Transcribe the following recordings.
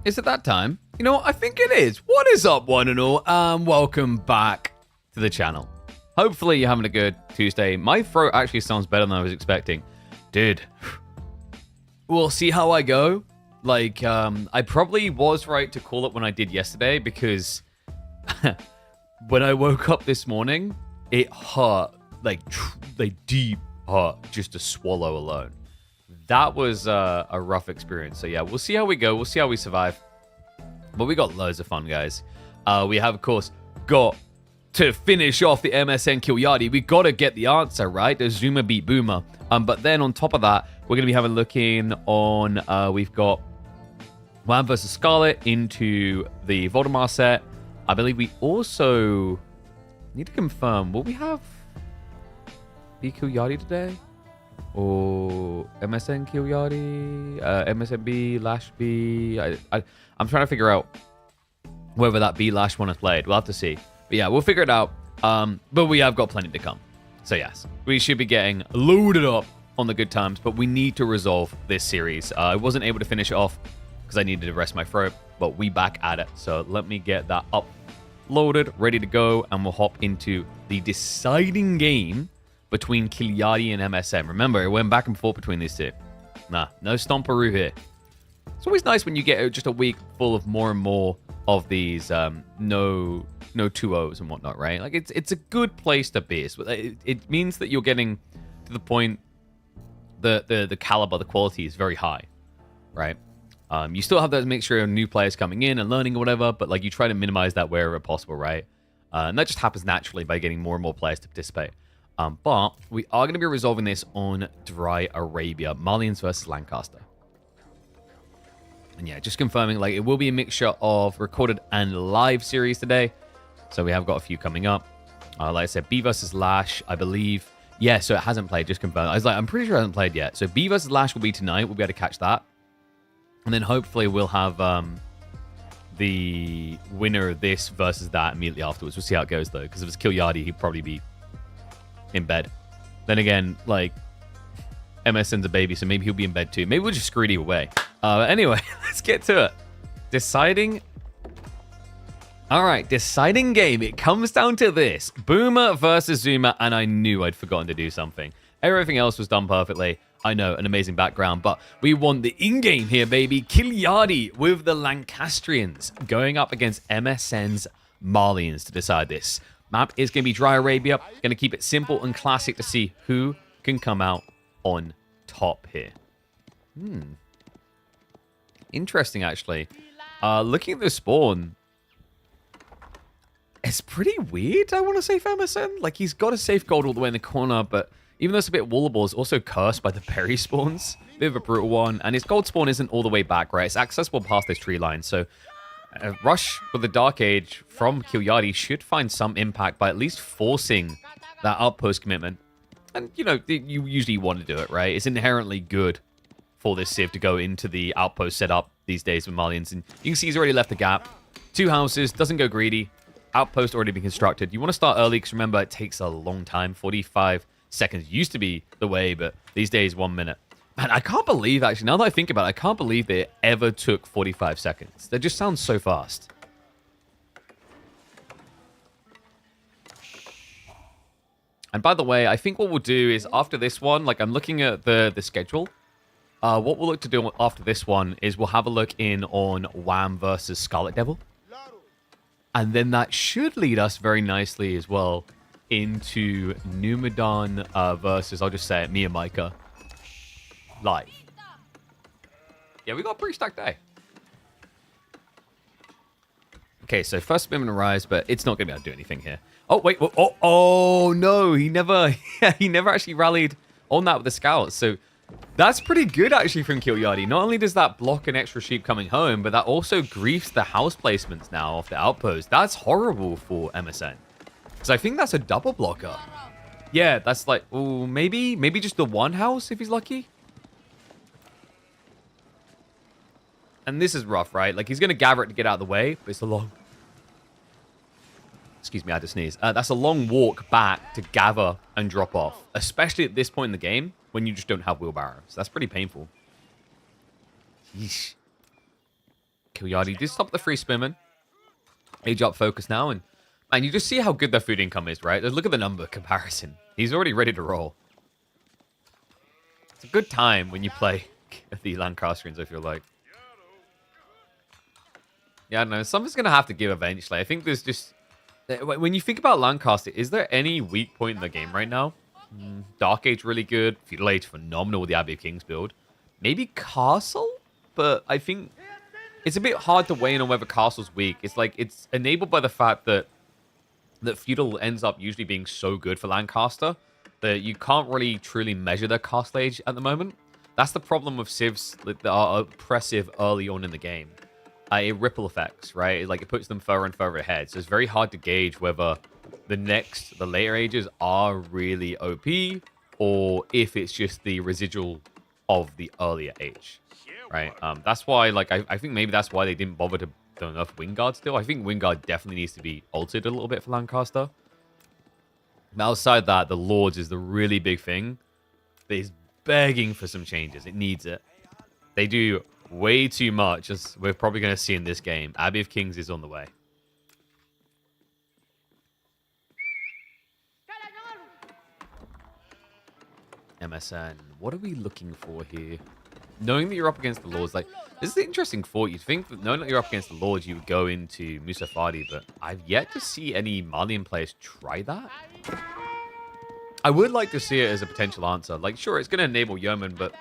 Is it that time? You know what? I think it is. What is up, one and all? Welcome back to the channel. Hopefully you're having a good Tuesday. My throat actually sounds better than I was expecting. Dude, we'll see how I go. Like, I probably was right to call it when I did yesterday because when I woke up this morning, it hurt, like deep hurt just to swallow alone. That was a rough experience. So yeah, we'll see how we go. We'll see how we survive. But we got loads of fun, guys. We have, of course, got to finish off the MSN Kilardi. We got to get the answer, right? Does Zuma beat Boomer? But then on top of that, we're going to be having a look in on, we've got Wham versus Scarlet into the Voldemar set. I believe we also need to confirm, will we have the Kilardi today? Or MSN Kilardi, MSN Lash B. I'm trying to figure out whether that B Lash one is played. We'll have to see. But yeah, we'll figure it out. But we have got plenty to come. So yes, we should be getting loaded up on the good times. But we need to resolve this series. I wasn't able to finish it off because I needed to rest my throat. But we back at it. So let me get that uploaded, ready to go, and we'll hop into the deciding game between Kilardi and MSN. Remember, it went back and forth between these two. Nah, no Stomperoo here. It's always nice when you get just a week full of more and more of these no 2-0s and whatnot, right? Like, it's a good place to be. It means that you're getting to the point the caliber, the quality is very high, right? You still have that mixture of new players coming in and learning or whatever, but like you try to minimize that wherever possible, right? And that just happens naturally by getting more and more players to participate. But we are going to be resolving this on Dry Arabia. Malians versus Lancaster. And yeah, just confirming, like, it will be a mixture of recorded and live series today. So we have got a few coming up. Like I said, B versus Lash, I believe. Yeah, so it hasn't played, just confirmed. I was like, I'm pretty sure it hasn't played yet. So B versus Lash will be tonight. We'll be able to catch that. And then hopefully we'll have the winner of this versus that immediately afterwards. We'll see how it goes, though. Because if it's Kilardi, he'd probably be in bed. Then again, like, MSN's a baby, so maybe he'll be in bed too. Maybe we'll just screw it either way. Anyway, let's get to it. Deciding. All right, deciding game. It comes down to this. Boomer versus Zuma, and I knew I'd forgotten to do something. Everything else was done perfectly. I know, an amazing background, but we want the in-game here, baby. Kilardi with the Lancastrians going up against MSN's Malians to decide this. Map is going to be Dry Arabia. Going to keep it simple and classic to see who can come out on top here. Interesting, actually. Looking at the spawn, it's pretty weird, I want to say, for MSN. Like, he's got a safe gold all the way in the corner, but even though it's a bit wallable, it's also cursed by the berry spawns. Bit of a brutal one. And his gold spawn isn't all the way back, right? It's accessible past this tree line, so a rush with the Dark Age from Kilardi should find some impact by at least forcing that outpost commitment. And, you know, you usually want to do it, right? It's inherently good for this Civ to go into the outpost setup these days with Malians. And you can see he's already left the gap. 2 houses, doesn't go greedy. Outpost already been constructed. You want to start early because, remember, it takes a long time. 45 seconds used to be the way, but these days, 1 minute. Man, I can't believe, actually, now that I think about it, I can't believe they ever took 45 seconds. That just sounds so fast. And by the way, I think what we'll do is after this one, like I'm looking at the schedule, what we'll look to do after this one is we'll have a look in on Wham versus Scarlet Devil. And then that should lead us very nicely as well into Numadon versus, I'll just say it, Mia Micah. Live. Yeah, we got a pretty stacked day. Okay, so first spin and rise, but it's not going to be able to do anything here. Oh, wait. Oh, no. He never actually rallied on that with the Scout. So that's pretty good, actually, from Kilardi. Not only does that block an extra sheep coming home, but that also griefs the house placements now off the outpost. That's horrible for MSN. Because I think that's a double blocker. Yeah, that's like, oh, maybe just the one house if he's lucky. And this is rough, right? Like, he's going to gather it to get out of the way, but it's a long... Excuse me, I had to sneeze. That's a long walk back to gather and drop off, especially at this point in the game when you just don't have wheelbarrows. That's pretty painful. Yeesh. Kilardi did stop the free spinman. Age up focus now, and man, you just see how good their food income is, right? Look at the number comparison. He's already ready to roll. It's a good time when you play the Lancastrians, I feel like. Yeah, I don't know. Something's going to have to give eventually. I think there's just... When you think about Lancaster, is there any weak point in the game right now? Dark Age really good. Feudal Age phenomenal with the Abbey of Kings build. Maybe Castle? But I think it's a bit hard to weigh in on whether Castle's weak. It's like it's enabled by the fact that Feudal ends up usually being so good for Lancaster that you can't really truly measure their Castle Age at the moment. That's the problem with civs that are oppressive early on in the game. It ripple effects, right? Like it puts them further and further ahead. So it's very hard to gauge whether the later ages are really OP or if it's just the residual of the earlier age, right? That's why, like, I think maybe that's why they didn't bother to do enough Wingard still. I think Wingard definitely needs to be altered a little bit for Lancaster. But outside that, the Lords is the really big thing that is begging for some changes. It needs it. They do way too much, as we're probably going to see in this game. Abbey of Kings is on the way. MSN. What are we looking for here? Knowing that you're up against the Lords, like, this is the interesting thought. You'd think that knowing that you're up against the Lords, you would go into Musafadi, but I've yet to see any Malian players try that. I would like to see it as a potential answer. Like, sure, it's going to enable Yeoman, but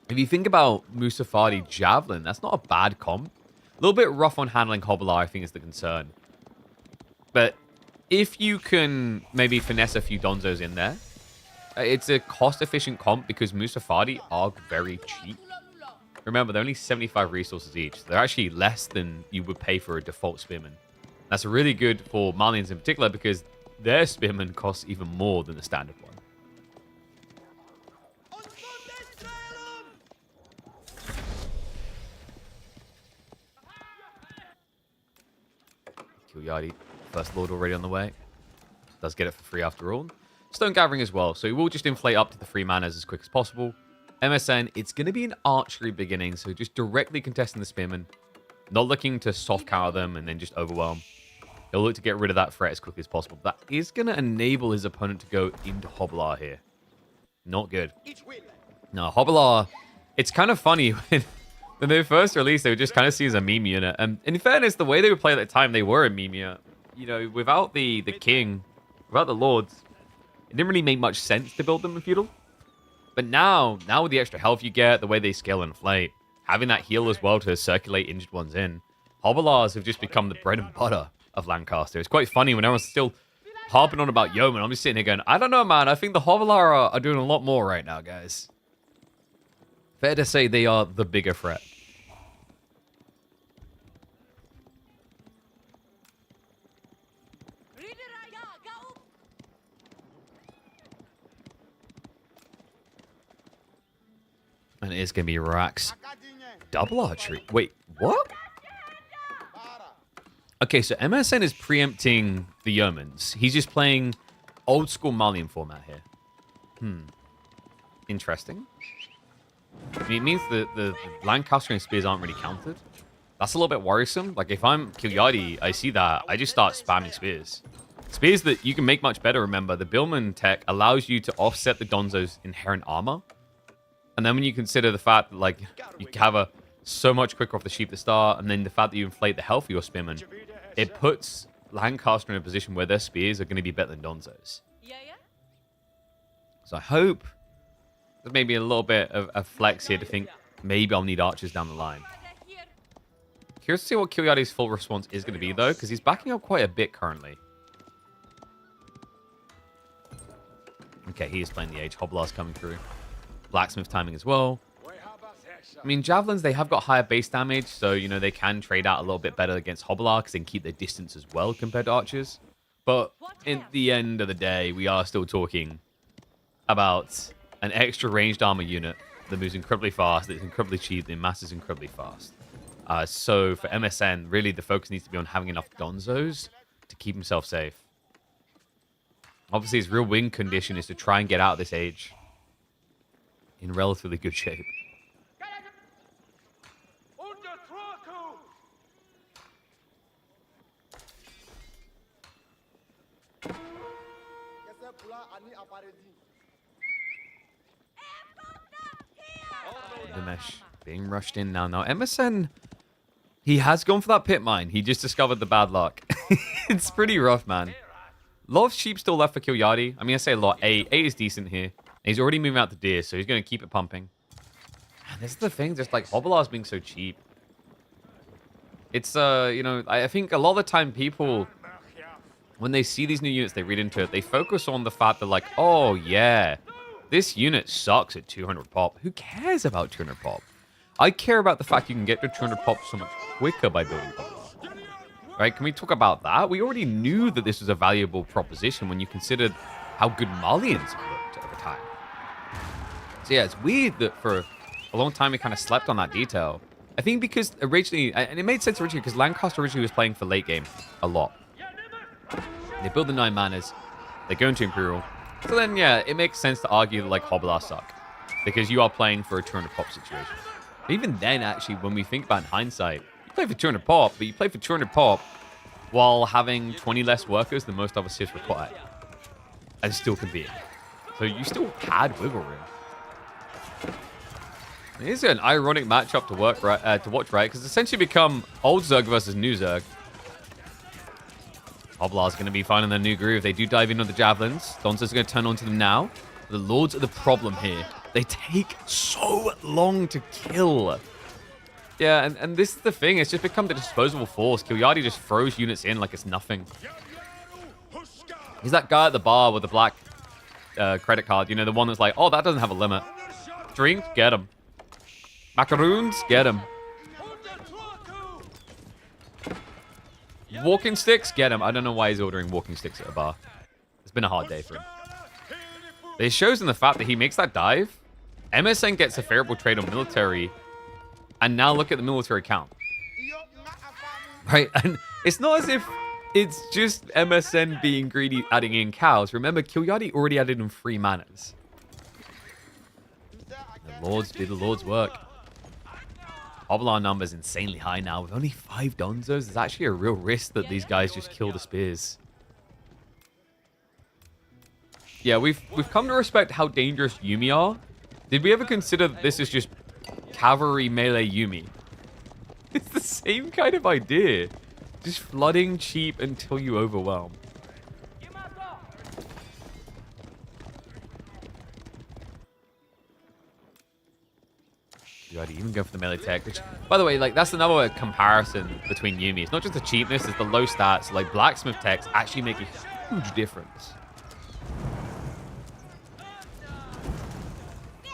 if you think about Musafadi Javelin, that's not a bad comp. A little bit rough on handling Hobbler, I think, is the concern. But if you can maybe finesse a few Donzos in there, it's a cost-efficient comp because Musafadi are very cheap. Remember, they're only 75 resources each. They're actually less than you would pay for a default Spearman. That's really good for Malians in particular because their Spearman costs even more than the standard one. Kilardi, first Lord already on the way. Does get it for free after all. Stone Gathering as well, so he will just inflate up to the 3 manas as quick as possible. MSN, it's going to be an archery beginning, so just directly contesting the Spearmen. Not looking to soft counter them and then just overwhelm. He'll look to get rid of that threat as quickly as possible. That is going to enable his opponent to go into Hobbler here. Not good. No, Hobbler, it's kind of funny when they were first released, they were just kind of seen as a meme unit. And in fairness, the way they would play at the time, they were a meme unit. You know, without the king, without the Lords, it didn't really make much sense to build them in Feudal. But now with the extra health you get, the way they scale and inflate, having that heal as well to circulate injured ones in, Hobblars have just become the bread and butter of Lancaster. It's quite funny when everyone's still harping on about Yeoman. I'm just sitting here going, I don't know, man. I think the Hobblar are doing a lot more right now, guys. Fair to say they are the bigger threat. And it is going to be Rax. Double archery. Wait, what? Okay, so MSN is preempting the Yeomans. He's just playing old school Malian format here. Interesting. I mean, it means the Lancastrian spears aren't really counted. That's a little bit worrisome. Like, if I'm Kilardi, I see that, I just start spamming spears. Spears that you can make much better, remember. The Billman tech allows you to offset the Donzo's inherent armor. And then when you consider the fact that, like, you cover so much quicker off the sheep to start, and then the fact that you inflate the health of your spearmen, it puts Lancaster in a position where their spears are going to be better than Donzo's. So I hope there's maybe a little bit of a flex here to think maybe I'll need archers down the line. Curious to see what Kilardi's full response is going to be, though, because he's backing up quite a bit currently. Okay, he is playing the Age. Hobblar's coming through. Blacksmith timing as well. I mean, Javelins, they have got higher base damage, so, you know, they can trade out a little bit better against Hobblar because they can keep their distance as well compared to Archers. But in the end of the day, we are still talking about an extra ranged armor unit that moves incredibly fast, that's incredibly cheap, that masses incredibly fast. So for MSN, really the focus needs to be on having enough Donzos to keep himself safe. Obviously, his real win condition is to try and get out of this Age in relatively good shape. The mesh being rushed in now. Now, MSN, he has gone for that pit mine. He just discovered the bad luck. It's pretty rough, man. A lot of sheep still left for Kilardi. I mean, I say a lot. 8 is decent here. He's already moving out the deer, so he's going to keep it pumping. And this is the thing, just like Hobbler's being so cheap. It's, you know, I think a lot of the time people, when they see these new units, they read into it, they focus on the fact that like, oh yeah, this unit sucks at 200 pop. Who cares about 200 pop? I care about the fact you can get to 200 pop so much quicker by building Hobbler. Right, can we talk about that? We already knew that this was a valuable proposition when you considered how good Malians have looked over time. So yeah, it's weird that for a long time we kind of slept on that detail. I think because originally, and it made sense originally because Lancaster originally was playing for late game a lot. They build the 9 manas, they go into Imperial. So then, yeah, it makes sense to argue that like Hobbler suck because you are playing for a 200 pop situation. But even then, actually, when we think about it in hindsight, you play for 200 pop, but you play for 200 pop while having 20 less workers than most other civs require, and still competing. So you still had wiggle room. It's an ironic matchup to watch, right? Because it's essentially become old Zerg versus new Zerg. Hobbler's going to be finding their new groove. They do dive in on the javelins. Donza's going to turn onto them now. The Lords are the problem here. They take so long to kill. Yeah, and this is the thing. It's just become the disposable force. Kilardi just throws units in like it's nothing. He's that guy at the bar with the black credit card. You know, the one that's like, oh, that doesn't have a limit. Drink, get him. Macaroons, get him. Walking sticks, get him. I don't know why he's ordering walking sticks at a bar. It's been a hard day for him. But it shows in the fact that he makes that dive. MSN gets a favorable trade on military. And now look at the military count. Right? And it's not as if it's just MSN being greedy, adding in cows. Remember, Kilardi already added in 3 manas. The Lords do the Lord's work. Hobbler numbers insanely high now. With only 5 Donzos, there's actually a real risk that these guys just kill the spears. Yeah, we've come to respect how dangerous Yuumi are. Did we ever consider that this is just cavalry melee Yuumi? It's the same kind of idea. Just flooding cheap until you overwhelm. You even go for the melee tech, which, by the way, like that's another comparison between Yuumi. It's not just the cheapness, it's the low stats. Like blacksmith techs actually make a huge difference.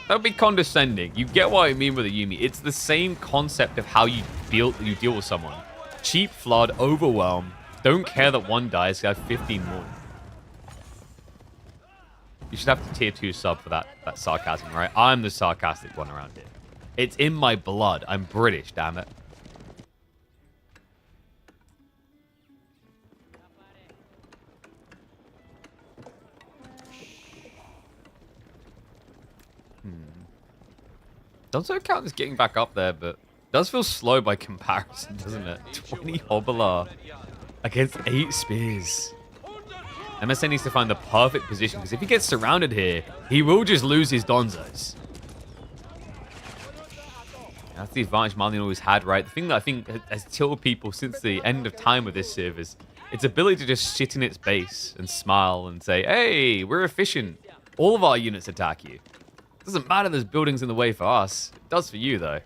That would be condescending. You get what I mean with a Yuumi. It's the same concept of how you deal with someone. Cheap flood, overwhelm. Don't care that one dies. You have 15 more. You should have to tier 2 sub for that sarcasm, right? I'm the sarcastic one around here. It's in my blood. I'm British, damn it. Donzo count is getting back up there, but does feel slow by comparison, doesn't it? 20 Hobbler against 8 spears. MSN needs to find the perfect position, because if he gets surrounded here, he will just lose his Donzos. That's the advantage Marlin always had, right? The thing that I think has tilted people since the end of time with this Civ is its ability to just sit in its base and smile and say, hey, we're efficient. All of our units attack you. Doesn't matter there's buildings in the way for us. It does for you, though.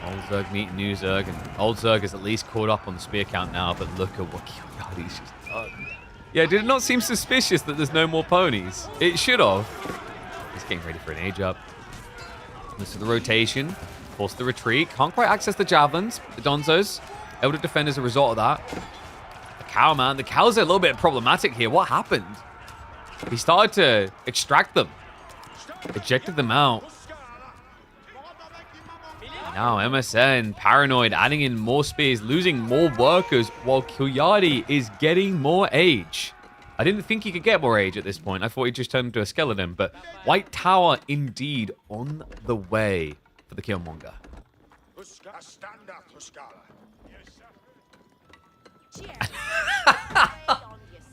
Old Zerg meeting new Zerg, and old Zerg is at least caught up on the spear count now, but look at what Kilardi's just done. Yeah, did it not seem suspicious that there's no more ponies? It should have. He's getting ready for an age up. This is the rotation. Force the retreat. Can't quite access the javelins. The Donzos able to defend as a result of that. The cow, man. The cows are a little bit problematic here. What happened? He started to extract them. Ejected them out. Now MSN, paranoid, adding in more spears, losing more workers, while Kilardi is getting more age. I didn't think he could get more age at this point. I thought he just turned into a skeleton. But White Tower indeed on the way for the Killmonger.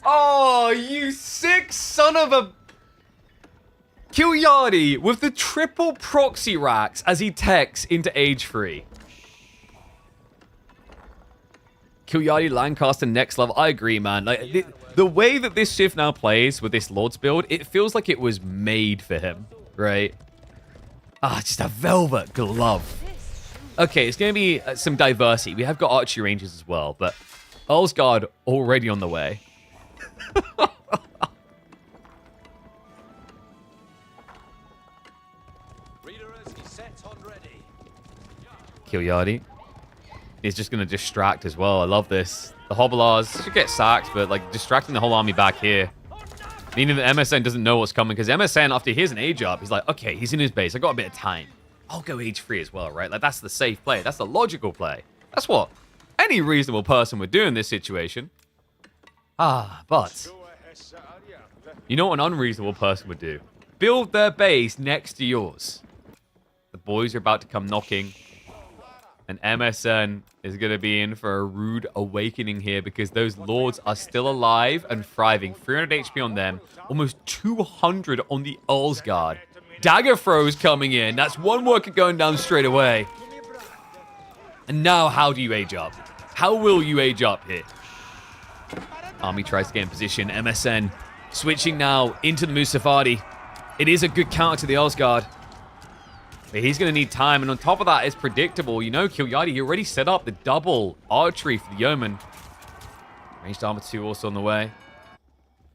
Oh, you sick son of a... Kilardi with the triple proxy racks as he techs into age 3. Kilardi Lancaster next level. I agree, man. Like the way that this Civ now plays with this Lord's build, it feels like it was made for him, right? Ah, just a velvet glove. Okay, it's going to be some diversity. We have got archery ranges as well, but Earlsguard already on the way. Kilardi is just going to distract as well. I love this. The Hobblars should get sacked, but like distracting the whole army back here. Meaning that MSN doesn't know what's coming, because MSN, after he hears an age up, he's like, okay, he's in his base. I got a bit of time. I'll go age 3 as well, right? Like, that's the safe play. That's the logical play. That's what any reasonable person would do in this situation. Ah, but you know what an unreasonable person would do? Build their base next to yours. The boys are about to come knocking. And MSN is going to be in for a rude awakening here because those lords are still alive and thriving. 300 HP on them. Almost 200 on the Earlsguard. Dagger throws coming in. That's one worker going down straight away. And now how do you age up? How will you age up here? Army tries to get in position. MSN switching now into the Musafadi. It is a good counter to the Earlsguard. But he's going to need time, and on top of that, it's predictable. You know, Kilardi, he already set up the double archery for the Yeoman. Ranged Armor 2 also on the way.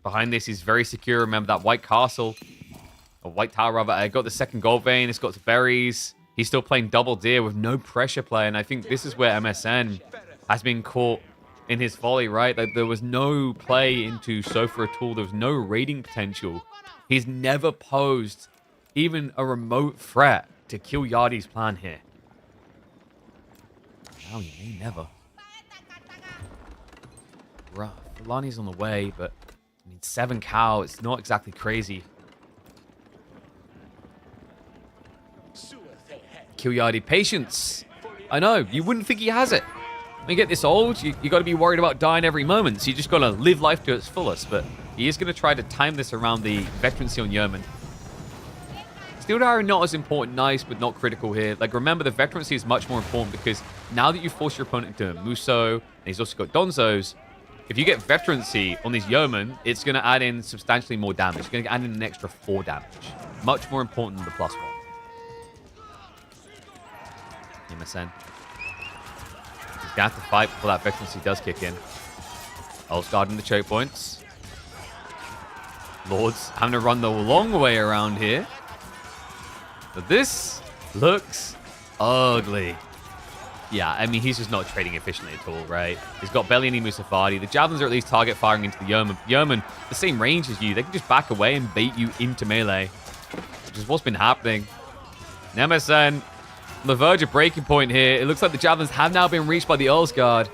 Behind this, he's very secure. Remember that White Castle, or White Tower, rather. I got the second gold vein. It's got the berries. He's still playing double deer with no pressure play, and I think this is where MSN has been caught in his folly, right? Like, there was no play into Sofa at all. There was no raiding potential. He's never posed even a remote threat to Kilardi's plan here. Now he may never. Rough. Lani's on the way, but I mean, 7 cow, it's not exactly crazy. Kilardi, patience. I know, you wouldn't think he has it. When you get this old, you got to be worried about dying every moment, so you just got to live life to its fullest. But he is going to try to time this around the veterancy on Yeoman. Steel Dagger not as important, nice, but not critical here. Like, remember, the veterancy is much more important because now that you force your opponent into Muso, and he's also got Donzos, if you get veterancy on these Yeoman, it's going to add in substantially more damage. It's going to add in an extra 4 damage. Much more important than the +1. MSN. He's going to have to fight before that veterancy does kick in. Earlsguard in the choke points. Lords having to run the long way around here. But this looks ugly. Yeah, I mean, he's just not trading efficiently at all, right? He's got barely any Musafadi. The Javelins are at least target firing into the Yeoman. Yeoman, the same range as you. They can just back away and bait you into melee, which is what's been happening. MSN on the verge of breaking point here. It looks like the Javelins have now been reached by the Earlsguard.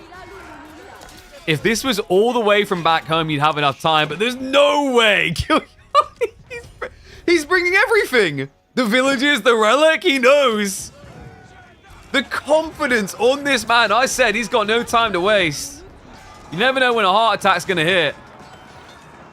If this was all the way from back home, you'd have enough time, but there's no way. He's bringing everything. The villages, the relic, he knows. The confidence on this man. I said he's got no time to waste. You never know when a heart attack's going to hit.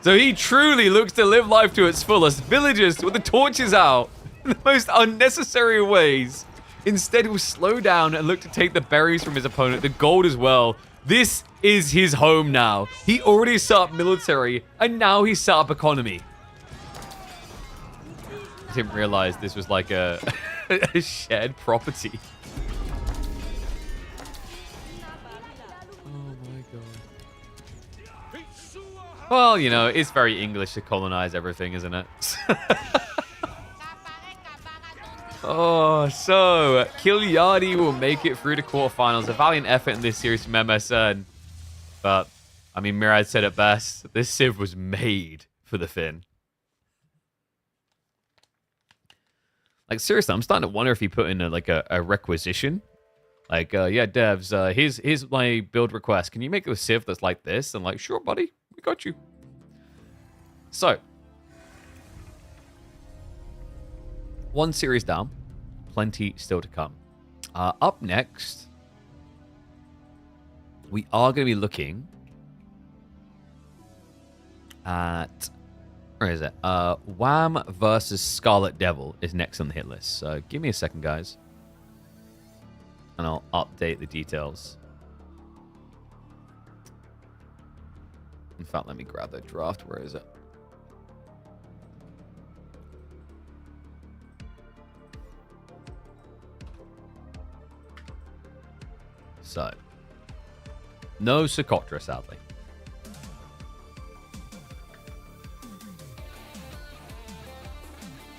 So he truly looks to live life to its fullest. Villagers with the torches out in the most unnecessary ways. Instead, he'll slow down and look to take the berries from his opponent, the gold as well. This is his home now. He already set up military, and now he's set up economy. Didn't realize this was like a, a shared property. Oh my god. Well, you know, it's very English to colonize everything, isn't it? Oh, so Kilardi will make it through the quarterfinals. A valiant effort in this series from MSN. But, I mean, Mirad said it best. This Civ was made for the Finn. Like, seriously, I'm starting to wonder if he put in a requisition. Like, yeah, devs, here's my build request. Can you make a Civ that's like this? And like, sure, buddy, we got you. So, one series down. Plenty still to come. Up next, we are going to be looking at... Where is it? Wham versus Scarlet Devil is next on the hit list. So give me a second, guys. And I'll update the details. In fact, let me grab the draft. Where is it? So, no Socotra, sadly.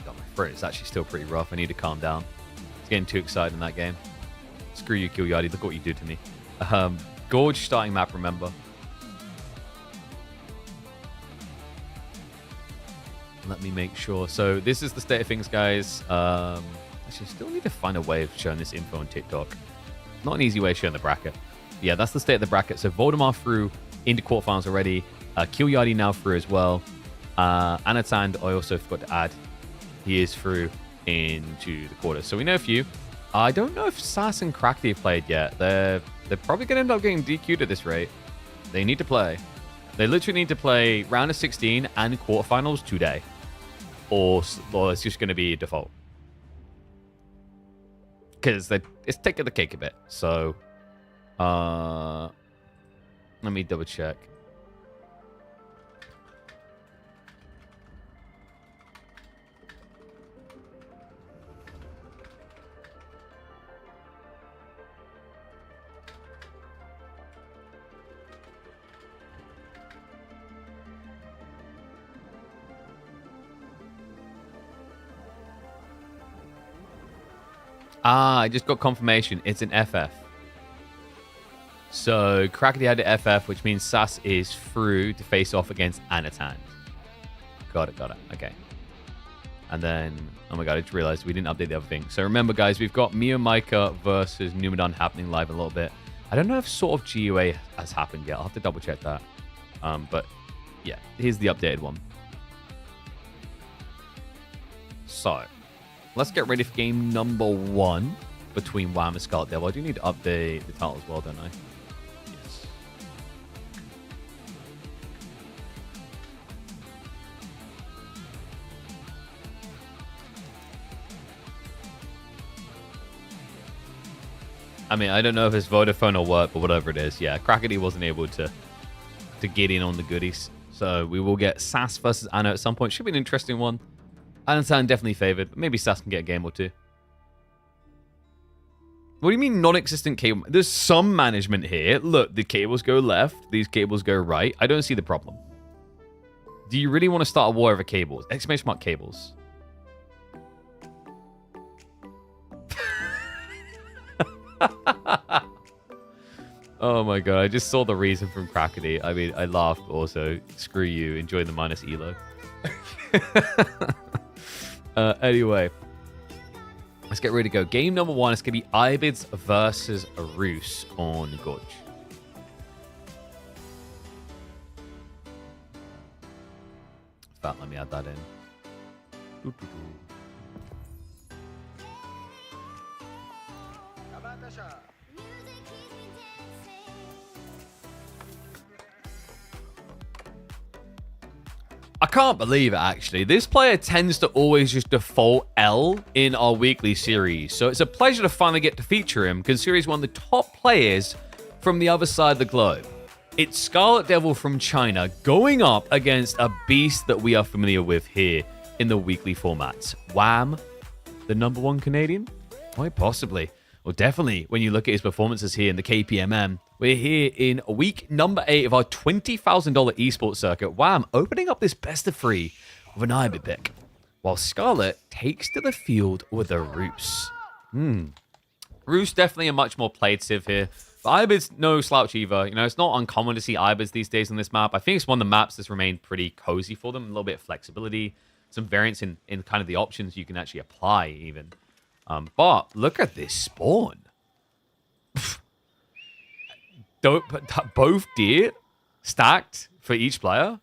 God, my throat is actually still pretty rough. I need to calm down. It's getting too excited in that game. Screw you, Kilardi. Look what you do to me. Gorge starting map, remember. Let me make sure. So this is the state of things, guys. Actually, still need to find a way of showing this info on TikTok. Not an easy way of showing the bracket. Yeah, that's the state of the bracket. So Voldemar through into quarterfinals already. Kilardi now through as well. Anatand, I also forgot to add. He is through into the quarters. So we know a few. I don't know if Sass and Crackty have played yet. They're probably going to end up getting DQ'd at this rate. They need to play. They literally need to play round of 16 and quarterfinals today. Or it's just going to be default. Because it's taking the cake a bit. So, let me double check. I just got confirmation. It's an FF. So, Crackety had the FF, which means Sass is through to face off against Anatand. Got it. Okay. And then, oh my god, I just realized we didn't update the other thing. So remember, guys, we've got Mio Micah versus Numadon happening live in a little bit. I don't know if sort of GUA has happened yet. I'll have to double check that. But, yeah, here's the updated one. So... let's get ready for game number 1 between Wham and Scarlet Devil. I do need to update the title as well, don't I? Yes. I mean, I don't know if it's Vodafone or what, but whatever it is. Yeah, Crackety wasn't able to get in on the goodies. So we will get Sass versus Anna at some point. Should be an interesting one. Anatand definitely favored, but maybe Sass can get a game or two. What do you mean non-existent cable? There's some management here. Look, the cables go left. These cables go right. I don't see the problem. Do you really want to start a war over cables? Exclamation mark cables. Oh my god, I just saw the reason from Crackety. I mean, I laughed also. Screw you. Enjoy the minus elo. Anyway, let's get ready to go. Game number 1 is going to be Ibids versus Roos on Gorge. In fact, let me add that in. I can't believe it, actually. This player tends to always just default L in our weekly series. So it's a pleasure to finally get to feature him, considering he's one of the top players from the other side of the globe. It's Scarlet Devil from China going up against a beast that we are familiar with here in the weekly formats. Wham, the #1 Canadian? Quite possibly. Well, definitely, when you look at his performances here in the KPMM, we're here in week number 8 of our $20,000 esports circuit. Wham, opening up this best of 3 with an Ibid pick, while Scarlet takes to the field with a Roos. Roos definitely a much more played civ here. But Ibid's no slouch either. You know, it's not uncommon to see Ibids these days on this map. I think it's one of the maps that's remained pretty cozy for them. A little bit of flexibility, some variance in kind of the options you can actually apply even. But look at this spawn. Both deer stacked for each player.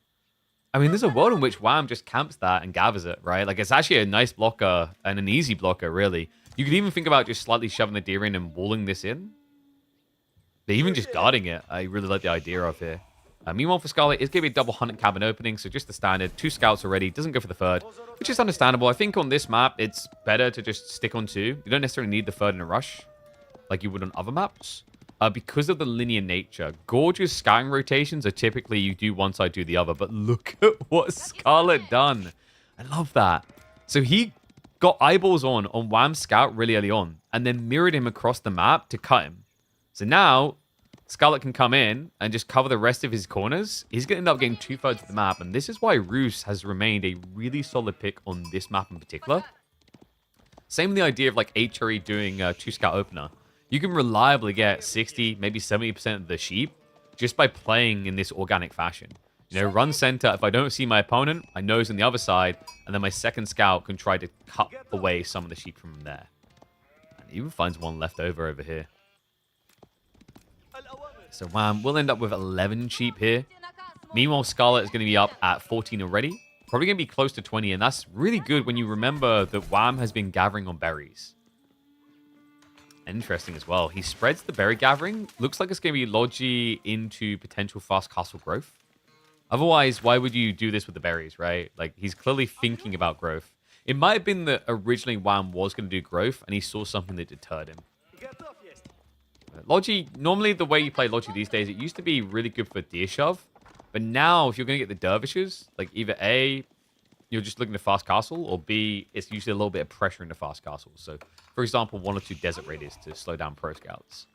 I mean, there's a world in which Wham just camps that and gathers it, right? Like, it's actually a nice blocker and an easy blocker, really. You could even think about just slightly shoving the deer in and walling this in. But even just guarding it, I really like the idea of here. Meanwhile, for Scarlet, it's going to be a double hunt and cabin opening, so just the standard. 2 scouts already, doesn't go for the third, which is understandable. I think on this map, it's better to just stick on 2. You don't necessarily need the third in a rush, like you would on other maps. Because of the linear nature, Gorge's scouting rotations are typically you do one side, do the other. But look at what Scarlet done. I love that. So he got eyeballs on Wham's scout really early on, and then mirrored him across the map to cut him. So now Scarlet can come in and just cover the rest of his corners. He's going to end up getting 2/3 of the map, and this is why Roos has remained a really solid pick on this map in particular. Same with the idea of like HRE doing 2 scout opener. You can reliably get 60, maybe 70% of the sheep just by playing in this organic fashion. You know, run center. If I don't see my opponent, I know he's on the other side, and then my second scout can try to cut away some of the sheep from there. And he even finds one left over here. So Wham, we'll end up with 11 sheep here. Meanwhile, Scarlet is going to be up at 14 already. Probably going to be close to 20, and that's really good when you remember that Wham has been gathering on berries. Interesting as well. He spreads the berry gathering. Looks like it's going to be Logi into potential fast castle growth. Otherwise, why would you do this with the berries, right? Like, he's clearly thinking about growth. It might have been that originally Wham was going to do growth, and he saw something that deterred him. Logi, normally the way you play Logi these days, it used to be really good for deer shove. But now, if you're going to get the dervishes, like either A, you're just looking to fast castle, or B, it's usually a little bit of pressure into fast castles. So, for example, 1 or 2 desert raiders to slow down pro scouts.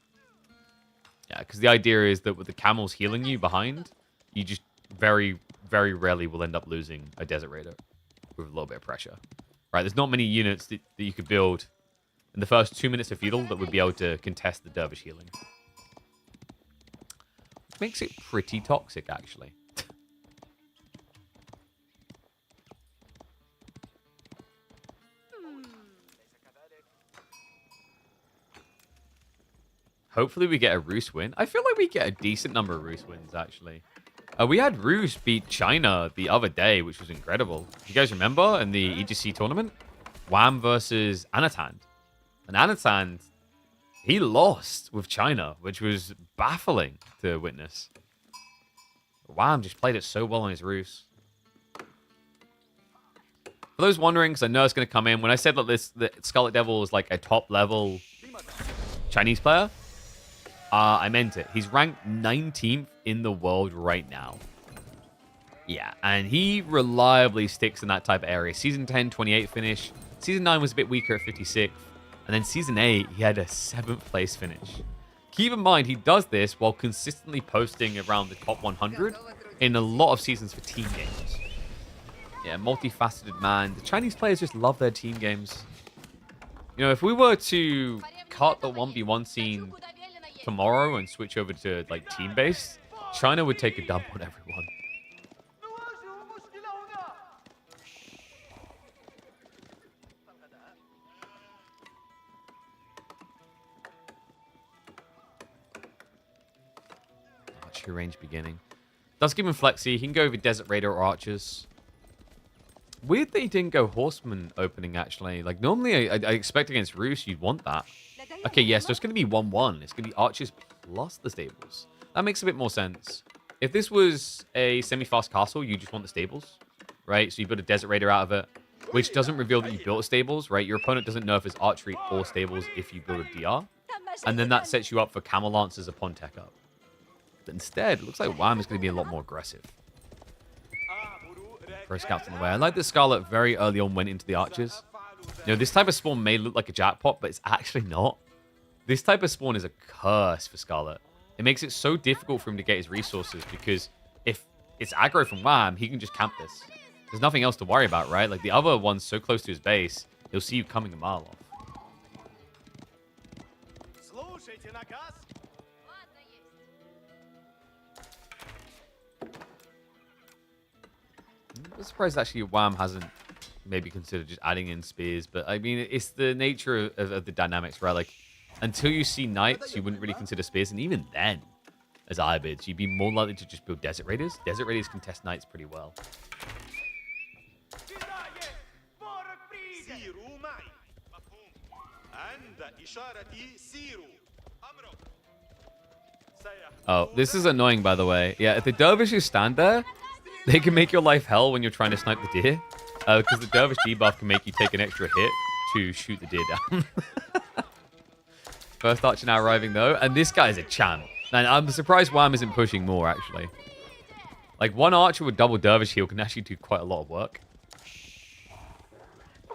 Yeah, because the idea is that with the camels healing you behind, you just very, very rarely will end up losing a desert raider with a little bit of pressure. Right, there's not many units that you could build in the first 2 minutes of feudal that would be able to contest the dervish healing. Which makes it pretty toxic, actually. Hopefully we get a Roos win. I feel like we get a decent number of Roos wins, actually. We had Roos beat China the other day, which was incredible. You guys remember in the EGC tournament? Wham versus Anatand. And Anatand, he lost with China, which was baffling to witness. Wham just played it so well on his Roos. For those wondering, because I know it's going to come in, when I said that Scarlet Devil is like a top-level Chinese player, I meant it. He's ranked 19th in the world right now. Yeah, and he reliably sticks in that type of area. Season 10, 28 finish. Season 9 was a bit weaker at 56th. And then Season 8, he had a 7th place finish. Keep in mind, he does this while consistently posting around the top 100 in a lot of seasons for team games. Yeah, multifaceted man. The Chinese players just love their team games. You know, if we were to cut the 1v1 scene tomorrow and switch over to like team-based, China would take a dump on everyone. Archery range beginning. Does give him flexi. He can go over Desert Raider or Archers. Weird that he didn't go Horseman opening, actually. Like, normally I expect against Roos you'd want that. Okay, yes, so it's going to be 1-1. It's going to be Archers plus the stables. That makes a bit more sense. If this was a semi-fast castle, you just want the stables, right? So you build a Desert Raider out of it, which doesn't reveal that you built a stables, right? Your opponent doesn't know if it's archery or stables if you build a DR. And then that sets you up for Camel Lancers upon tech up. But instead, it looks like Wham is going to be a lot more aggressive. Pro Scouts in the way. I like that Scarlet very early on went into the Archers. You know, this type of spawn may look like a jackpot, but it's actually not. This type of spawn is a curse for Scarlet. It makes it so difficult for him to get his resources because if it's aggro from Wham, he can just camp this. There's nothing else to worry about, right? Like the other one's so close to his base, he'll see you coming a mile off. I'm surprised actually Wham hasn't maybe considered just adding in spears, but I mean, it's the nature of the dynamics, right? Like, until you see knights, you wouldn't really consider spears, and even then, as Ibids, you'd be more likely to just build Desert Raiders. Desert Raiders can test knights pretty well. Oh, this is annoying, by the way. Yeah, if the dervishes stand there, they can make your life hell when you're trying to snipe the deer. Because the dervish debuff can make you take an extra hit to shoot the deer down. First archer now arriving, though. And this guy is a champ. And I'm surprised Wham isn't pushing more, actually. Like, one archer with double dervish heal can actually do quite a lot of work.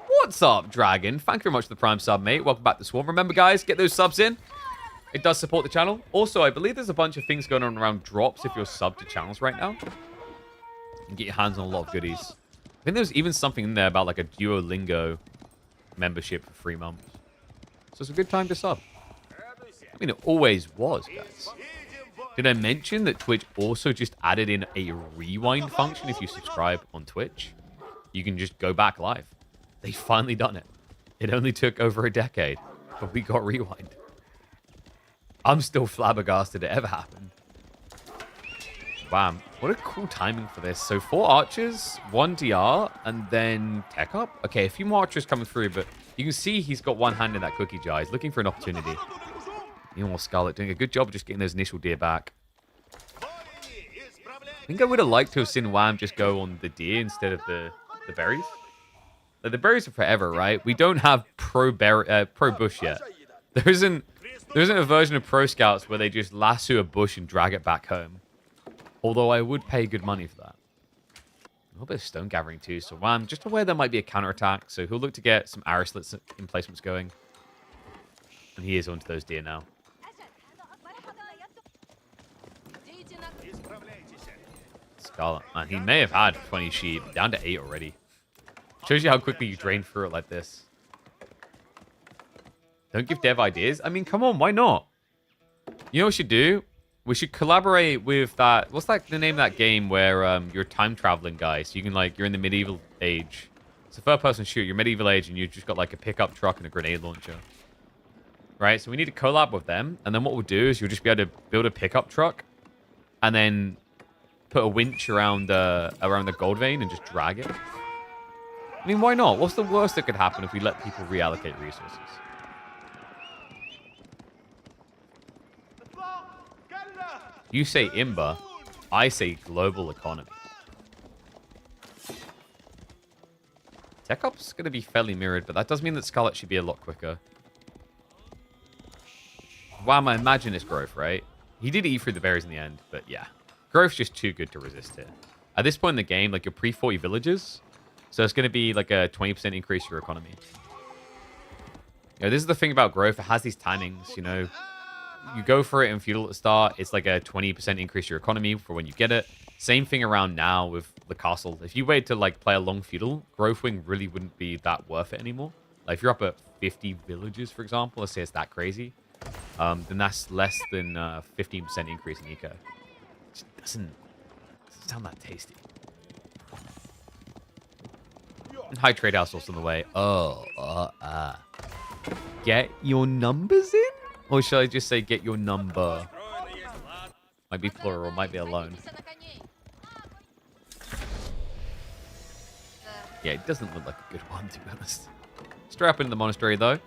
What's up, Dragon? Thank you very much for the Prime sub, mate. Welcome back to Swarm. Remember, guys, get those subs in. It does support the channel. Also, I believe there's a bunch of things going on around drops if you're subbed to channels right now. You can get your hands on a lot of goodies. I think there's even something in there about like a Duolingo membership for 3 months. So it's a good time to sub. I mean, it always was, guys. Did I mention that Twitch also just added in a rewind function if you subscribe on Twitch? You can just go back live. They finally done it. It only took over a decade, but we got rewind. I'm still flabbergasted it ever happened. Wow, what a cool timing for this. So 4 archers, 1 DR, and then tech up. Okay, a few more archers coming through, but you can see he's got one hand in that cookie jar. He's looking for an opportunity. Meanwhile, Scarlet doing a good job of just getting those initial deer back. I think I would have liked to have seen Wham just go on the deer instead of the berries. Like, the berries are forever, right? We don't have pro bush yet. There isn't a version of Pro Scouts where they just lasso a bush and drag it back home. Although I would pay good money for that. A little bit of stone gathering too. So Wham, just aware there might be a counterattack. So he'll look to get some arrow slits emplacements going. And he is onto those deer now. Scarlet. Man, he may have had 20 sheep. Down to 8 already. Shows you how quickly you drain through it like this. Don't give dev ideas. I mean, come on, why not? You know what we should do? We should collaborate with that. What's that the name of that game where you're time traveling guy? So you can like you're in the medieval age. It's a third-person shooter. You're medieval age, and you've just got like a pickup truck and a grenade launcher. Right. So we need to collab with them, and then what we'll do is you'll just be able to build a pickup truck, and then put a winch around the gold vein and just drag it. I mean, why not? What's the worst that could happen if we let people reallocate resources? You say Imba, I say global economy. Tech up's going to be fairly mirrored, but that does mean that Scarlet should be a lot quicker. Wow, I imagine it's growth, right? He did eat through the berries in the end, but yeah. Growth's just too good to resist here. At this point in the game, like, you're pre-40 villages, so it's going to be like a 20% increase to your economy. You know, this is the thing about growth. It has these timings, you know. You go for it in feudal at the start, it's like a 20% increase to your economy for when you get it. Same thing around now with the castle. If you wait to like play a long feudal, growth wing really wouldn't be that worth it anymore. Like if you're up at 50 villages, for example, let's say it's that crazy, then that's less than 15% increase in eco. It doesn't sound that tasty. And high trade house also on the way. Get your numbers in? Or should I just say get your number? Might be plural, might be alone. Yeah, it doesn't look like a good one, to be honest. Strap into the monastery, though.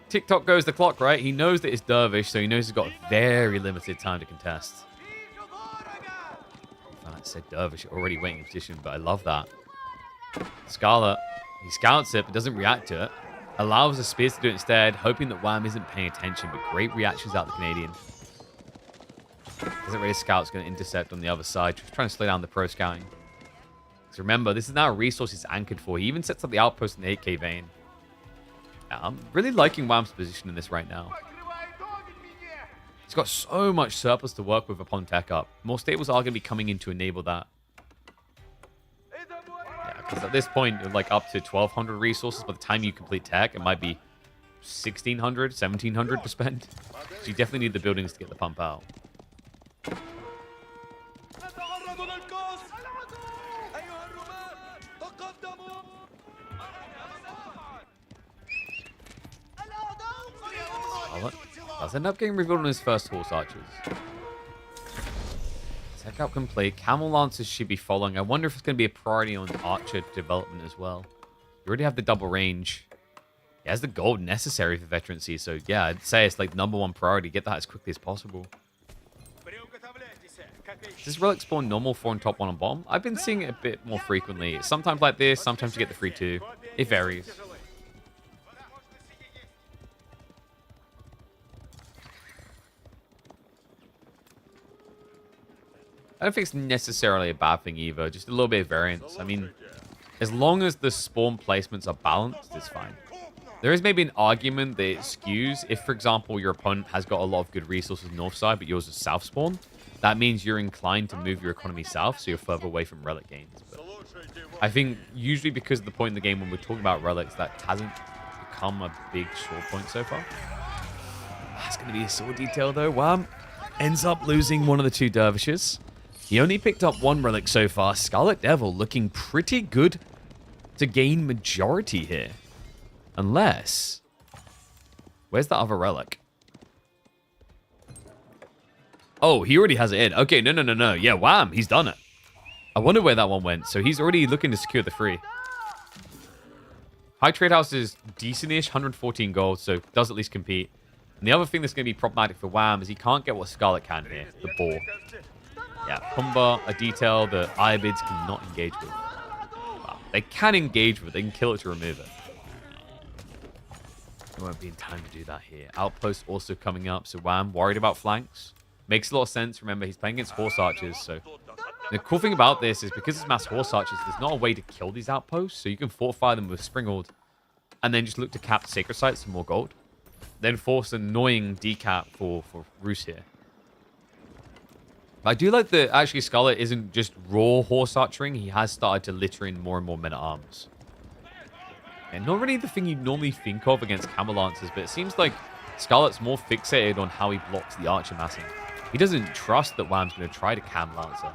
TikTok goes the clock, right? He knows that it's dervish, so he knows he's got very limited time to contest. I said dervish, already waiting in position, but I love that. Scarlet, he scouts it, but doesn't react to it. Allows the spears to do it instead, hoping that Wham isn't paying attention, but great reactions out the Canadian. Doesn't really scout's going to intercept on the other side, just trying to slow down the pro scouting. Because remember, this is now a resource he's anchored for. He even sets up the outpost in the 8k vein. I'm really liking Wham's position in this right now. He's got so much surplus to work with upon tech up. More stables are going to be coming in to enable that. Because at this point, you're like up to 1,200 resources. By the time you complete tech, it might be 1,600, 1,700 to spend. So you definitely need the buildings to get the pump out. Scarlet does end up getting revealed on his first horse archers. Tech up complete. Camel Lancers should be following. I wonder if it's going to be a priority on Archer development as well. You already have the double range. He has the gold necessary for veterancy, so yeah, I'd say it's like #1 priority. Get that as quickly as possible. Does this relic spawn normal 4 on top, 1 on bottom? I've been seeing it a bit more frequently. Sometimes like this, sometimes you get the free 2. It varies. I don't think it's necessarily a bad thing either. Just a little bit of variance. I mean, as long as the spawn placements are balanced, it's fine. There is maybe an argument that it skews. If, for example, your opponent has got a lot of good resources north side, but yours is south spawn, that means you're inclined to move your economy south, so you're further away from relic gains. But I think usually because of the point in the game when we're talking about relics, that hasn't become a big sore point so far. That's going to be a sore detail, though. Wham ends up losing one of the 2 dervishes. He only picked up 1 relic so far. Scarlet Devil looking pretty good to gain majority here. Unless... Where's the other relic? Oh, he already has it in. Okay, no. Yeah, Wham, he's done it. I wonder where that one went. So he's already looking to secure the free. High Trade House is decent-ish, 114 gold, so does at least compete. And the other thing that's going to be problematic for Wham is he can't get what Scarlet can here, the ball. Yeah, Pumba, a detail that Iabids cannot engage with. Well, they can engage with it. They can kill it to remove it. There won't be in time to do that here. Outpost also coming up, so Wham worried about flanks. Makes a lot of sense. Remember, he's playing against horse archers, so... The cool thing about this is because it's mass horse archers, there's not a way to kill these outposts, so you can fortify them with Springald, and then just look to cap sacred sites for more gold. Then force an annoying decap for Roos here. I do like that actually Scarlet isn't just raw horse archering. He has started to litter in more and more men-at-arms. And not really the thing you normally think of against Camel Lancers, but it seems like Scarlet's more fixated on how he blocks the archer massing. He doesn't trust that Wham's going to try to Cam Lancer.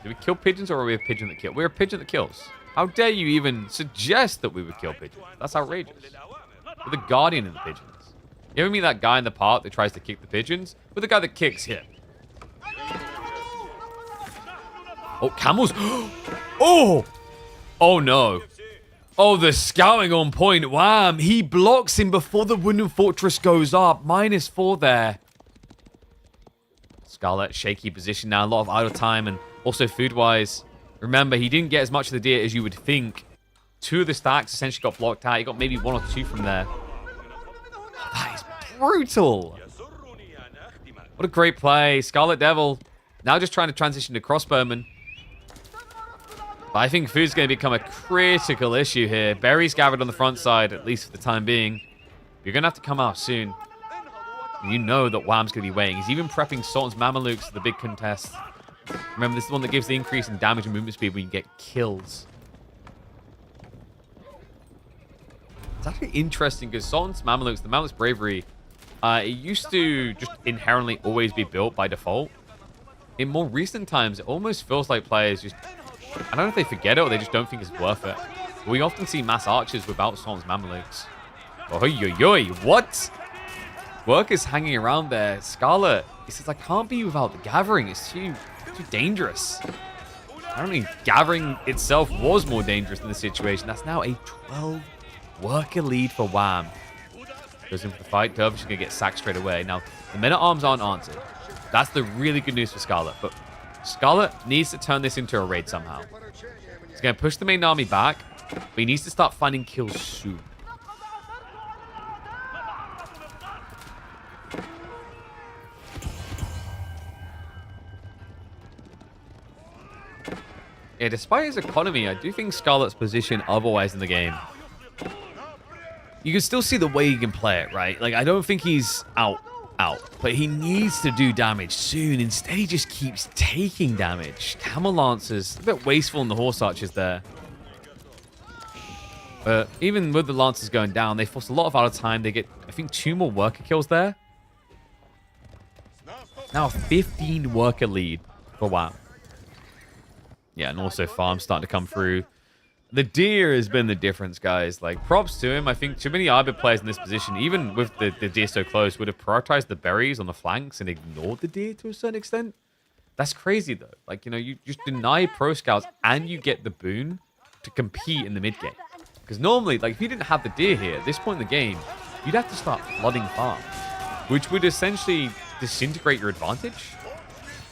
Did we kill pigeons or are we a pigeon that kills? We're a pigeon that kills. How dare you even suggest that we would kill pigeons? That's outrageous. We're the guardian of the pigeons. You ever meet that guy in the park that tries to kick the pigeons? We're the guy that kicks him. Oh, camels. Oh! Oh, no. Oh, the scouting on point. Wham! He blocks him before the wooden fortress goes up. -4 there. Scarlet, shaky position now. A lot of idle time and also food-wise. Remember, he didn't get as much of the deer as you would think. 2 of the stacks essentially got blocked out. He got maybe 1 or 2 from there. Oh, that is brutal. What a great play. Scarlet Devil now just trying to transition to crossbowman. But I think food's going to become a critical issue here. Berries gathered on the front side, at least for the time being. You're going to have to come out soon. And you know that Wham's going to be waiting. He's even prepping Sultan's Mamelukes for the big contest. Remember, this is the one that gives the increase in damage and movement speed when you get kills. It's actually interesting because Sultan's Mamelukes, the Mameluke's Bravery, it used to just inherently always be built by default. In more recent times, it almost feels like players just... I don't know if they forget it or they just don't think it's worth it. But we often see mass archers without Sultan's Mamelukes. Oh, what? Work is hanging around there. Scarlet, he says, I can't be without the gathering. It's too dangerous. I don't think gathering itself was more dangerous in this situation. That's now a 12 worker lead for Wham. Goes in for the fight. Dervish is going to get sacked straight away. Now, the men-at-arms aren't answered. That's the really good news for Scarlet. But Scarlet needs to turn this into a raid somehow. He's going to push the main army back, but he needs to start finding kills soon. Yeah, despite his economy, I do think Scarlet's position otherwise in the game. You can still see the way he can play it, right? Like, I don't think he's out. But he needs to do damage soon. Instead, he just keeps taking damage. Camel Lancers, a bit wasteful in the Horse Archers there. But even with the Lancers going down, they force a lot of out of time. They get, I think, 2 more worker kills there. Now a 15 worker lead for Wham. Yeah, and also farms starting to come through. The deer has been the difference, guys. Like, props to him. I think too many Arbit players in this position, even with the deer so close, would have prioritized the berries on the flanks and ignored the deer to a certain extent. That's crazy, though. Like, you know, you just deny pro scouts and you get the boon to compete in the mid game. Because normally, like, if you didn't have the deer here at this point in the game, you'd have to start flooding farm, which would essentially disintegrate your advantage,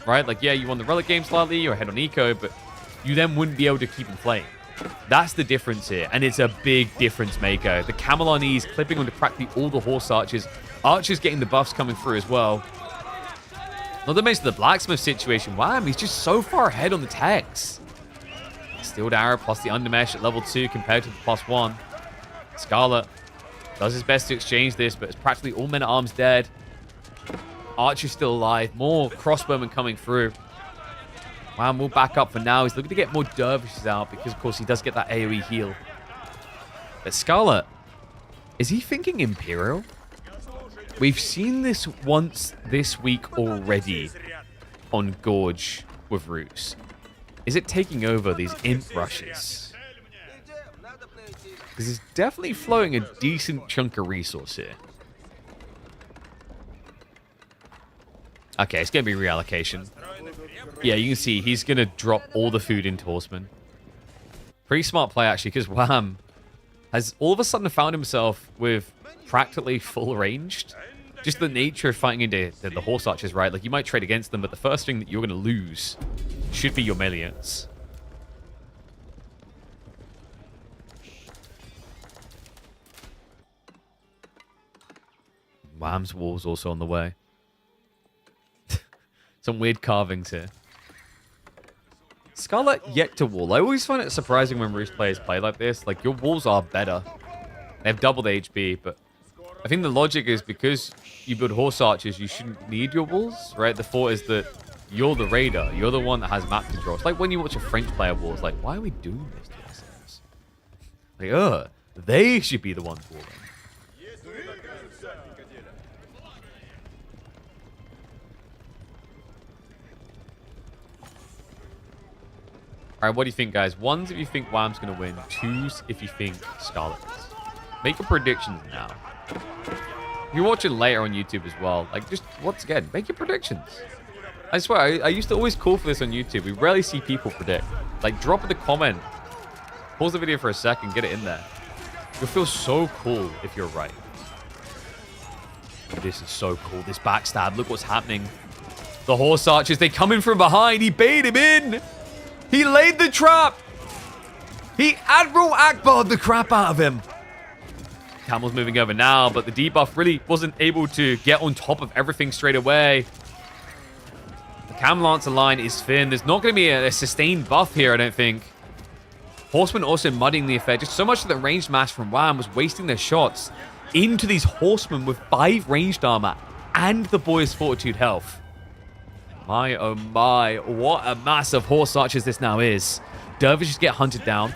right? Like, yeah, you won the relic game slightly, you're ahead on eco, but you then wouldn't be able to keep them playing. That's the difference here, and it's a big difference maker. The camel on ease clipping onto practically all the horse archers. Archers getting the buffs coming through as well. Not to mention the blacksmith situation. Wham, he's just so far ahead on the techs. Steeled arrow plus the undermesh at level 2 compared to the +1. Scarlet does his best to exchange this, but it's practically all men at arms dead. Archer's still alive. More crossbowmen coming through. Wham will back up for now. He's looking to get more dervishes out because, of course, he does get that AoE heal. But Scarlet, is he thinking Imperial? We've seen this once this week already on Gorge with Roots. Is it taking over these imp rushes? Because he's definitely flowing a decent chunk of resource here. Okay, it's going to be reallocation. Yeah, you can see he's going to drop all the food into Horseman. Pretty smart play, actually, because Wham has all of a sudden found himself with practically full ranged. Just the nature of fighting into the horse archers, right? Like, you might trade against them, but the first thing that you're going to lose should be your meleeants. Wham's wall's also on the way. Some weird carvings here. Scarlet yet to wall. I always find it surprising when Roost players play like this. Like, your walls are better. They have double the HP, but I think the logic is because you build horse archers, you shouldn't need your walls, right? The thought is that you're the raider. You're the one that has map control. It's like when you watch a French player wall, it's like, why are we doing this to ourselves? Like, they should be the ones walling. All right, what do you think, guys? 1s if you think Wham's going to win. 2s if you think Scarlet is. Make your predictions now. If you're watching later on YouTube as well, like, just, once again, make your predictions. I swear, I used to always call for this on YouTube. We rarely see people predict. Like, drop in the comment. Pause the video for a second, get it in there. You'll feel so cool if you're right. This is so cool. This backstab, look what's happening. The horse archers, they come in from behind. He bait him in. He laid the trap. He Admiral Akbar'd the crap out of him. Camel's moving over now, but the debuff really wasn't able to get on top of everything straight away. The Camel Lancer line is thin. There's not going to be a sustained buff here, I don't think. Horsemen also mudding the affair. Just so much of the ranged mash from Wham was wasting their shots into these horsemen with 5 ranged armor and the boy's fortitude health. My, oh my, what a mass of horse archers this now is. Dervishes get hunted down.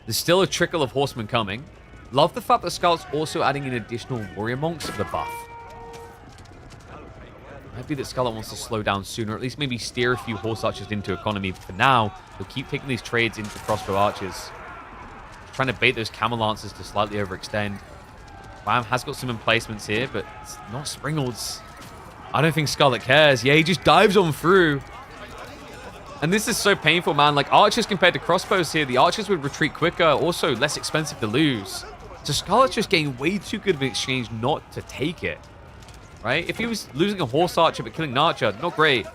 There's still a trickle of horsemen coming. Love the fact that Scarlet's also adding in additional warrior monks for the buff. Might be that Scarlet wants to slow down sooner, or at least maybe steer a few horse archers into economy. But for now, he'll keep taking these trades into crossbow archers. Trying to bait those camel lancers to slightly overextend. Wham has got some emplacements here, but it's not Springald's. I don't think Scarlet cares. Yeah, he just dives on through. And this is so painful, man. Like, archers compared to crossbows here, the archers would retreat quicker, also less expensive to lose. So Scarlet's just getting way too good of an exchange not to take it. Right? If he was losing a horse archer but killing an archer, not great.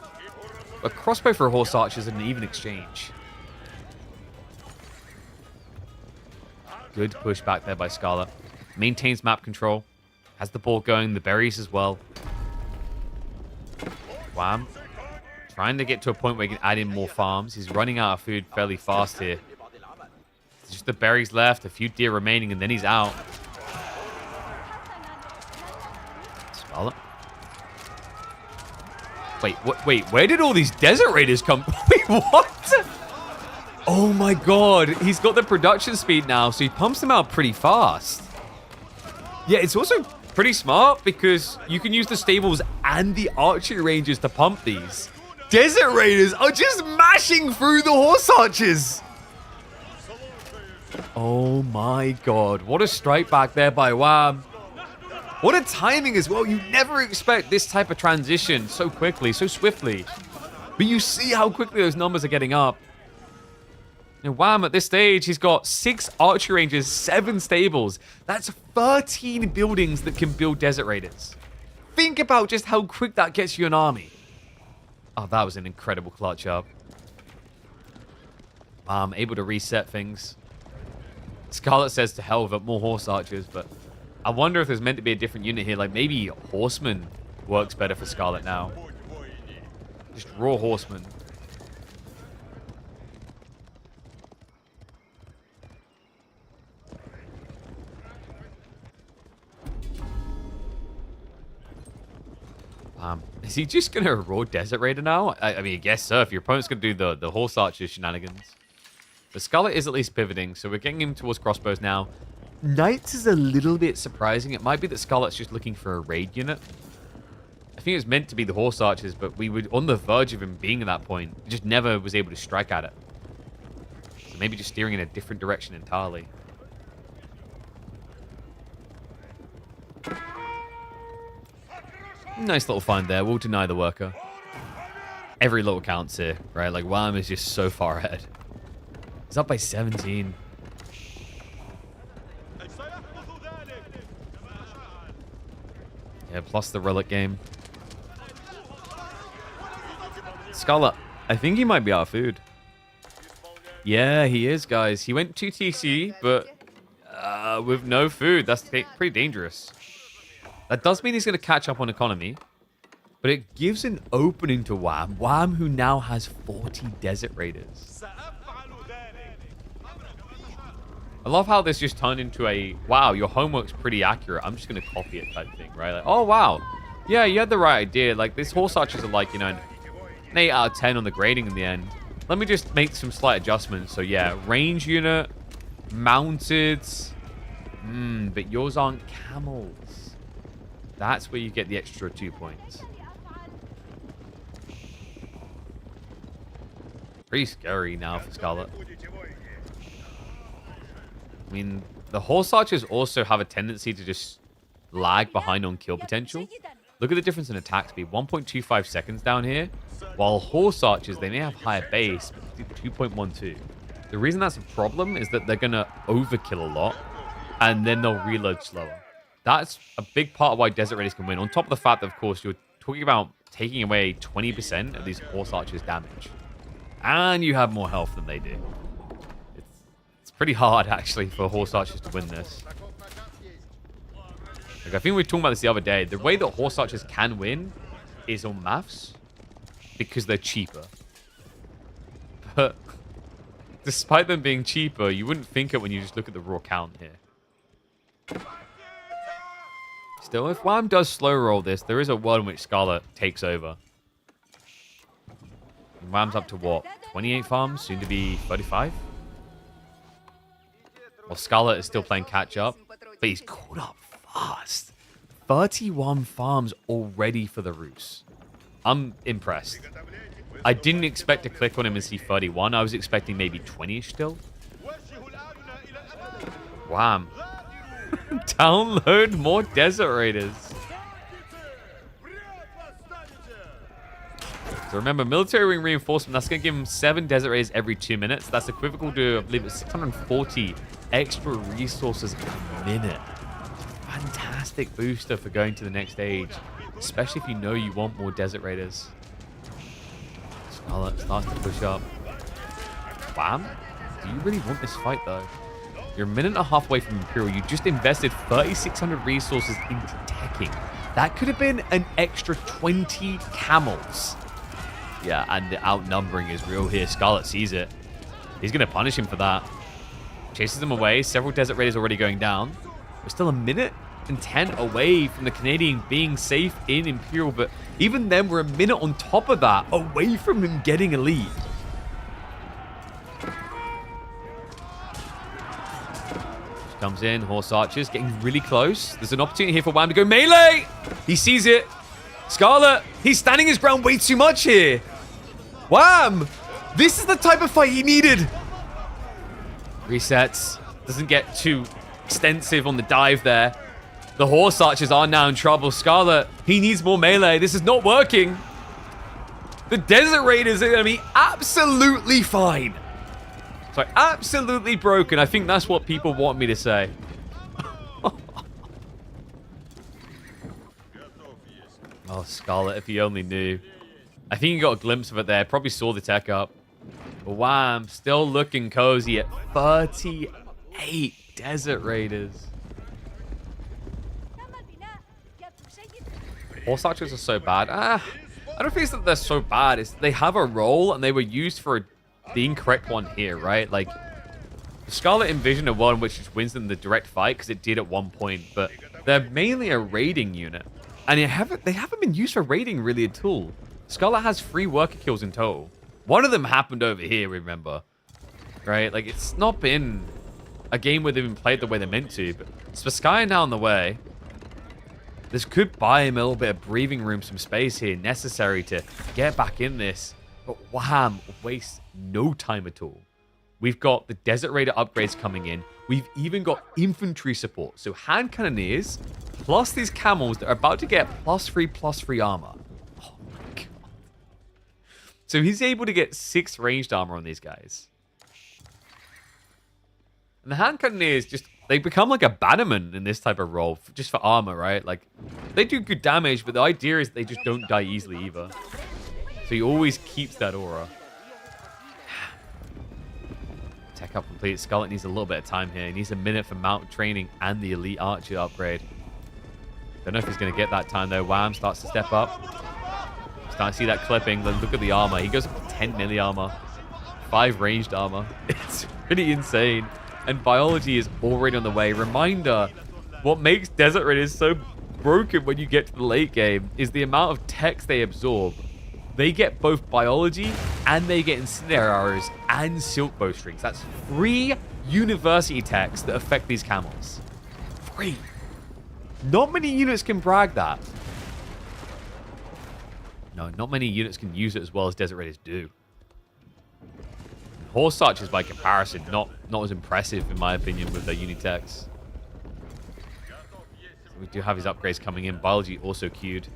A crossbow for a horse archer is an even exchange. Good push back there by Scarlet. Maintains map control. Has the ball going, the berries as well. Wham. Trying to get to a point where he can add in more farms. He's running out of food fairly fast here. It's just the berries left, a few deer remaining, and then he's out. Scarlet. Wait, where did all these desert raiders come? Wait, what? Oh my god, he's got the production speed now, so he pumps them out pretty fast. Yeah, it's also pretty smart because you can use the stables and the archery ranges to pump these. Desert Raiders are just mashing through the horse archers. Oh my god. What a strike back there by Wham. What a timing as well. You never expect this type of transition so quickly, so swiftly. But you see how quickly those numbers are getting up. And Wham, at this stage, he's got 6 archery ranges, 7 stables. That's 13 buildings that can build Desert Raiders. Think about just how quick that gets you an army. Oh, that was an incredible clutch up. Wham, able to reset things. Scarlet says to hell with it, more horse archers, but I wonder if there's meant to be a different unit here. Like maybe horseman works better for Scarlet now. Just raw horseman. Is he just going to raw Desert Raider now? I mean, I guess so. If your opponent's going to do the horse archer shenanigans. The Scarlet is at least pivoting, so we're getting him towards crossbows now. Knights is a little bit surprising. It might be that Scarlet's just looking for a raid unit. I think it was meant to be the horse archers, but we were on the verge of him being at that point. He just never was able to strike at it. So maybe just steering in a different direction entirely. Nice little find there. We'll deny the worker. Every little counts here, right? Like, Wham is just so far ahead. He's up by 17. Yeah, plus the relic game. Scarlet, I think he might be out of food. Yeah, he is, guys. He went 2 TC, but with no food. That's pretty dangerous. That does mean he's going to catch up on economy, but it gives an opening to Wham. Wham, who now has 40 Desert Raiders. I love how this just turned into a, wow, your homework's pretty accurate. I'm just going to copy it type thing, right? Like, oh, wow. Yeah, you had the right idea. Like, these horse archers are like, you know, an 8 out of 10 on the grading in the end. Let me just make some slight adjustments. So, yeah, range unit, mounted. But yours aren't camels. That's where you get the extra 2 points. Pretty scary now for Scarlet. I mean, the horse archers also have a tendency to just lag behind on kill potential. Look at the difference in attack speed. 1.25 seconds down here. While horse archers, they may have higher base, but 2.12. The reason that's a problem is that they're going to overkill a lot, and then they'll reload slower. That's a big part of why Desert Raiders can win. On top of the fact that, of course, you're talking about taking away 20% of these horse archers' damage. And you have more health than they do. It's pretty hard, actually, for horse archers to win this. Like, I think we were talking about this the other day. The way that horse archers can win is on maths because they're cheaper. But despite them being cheaper, you wouldn't think it when you just look at the raw count here. Still, if Wham does slow roll this, there is a world in which Scarlet takes over. And Wham's up to what? 28 farms, soon to be 35? Well, Scarlet is still playing catch up, but he's caught up fast. 31 farms already for the Roos. I'm impressed. I didn't expect to click on him and see 31. I was expecting maybe 20-ish still. Wham. Download more Desert Raiders. So remember, military wing reinforcement, that's going to give him 7 Desert Raiders every 2 minutes. That's equivalent to, I believe it's 640 extra resources a minute. Fantastic booster for going to the next stage, especially if you know you want more Desert Raiders. Scarlet starts to push up. Wham? Do you really want this fight, though? You're a minute and a half away from Imperial. You just invested 3,600 resources into teching. That could have been an extra 20 camels. Yeah, and the outnumbering is real here. Scarlet sees it. He's going to punish him for that. Chases him away. Several Desert Raiders already going down. We're still a minute and 10 away from the Canadian being safe in Imperial. But even then, we're a minute on top of that away from him getting a lead. Comes in, horse archers getting really close. There's an opportunity here for Wham to go melee. He sees it. Scarlet, he's standing his ground way too much here. Wham! This is the type of fight he needed. Resets. Doesn't get too extensive on the dive there. The horse archers are now in trouble. Scarlet, he needs more melee. This is not working. The Desert Raiders are going to be absolutely fine. Sorry, absolutely broken. I think that's what people want me to say. Oh, Scarlet, if he only knew. I think he got a glimpse of it there. Probably saw the tech up. But Wham, still looking cozy at 38 Desert Raiders. Horse archers are so bad. I don't think it's that they're so bad. It's they have a role and they were used for the incorrect one here, right? Like, Scarlet envisioned a one which just wins in the direct fight because it did at one point, but they're mainly a raiding unit. And they haven't been used for raiding really at all. Scarlet has 3 worker kills in total. One of them happened over here, remember? Right? Like, it's not been a game where they've been played the way they're meant to, but Spaskai now on the way. This could buy him a little bit of breathing room, some space here, necessary to get back in this. But Wham wastes no time at all. We've got the Desert Raider upgrades coming in. We've even got infantry support. So hand cannoneers, plus these camels that are about to get +3/+3 armor. Oh my god. So he's able to get 6 ranged armor on these guys. And the hand cannoneers just, they become like a bannerman in this type of role, just for armor, right? Like, they do good damage, but the idea is they just don't die easily either. So he always keeps that aura. Tech up complete. Scarlet needs a little bit of time here. He needs a minute for mount training and the elite archer upgrade. Don't know if he's going to get that time though. Wham starts to step up. Start to see that clipping. Then look at the armor. He goes up to 10 melee armor. 5 ranged armor. It's pretty insane. And biology is already on the way. Reminder, what makes Desert Raiders so broken when you get to the late game is the amount of techs they absorb. They get both biology and they get incendiary arrows and silk bowstrings. That's 3 university techs that affect these camels. 3. Not many units can brag that. No, not many units can use it as well as Desert Raiders do. Horse archers, by comparison, not as impressive in my opinion with their unitechs. So we do have his upgrades coming in. Biology also queued.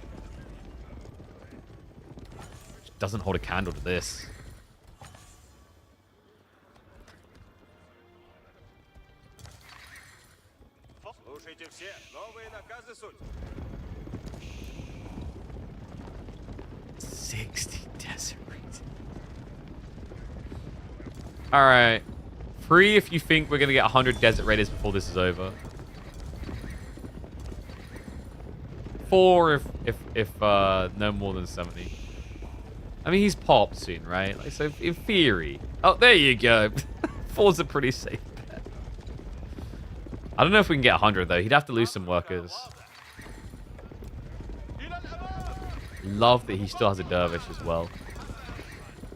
Which doesn't hold a candle to this. Desert Raiders. All right. 3 if you think we're going to get 100 Desert Raiders before this is over. 4 if no more than 70. I mean, he's popped soon, right? Like, so in theory. Oh, there you go. 4's a pretty safe bet. I don't know if we can get 100 though. He'd have to lose some workers. Love that he still has a dervish as well.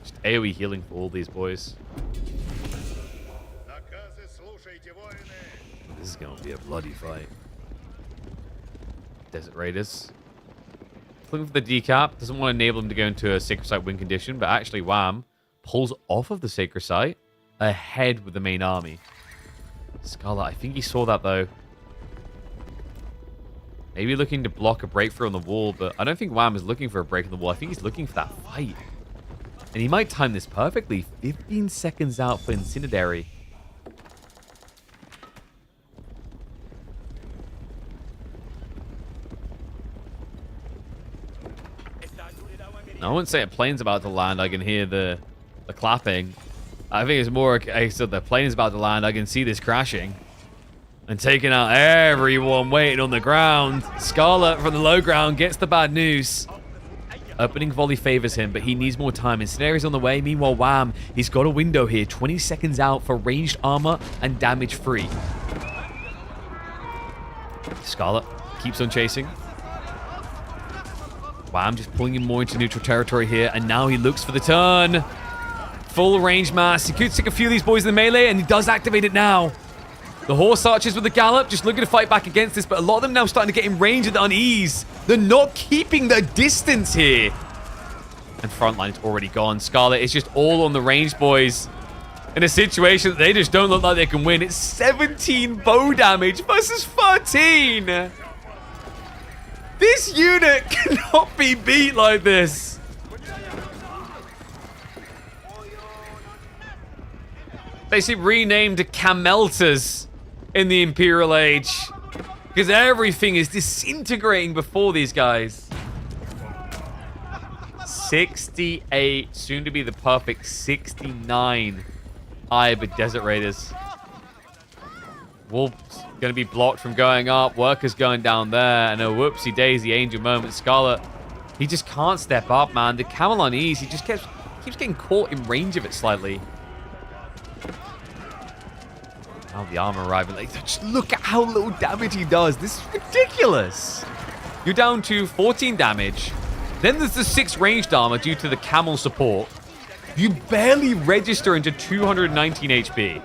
Just AoE healing for all these boys. This is going to be a bloody fight. Desert Raiders. Looking for the decap. Doesn't want to enable him to go into a Sacred Site win condition, but actually Wham pulls off of the Sacred Site ahead with the main army. Scarlet, I think he saw that though. Maybe looking to block a breakthrough on the wall, but I don't think Wham is looking for a break on the wall. I think he's looking for that fight. And he might time this perfectly. 15 seconds out for Incendiary. I wouldn't say a plane's about to land. I can hear the clapping. I think it's more a case of the plane is about to land. I can see this crashing. And taking out everyone waiting on the ground. Scarlet from the low ground gets the bad news. Opening volley favors him, but he needs more time. Incendiary's on the way. Meanwhile, Wham, he's got a window here. 20 seconds out for ranged armor and damage free. Scarlet keeps on chasing. Wham just pulling him more into neutral territory here, and now he looks for the turn. Full range mass. He could stick a few of these boys in the melee, and he does activate it now. The horse archers with the gallop, just looking to fight back against this, but a lot of them now starting to get in range at the unease. They're not keeping their distance here. And frontline is already gone. Scarlet is just all on the range, boys. In a situation that they just don't look like they can win. It's 17 bow damage versus 13. This unit cannot be beat like this. They seem renamed Cameltas in the Imperial Age. Because everything is disintegrating before these guys. 68, soon to be the perfect 69 Ibid Desert Raiders. Wolf's going to be blocked from going up. Worker's going down there. And a whoopsie daisy angel moment. Scarlet, he just can't step up, man. The camel on ease, he just keeps getting caught in range of it slightly. Now the armor arriving. Like, just look at how little damage he does. This is ridiculous. You're down to 14 damage. Then there's the 6 ranged armor due to the camel support. You barely register into 219 HP.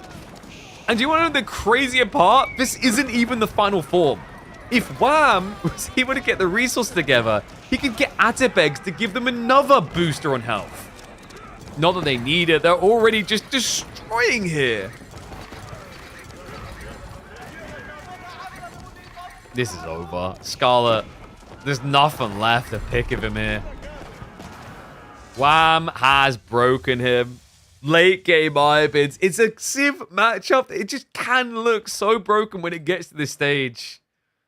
And do you want to know the crazier part? This isn't even the final form. If Wham was able to get the resources together, he could get Atabegs to give them another booster on health. Not that they need it. They're already just destroying here. This is over. Scarlet, there's nothing left to pick of him here. Wham has broken him. Late game Ibids. It's a Civ matchup. It just can look so broken when it gets to this stage.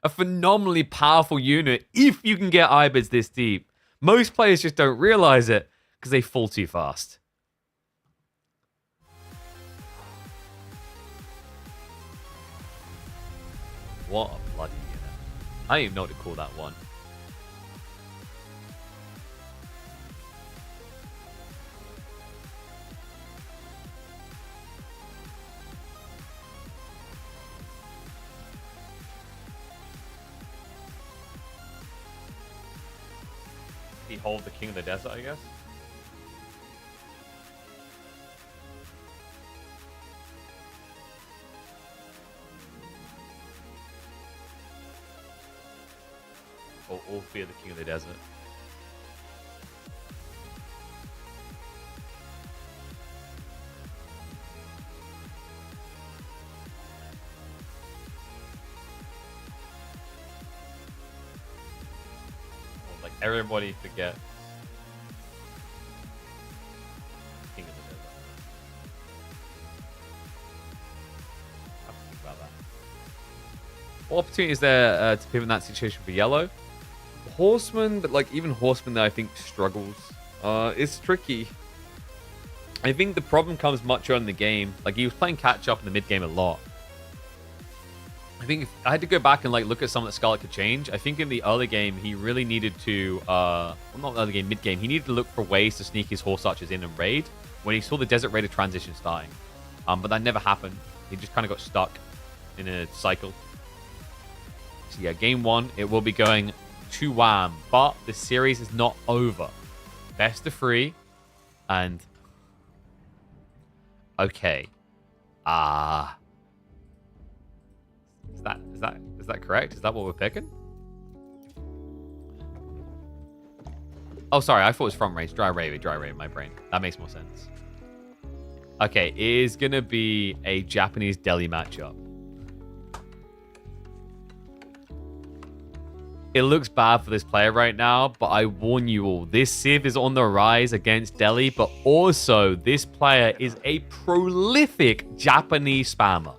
A phenomenally powerful unit if you can get Ibids this deep. Most players just don't realize it because they fall too fast. What a bloody unit. I don't even know what to call that one. Behold the King of the Desert, I guess. Or all fear the King of the Desert. Like everybody forgets King of the Desert. I have to think about that. What opportunity is there to pivot in that situation for yellow? Horseman, but like even Horseman that I think struggles. It's tricky. I think the problem comes much earlier in the game. Like he was playing catch up in the mid game a lot. I think if I had to go back and like look at something that Scarlet could change. I think in the early game he really needed to well, not early game, mid game. He needed to look for ways to sneak his horse archers in and raid when he saw the Desert Raider transition starting. But that never happened. He just kind of got stuck in a cycle. So yeah, game 1, it will be going to Wham, but the series is not over. Best of 3, and okay, is that correct? Is that what we're picking? Oh, sorry, I thought it was from range. Dry raid, my brain. That makes more sense. Okay, it is gonna be a Japanese Delhi matchup. It looks bad for this player right now, but I warn you all, this Civ is on the rise against Delhi, but also this player is a prolific Japanese spammer.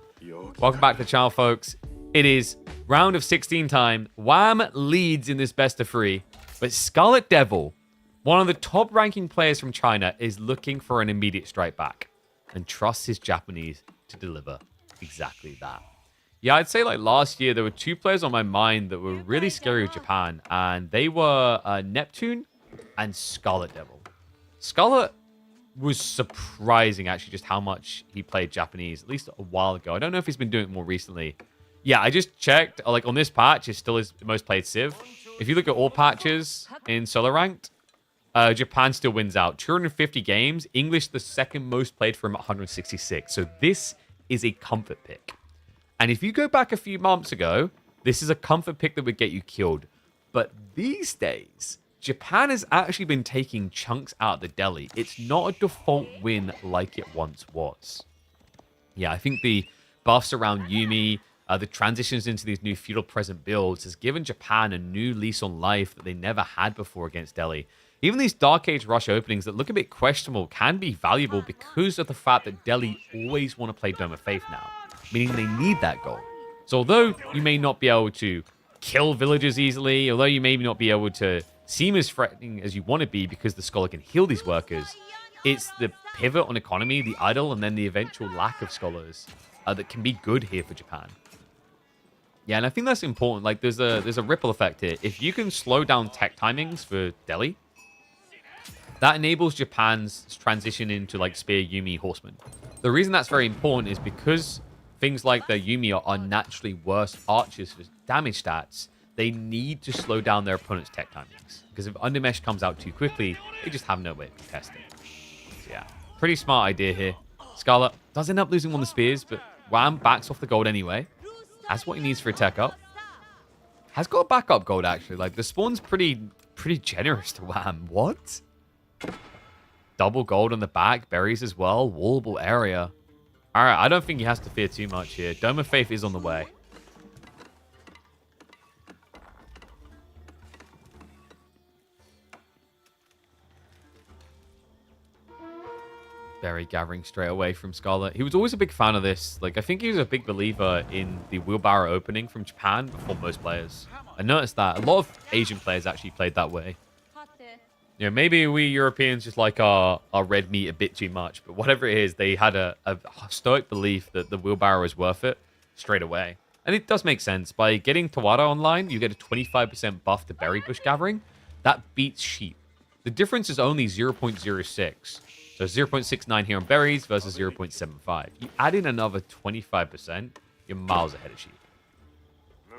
Welcome back to the channel, folks. It is round of 16 time. Wham leads in this best of 3, but Scarlet Devil, one of the top ranking players from China, is looking for an immediate strike back and trusts his Japanese to deliver exactly that. Yeah, I'd say like last year, there were 2 players on my mind that were really scary with Japan, and they were Neptune and Scarlet Devil. Scarlet was surprising, actually, just how much he played Japanese, at least a while ago. I don't know if he's been doing it more recently. Yeah, I just checked, like on this patch, it's still his most played Civ. If you look at all patches in solo ranked, Japan still wins out. 250 games, English the second most played for him at 166. So this is a comfort pick. And if you go back a few months ago, this is a comfort pick that would get you killed. But these days, Japan has actually been taking chunks out of the Delhi. It's not a default win like it once was. Yeah, I think the buffs around Yumi, the transitions into these new feudal present builds has given Japan a new lease on life that they never had before against Delhi. Even these Dark Age Rush openings that look a bit questionable can be valuable because of the fact that Delhi always want to play Dome of Faith now, meaning they need that goal. So although you may not be able to kill villagers easily, although you may not be able to seem as threatening as you want to be because the Scholar can heal these workers, it's the pivot on economy, the idle, and then the eventual lack of Scholars that can be good here for Japan. Yeah, and I think that's important. Like, there's a ripple effect here. If you can slow down tech timings for Delhi, that enables Japan's transition into, like, Spear, Yumi, Horseman. The reason that's very important is because things like the Yumi are naturally worse archers for damage stats, they need to slow down their opponent's tech timings. Because if Undermesh comes out too quickly, they just have no way to contest it. So yeah, pretty smart idea here. Scarlet does end up losing one of the spears, but Wham backs off the gold anyway. That's what he needs for a tech up. Has got a backup gold, actually. Like, the spawn's pretty generous to Wham. What? Double gold on the back, berries as well, wallable area. All right, I don't think he has to fear too much here. Dome of Faith is on the way. Berry gathering straight away from Scarlet. He was always a big fan of this. Like, I think he was a big believer in the wheelbarrow opening from Japan before most players. I noticed that. A lot of Asian players actually played that way. You know, maybe we Europeans just like our red meat a bit too much, but whatever it is, they had a stoic belief that the wheelbarrow is worth it straight away. And it does make sense. By getting Tawada online, you get a 25% buff to berry bush gathering. That beats sheep. The difference is only 0.06. So 0.69 here on berries versus 0.75. You add in another 25%, you're miles ahead of sheep.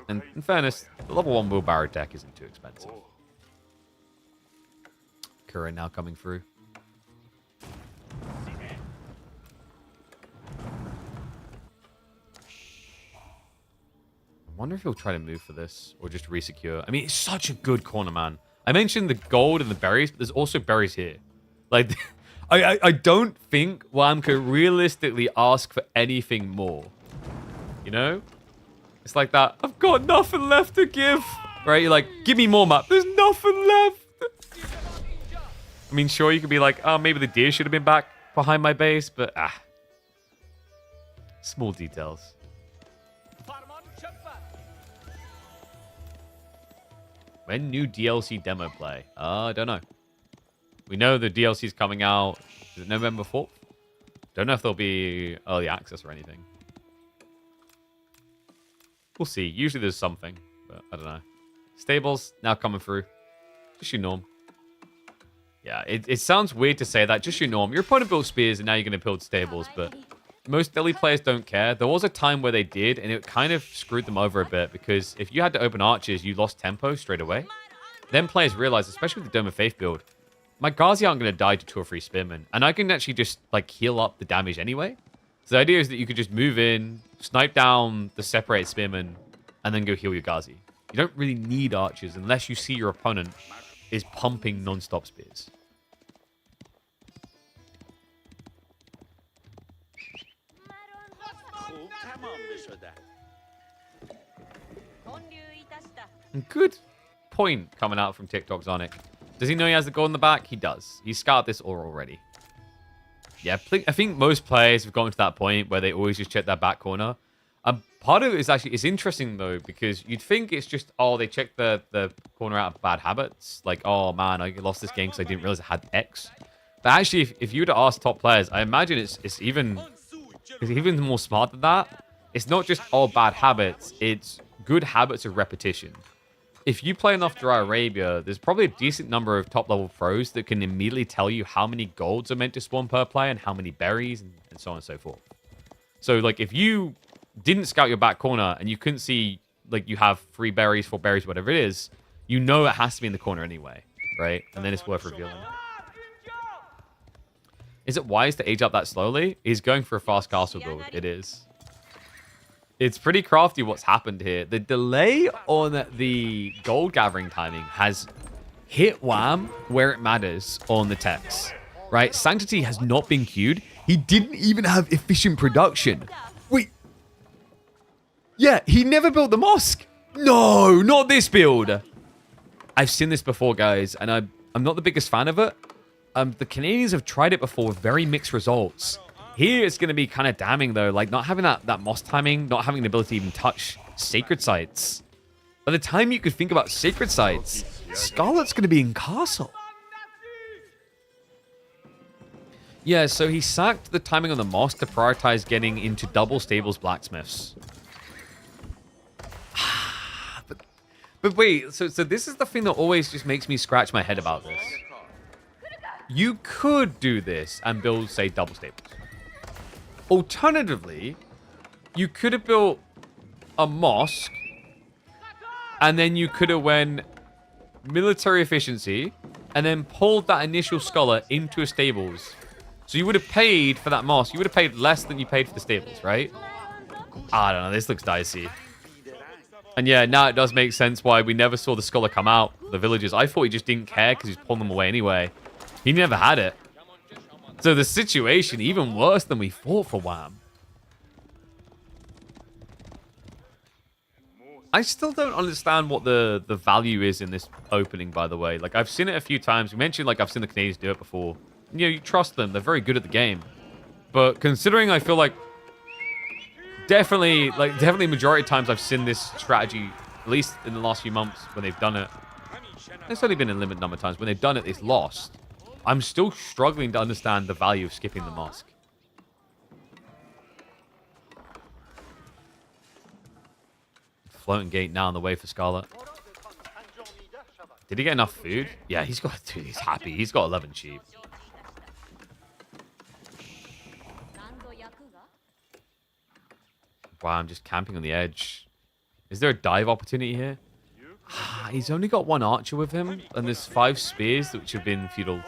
And in fairness, the level 1 wheelbarrow deck isn't too expensive. Kura now coming through. I wonder if he'll try to move for this or just resecure. I mean, it's such a good corner, man. I mentioned the gold and the berries, but there's also berries here. Like, I don't think Wham could realistically ask for anything more. You know? It's like that, I've got nothing left to give. Right? You're like, give me more map. There's nothing left. I mean, sure, you could be like, oh, maybe the deer should have been back behind my base, but small details. When new DLC demo play? I don't know. We know the DLC is coming out. Is it November 4th? Don't know if there'll be early access or anything. We'll see. Usually there's something, but I don't know. Stables now coming through. Just your norm. Yeah, it sounds weird to say that. Just your norm. Your opponent built spears and now you're going to build stables, but most Delhi players don't care. There was a time where they did, and it kind of screwed them over a bit because if you had to open archers, you lost tempo straight away. Then players realized, especially with the Dome of Faith build, my Ghazi aren't going to die to 2 or 3 spearmen, and I can actually just like heal up the damage anyway. So the idea is that you could just move in, snipe down the separated spearmen, and then go heal your Ghazi. You don't really need archers unless you see your opponent is pumping non-stop spears. Good point coming out from TikTok Zonic. Does he know he has the gold in the back? He does. He's scouted this ore already. Yeah, I think most players have gotten to that point where they always just check that back corner. Part of it is actually, it's interesting though, because you'd think it's just, oh, they checked the corner out of bad habits. Like, oh man, I lost this game because I didn't realize it had X. But actually, if you were to ask top players, I imagine it's even more smart than that. It's not just all bad habits, it's good habits of repetition. If you play enough Dry Arabia, there's probably a decent number of top-level pros that can immediately tell you how many golds are meant to spawn per play and how many berries and so on and so forth. So, like, if you didn't scout your back corner and you couldn't see, like, you have 3 berries, 4 berries, whatever it is, you know it has to be in the corner anyway, right? And then it's worth revealing. Is it wise to age up that slowly? He's going for a fast castle build. It is. It's pretty crafty what's happened here. The delay on the gold gathering timing has hit Wham where it matters on the text, right? Sanctity has not been queued. He didn't even have efficient production. Wait. Yeah, he never built the mosque. No, not this build. I've seen this before, guys, and I'm not the biggest fan of it. The Canadians have tried it before with very mixed results. Here, it's going to be kind of damning, though. Like, not having that mosque timing, not having the ability to even touch sacred sites. By the time you could think about sacred sites, Scarlet's going to be in castle. Yeah, so he sacked the timing on the mosque to prioritize getting into double stables blacksmiths. But wait, so this is the thing that always just makes me scratch my head about this. You could do this and build, say, double stables. Alternatively, you could have built a mosque, and then you could have went military efficiency, and then pulled that initial scholar into a stables. So you would have paid for that mosque. You would have paid less than you paid for the stables, right? I don't know. This looks dicey. And yeah, now it does make sense why we never saw the scholar come out, the villagers. I thought he just didn't care because he's pulling them away anyway. He never had it. So the situation, even worse than we thought for Wham. I still don't understand what the value is in this opening, by the way. Like, I've seen it a few times. We mentioned, like, I've seen the Canadians do it before. You know, you trust them. They're very good at the game. But considering I feel like definitely majority of times I've seen this strategy, at least in the last few months when they've done it. It's only been a limited number of times. When they've done it, it's lost. I'm still struggling to understand the value of skipping the mosque. Floating gate now on the way for Scarlet. Did he get enough food? Yeah, he's got. Dude, he's happy. He's got 11 sheep. Wow, I'm just camping on the edge. Is there a dive opportunity here? He's only got one archer with him, and there's 5 spears which have been feudal.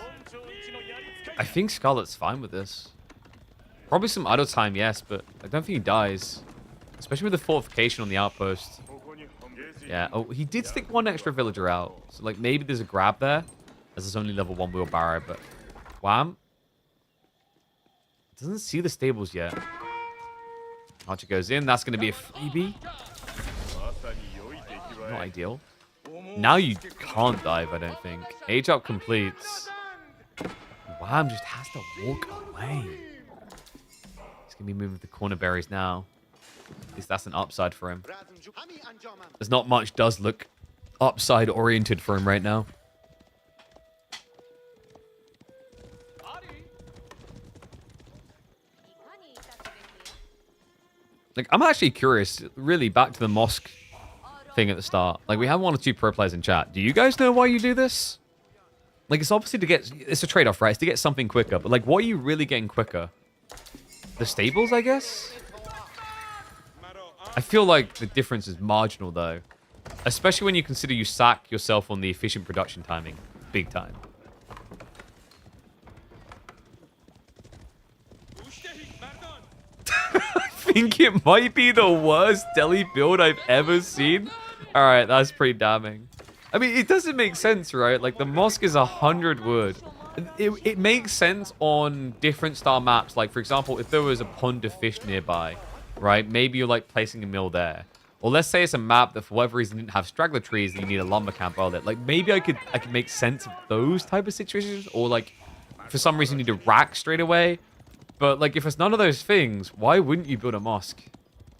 I think Scarlet's fine with this. Probably some idle time, yes, but I don't think he dies. Especially with the fortification on the outpost. Yeah, oh, he did stick one extra villager out. So, like, maybe there's a grab there, as there's only level 1 wheelbarrow, but Wham doesn't see the stables yet. Archer goes in. That's going to be a freebie. Not ideal. Now you can't dive, I don't think. Age up completes. Wham just has to walk away. He's going to be moving the corner berries now. At least that's an upside for him. There's not much does look upside oriented for him right now. Like, I'm actually curious, really, back to the mosque thing at the start. Like, we have 1 or 2 pro players in chat. Do you guys know why you do this? Like, it's obviously to get... It's a trade-off, right? It's to get something quicker. But, like, what are you really getting quicker? The stables, I guess? I feel like the difference is marginal, though. Especially when you consider you sack yourself on the efficient production timing. Big time. I think it might be the worst deli build I've ever seen. Alright, that's pretty damning. I mean, it doesn't make sense, right? Like, the mosque is 100 wood. It makes sense on different style maps. Like, for example, if there was a pond of fish nearby, right? Maybe you're, like, placing a mill there. Or let's say it's a map that, for whatever reason, didn't have straggler trees and you need a lumber camp out there. Like, maybe I could make sense of those type of situations. Or, like, for some reason, you need a rack straight away. But, like, if it's none of those things, why wouldn't you build a mosque?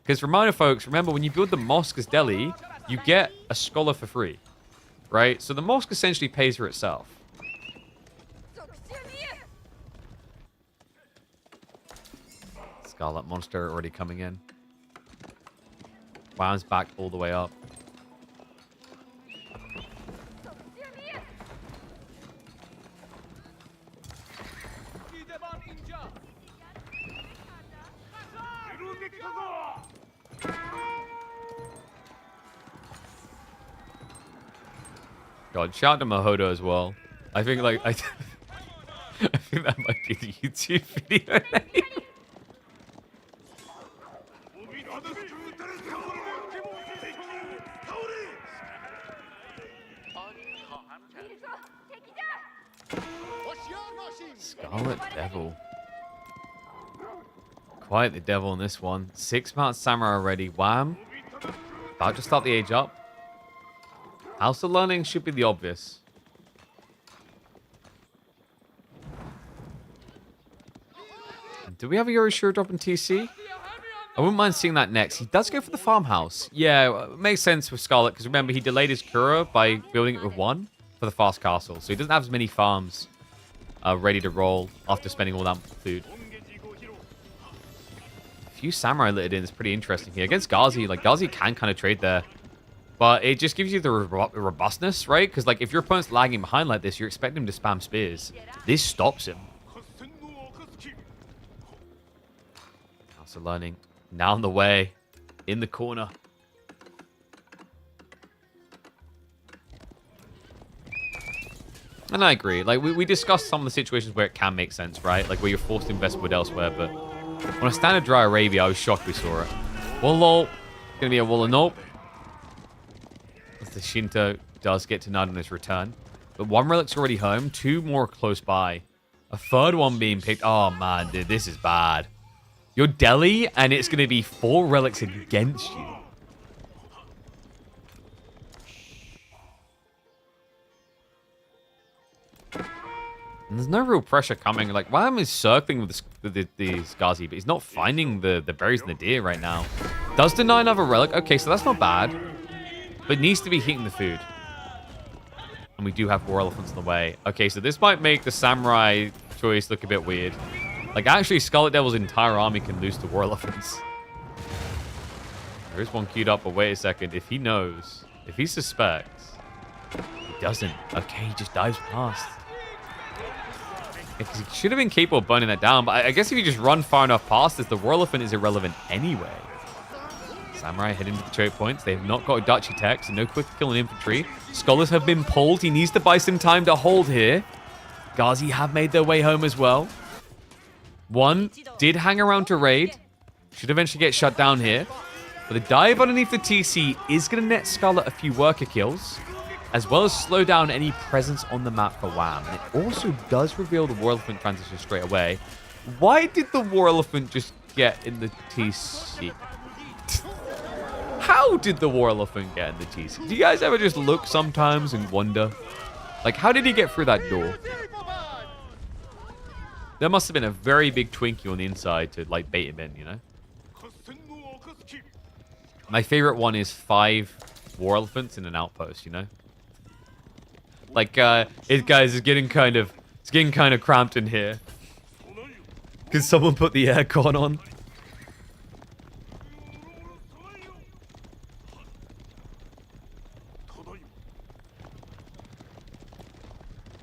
Because, reminder, folks, remember, when you build the mosque as deli, you get a scholar for free. Right? So the mosque essentially pays for itself. Scarlet monster already coming in. Wham's back all the way up. God, shout out to Mahodo as well. I think, like, I think that might be the YouTube video name. Scarlet Devil. Quite the devil in this one. 6-mount samurai already. Wham. About to start the age up. House of Learning should be the obvious. Do we have a Yorishiro drop in TC? I wouldn't mind seeing that next. He does go for the farmhouse. Yeah, it makes sense with Scarlet, because remember, he delayed his Kura by building it with 1 for the fast castle. So he doesn't have as many farms ready to roll after spending all that food. A few samurai littered in is pretty interesting here. Against Ghazi, like, Ghazi can kind of trade there. But it just gives you the robustness, right? Because, like, if your opponent's lagging behind like this, you're expecting him to spam spears. This stops him. Also learning. Now on the way. In the corner. And I agree. Like, we discussed some of the situations where it can make sense, right? Like, where you're forced to invest wood elsewhere. But on a standard Dry Arabia, I was shocked we saw it. Wall gonna be a wall nope. As the Shinto does get to nod on his return. But 1 relic's already home. 2 more close by. A 3rd one being picked. Oh, man, dude, this is bad. You're Delhi, and it's going to be 4 relics against you. And there's no real pressure coming. Like, Wham is circling with the Ghazi, but he's not finding the berries and the deer right now. Does deny another relic. Okay, so that's not bad. But needs to be hitting the food. And we do have war elephants in the way. Okay, so this might make the samurai choice look a bit weird. Like, actually, Scarlet Devil's entire army can lose to war elephants. There is one queued up, but wait a second. If he knows, if he suspects, he doesn't. Okay, he just dives past. Because he should have been capable of burning that down, but I guess if you just run far enough past this, the war elephant is irrelevant anyway. Samurai heading to the choke points. They have not got a Dachi tech, so no quick kill in infantry. Scholars have been pulled. He needs to buy some time to hold here. Ghazi have made their way home as well. 1 did hang around to raid. Should eventually get shut down here. But the dive underneath the TC is going to net Scarlet a few worker kills, as well as slow down any presence on the map for Wham. And it also does reveal the War Elephant transition straight away. Why did the War Elephant just get in the TC? How did the War Elephant get in the TC? Do you guys ever just look sometimes and wonder? Like, how did he get through that door? There must have been a very big Twinkie on the inside to, like, bait him in, you know? My favorite one is 5 war elephants in an outpost, you know? Like, guys, it's getting kind of cramped in here. Because someone put the aircon on.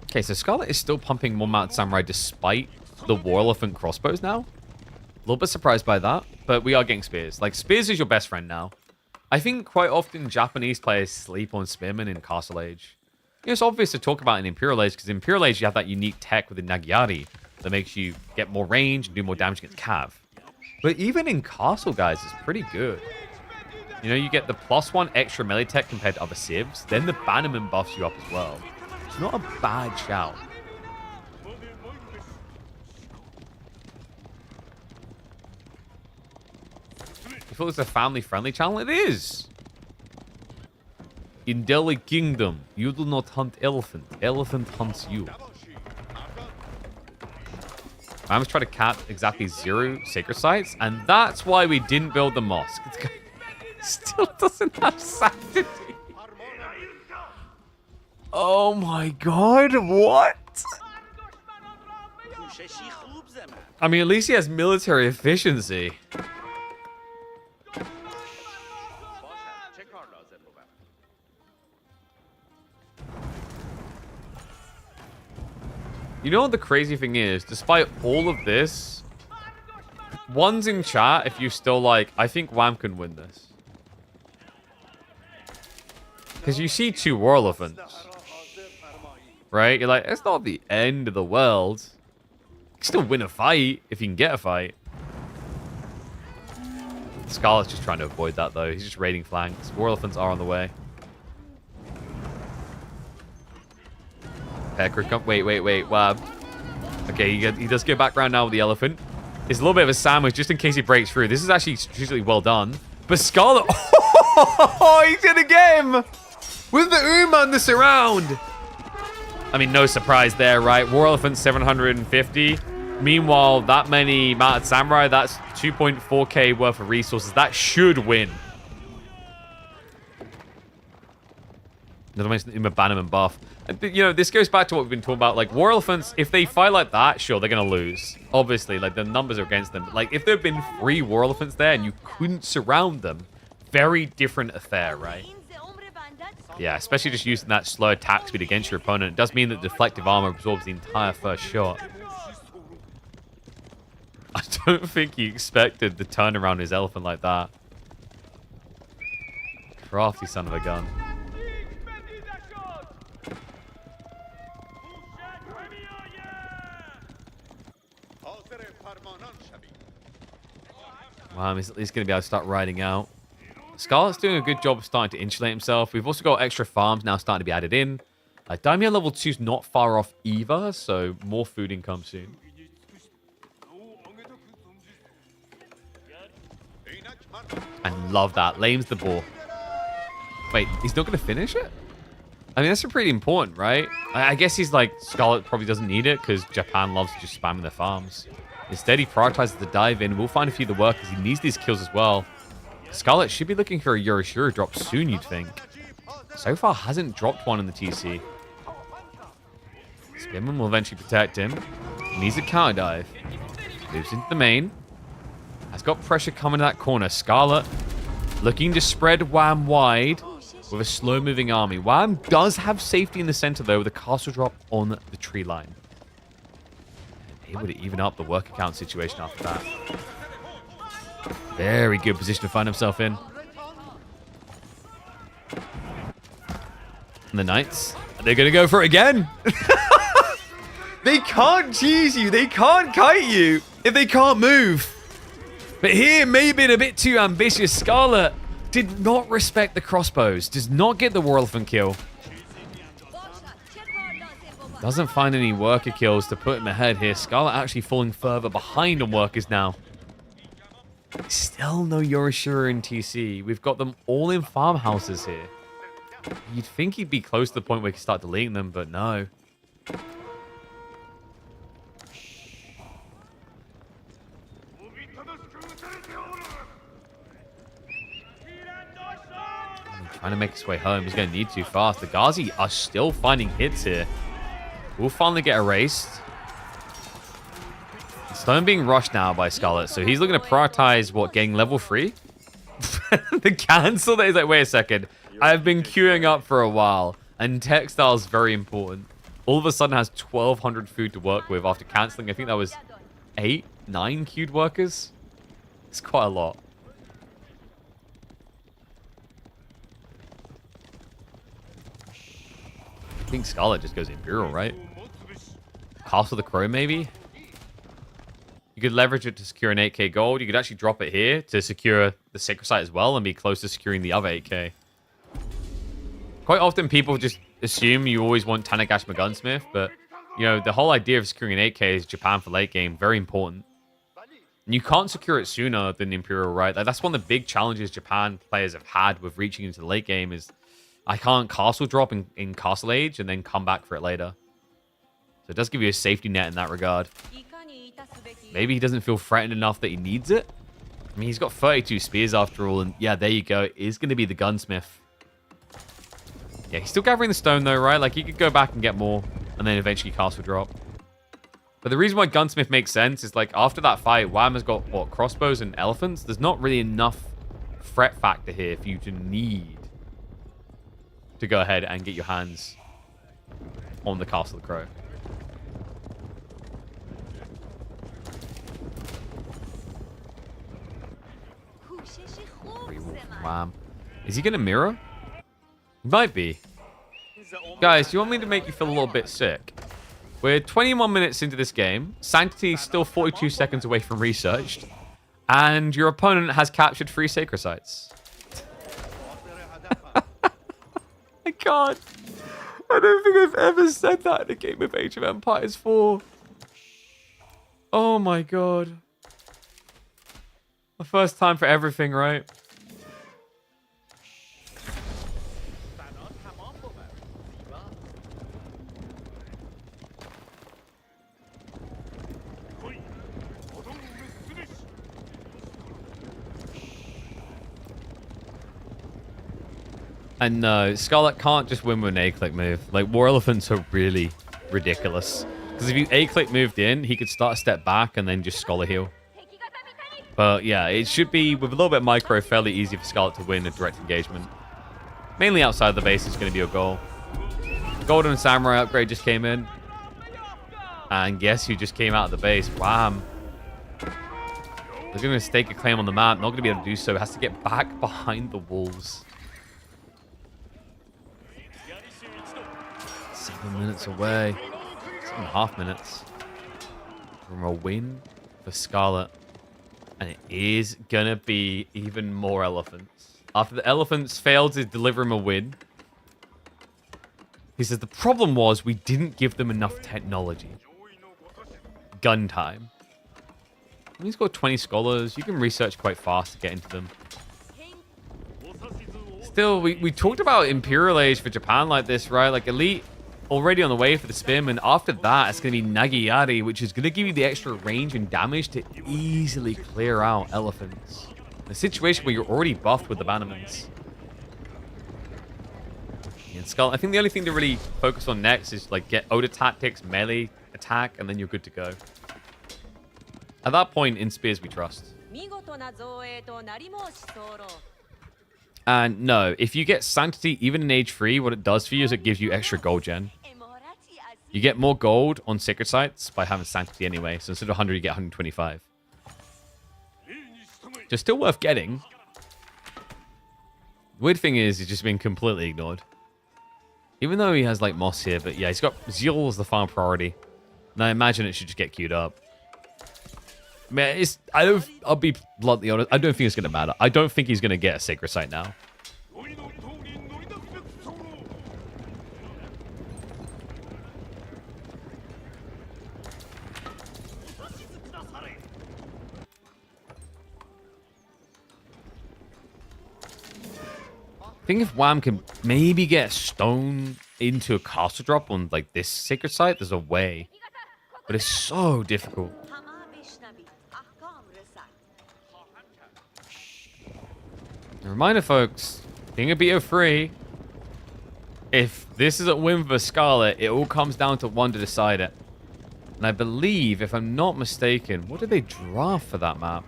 Okay, so Scarlet is still pumping 1-mounted samurai despite the war elephant crossbows now. A little bit surprised by that, but we are getting spears. Like, spears is your best friend now. I think quite often Japanese players sleep on spearmen in Castle Age. You know, it's obvious to talk about in Imperial Age, because in Imperial Age you have that unique tech with the Nagyari that makes you get more range and do more damage against Cav. But even in Castle, guys, it's pretty good. You know, you get the +1 extra melee tech compared to other civs, then the Bannerman buffs you up as well. It's not a bad shout. You thought it was a family-friendly channel? It is! In Delhi Kingdom, you do not hunt elephant. Elephant hunts you. I was trying to cap exactly 0 sacred sites, and that's why we didn't build the mosque. It still doesn't have sanctity. Oh my god, what? I mean, at least he has military efficiency. You know what the crazy thing is? Despite all of this, one's in chat if you still like, I think Wham can win this. Because you see 2 war elephants. Right? You're like, it's not the end of the world. You can still win a fight if you can get a fight. Scarlet's just trying to avoid that though. He's just raiding flanks. War elephants are on the way. Pecker, come. Wait. Wham. Okay, he does go back around now with the elephant. It's a little bit of a sandwich just in case he breaks through. This is actually strategically well done. But Scarlet... Oh, he did it again! With the Uman this around. I mean, no surprise there, right? War Elephant 750. Meanwhile, that many Mounted Samurai, that's 2.4k worth of resources. That should win. Another mention in abandonment buff. And, you know, this goes back to what we've been talking about. Like, War Elephants, if they fight like that, sure, they're going to lose. Obviously, like, the numbers are against them. But, like, if there had been 3 War Elephants there and you couldn't surround them, very different affair, right? Yeah, especially just using that slow attack speed against your opponent. It does mean that deflective armor absorbs the entire first shot. I don't think he expected the turnaround of his elephant like that. Crafty son of a gun. Wow, he's at least going to be able to start riding out. Scarlet's doing a good job of starting to insulate himself. We've also got extra farms now starting to be added in. Daimyo level 2 is not far off either, so more food income soon. I love that. Lames the ball. Wait, he's not going to finish it? I mean, that's pretty important, right? I guess he's like, Scarlet probably doesn't need it because Japan loves just spamming their farms. Instead, he prioritizes the dive in. We'll find a few of the workers. He needs these kills as well. Scarlet should be looking for a Yorishiro drop soon, you'd think. So far, hasn't dropped one in the TC. Spinman will eventually protect him. He needs a counter dive. Moves into the main. Has got pressure coming to that corner. Scarlet looking to spread Wham wide with a slow-moving army. Wham does have safety in the center, though, with a castle drop on the tree line. Able to even up the worker count situation after that. Very good position to find himself in. And the Knights, they're going to go for it again. They can't cheese you. They can't kite you if they can't move. But here, maybe a bit too ambitious. Scarlet did not respect the crossbows. Does not get the War Elephant kill. Doesn't find any worker kills to put him ahead here. Scarlet actually falling further behind on workers now. Still no Yorishiro in TC. We've got them all in farmhouses here. You'd think he'd be close to the point where he can start deleting them, but no. Trying to make his way home. He's going to need to fast. The Ghazi are still finding hits here. We'll finally get erased. Stone being rushed now by Scarlet, so he's looking to prioritize, what, getting level 3? The cancel that is like, wait a second. I've been queuing up for a while, and textile is very important. All of a sudden has 1,200 food to work with after canceling. I think that was 8, 9 queued workers. It's quite a lot. I think Scarlet just goes Imperial, right? Castle the Crow, maybe? You could leverage it to secure an 8k gold. You could actually drop it here to secure the Sacred Site as well and be close to securing the other 8k. Quite often people just assume you always want Tanegashima Gunsmith, but, you know, the whole idea of securing an 8k is Japan for late game. Very important. And you can't secure it sooner than Imperial, right? Like, that's one of the big challenges Japan players have had with reaching into the late game is I can't castle drop in Castle Age and then come back for it later. So it does give you a safety net in that regard. Maybe he doesn't feel threatened enough that he needs it. I mean, he's got 32 spears after all, and yeah, there you go. It is going to be the gunsmith. Yeah, he's still gathering the stone though, right? Like, he could go back and get more, and then eventually castle drop. But the reason why gunsmith makes sense is, like, after that fight, Wham has got, what, crossbows and elephants? There's not really enough threat factor here for you to need to go ahead and get your hands on the Castle of the Crow. Wham. Is he going to mirror? He might be. Guys, do you want me to make you feel a little bit sick? We're 21 minutes into this game. Sanctity is still 42 seconds away from researched. And your opponent has captured 3 sacred sites. I can't. I don't think I've ever said that in a game of Age of Empires 4. Oh my god. The first time for everything, right? And no, Scarlet can't just win with an A-click move. Like, War Elephants are really ridiculous. Because if you A-click moved in, he could start a step back and then just Scholar heal. But yeah, it should be, with a little bit of micro, fairly easy for Scarlet to win a direct engagement. Mainly outside the base is going to be your goal. Golden Samurai upgrade just came in. And guess who just came out of the base? Wham. They're going to stake a claim on the map. Not going to be able to do so. It has to get back behind the walls. 7 minutes away. 7.5 minutes from a win for Scarlet. And it is going to be even more elephants. After the elephants failed to deliver him a win, he says the problem was we didn't give them enough technology. Gun time. And he's got 20 scholars. You can research quite fast to get into them. Still, we talked about Imperial Age for Japan like this, right? Like Elite already on the way for the spin, and after that, it's going to be Nagiyari, which is going to give you the extra range and damage to easily clear out elephants. In a situation where you're already buffed with the Bannermans. And Skull, I think the only thing to really focus on next is like get Oda tactics, melee attack, and then you're good to go. At that point, in Spears we trust. And no, if you get Sanctity, even in Age 3, what it does for you is it gives you extra gold gen. You get more gold on Sacred Sites by having Sanctity anyway. So instead of 100, you get 125. Just still worth getting. The weird thing is, he's just been completely ignored. Even though he has like Moss here, but yeah, he's got Zeal as the final priority. And I imagine it should just get queued up. Man, I'll be bluntly honest. I don't think it's going to matter. I don't think he's going to get a Sacred Site now. I think if Wham can maybe get a stone into a castle drop on like this Sacred Site, there's a way. But it's so difficult. A reminder, folks, King of BO3, if this is a win for Scarlet, it all comes down to one to decide it. And I believe, if I'm not mistaken, what did they draft for that map?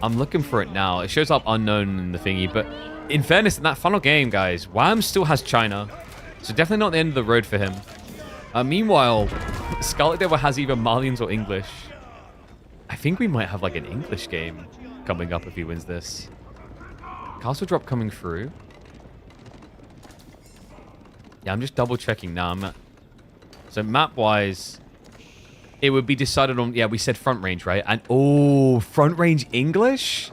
I'm looking for it now. It shows up unknown in the thingy, but in fairness, in that final game, guys, Wham still has China. So definitely not the end of the road for him. Meanwhile, Scarlet Devil has either Malians or English. I think we might have like an English game coming up if he wins this. Castle drop coming through. Yeah, I'm just double checking now. So map-wise, it would be decided on... Yeah, we said front range, right? And oh, front range English?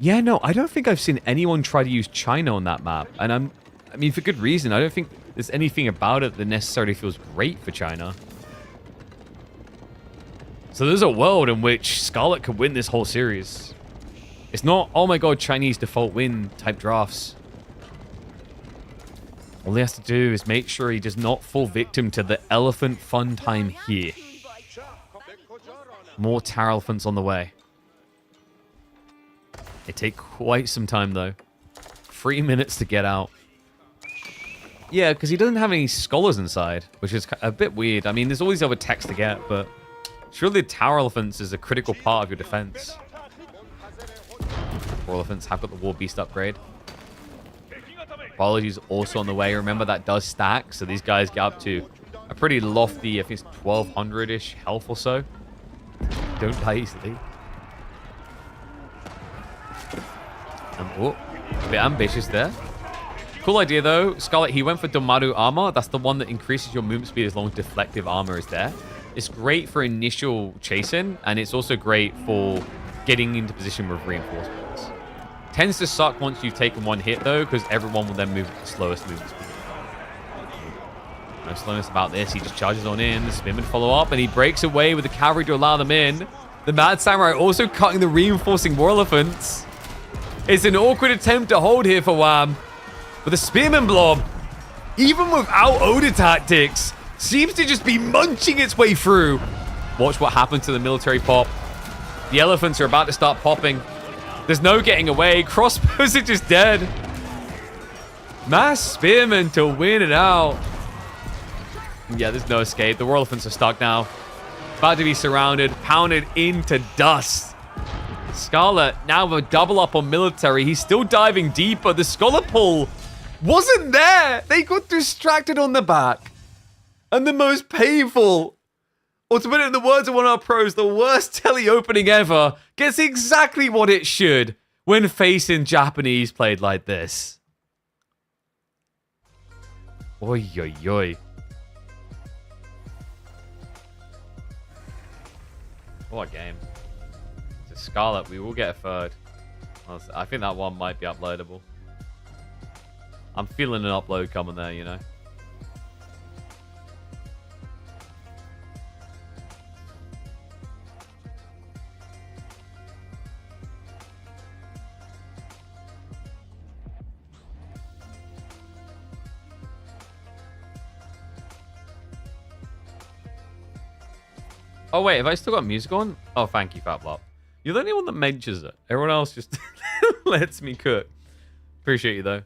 Yeah, no, I don't think I've seen anyone try to use China on that map. And I mean, for good reason. I don't think there's anything about it that necessarily feels great for China. So there's a world in which Scarlet could win this whole series. It's not, oh my god, Chinese default win type drafts. All he has to do is make sure he does not fall victim to the elephant fun time here. More Tower Elephants on the way. They take quite some time though. 3 minutes to get out. Yeah, because he doesn't have any scholars inside, which is a bit weird. I mean, there's all these other techs to get, but surely the Tower Elephants is a critical part of your defense. War Elephants have got the War Beast upgrade. Biology's also on the way. Remember, that does stack, so these guys get up to a pretty lofty, I think it's 1200-ish health or so. Don't die easily. And, oh, a bit ambitious there. Cool idea, though. Scarlet, he went for Domaru armor. That's the one that increases your movement speed as long as deflective armor is there. It's great for initial chasing, and it's also great for getting into position with reinforcements. Tends to suck once you've taken one hit, though, because everyone will then move at the slowest movement speed. No slowness about this. He just charges on in. The spearmen follow up, and he breaks away with the cavalry to allow them in. The Mad Samurai also cutting the reinforcing war elephants. It's an awkward attempt to hold here for Wham. But the spearman blob, even without Oda tactics, seems to just be munching its way through. Watch what happens to the military pop. The elephants are about to start popping. There's no getting away. Crossbows are just dead. Mass spearmen to win it out. Yeah, there's no escape. The war elephants are stuck now. About to be surrounded, pounded into dust. Scarlet now with a double up on military. He's still diving deeper. The scholar pull wasn't there. They got distracted on the back. And the most painful, or to put it in the words of one of our pros, the worst telly opening ever, gets exactly what it should when facing Japanese played like this. Oi, oi, oi. What a game. It's a Scarlet. We will get a third. I think that one might be uploadable. I'm feeling an upload coming there, you know. Oh, wait, have I still got music on? Oh, thank you, Fatlop. You're the only one that mentions it. Everyone else just lets me cook. Appreciate you, though.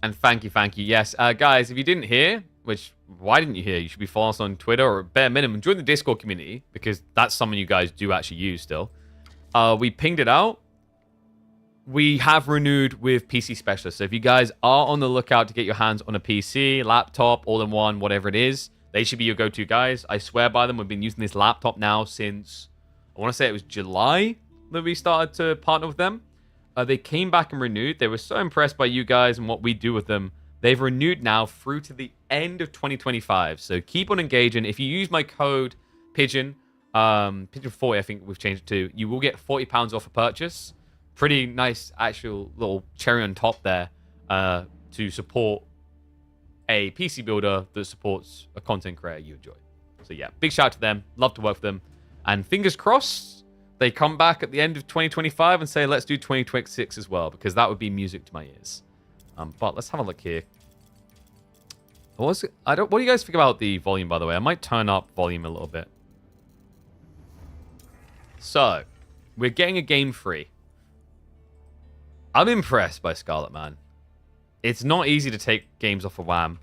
And thank you, thank you. Yes, guys, if you didn't hear, which, why didn't you hear? You should be following us on Twitter, or at bare minimum, join the Discord community, because that's something you guys do actually use still. We pinged it out. We have renewed with PC Specialists. So if you guys are on the lookout to get your hands on a PC, laptop, all-in-one, whatever it is, they should be your go-to guys. I swear by them. We've been using this laptop now since, I want to say it was July that we started to partner with them. They came back and renewed. They were so impressed by you guys and what we do with them. They've renewed now through to the end of 2025. So keep on engaging. If you use my code Pigeon, Pigeon 40, I think we've changed it to, you will get £40 off a purchase. Pretty nice actual little cherry on top there to support a PC builder that supports a content creator you enjoy. So yeah, big shout out to them. Love to work with them. And fingers crossed, they come back at the end of 2025 and say, let's do 2026 as well, because that would be music to my ears. But let's have a look here. What do you guys think about the volume, by the way? I might turn up volume a little bit. So, we're getting a game free. I'm impressed by Scarlet, man. It's not easy to take games off of Wham.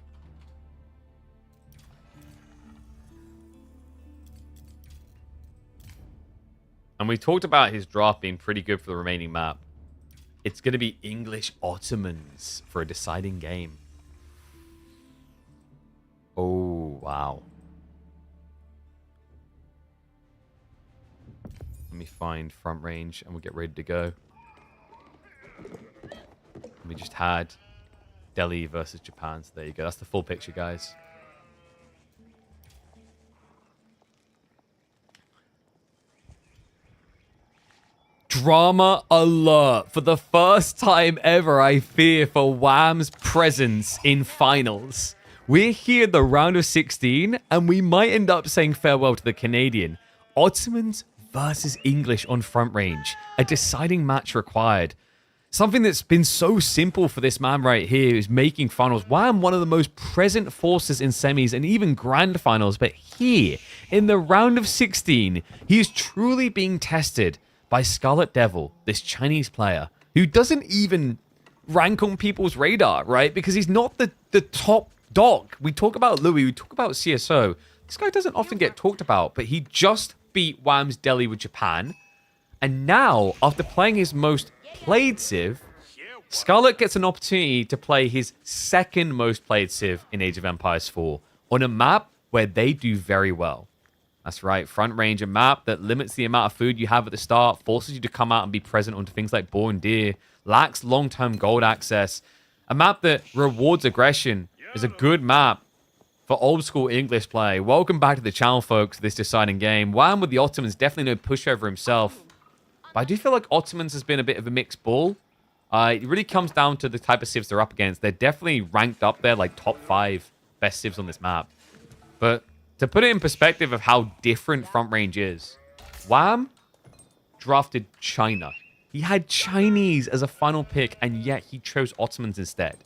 And we talked about his draft being pretty good for the remaining map. It's going to be English Ottomans for a deciding game. Oh, wow. Let me find front range and we'll get ready to go. We just had Delhi versus Japan. So there you go. That's the full picture, guys. Drama alert. For the first time ever, I fear for Wham's presence in finals. We're here at the round of 16, and we might end up saying farewell to the Canadian. Ottomans versus English on front range. A deciding match required. Something that's been so simple for this man right here is making finals. Wham, one of the most present forces in semis and even grand finals. But here, in the round of 16, he is truly being tested by Scarlet Devil, this Chinese player, who doesn't even rank on people's radar, right? Because he's not the top dog. We talk about Louis, we talk about CSO. This guy doesn't often get talked about, but he just beat Wham's Delhi with Japan. And now, after playing his most played Civ, Scarlet gets an opportunity to play his second most played Civ in Age of Empires 4 on a map where they do very well. That's right, front range, a map that limits the amount of food you have at the start, forces you to come out and be present onto things like boar and deer, lacks long-term gold access. A map that rewards aggression is a good map for old-school English play. Welcome back to the channel, folks, this deciding game. Wham with the Ottomans, definitely no pushover himself. But I do feel like Ottomans has been a bit of a mixed ball. It really comes down to the type of civs they're up against. They're definitely ranked up there, like top 5 best civs on this map. But to put it in perspective of how different front range is, Wham drafted China. He had Chinese as a final pick, and yet he chose Ottomans instead.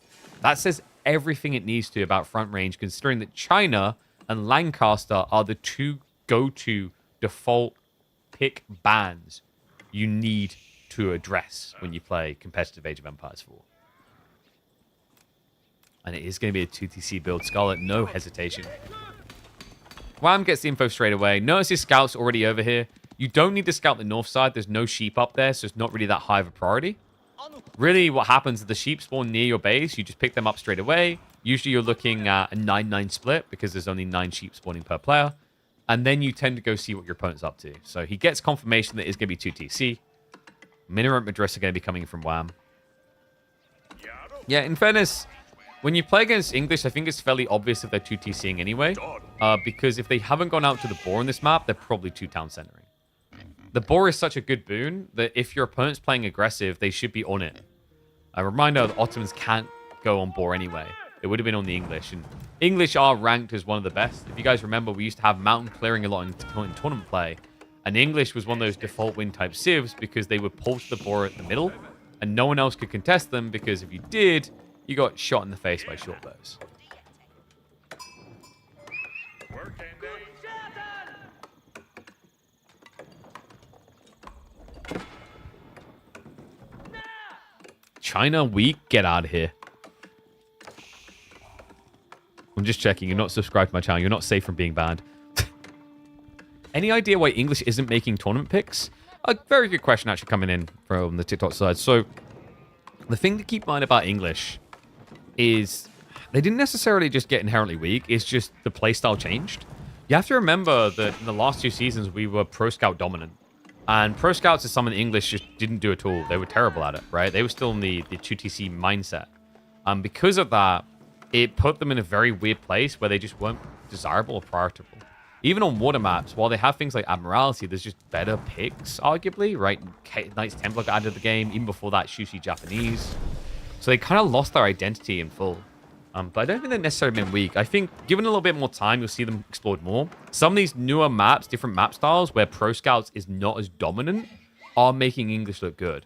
That says everything it needs to about front range, considering that China and Lancaster are the 2 go-to default pick bans you need to address when you play competitive Age of Empires 4. And it is going to be a 2TC build. Scarlet, no hesitation. Wham gets the info straight away. Notice his scout's already over here. You don't need to scout the north side. There's no sheep up there, so it's not really that high of a priority. Really, what happens is the sheep spawn near your base. You just pick them up straight away. Usually, you're looking at a 9-9 split because there's only 9 sheep spawning per player. And then you tend to go see what your opponent's up to. So he gets confirmation that it's going to be 2TC. Minimum address are going to be coming from Wham. Yeah, in fairness, when you play against English, I think it's fairly obvious if they're 2TCing anyway. Because if they haven't gone out to the boar on this map, they're probably 2-town centering. The boar is such a good boon that if your opponent's playing aggressive, they should be on it. A reminder, the Ottomans can't go on boar anyway. It would have been on the English. And English are ranked as one of the best. If you guys remember, we used to have mountain clearing a lot in tournament play. And English was one of those default win type civs because they would pulse the boar at the middle. And no one else could contest them because if you did, you got shot in the face by short bows. China weak? Get out of here. I'm just checking. You're not subscribed to my channel. You're not safe from being banned. Any idea why English isn't making tournament picks? A very good question actually coming in from the TikTok side. So, the thing to keep in mind about English is they didn't necessarily just get inherently weak. It's just the playstyle changed. You have to remember that in the last 2 seasons, we were pro scout dominant. And pro scouts is something the English just didn't do at all. They were terrible at it, right? They were still in the 2TC mindset. Because of that, it put them in a very weird place where they just weren't desirable or prioritable. Even on water maps, while they have things like Admiralty, there's just better picks, arguably, right? Knights Templar got added to the game. Even before that, Shushi Japanese. So they kind of lost their identity in full. But I don't think they've necessarily been weak. I think given a little bit more time, you'll see them explored more. Some of these newer maps, different map styles, where Pro Scouts is not as dominant, are making English look good.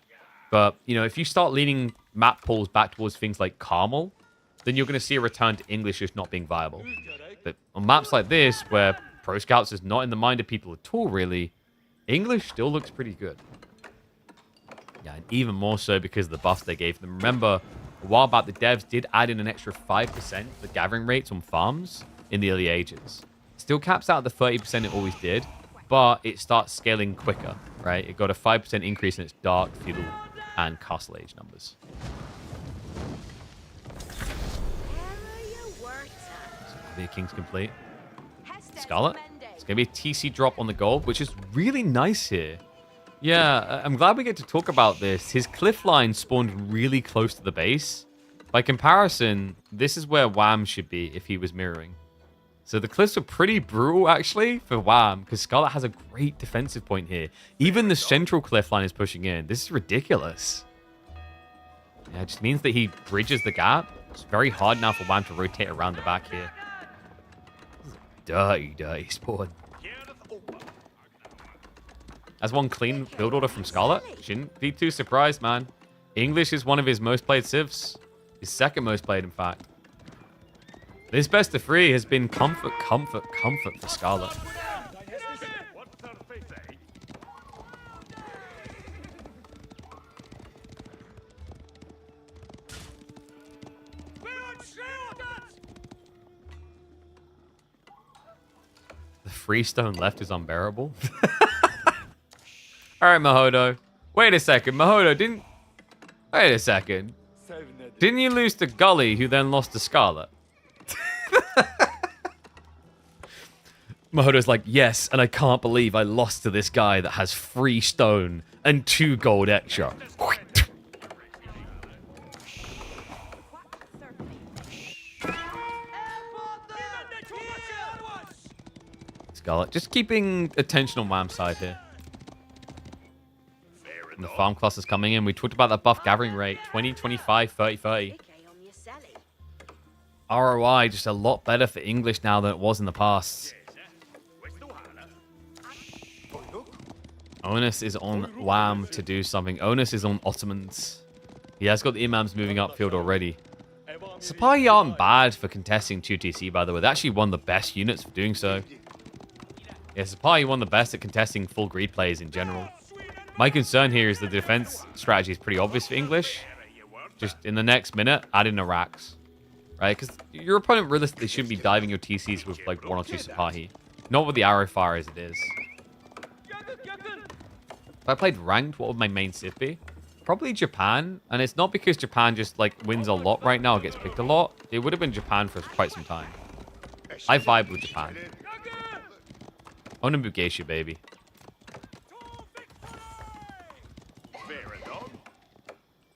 But, you know, if you start leaning map pools back towards things like Carmel, then you're going to see a return to English just not being viable. But on maps like this, where Pro Scouts is not in the mind of people at all, really, English still looks pretty good. Yeah, and even more so because of the buffs they gave them. Remember, a while back, the devs did add in an extra 5% to the gathering rates on farms in the early ages. Still caps out the 30% it always did, but it starts scaling quicker, right? It got a 5% increase in its dark, feudal, and castle age numbers. So, King's complete. Scarlet. It's going to be a TC drop on the gold, which is really nice here. Yeah, I'm glad we get to talk about this. His cliff line spawned really close to the base. By comparison, this is where Wham should be if he was mirroring. So the cliffs are pretty brutal, actually, for Wham, because Scarlet has a great defensive point here. Even the central cliff line is pushing in. This is ridiculous. Yeah, it just means that he bridges the gap. It's very hard now for Wham to rotate around the back here. Dirty, dirty spawn. As one clean build order from Scarlet. Shouldn't be too surprised, man. English is one of his most played civs. His second most played, in fact. This best of 3 has been comfort for Scarlet. The freestone left is unbearable. All right, Mahodo. Wait a second. Mahodo, didn't... Wait a second. Didn't you lose to Gully, who then lost to Scarlet? Mahodo's like, yes, and I can't believe I lost to this guy that has 3 stone and 2 gold extra. Scarlet, just keeping attention on Wham's side here. And the farm clusters coming in. We talked about that buff gathering rate. 20, 25, 30, 30. ROI just a lot better for English now than it was in the past. Onus is on Wham to do something. Onus is on Ottomans. He has got the imams moving upfield already. Sipahi aren't bad for contesting 2TC, by the way. They're actually one of the best units for doing so. Yeah, Sipahi one of the best at contesting full greed plays in general. My concern here is the defense strategy is pretty obvious for English. Just in the next minute, add in Iraqs. Right? Because your opponent realistically shouldn't be diving your TCs with like 1 or 2 Sipahi. Not with the arrow fire as it is. If I played ranked, what would my main Civ be? Probably Japan. And it's not because Japan just like wins a lot right now or gets picked a lot. It would have been Japan for quite some time. I vibe with Japan. Onabu Geisha, baby.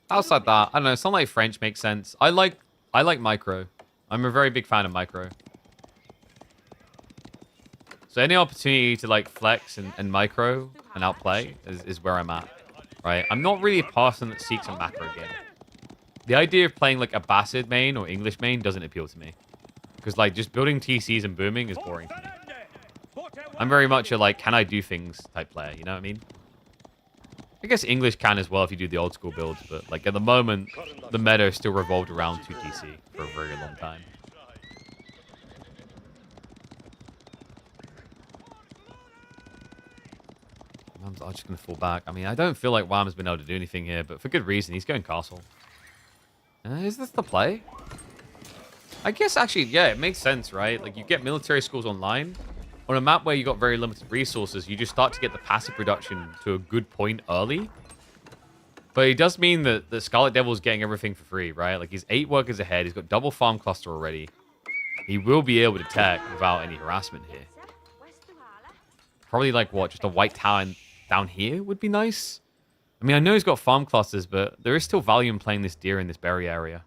Outside that, I don't know, something like French makes sense. I like micro. I'm a very big fan of micro. So any opportunity to like flex and micro and outplay is where I'm at. Right? I'm not really a person that seeks a macro game. The idea of playing like a Bassid main or English main doesn't appeal to me. Because like just building TCs and booming is boring to me. I'm very much a like, can I do things type player, you know what I mean? I guess English can as well if you do the old school builds, but like at the moment, the meta is still revolved around 2TC for a very long time. Wham's just going to fall back. I mean, I don't feel like Wham has been able to do anything here, but for good reason. He's going castle. Is this the play? I guess actually, yeah, it makes sense, right? Like you get military schools online. On a map where you got very limited resources, you just start to get the passive production to a good point early. But it does mean that the Scarlet Devil's getting everything for free, right? Like he's 8 workers ahead. He's got double farm cluster already. He will be able to tech without any harassment here. Probably like what? Just a white tower down here would be nice. I mean, I know he's got farm clusters, but there is still value in playing this deer in this berry area.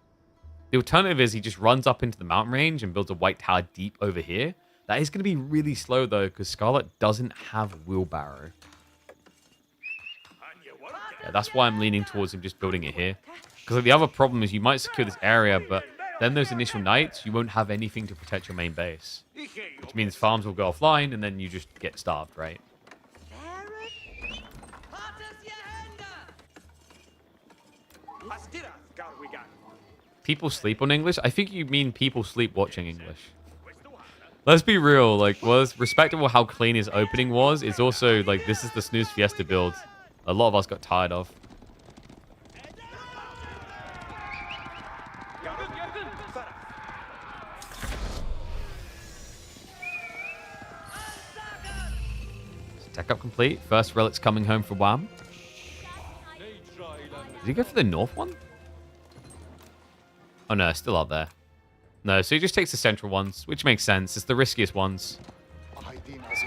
The alternative is he just runs up into the mountain range and builds a white tower deep over here. That is going to be really slow, though, because Scarlet doesn't have wheelbarrow. Yeah, that's why I'm leaning towards him just building it here. Because like, the other problem is you might secure this area, but then those initial nights, you won't have anything to protect your main base. Which means farms will go offline, and then you just get starved, right? People sleep on English? I think you mean people sleep watching English. Let's be real, like, was respectable how clean his opening was. It's also, like, this is the Snooze Fiesta build a lot of us got tired of. Tech up complete. First relic's coming home for Wham. Did he go for the north one? Oh no, still up there. No, so he just takes the central ones, which makes sense. It's the riskiest ones.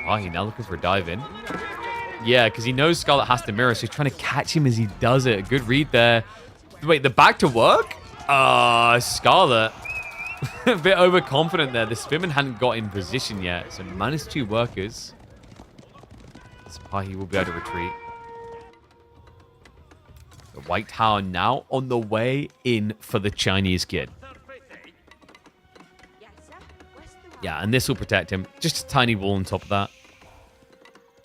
Oh, he now looking for a dive in. Yeah, because he knows Scarlet has to mirror, so he's trying to catch him as he does it. Good read there. Wait, the back to work? Scarlet. A bit overconfident there. The Spearman hadn't got in position yet, so -2 workers. Sipahi will be able to retreat. The White Tower now on the way in for the Chinese kid. Yeah, and this will protect him. Just a tiny wall on top of that.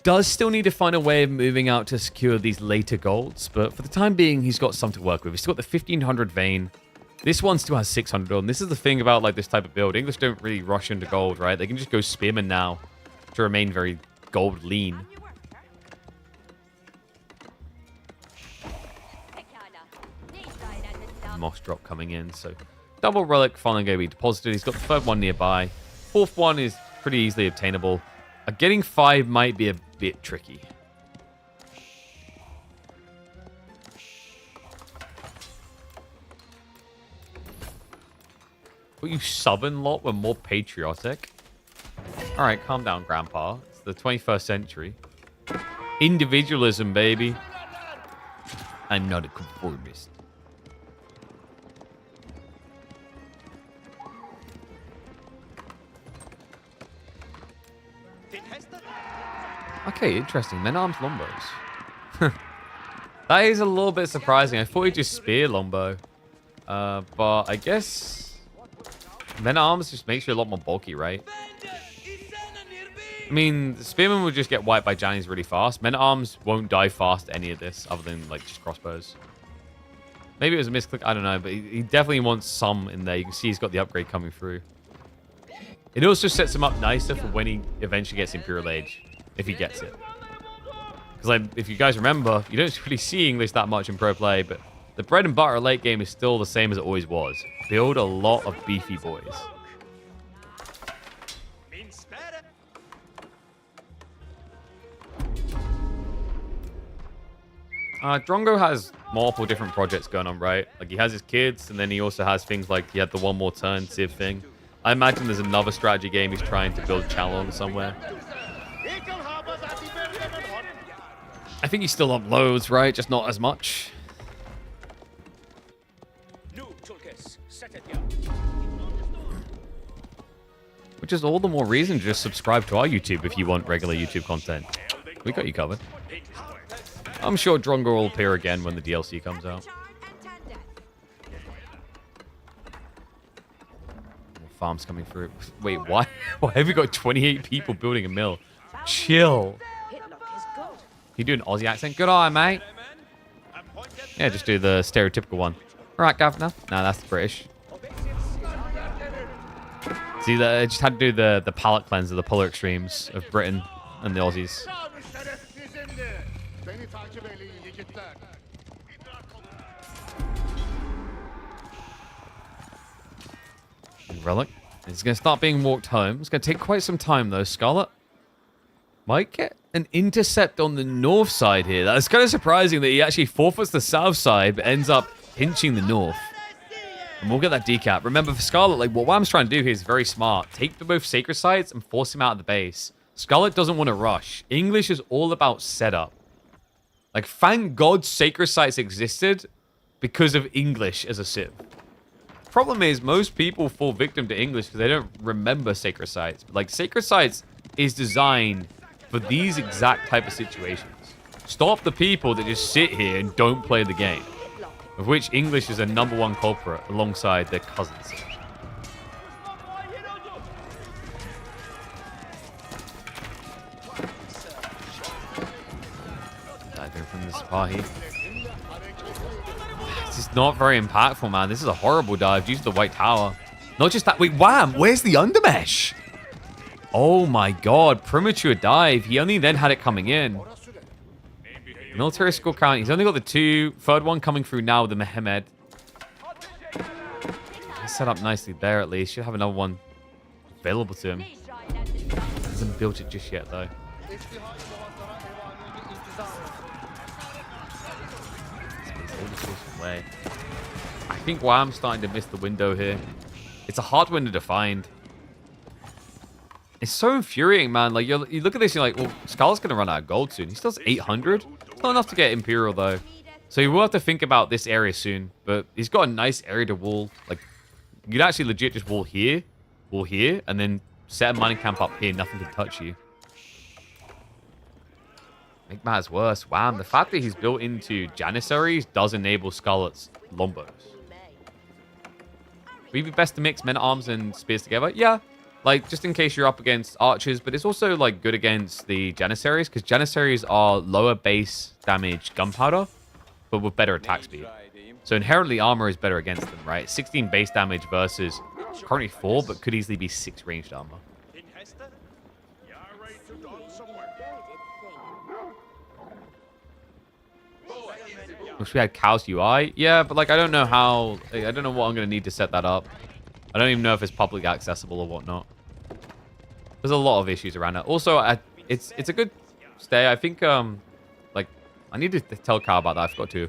Does still need to find a way of moving out to secure these later golds, but for the time being, he's got some to work with. He's still got the 1500 vein. This one still has 600 on. This is the thing about like this type of build. English don't really rush into gold, right? They can just go Spearman now to remain very gold lean. Moss drop coming in, so double relic finally going to be deposited. He's got the third one nearby. Fourth one is pretty easily obtainable. Getting 5 might be a bit tricky. But you southern lot were more patriotic. Alright, calm down, Grandpa. It's the 21st century. Individualism, baby. I'm not a conformist. Okay, interesting. Men arms longbows. That is a little bit surprising. I thought he'd just spear longbow. But I guess men-at-arms just makes you a lot more bulky, right? I mean, the spearmen would just get wiped by Jannies really fast. Men-at-arms won't die fast any of this, other than like just crossbows. Maybe it was a misclick, I don't know, but he definitely wants some in there. You can see he's got the upgrade coming through. It also sets him up nicer for when he eventually gets Imperial Age, if he gets it. Because like, if you guys remember, you don't really see English that much in pro play, but the bread and butter late game is still the same as it always was. Build a lot of beefy boys. Drongo has multiple different projects going on, right? Like, he has his kids, and then he also has things like he had the one more turn Civ thing. I imagine there's another strategy game he's trying to build a channel on somewhere. I think he still uploads, right? Just not as much. Which is all the more reason to just subscribe to our YouTube if you want regular YouTube content. We got you covered. I'm sure Drongo will appear again when the DLC comes out. Farms coming through. Wait, why? Why have we got 28 people building a mill? Chill. You do an Aussie accent? Good eye, mate. Yeah, just do the stereotypical one. All right, Governor. No, that's the British. See, I just had to do the palate cleanse of the polar extremes of Britain and the Aussies. Relic. It's going to start being walked home. It's going to take quite some time, though. Scarlet might get an intercept on the north side here. That's kind of surprising that he actually forfeits the south side, but ends up pinching the north. And we'll get that decap. Remember, for Scarlet, like, what Wham's trying to do here is very smart. Take the both sacred sites and force him out of the base. Scarlet doesn't want to rush. English is all about setup. Like, thank God sacred sites existed because of English as a civ. Problem is, most people fall victim to English because they don't remember sacred sites. But, like, sacred sites is designed for these exact type of situations. Stop the people that just sit here and don't play the game. Of which English is a #1 culprit alongside their cousins. Diving from the Spahi. This is not very impactful, man. This is a horrible dive due to the White Tower. Not just that. Wait, Wham! Where's the undermesh? Oh my god. Premature dive. He only then had it coming in. Military skill count. He's only got the third one coming through now with the Mehmed. He's set up nicely there at least. Should have another one available to him. Hasn't built it just yet though. I think Wham's starting to miss the window here. It's a hard window to find. It's so infuriating, man. Like, you look at this, you're like, well, Scarlet's going to run out of gold soon. He still has 800. It's not enough to get Imperial, though. So you will have to think about this area soon. But he's got a nice area to wall. Like, you could actually legit just wall here, and then set a mining camp up here. Nothing can touch you. Make matters worse. Wham, the fact that he's built into Janissaries does enable Scarlet's longbows. Would it be best to mix men-at-arms and spears together? Yeah. Like, just in case you're up against archers, but it's also, like, good against the Janissaries, because Janissaries are lower base damage gunpowder, but with better attack speed. So inherently, armor is better against them, right? 16 base damage versus currently 4, but could easily be 6 ranged armor. Wish we had Chaos UI. Yeah, but, like, I don't know how... I don't know what I'm going to need to set that up. I don't even know if it's publicly accessible or whatnot. There's a lot of issues around it. Also, it's a good stay. I think, like, I need to tell Cal about that. I forgot to.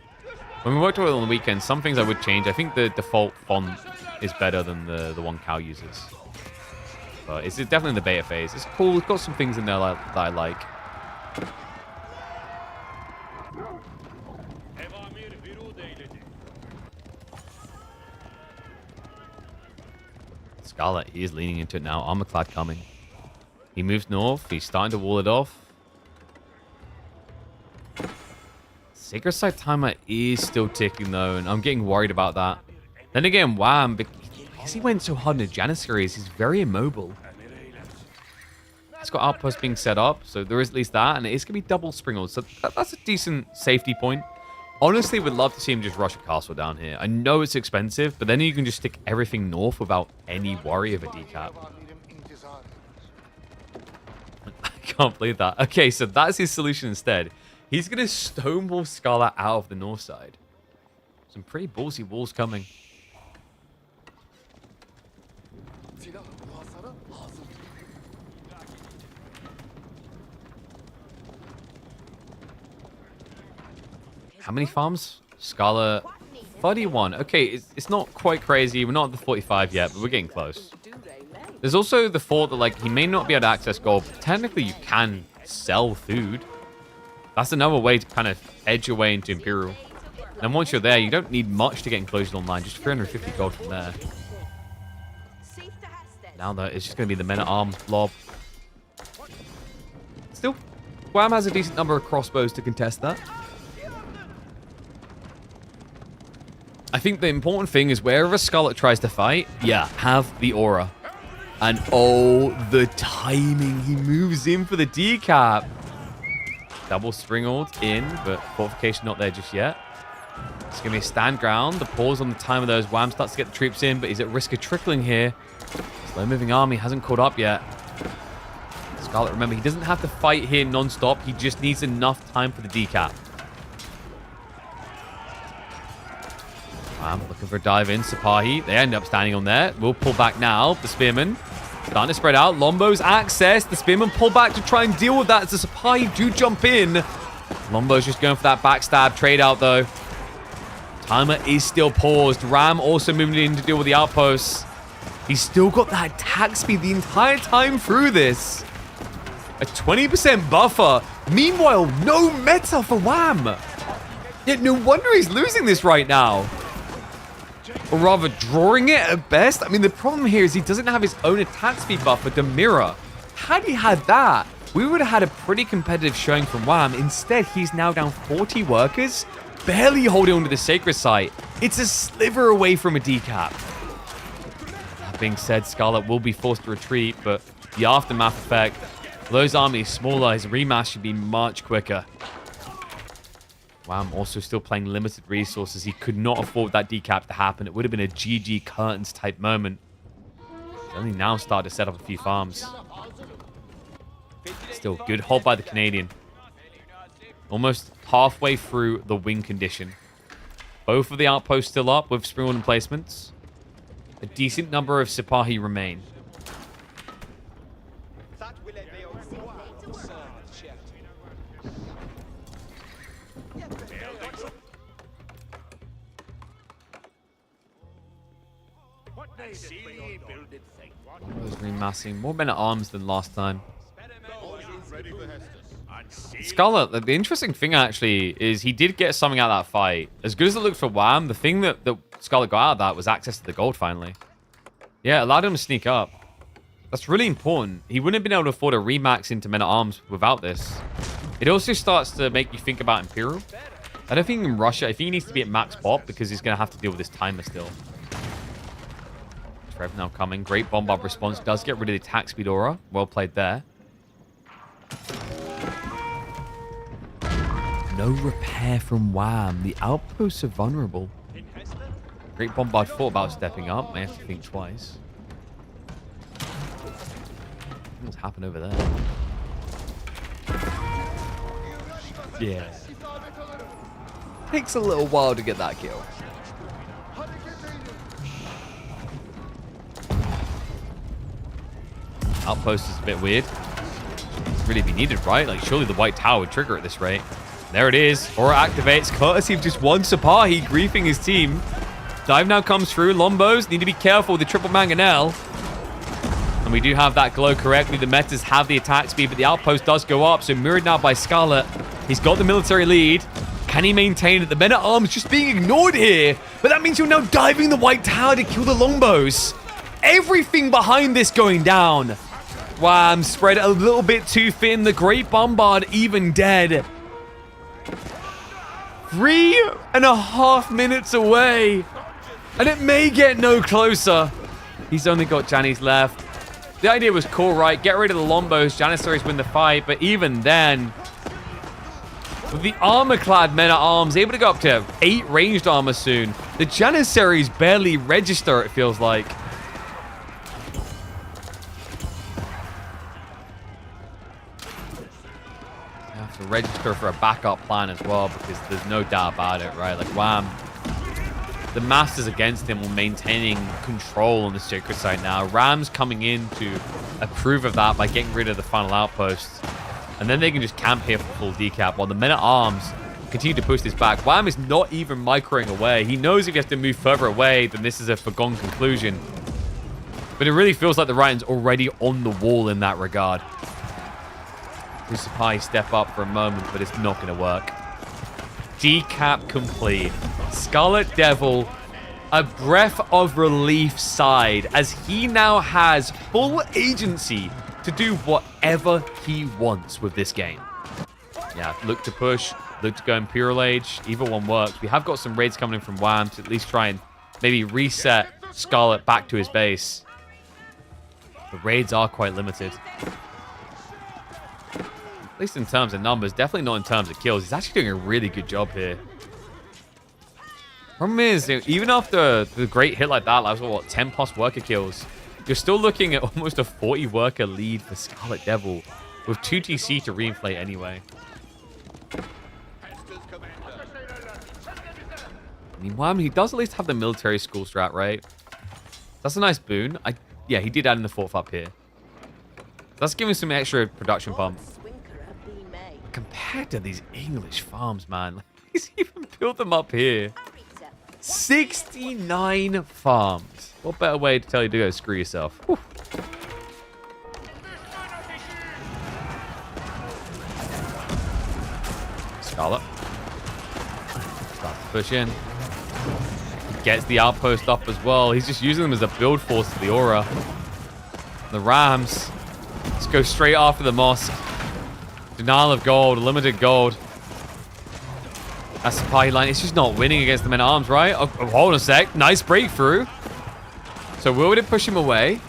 When we worked with it on the weekend, some things I would change. I think the default font is better than the one Cal uses. But it's definitely in the beta phase. It's cool. It's got some things in there that I like. Scarlet, he is leaning into it now. Armorclad coming. He moves north. He's starting to wall it off. Sacred Side timer is still ticking, though, and I'm getting worried about that. Then again, Wham, because he went so hard in the Janissaries, he's very immobile. It's got outposts being set up, so there is at least that, and it is going to be double sprinkled, so that's a decent safety point. Honestly, would love to see him just rush a castle down here. I know it's expensive, but then you can just stick everything north without any worry of a decap. I can't believe that. Okay, so that's his solution instead. He's going to stonewall Scarlet out of the north side. Some pretty ballsy walls coming. How many farms? Scarlet, 31. Okay, it's not quite crazy. We're not at the 45 yet, but we're getting close. There's also the thought that, like, he may not be able to access gold, but technically you can sell food. That's another way to kind of edge your way into Imperial. And once you're there, you don't need much to get enclosed online. Just 350 gold from there. Now, though, it's just going to be the men-at-arms blob. Still, Wham has a decent number of crossbows to contest that. I think the important thing is wherever Scarlet tries to fight, yeah, have the aura. And oh, the timing. He moves in for the decap. Double springled in, but fortification not there just yet. It's going to be a stand ground. The pause on the time of those. Wham starts to get the troops in, but he's at risk of trickling here. Slow moving army hasn't caught up yet. Scarlet, remember, he doesn't have to fight here non-stop. He just needs enough time for the decap. Wham looking for a dive in. Sipahi, they end up standing on there. We'll pull back now. The Spearmen starting to spread out. Lombo's access. The Spearmen pull back to try and deal with that as the Sipahi do jump in. Lombo's just going for that backstab trade out, though. Timer is still paused. Ram also moving in to deal with the outposts. He's still got that attack speed the entire time through this. A 20% buffer. Meanwhile, no meta for Wham. Yet no wonder he's losing this right now. Or rather, drawing it at best. I mean, the problem here is he doesn't have his own attack speed buffer to mirror. Had he had that, we would have had a pretty competitive showing from Wham. Instead, he's now down 40 workers, barely holding onto the sacred site. It's a sliver away from a decap. That being said, Scarlet will be forced to retreat, but the aftermath effect, for those armies smaller, his rematch should be much quicker. Wham also still playing limited resources. He could not afford that decap to happen. It would have been a GG curtains type moment. He's only now started to set up a few farms. Still, good hold by the Canadian. Almost halfway through the win condition. Both of the outposts still up with spring emplacements. A decent number of Sipahi remain. Remassing more men at arms than last time. Scarlet, the interesting thing actually is he did get something out of that fight. As good as it looked for Wham, the thing that Scarlet got out of that was access to the gold finally. Yeah, allowed him to sneak up. That's really important. He wouldn't have been able to afford a remax into men at arms without this. It also starts to make you think about Imperial. I don't think he can rush it. I think he needs to be at max pop because he's going to have to deal with this timer still. Trev now coming. Great bombard response. Does get rid of the attack speed aura. Well played there. No repair from Wham. The outposts are vulnerable. Great bombard thought about stepping up. May have to think twice. What's happened over there? Yeah. Takes a little while to get that kill. Outpost is a bit weird. It's really be needed, right? Like, surely the white tower would trigger at this rate. There it is. Aura activates, courtesy of just one Sipahi griefing his team. Dive now comes through. Lombos need to be careful with the triple mangonel. And we do have that glow correctly. The metas have the attack speed, but the outpost does go up. So mirrored now by Scarlet. He's got the military lead. Can he maintain it? The men at arms just being ignored here. But that means you're now diving the white tower to kill the longbows. Everything behind this going down. Wham, spread a little bit too thin. The great bombard even dead. 3.5 minutes away. And it may get no closer. He's only got Janis left. The idea was cool, right? Get rid of the Lombos. Janissaries win the fight. But even then, with the armor-clad men-at-arms able to go up to 8 ranged armor soon, the Janissaries barely register, it feels like. You have to register for a backup plan as well, because there's no doubt about it, right? Like, Wham, the Masters against him while maintaining control on the Sacred Site now. Ram's coming in to approve of that by getting rid of the final outpost. And then they can just camp here for full decap while the men-at-arms continue to push this back. Wham is not even microing away. He knows if he has to move further away, then this is a foregone conclusion. But it really feels like the Writing's already on the wall in that regard. Crucify step up for a moment, but it's not going to work. Decap complete. Scarlet Devil, a breath of relief sighed as he now has full agency to do whatever he wants with this game. Yeah, look to push, look to go Imperial Age. Either one works. We have got some raids coming in from Wham to at least try and maybe reset Scarlet back to his base. The raids are quite limited. At least in terms of numbers, definitely not in terms of kills. He's actually doing a really good job here. Problem is, even after the great hit like that, like what, 10 plus worker kills, you're still looking at almost a 40 worker lead for Scarlet Devil with 2 TC to reinflate anyway. I mean, Wham, he does at least have the military school strat, right? That's a nice boon. Yeah, he did add in the 4th up here. That's giving some extra production pump. Compared to these English farms, man. He's even built them up here. 69 farms. What better way to tell you to go screw yourself? Whew. Scarlet. Starts to push in. He gets the outpost up as well. He's just using them as a build force to the aura. The Rams just go straight after the mosque. Denial of gold, limited gold. That supply line, it's just not winning against the men-at-arms, right? Oh, hold on a sec. Nice breakthrough. So will it push him away?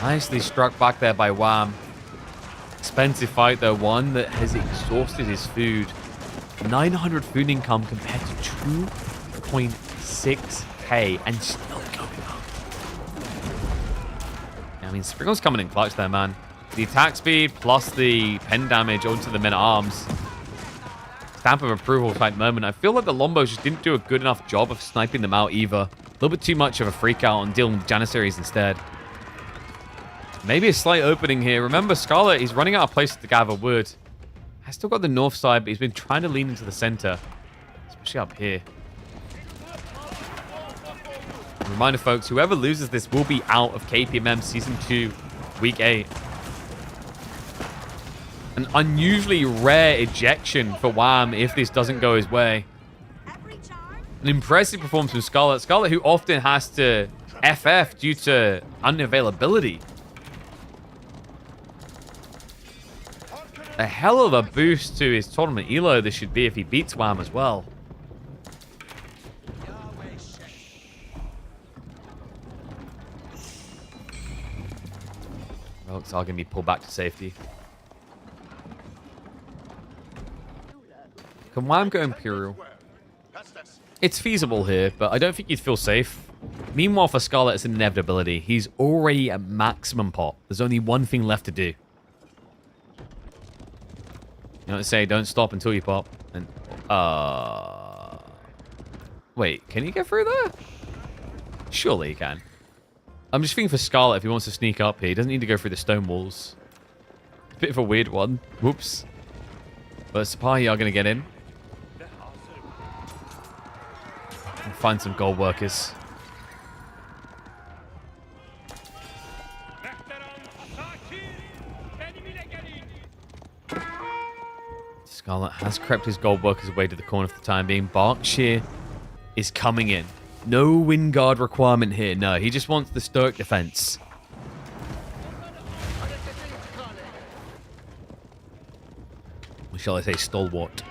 Nicely struck back there by Wham. Expensive fight, though. One that has exhausted his food. 900 food income compared to 2.6k and still going up. Yeah, I mean, Sprinkle's coming in clutch there, man. The attack speed plus the pen damage onto the men-at-arms. Stamp of approval type moment. I feel like the Lombos just didn't do a good enough job of sniping them out either. A little bit too much of a freak out and dealing with Janissaries instead. Maybe a slight opening here. Remember, Scarlet, he's running out of places to gather wood. Has still got the north side, but he's been trying to lean into the center. Especially up here. Reminder, folks, whoever loses this will be out of KPMM Season 2, Week 8. An unusually rare ejection for Wham if this doesn't go his way. An impressive performance from Scarlet. Scarlet, who often has to FF due to unavailability. A hell of a boost to his tournament elo this should be if he beats Wham as well. Relics are going to be pulled back to safety. Can Wham go Imperial? It's feasible here, but I don't think you'd feel safe. Meanwhile, for Scarlet, it's an inevitability. He's already at maximum pop. There's only one thing left to do. You know what they say, don't stop until you pop. And wait, can you get through there? Surely he can. I'm just thinking for Scarlet, if he wants to sneak up here, he doesn't need to go through the stone walls. Bit of a weird one. Whoops. But Sipahi are going to get in. And find some gold workers. Scarlet has crept his gold workers away to the corner for the time being. Berkshire is coming in. No wind guard requirement here. No, he just wants the stoic defense. Or shall I say stalwart?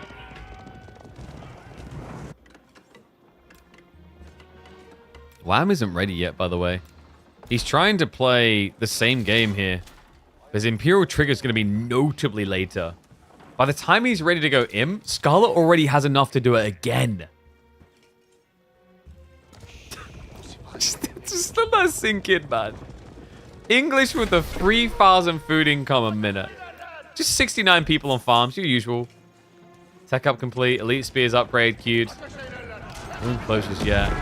Wham isn't ready yet, by the way. He's trying to play the same game here. His Imperial Trigger is going to be notably later. By the time he's ready to go in, Scarlet already has enough to do it again. just let that sink in, man. English with a 3,000 food income a minute. Just 69 people on farms, your usual. Tech up complete, elite spears upgrade queued. No closures yet.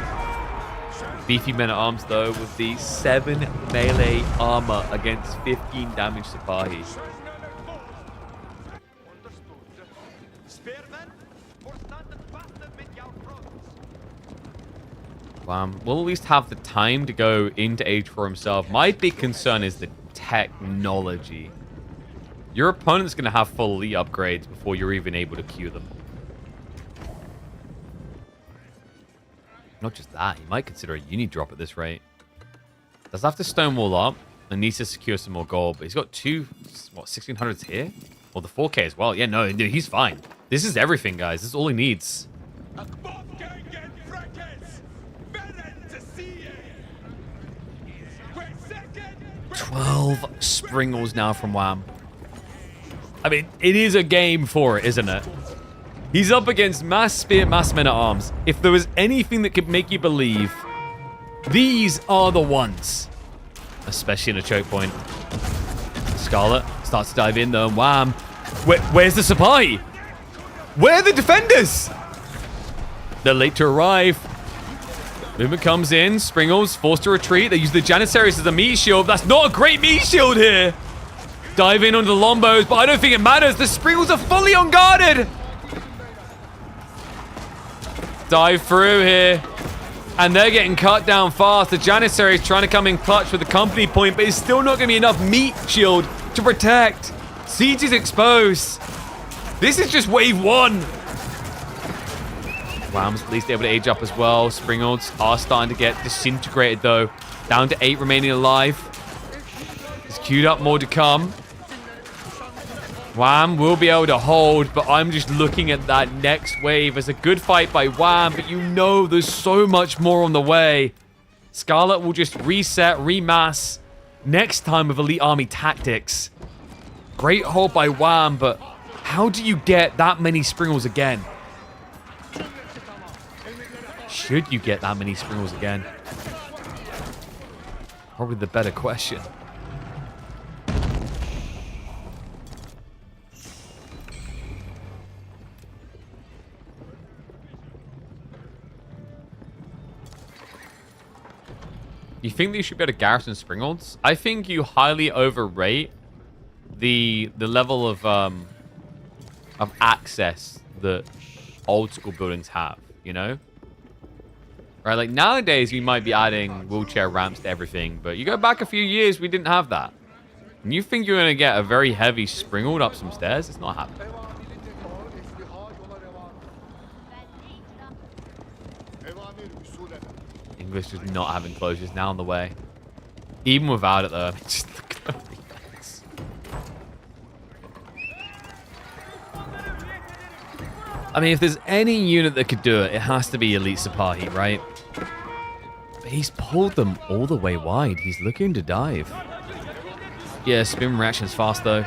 Beefy men at arms though, with the 7 melee armor against 15 damage Sipahi. Wham will at least have the time to go into Age for himself. My big concern is the technology. Your opponent's going to have full elite upgrades before you're even able to queue them. Not just that, he might consider a uni drop at this rate. Does have to stonewall up and needs to secure some more gold, but he's got two, what, 1600s here? Or the 4K as well. Yeah, no, he's fine. This is everything, guys. This is all he needs. 12 Springles now from Wham. I mean, it is a game for it, isn't it? He's up against mass spear, mass men at arms. If there was anything that could make you believe, these are the ones. Especially in a choke point. Scarlet starts to dive in though, and Wham. Where's the Sipahi? Where are the defenders? They're late to arrive. Movement comes in. Springles forced to retreat. They use the Janissaries as a meat shield. That's not a great meat shield here. Dive in onto the Lombos, but I don't think it matters. The Springles are fully unguarded. Dive through here. And they're getting cut down fast. The Janissaries trying to come in clutch with the company point, but it's still not going to be enough meat shield to protect. Siege is exposed. This is just wave 1. Wham's at least able to age up as well. Springles are starting to get disintegrated though. Down to 8 remaining alive. He's queued up, more to come. Wham will be able to hold, but I'm just looking at that next wave as a good fight by Wham, but you know there's so much more on the way. Scarlet will just reset, remass next time with Elite Army tactics. Great hold by Wham, but how do you get that many Springles again? Should you get that many Springles again? Probably the better question. You think that you should be able to garrison Springolds? I think you highly overrate the level of access that old school buildings have, you know? Right, like nowadays you might be adding wheelchair ramps to everything, but you go back a few years, we didn't have that. And you think you're going to get a very heavy Springold up some stairs? It's not happening. English is not having closures now on the way. Even without it though. Just look at the reflex. I mean, if there's any unit that could do it, it has to be Elite Sipahi, right? But he's pulled them all the way wide. He's looking to dive. Yeah, spin reaction's fast though.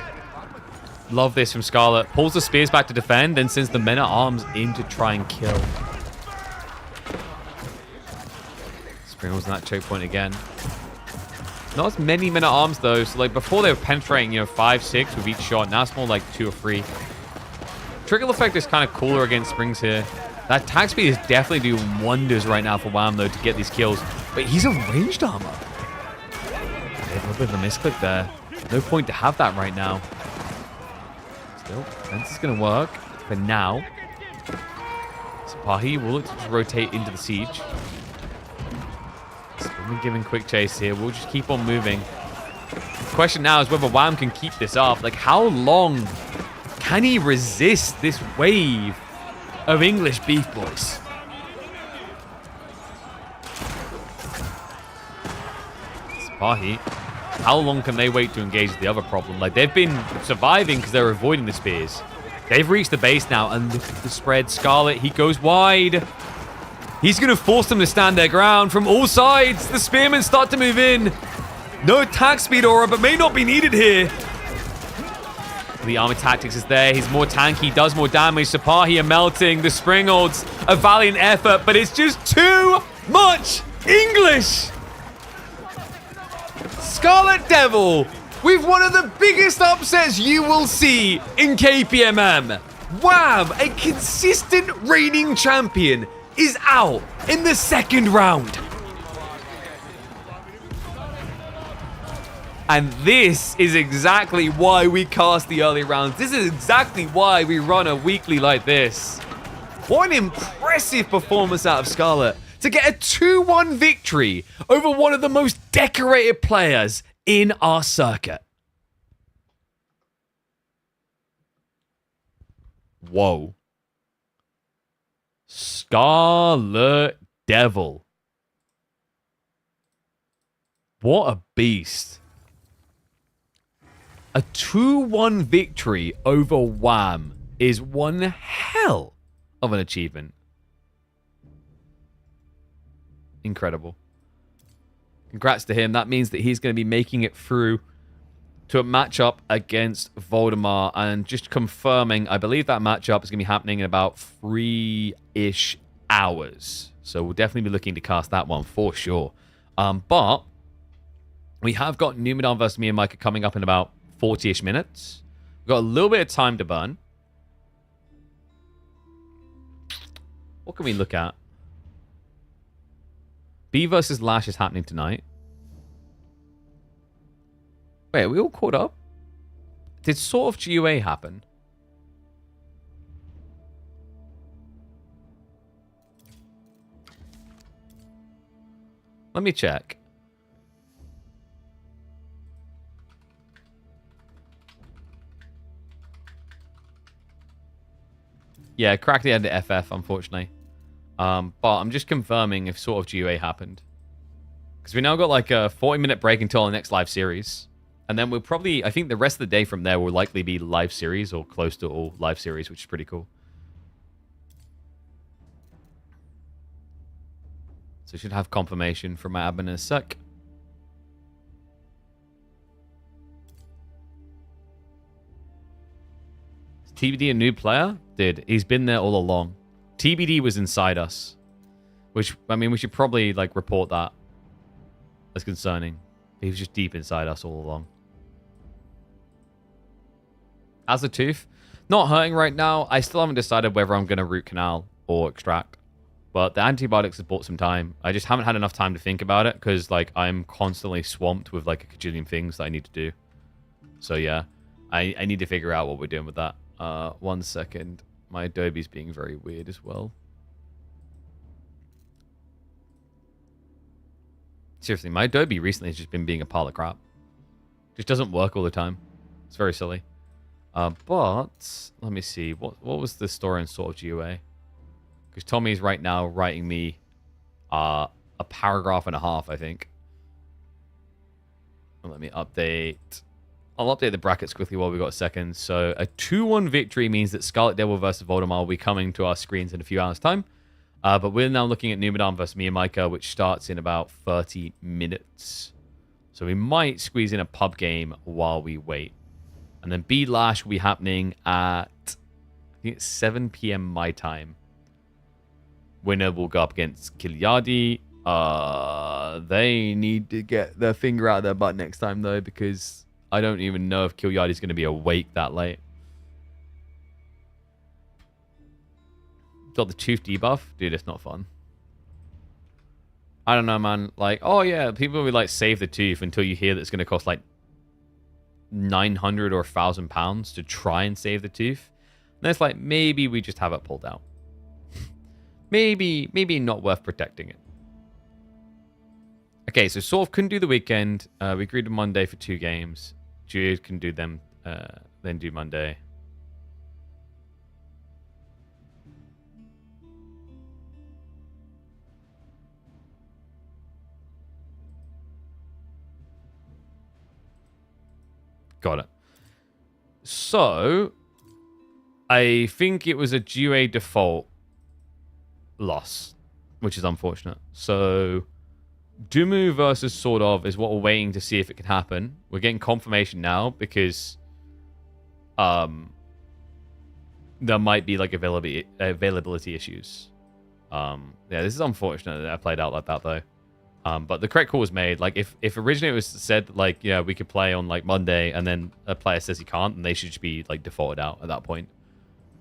Love this from Scarlet. Pulls the spears back to defend, then sends the men at arms in to try and kill. Springles on that choke point again. Not as many men at arms though. So like before they were penetrating, you know, 5, 6 with each shot. Now it's more like 2 or 3. Trigger effect is kind of cooler against Springs here. That attack speed is definitely doing wonders right now for Wham though to get these kills. But he's a ranged armor. A little bit of a misclick there. No point to have that right now. Still, defense is going to work for now. Sipahi will look to just rotate into the siege. We're giving quick chase here. We'll just keep on moving. The question now is whether Wham can keep this up. Like, how long can he resist this wave of English beef boys? Sipahi, how long can they wait to engage the other problem? Like, they've been surviving because they're avoiding the spears. They've reached the base now, and look at the spread. Scarlet, he goes wide. He's going to force them to stand their ground from all sides. The spearmen start to move in. No attack speed aura, but may not be needed here. The armor tactics is there. He's more tanky, does more damage. Sapahi are melting. The Springolds, a valiant effort, but it's just too much English. Scarlet Devil with one of the biggest upsets you will see in KPMM. Wham! A consistent reigning champion is out in the second round. And this is exactly why we cast the early rounds. This is exactly why we run a weekly like this. What an impressive performance out of Scarlet to get a 2-1 victory over one of the most decorated players in our circuit. Whoa. Scarlet Devil. What a beast. A 2-1 victory over Wham is one hell of an achievement. Incredible. Congrats to him. That means that he's going to be making it through to a matchup against Voldemar. And just confirming, I believe that matchup is going to be happening in about 3-ish hours. So we'll definitely be looking to cast that one for sure. But we have got Numenor versus me and Micah coming up in about 40-ish minutes. We've got a little bit of time to burn. What can we look at? B versus Lash is happening tonight. Wait, are we all caught up? Did Sort of GUA happen? Let me check. Yeah, cracked the end of FF, unfortunately. But I'm just confirming if Sort of GUA happened. Because we now got like a 40-minute break until our next live series. And then we'll probably, I think the rest of the day from there will likely be live series or close to all live series, which is pretty cool. So we should have confirmation from my admin in a sec. Is TBD a new player? Dude, he's been there all along. TBD was inside us. Which, I mean, we should probably, like, report that as concerning. He was just deep inside us all along. As a tooth, not hurting right now. I still haven't decided whether I'm going to root canal or extract. But the antibiotics have bought some time. I just haven't had enough time to think about it because, like, I'm constantly swamped with, like, a cajillion things that I need to do. So, yeah, I need to figure out what we're doing with that. 1 second. My Adobe's being very weird as well. Seriously, my Adobe recently has just been being a pile of crap. Just doesn't work all the time. It's very silly. But let me see. What was the story in Sort of GUA? Because Tommy's right now writing me a paragraph and a half, I think. And let me update. I'll update the brackets quickly while we've got a second. So a 2-1 victory means that Scarlet Devil versus Voldemar will be coming to our screens in a few hours' time. But we're now looking at Numenor versus me and Micah, which starts in about 30 minutes. So we might squeeze in a pub game while we wait. And then B-Lash will be happening at, I think it's 7 p.m. my time. Winner will go up against Kilardi. They need to get their finger out of their butt next time, though, because I don't even know if Kilardi's going to be awake that late. Got the tooth debuff. Dude, it's not fun. I don't know, man. Like, oh yeah, people will like save the tooth until you hear that it's going to cost like 900 or 1,000 pounds to try and save the tooth. And it's like, maybe we just have it pulled out. maybe not worth protecting it. Okay, so Sort of couldn't do the weekend. We agreed on Monday for 2 games. Jude can do them, then do Monday. Got it. So, I think it was a GUA default loss. which is unfortunate. So Dumu versus Sort of is what we're waiting to see if it can happen. We're getting confirmation now because there might be like availability issues. Yeah, this is unfortunate that I played out like that though. But the correct call was made. Like if originally it was said like, yeah, we could play on like Monday and then a player says he can't, then they should just be like defaulted out at that point.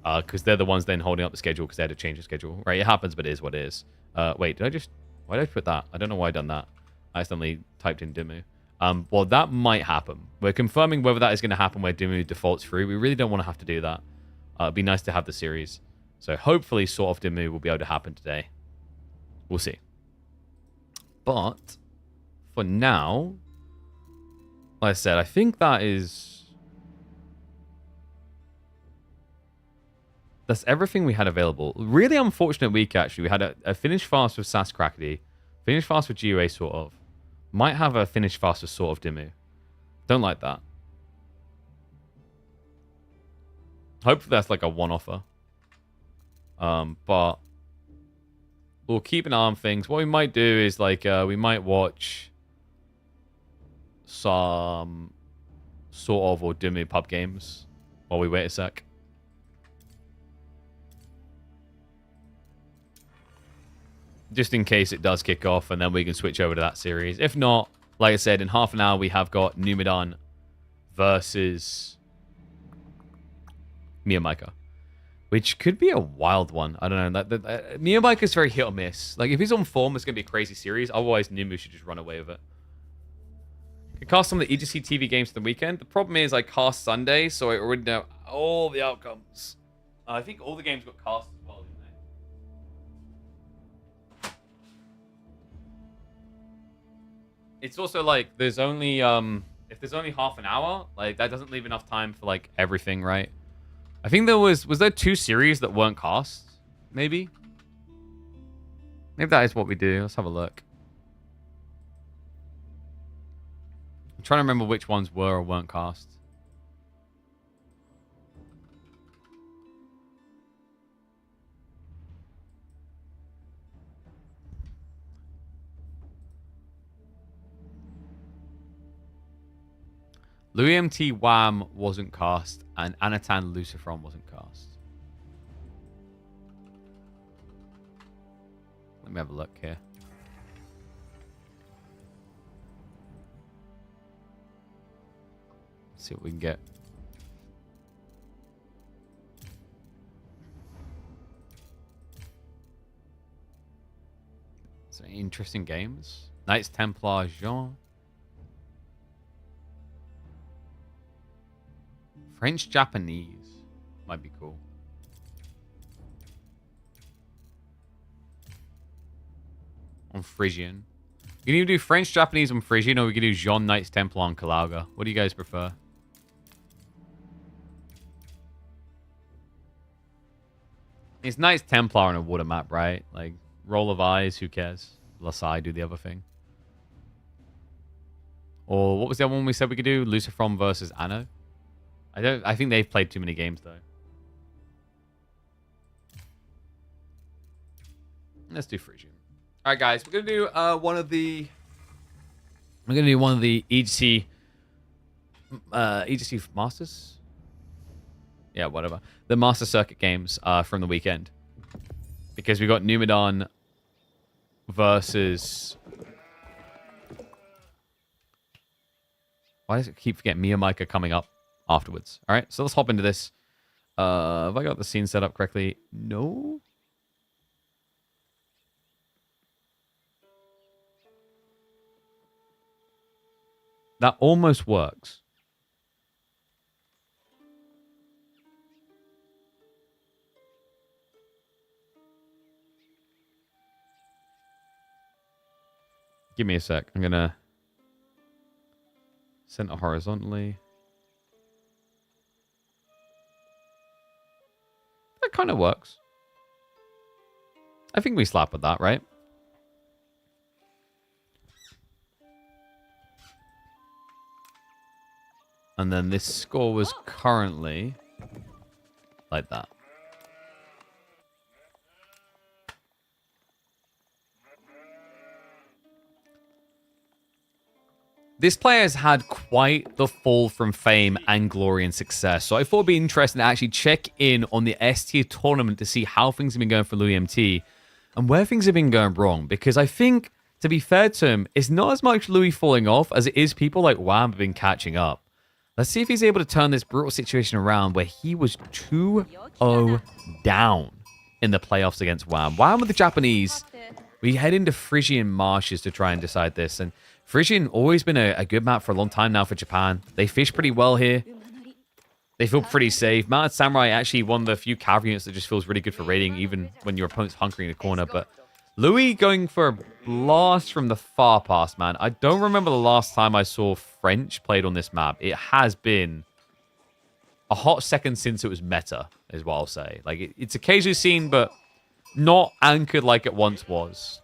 Because they're the ones then holding up the schedule because they had to change the schedule. Right, it happens, but it is what it is. Wait, why did I put that? I don't know why I done that. I accidentally typed in Dimu. Well, that might happen. We're confirming whether that is going to happen where Dimu defaults through. We really don't want to have to do that. It'd be nice to have the series. So hopefully sort of Dimu will be able to happen today. We'll see. But for now, like I said, I think that's everything we had available. Really unfortunate week, actually. We had a finish fast with Sas Crackety, finish fast with GUA, sort of. Might have a finish fast with sort of Dimu. Don't like that. Hopefully that's like a one-offer. But we'll keep an eye on things. What we might do is like we might watch some sort of or Dimu pub games while we wait a sec. Just in case it does kick off, and then we can switch over to that series. If not, like I said, in half an hour we have got Numidan versus Miyamika, which could be a wild one. I don't know. Miyamika is very hit or miss. Like if he's on form, it's gonna be a crazy series. Otherwise, Numu should just run away with it. Could cast some of the EGC TV games for the weekend. The problem is I cast Sunday, so I already know all the outcomes. I think all the games got cast as well, didn't they? It's also like there's only if there's only half an hour, like that doesn't leave enough time for like everything, right? I think there was there 2 series that weren't cast? Maybe that is what we do. Let's have a look. I'm trying to remember which ones were or weren't cast. Louis MT Wham wasn't cast, and Anatan Lucifron wasn't cast. Let me have a look here. Let's see what we can get. Some interesting games. Knights Templar Jean. French Japanese might be cool. On Frisian. You can either do French Japanese on Frisian, or we can do Jean Knights Templar on Kalauga. What do you guys prefer? It's Knights Templar on a water map, right? Like roll of eyes, who cares? Lasai do the other thing. Or what was the other one we said we could do? Lucifron versus Anno. I think they've played too many games though. Let's do Frisian. All right, guys, we're gonna do one of the EGC Masters. Yeah, whatever. The Master Circuit games from the weekend, because we got Numidan versus. Why does it keep forgetting Miyamika coming up afterwards? All right, so let's hop into this. Have I got the scene set up correctly? No. That almost works. Give me a sec. I'm gonna center horizontally. That kind of works. I think we slap with that, right? And then this score was currently like that. This player has had quite the fall from fame and glory and success, so I thought it'd be interesting to actually check in on the S-tier tournament to see how things have been going for Louis MT and where things have been going wrong, because I think, to be fair to him, it's not as much Louis falling off as it is people like Wham have been catching up. Let's see if he's able to turn this brutal situation around where he was 2-0 down in the playoffs against Wham. Wham with the Japanese. We head into Frisian Marshes to try and decide this, and Frisian always been a good map for a long time now for Japan. They fish pretty well here. They feel pretty safe. Mounted Samurai actually one of the few cavalry units that just feels really good for raiding, even when your opponent's hunkering in the corner. But Louis going for a blast from the far past, man. I don't remember the last time I saw French played on this map. It has been a hot second since it was meta, is what I'll say. Like, it's occasionally seen, but not anchored like it once was.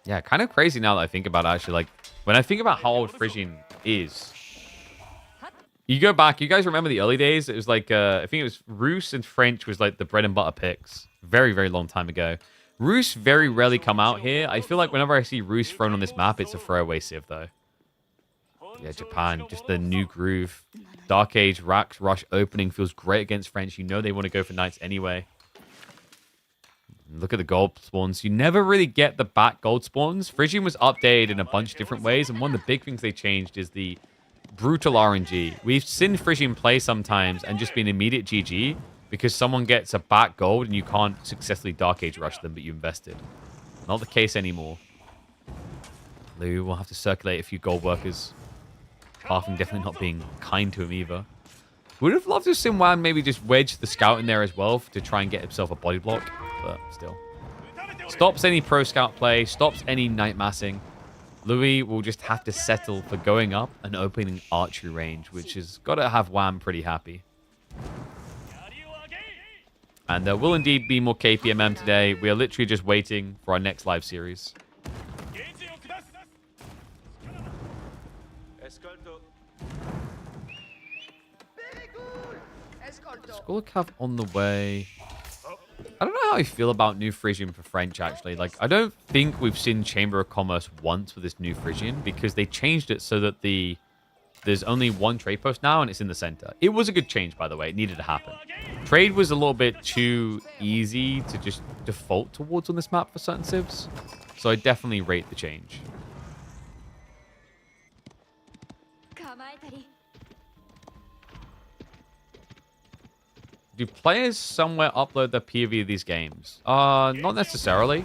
Yeah, kind of crazy now that I think about it, actually. Like, when I think about how old Frisian is, you go back, you guys remember the early days? It was like, I think it was Rus and French was like the bread and butter picks. Very, very long time ago. Rus very rarely come out here. I feel like whenever I see Rus thrown on this map, it's a throwaway civ, though. Yeah, Japan, just the new groove. Dark Age, Rax, Rush opening feels great against French. You know they want to go for Knights anyway. Look at the gold spawns. You never really get the back gold spawns. Frisian was updated in a bunch of different ways, and one of the big things they changed is the brutal RNG. We've seen Frisian play sometimes and just be an immediate GG because someone gets a back gold and you can't successfully Dark Age rush them, but you invested. Not the case anymore. Lou will have to circulate a few gold workers. Parfum definitely not being kind to him either. Would have loved to have seen Wham maybe just wedge the scout in there as well to try and get himself a body block, but still. Stops any pro scout play, stops any night massing. Louis will just have to settle for going up and opening archery range, which has got to have Wham pretty happy. And there will indeed be more KPMM today. We are literally just waiting for our next live series. Skolakav on the way. I don't know how I feel about new Frisian for French, actually. Like, I don't think we've seen Chamber of Commerce once with this new Frisian because they changed it so that there's only one trade post now and it's in the center. It was a good change, by the way. It needed to happen. Trade was a little bit too easy to just default towards on this map for certain civs. So I definitely rate the change. Do players somewhere upload their POV of these games? Not necessarily.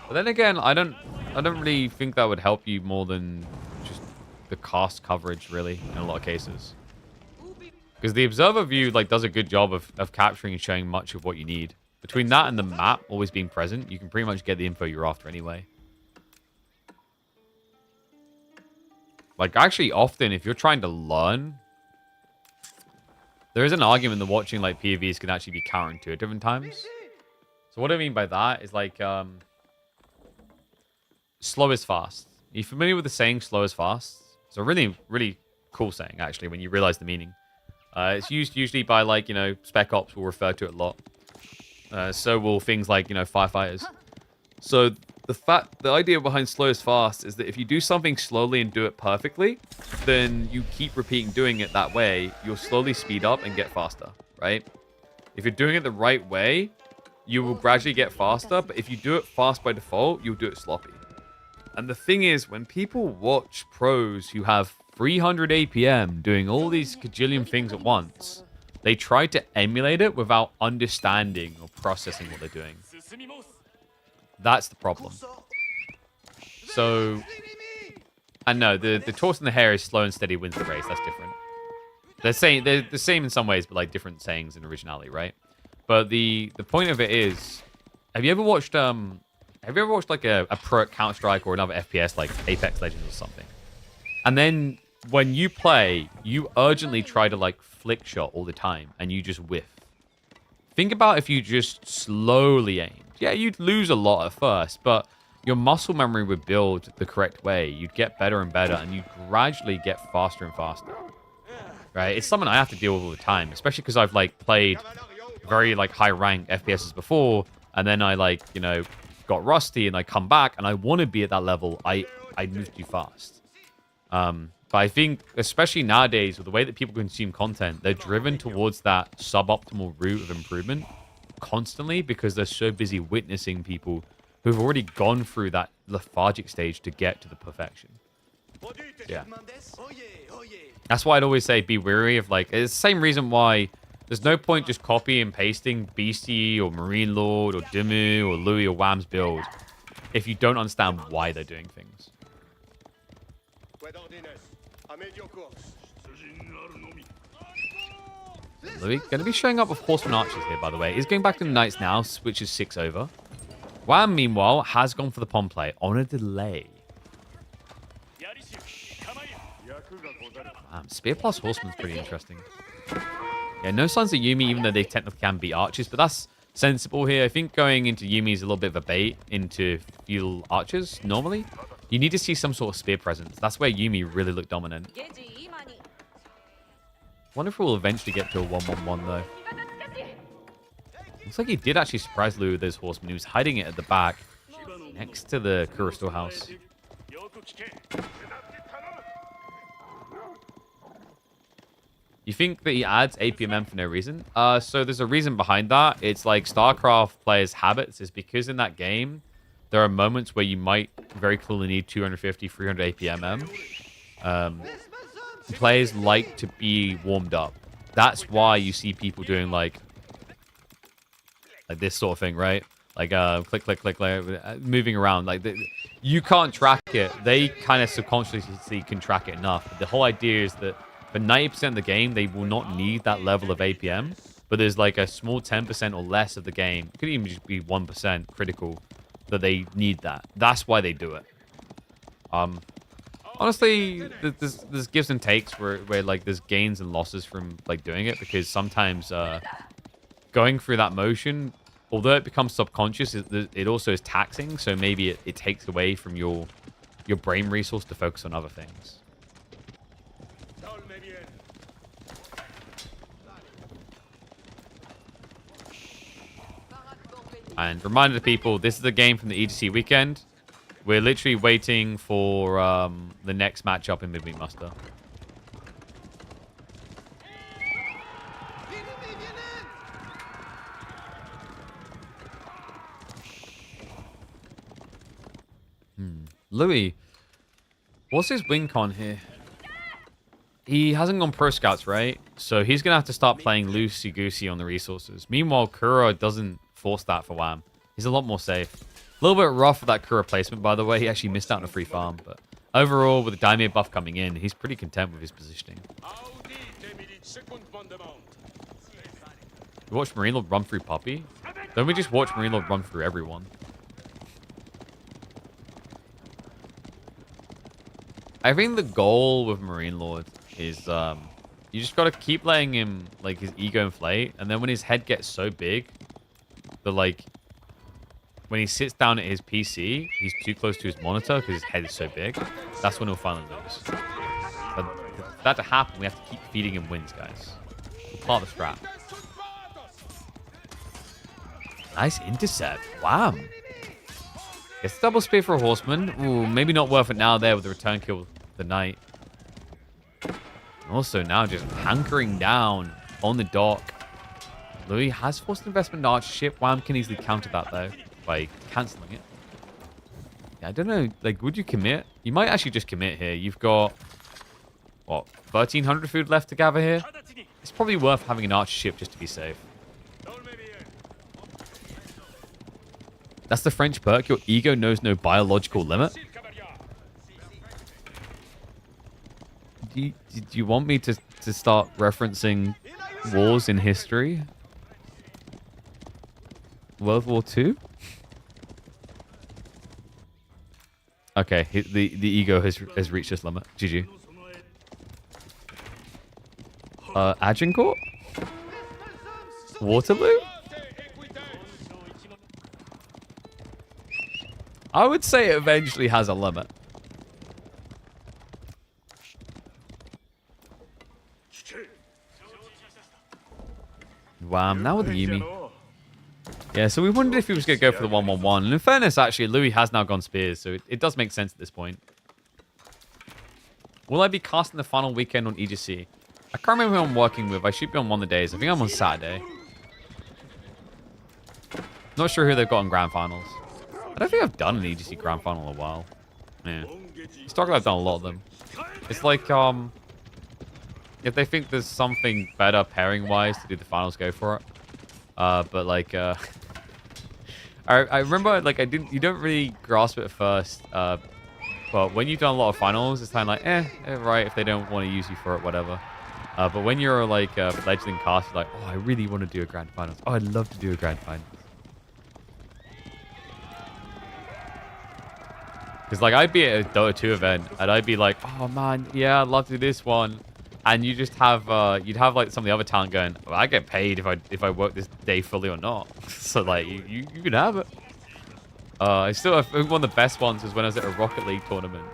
But then again, I don't really think that would help you more than just the cast coverage, really, in a lot of cases. Because the observer view like does a good job of capturing and showing much of what you need. Between that and the map always being present, you can pretty much get the info you're after anyway. Like, actually, often, if you're trying to learn, there is an argument that watching like POVs can actually be counterintuitive in times. So what I mean by that is like slow is fast. Are you familiar with the saying slow is fast? It's a really, really cool saying actually when you realize the meaning. It's used usually by like, you know, Spec Ops will refer to it a lot. So will things like, you know, firefighters. So the idea behind slow is fast is that if you do something slowly and do it perfectly, then you keep repeating doing it that way, you'll slowly speed up and get faster, right? If you're doing it the right way, you will gradually get faster, but if you do it fast by default, you'll do it sloppy. And the thing is, when people watch pros who have 300 APM doing all these kajillion things at once, they try to emulate it without understanding or processing what they're doing. That's the problem. So, and no, the torso and the hair is slow and steady wins the race. That's different. They're the same in some ways, but like different sayings in originality, right? But the point of it is, have you ever watched like a pro at Counter-Strike or another FPS like Apex Legends or something? And then when you play, you urgently try to like flick shot all the time and you just whiff. Think about if you just slowly aimed. Yeah, you'd lose a lot at first, but your muscle memory would build the correct way. You'd get better and better, and you'd gradually get faster and faster. Right? It's something I have to deal with all the time, especially because I've like played very like high rank FPSs before, and then I like, you know, got rusty and I come back and I want to be at that level, I move too fast. But I think, especially nowadays, with the way that people consume content, they're driven towards that suboptimal route of improvement constantly because they're so busy witnessing people who've already gone through that lethargic stage to get to the perfection. Yeah. That's why I'd always say be wary of, like, it's the same reason why there's no point just copying and pasting Beastie or Marine Lord or Dimmu or Louis or Wham's build if you don't understand why they're doing things. Louis going to be showing up with Horseman Archers here, by the way. He's going back to the Knights now, which is 6 over. Wham, meanwhile, has gone for the Pom play on a delay. Spear plus Horseman's pretty interesting. Yeah, no signs of Yuumi, even though they technically can beat Archers, but that's sensible here. I think going into Yuumi is a little bit of a bait into feudal Archers, normally. You need to see some sort of spear presence. That's where Yuumi really looked dominant. Wonder if we'll eventually get to a 1-1-1, though. Looks like he did actually surprise Lou with his Horseman. He was hiding it at the back, next to the Kura storehouse. You think that he adds APMM for no reason? So there's a reason behind that. It's like StarCraft players' habits is because in that game, there are moments where you might very clearly need 250, 300 APMM. Players like to be warmed up. That's why you see people doing like this sort of thing, right? Like click, click, click, like, moving around. Like you can't track it. They kind of subconsciously can track it enough. But the whole idea is that for 90% of the game, they will not need that level of APM. But there's like a small 10% or less of the game. It could even just be 1% critical that they need that. That's why they do it. Honestly, there's gives and takes where like there's gains and losses from like doing it, because sometimes going through that motion, although it becomes subconscious, it also is taxing. So maybe it takes away from your brain resource to focus on other things. And reminder to people, this is a game from the EDC weekend. We're literally waiting for the next matchup in Midweek Muster. Louis, what's his win con here? He hasn't gone pro scouts, right? So he's going to have to start playing loosey-goosey on the resources. Meanwhile, Kura doesn't force that for Wham. He's a lot more safe. A little bit rough with that Kura placement, by the way. He actually missed out on a free farm. But overall, with the Daimyo buff coming in, he's pretty content with his positioning. You watch Marine Lord run through Puppy? Don't we just watch Marine Lord run through everyone? I think the goal with Marine Lord is you just got to keep letting him, like, his ego inflate. And then when his head gets so big, that, like, when he sits down at his PC, he's too close to his monitor because his head is so big. That's when he'll finally lose. But for that to happen, we have to keep feeding him wins, guys. It's part of the strat. Nice intercept. Wow. It's double spear for a Horseman. Ooh, maybe not worth it now there with the return kill with the Knight. Also now just hankering down on the dock. Louis has forced investment in Archership. Wham can easily counter that, though, by cancelling it. Yeah, I don't know. Like, would you commit? You might actually just commit here. You've got, what, 1,300 food left to gather here? It's probably worth having an Archership just to be safe. That's the French perk. Your ego knows no biological limit. Do you want me to start referencing wars in history? World War II? Okay, the ego has reached this limit. GG. Agincourt? Waterloo? I would say it eventually has a limit. Wham, now with the Yuumi. Yeah, so we wondered if he was going to go for the 1-1-1. And in fairness, actually, Louis has now gone spears, so it does make sense at this point. Will I be casting the final weekend on EGC? I can't remember who I'm working with. I should be on one of the days. I think I'm on Saturday. Not sure who they've got in Grand Finals. I don't think I've done an EGC Grand Final in a while. Yeah. Historically, I've done a lot of them. It's like, if they think there's something better pairing-wise to do the finals, go for it. But, like, I remember, like, you don't really grasp it at first. But when you've done a lot of finals, it's kind of like, right, if they don't want to use you for it, whatever. But when you're, like, a fledgling cast, you're like, oh, I really want to do a Grand Finals. Oh, I'd love to do a Grand Finals. Because, like, I'd be at a Dota 2 event, and I'd be like, oh, man, yeah, I'd love to do this one. And you just have, you'd have, like, some of the other talent going, well, I get paid if I work this day fully or not. So, like, you can have it. I think one of the best ones was when I was at a Rocket League tournament.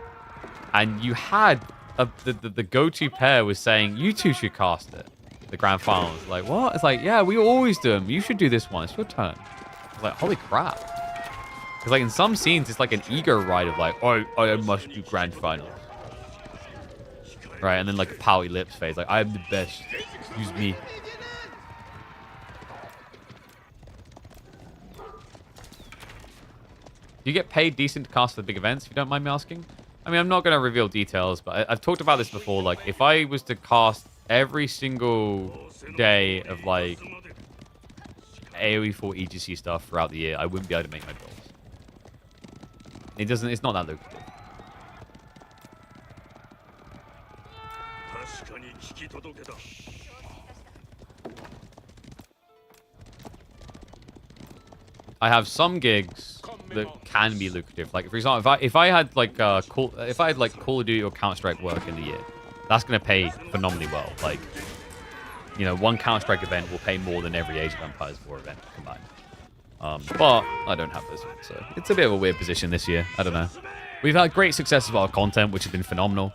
And you had, the go-to pair was saying, you two should cast it. The Grand Finals. Like, what? It's like, yeah, we always do them. You should do this one. It's your turn. It's like, holy crap. Because, like, in some scenes, it's like an ego ride of, like, oh, I must do Grand Finals. Right, and then, like, a pouty lips phase. Like, I'm the best. Use me. You get paid decent to cast for the big events, if you don't mind me asking? I mean, I'm not going to reveal details, but I've talked about this before. Like, if I was to cast every single day of, like, AoE 4 EGC stuff throughout the year, I wouldn't be able to make my bills. It's not that lucrative. I have some gigs that can be lucrative. Like, for example, if I had like Call of Duty or Counter-Strike work in the year, that's gonna pay phenomenally well. Like, you know, one Counter-Strike event will pay more than every Age of Empires 4 event combined. But I don't have those ones, so it's a bit of a weird position this year. I don't know. We've had great success with our content, which has been phenomenal.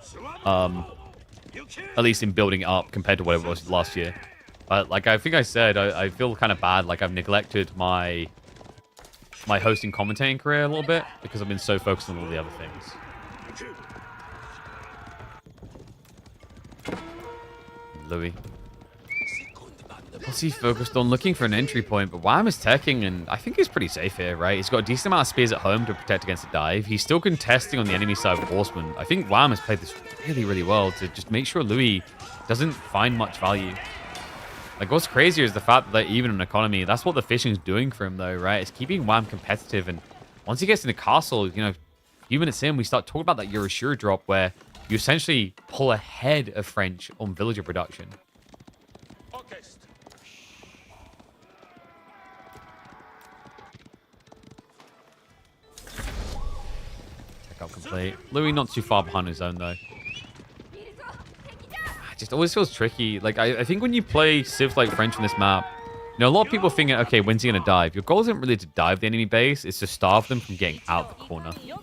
At least in building it up compared to what it was last year. Like I think I said, I feel kind of bad. Like I've neglected my hosting commentating career a little bit because I've been so focused on all the other things. Louis. What's he focused on? Looking for an entry point, but Wham is teching, and I think he's pretty safe here, right? He's got a decent amount of spears at home to protect against a dive. He's still contesting on the enemy side with Horseman. I think Wham has played this really, really well to just make sure Louis doesn't find much value. Like, what's crazier is the fact that even in economy, that's what the fishing's doing for him, though, right? It's keeping Wham competitive, and once he gets into castle, you know, a few minutes in, we start talking about that Eurosure drop where you essentially pull ahead of French on villager production. Complete. Louis not too far behind his own, though. It just always feels tricky. Like, I think when you play civs like French on this map, you know, a lot of people thinking, okay, when's he going to dive? Your goal isn't really to dive the enemy base. It's to starve them from getting out the corner. You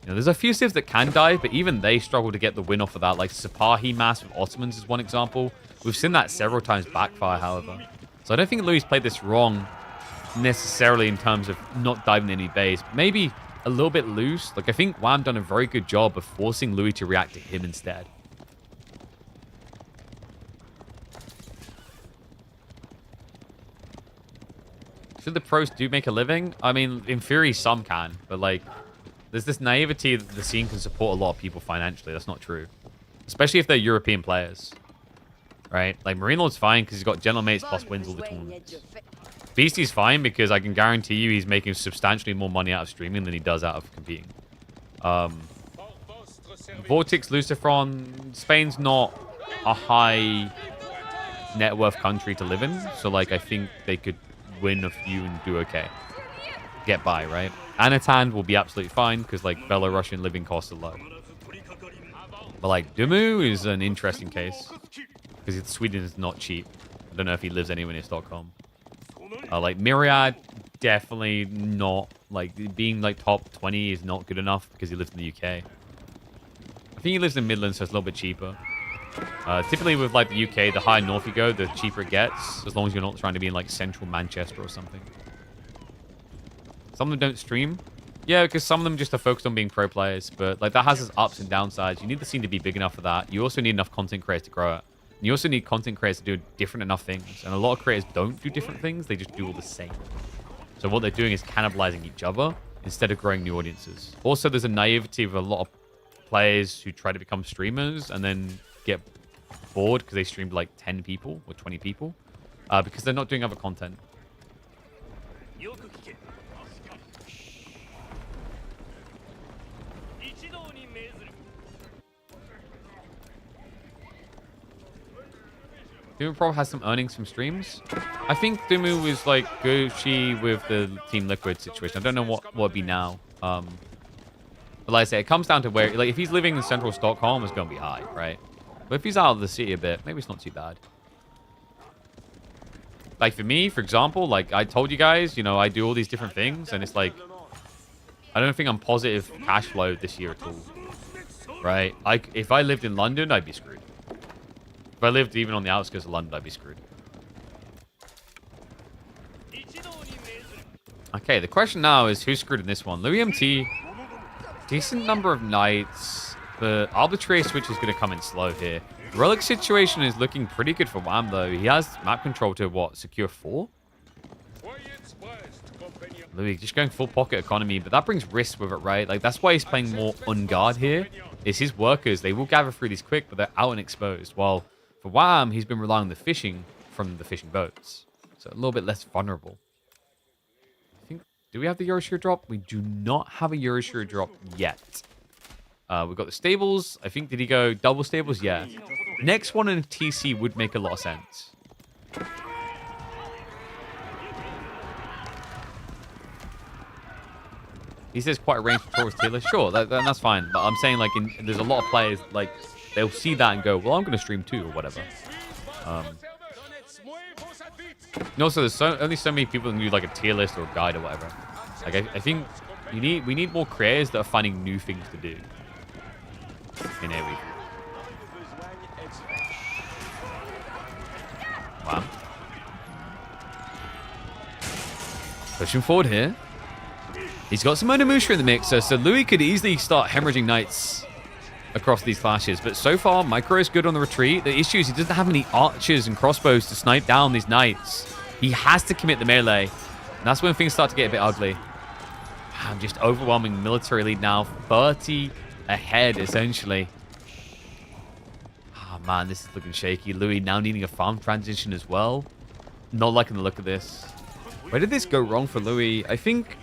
know, there's a few civs that can dive, but even they struggle to get the win off of that. Like, Sipahi Mass with Ottomans is one example. We've seen that several times backfire, however. So I don't think Louis played this wrong necessarily in terms of not diving the enemy base. Maybe a little bit loose. Like, I think Wham done a very good job of forcing Louis to react to him instead. Should the pros do make a living? I mean, in theory, some can. But, like, there's this naivety that the scene can support a lot of people financially. That's not true. Especially if they're European players. Right? Like, Marine Lord's fine because he's got General Mates plus wins all the tournaments. Beastie's fine because I can guarantee you he's making substantially more money out of streaming than he does out of competing. Vortex, Lucifron, Spain's not a high net worth country to live in. So, like, I think they could win a few and do okay. Get by, right? Anatan will be absolutely fine because, like, Belarusian living costs are low. But, like, Dumu is an interesting case because Sweden is not cheap. I don't know if he lives anywhere near Stockholm. Like, Myriad, definitely not. Like, being, like, top 20 is not good enough because he lives in the UK. I think he lives in Midlands, so it's a little bit cheaper. Typically with like the UK, the higher north you go, the cheaper it gets, as long as you're not trying to be in like central Manchester or something. Some of them don't stream. Yeah, because some of them just are focused on being pro players, but like that has its ups and downsides. You need the scene to be big enough for that. You also need enough content creators to grow it. And you also need content creators to do different enough things. And a lot of creators don't do different things, they just do all the same. So what they're doing is cannibalizing each other instead of growing new audiences. Also, there's a naivety of a lot of players who try to become streamers and then get bored because they streamed like 10 people or 20 people because they're not doing other content. Dumu probably has some earnings from streams. I think Dumu was like Gucci with the Team Liquid situation. I don't know what would be now. But like I say, it comes down to where, like if he's living in central Stockholm, it's going to be high, right? But if he's out of the city a bit, maybe it's not too bad. Like for me, for example, like I told you guys, you know, I do all these different things and it's like, I don't think I'm positive cash flow this year at all, right? If I lived in London, I'd be screwed. If I lived even on the outskirts of London, I'd be screwed. Okay, the question now is who's screwed in this one? Louis MT, decent number of knights, but arbitrary switch is going to come in slow here. The relic situation is looking pretty good for Wham though. He has map control to what, secure 4? Louis just going full pocket economy, but that brings risk with it, right? Like that's why he's playing more on guard here. Is his workers, they will gather through these quick, but they're out and exposed. While for Wham, he's been relying on the fishing from the fishing boats. So a little bit less vulnerable. I think, do we have the Euroshire drop? We do not have a Euroshire drop yet. We've got the stables. I think, did he go double stables? Yeah. Next one in TC would make a lot of sense. He says quite a range for tourist tier list. Sure, that's fine. But I'm saying like there's a lot of players like they'll see that and go, well, I'm going to stream too or whatever. And also, there's only so many people who do like a tier list or a guide or whatever. Like I think we need more creators that are finding new things to do in every. Wow. Pushing forward here. He's got some Onimusha in the mixer, so Louis could easily start hemorrhaging knights across these clashes. But so far, Micro is good on the retreat. The issue is he doesn't have any archers and crossbows to snipe down these knights. He has to commit the melee. And that's when things start to get a bit ugly. I'm just overwhelming military lead now. 30 ahead, essentially. Oh, man, this is looking shaky. Louis now needing a farm transition as well. Not liking the look of this. Where did this go wrong for Louis? I think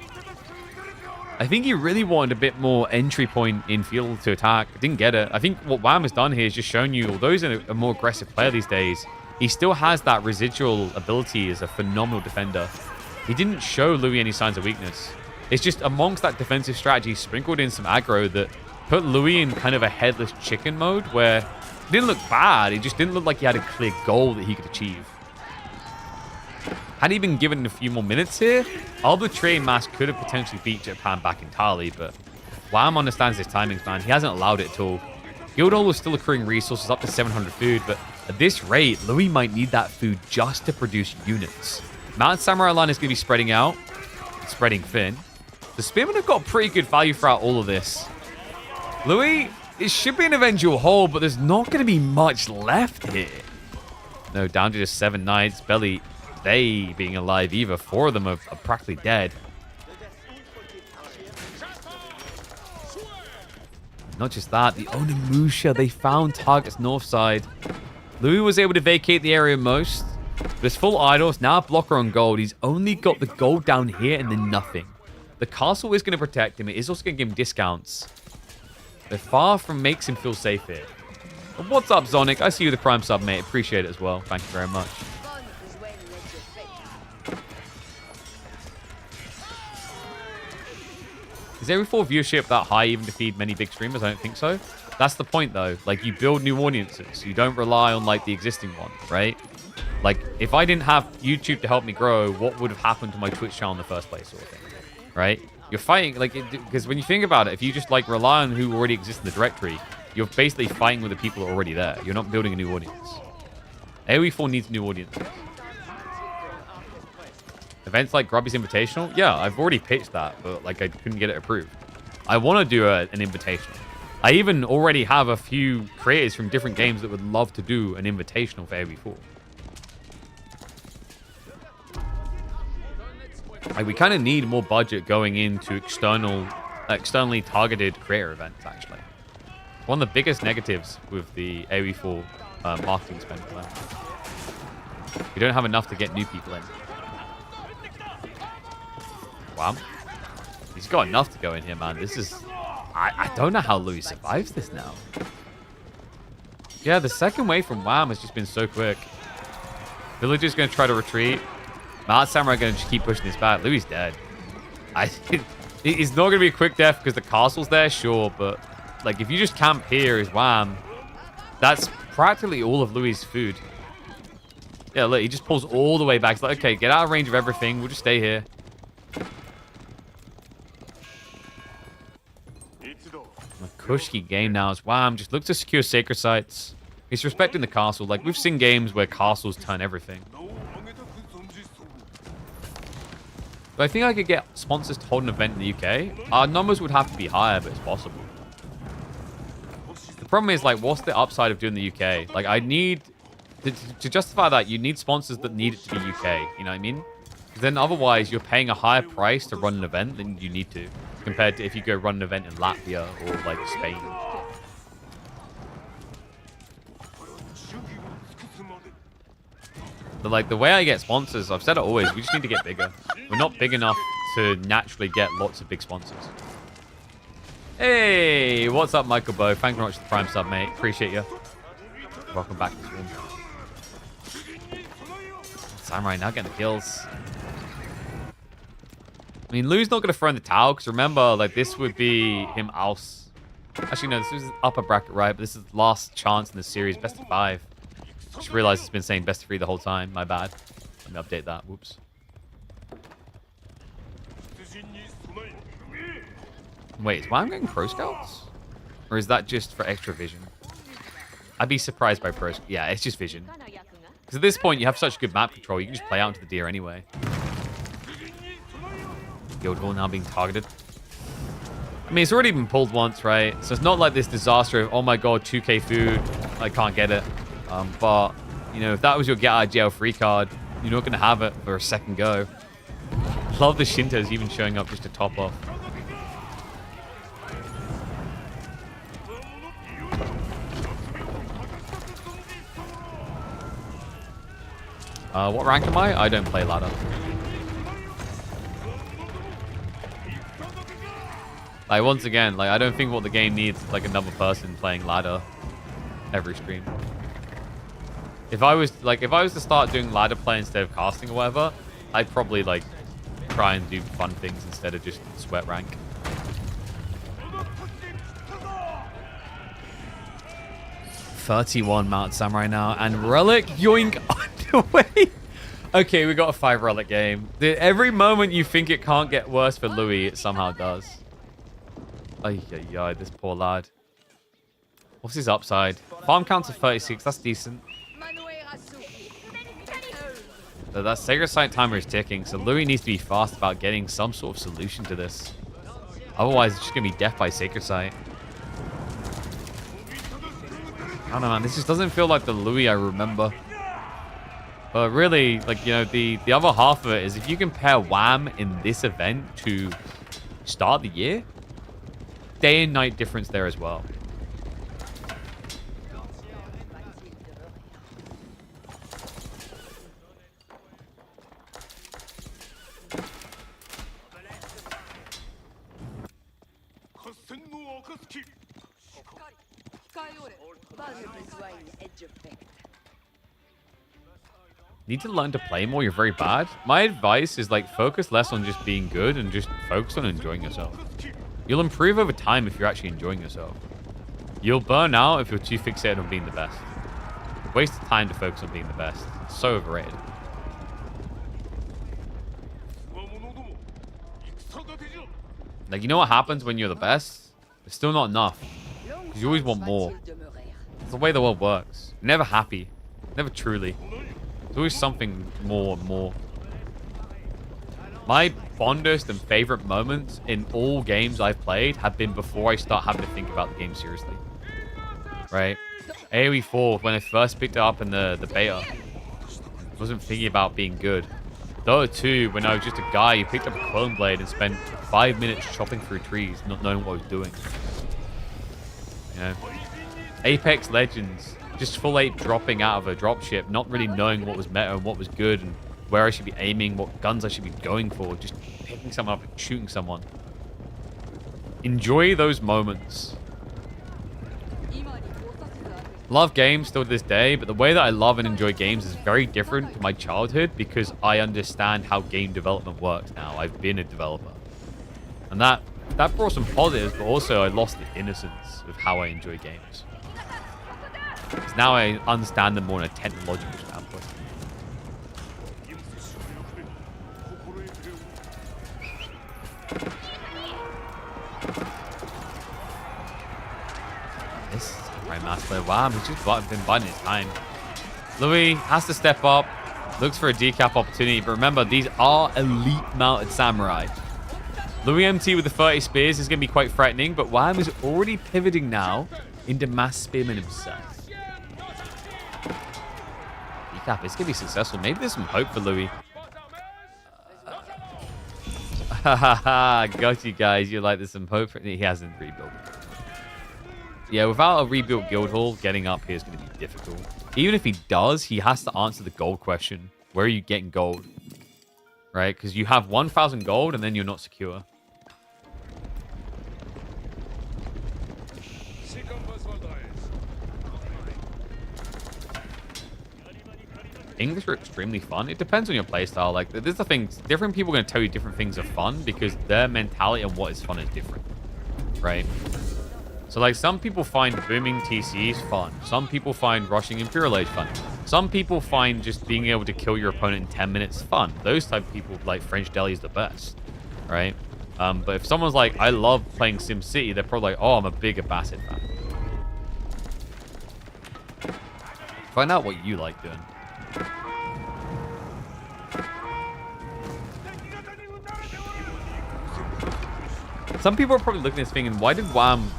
he really wanted a bit more entry point in field to attack. Didn't get it. I think what Wham has done here is just shown you, although he's a more aggressive player these days, he still has that residual ability as a phenomenal defender. He didn't show Louis any signs of weakness. It's just amongst that defensive strategy, sprinkled in some aggro that put Louis in kind of a headless chicken mode where it didn't look bad. It just didn't look like he had a clear goal that he could achieve. Had he been given a few more minutes here, Arbitrary Mask could have potentially beat Japan back entirely, but Wham understands his timings, man. He hasn't allowed it at all. Guildhall was still accruing resources up to 700 food, but at this rate, Louis might need that food just to produce units. Mount Samurai line is going to be spreading out, spreading thin. The Spearmen have got pretty good value throughout all of this. Louis, it should be an eventual hold, but there's not going to be much left here. No, down to just 7 knights. Barely they being alive either. 4 of them are practically dead. Not just that, the Onimusha, they found targets north side. Louis was able to vacate the area most. There's full idols, now a blocker on gold. He's only got the gold down here and then nothing. The castle is going to protect him. It is also going to give him discounts. But far from makes him feel safe here. But what's up, Zonic? I see you the Prime sub, mate. Appreciate it as well. Thank you very much. Is every 4 viewership that high even to feed many big streamers? I don't think so. That's the point, though. Like, you build new audiences. You don't rely on, like, the existing one, right? Like, if I didn't have YouTube to help me grow, what would have happened to my Twitch channel in the first place, sort of thing, right? You're fighting, like, because when you think about it, if you just, like, rely on who already exists in the directory, you're basically fighting with the people that are already there. You're not building a new audience. AoE 4 needs a new audience. Events like Grubby's Invitational? Yeah, I've already pitched that, but like I couldn't get it approved. I want to do an invitational. I even already have a few creators from different games that would love to do an invitational for AoE 4. Like, we kind of need more budget going into externally targeted creator events, actually. One of the biggest negatives with the AoE 4 marketing spend for them. We don't have enough to get new people in. Wow. He's got enough to go in here, man. This is... I don't know how Louis survives this now. Yeah, the second wave from Wham has just been so quick. Villager's going to try to retreat. Mad Samurai going to just keep pushing this back. Louis dead. It's not going to be a quick death because the castle's there, sure, but like if you just camp here as Wham, that's practically all of Louis' food. Yeah, look, he just pulls all the way back. He's like, okay, get out of range of everything. We'll just stay here. Kushki game now as Wham just look to secure sacred sites. He's respecting the castle. Like, we've seen games where castles turn everything. But I think I could get sponsors to hold an event in the UK. Our numbers would have to be higher, but it's possible. The problem is, like, what's the upside of doing the UK? Like, I need... To justify that, you need sponsors that need it to be UK. You know what I mean? Then otherwise, you're paying a higher price to run an event than you need to. Compared to if you go run an event in Latvia or, like, Spain. But, like, the way I get sponsors, I've said it always, we just need to get bigger. We're not big enough to naturally get lots of big sponsors. Hey, what's up, Michael Bow? Thank you very much for the Prime sub, mate. Appreciate you. Welcome back to the stream. Samurai now getting the kills. I mean, Lou's not going to throw in the towel, because remember, like, this would be him else. Actually, no, this is upper bracket, right? But this is the last chance in the series, best of 5. Just realized it's been saying best of 3 the whole time. My bad. Let me update that. Whoops. Wait, is Wham getting pro scouts? Or is that just for extra vision? I'd be surprised by pro... Yeah, it's just vision. Because at this point, you have such good map control, you can just play out into the deer anyway. Guild Hall now being targeted. I mean, it's already been pulled once, right? So it's not like this disaster of, oh my god, 2k food, I can't get it. But, you know, if that was your get out of jail free card, you're not going to have it for a second go. Love the Shintos even showing up just to top off. What rank am I? I don't play ladder. Like, once again, like, I don't think what the game needs is, like, another person playing ladder every stream. If I was to start doing ladder play instead of casting or whatever, I'd probably, like, try and do fun things instead of just sweat rank. $31 Mount Samurai now, and Relic yoink underway. Okay, we got a 5 Relic game. Every moment you think it can't get worse for Louis, it somehow does. Ay, ay, ay, this poor lad. What's his upside? Farm count to 36, that's decent. So that Sacred Site timer is ticking, so Louis needs to be fast about getting some sort of solution to this. Otherwise, it's just going to be death by Sacred Site. I don't know, man. This just doesn't feel like the Louis I remember. But really, like, you know, the other half of it is if you compare Wham in this event to start the year, day and night difference there as well. Need to learn to play more. You're very bad. My advice is, like, focus less on just being good and just focus on enjoying yourself. You'll improve over time if you're actually enjoying yourself. You'll burn out if you're too fixated on being the best. Waste of time to focus on being the best. It's so overrated. Like, you know what happens when you're the best? It's still not enough. Because you always want more. It's the way the world works. Never happy. Never truly. There's always something more and more. My fondest and favorite moments in all games I've played have been before I start having to think about the game seriously. Right? AoE 4, when I first picked it up in the beta, I wasn't thinking about being good. Dota 2, when I was just a guy who picked up a clone blade and spent 5 minutes chopping through trees, not knowing what I was doing. You know? Apex Legends, just full 8 dropping out of a dropship, not really knowing what was meta and what was good and where I should be aiming, what guns I should be going for, just picking someone up and shooting someone. Enjoy those moments. Love games still to this day, but the way that I love and enjoy games is very different to my childhood because I understand how game development works now. I've been a developer. And that brought some positives, but also I lost the innocence of how I enjoy games. Because now I understand them more in a technological standpoint. This right master Wham, he's just been biding his time. Louis has to step up, looks for a decap opportunity, but remember, these are elite mounted samurai. Louis MT with the 30 spears is going to be quite threatening, but Wham is already pivoting now into mass spearman himself. Decap is going to be successful. Maybe there's some hope for Louis. Got you guys. You're like, there's some hope for... He hasn't rebuilt. Yeah, without a rebuilt guild hall, getting up here is going to be difficult. Even if he does, he has to answer the gold question. Where are you getting gold? Right? Because you have 1,000 gold and then you're not secure. English are extremely fun. It depends on your playstyle. Like, there's the thing. Different people are going to tell you different things are fun because their mentality on what is fun is different. Right? So, like, some people find booming TCs fun. Some people find rushing Imperial Age fun. Some people find just being able to kill your opponent in 10 minutes fun. Those type of people, like, French Deli is the best. Right? But if someone's like, I love playing SimCity, they're probably like, oh, I'm a big Abbasid fan. Find out what you like doing. Some people are probably looking at this thing and why did Wham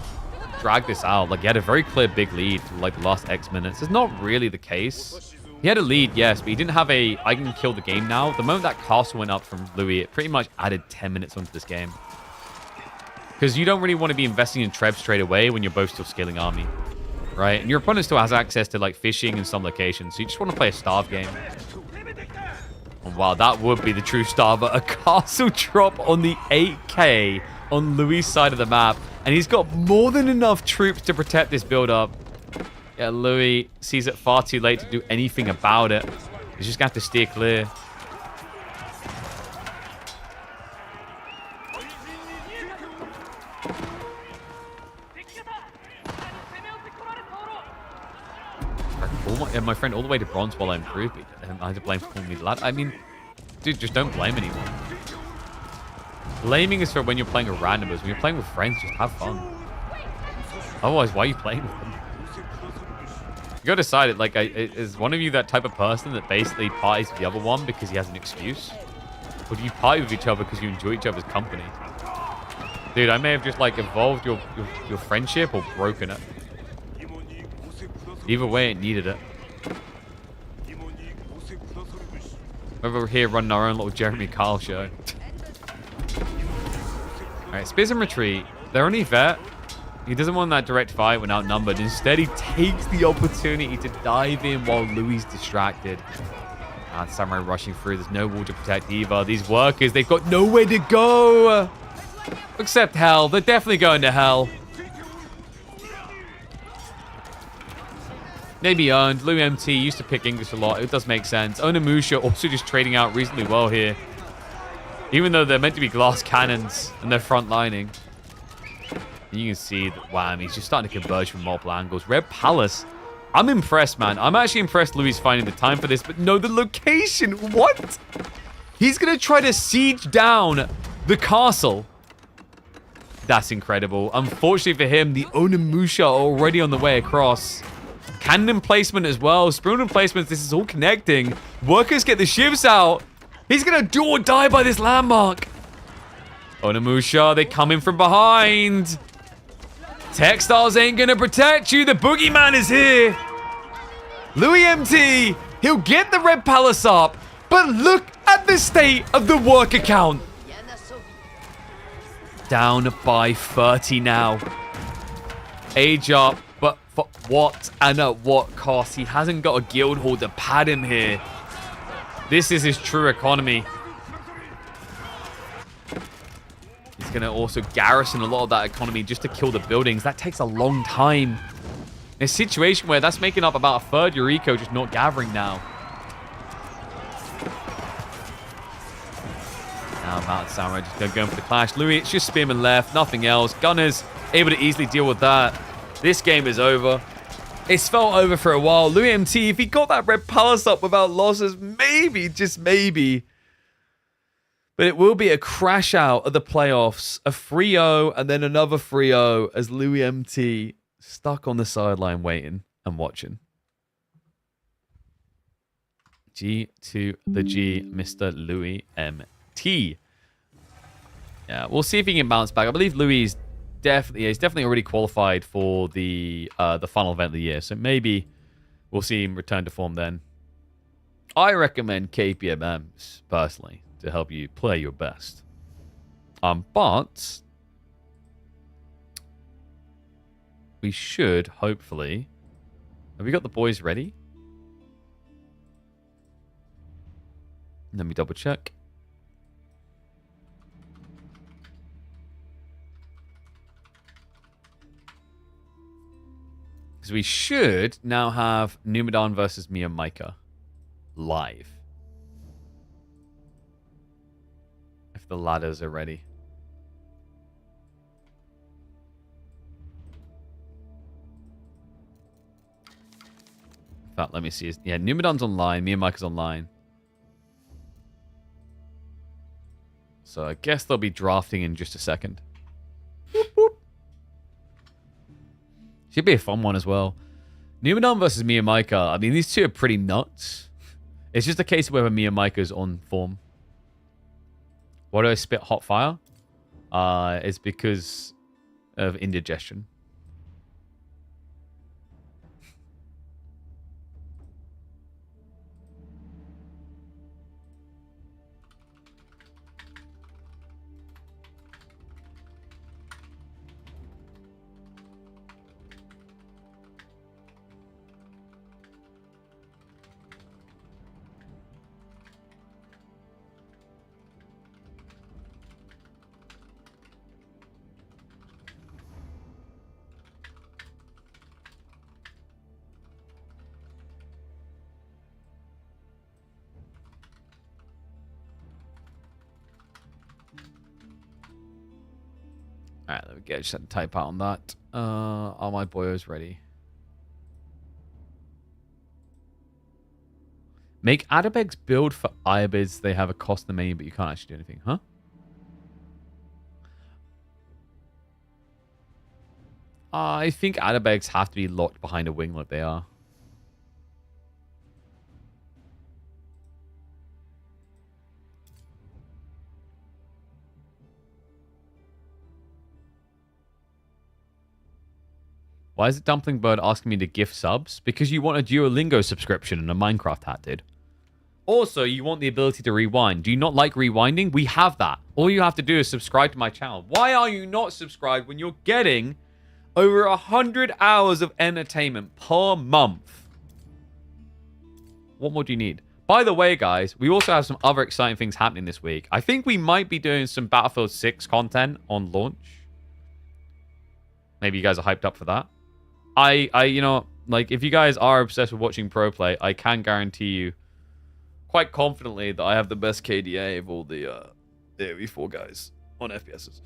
drag this out? Like, he had a very clear big lead for like the last X minutes. It's not really the case. He had a lead, yes, but he didn't have a I can kill the game now. The moment that castle went up from Louis, it pretty much added 10 minutes onto this game. Because you don't really want to be investing in Treb straight away when you're both still scaling army. Right? And your opponent still has access to like fishing in some locations. So you just want to play a starve game. And wow, that would be the true starver. A castle drop on the 8K on Louis' side of the map. And he's got more than enough troops to protect this build-up. Yeah, Louis sees it far too late to do anything about it. He's just going to have to steer clear. My friend all the way to bronze while I improved. I had to blame for calling me lad. I mean, dude, just don't blame anyone. Blaming is for when you're playing with randomers. When you're playing with friends, just have fun. Otherwise, why are you playing with them? You gotta decide it. Like, is one of you that type of person that basically parties with the other one because he has an excuse? Or do you party with each other because you enjoy each other's company? Dude, I may have just, like, evolved your friendship or broken it. Either way, it needed it. We're here running our own little Jeremy Kyle show. Alright, Spears and Retreat. They're only vet. He doesn't want that direct fight when outnumbered. Instead, he takes the opportunity to dive in while Louis is distracted. Ah, Samurai rushing through. There's no wall to protect either. These workers, they've got nowhere to go. Except hell. They're definitely going to hell. Maybe earned. Louis MT used to pick English a lot. It does make sense. Onimusha also just trading out reasonably well here. Even though they're meant to be glass cannons and they're front lining. And you can see that Wham, he's just starting to converge from multiple angles. Red Palace. I'm impressed, man. I'm actually impressed Louis is finding the time for this. But no, the location. What? He's going to try to siege down the castle. That's incredible. Unfortunately for him, the Onimusha are already on the way across. Cannon placement as well. Spoon placements. This is all connecting. Workers get the ships out. He's going to do or die by this landmark. Onimusha, they come in from behind. Textiles ain't going to protect you. The boogeyman is here. Louis MT, he'll get the Red Palace up. But look at the state of the worker count. Down by 30 now. Age up, but for what and at what cost? He hasn't got a guild hall to pad him here. This is his true economy. He's going to also garrison a lot of that economy just to kill the buildings. That takes a long time. In a situation where that's making up about a third Yuriko just not gathering now. Now Mountain Samurai just going for the clash. Louis, it's just Spearman left, nothing else. Gunners able to easily deal with that. This game is over. It's felt over for a while. Louis MT, if he got that Red Palace up without losses, maybe, just maybe. But it will be a crash out of the playoffs. A 3-0 and then another 3-0 as Louis MT stuck on the sideline waiting and watching. G to the G, Mr. Louis MT. Yeah, we'll see if he can bounce back. I believe Louis is definitely already qualified for the final event of the year. So maybe we'll see him return to form then. I recommend KPMMs personally to help you play your best. But we should hopefully. Have we got the boys ready? Let me double check. Because we should now have Numidan versus Mia Micah live. If the ladders are ready. In fact, let me see. Yeah, Numidan's online. Mia Micah's online. So I guess they'll be drafting in just a second. Whoop, whoop. Should be a fun one as well. Numidan versus Mia Micah. I mean, these two are pretty nuts. It's just a case of whether Mia Micah's on form. Why do I spit hot fire? It's because of indigestion. Alright, let me get just had to type out on that. Are my boyos ready? Make Adabeg's build for Iabids. They have a cost in the menu, but you can't actually do anything, huh? I think Adabegs have to be locked behind a wing like they are. Why is it Dumpling Bird asking me to gift subs? Because you want a Duolingo subscription and a Minecraft hat, dude. Also, you want the ability to rewind. Do you not like rewinding? We have that. All you have to do is subscribe to my channel. Why are you not subscribed when you're getting over 100 hours of entertainment per month? What more do you need? By the way, guys, we also have some other exciting things happening this week. I think we might be doing some Battlefield 6 content on launch. Maybe you guys are hyped up for that. You know, like, if you guys are obsessed with watching pro play, I can guarantee you quite confidently that I have the best KDA of all the AoE4 guys on FPSs.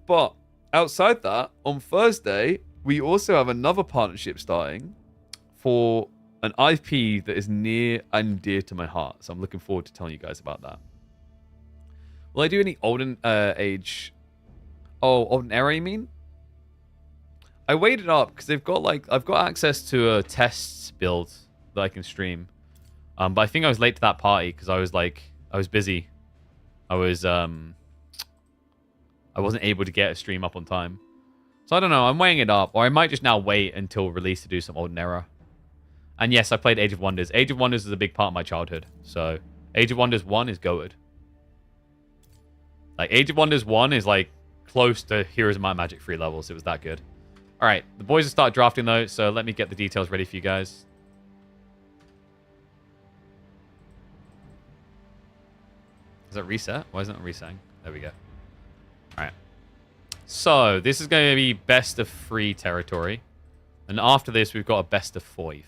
But outside that, on Thursday, we also have another partnership starting for an IP that is near and dear to my heart. So I'm looking forward to telling you guys about that. Will I do any olden age? Oh, Ordinary, you mean? I waited up because they've got like I've got access to a tests build that I can stream. But I think I was late to that party because I was busy. I wasn't able to get a stream up on time. So I don't know, I'm weighing it up, or I might just now wait until release to do some Ordinera. And yes, I played Age of Wonders. Age of Wonders is a big part of my childhood. So Age of Wonders 1 is goated. Like Age of Wonders 1 is like close to Heroes of Might and Magic 3 levels. It was that good. Alright, the boys will start drafting though, so let me get the details ready for you guys. Is that reset? Why isn't it resetting? There we go. Alright. So, this is going to be best of 3 territory. And after this, we've got a best of 5.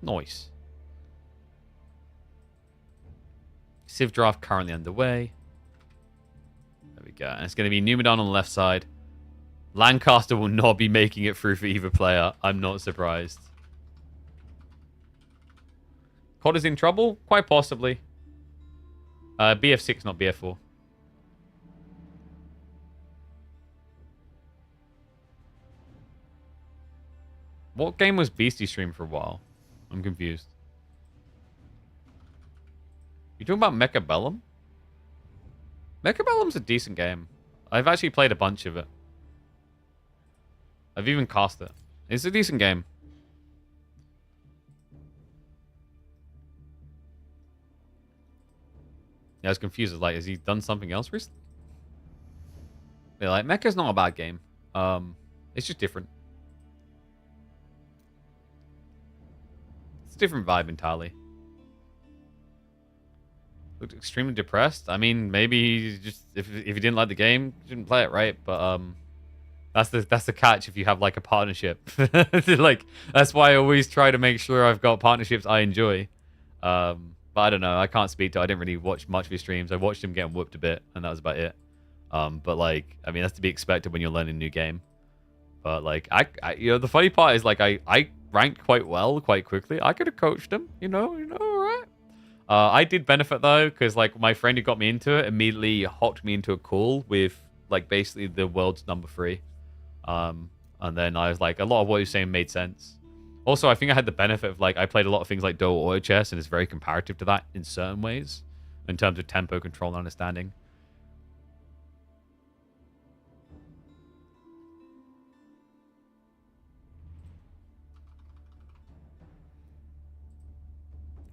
Nice. Civ draft currently underway. There we go. And it's going to be Numadon on the left side. Lancaster will not be making it through for either player. I'm not surprised. COD is in trouble? Quite possibly. BF6, not BF4. What game was Beastie stream for a while? I'm confused. You talking about Mechabellum? Mechabellum's a decent game. I've actually played a bunch of it. I've even cast it. It's a decent game. Yeah, I was confused. Like, has he done something else recently? Yeah, like, Mecha's not a bad game. It's just different. It's a different vibe entirely. Looked extremely depressed. I mean, maybe he just if he didn't like the game, he didn't play it, right? But that's the catch if you have like a partnership. Like that's why I always try to make sure I've got partnerships I enjoy. But I don't know. I can't speak to. I didn't really watch much of his streams. I watched him getting whooped a bit, and that was about it. But like, I mean, that's to be expected when you're learning a new game. But like, I you know, the funny part is like I ranked quite well, quite quickly. I could have coached him, you know, all right. I did benefit though, because like my friend who got me into it immediately hopped me into a call with like basically the world's number 3. And then I was like, a lot of what he was saying made sense. Also, I think I had the benefit of like I played a lot of things like Dota Auto Chess, and it's very comparative to that in certain ways, in terms of tempo control and understanding.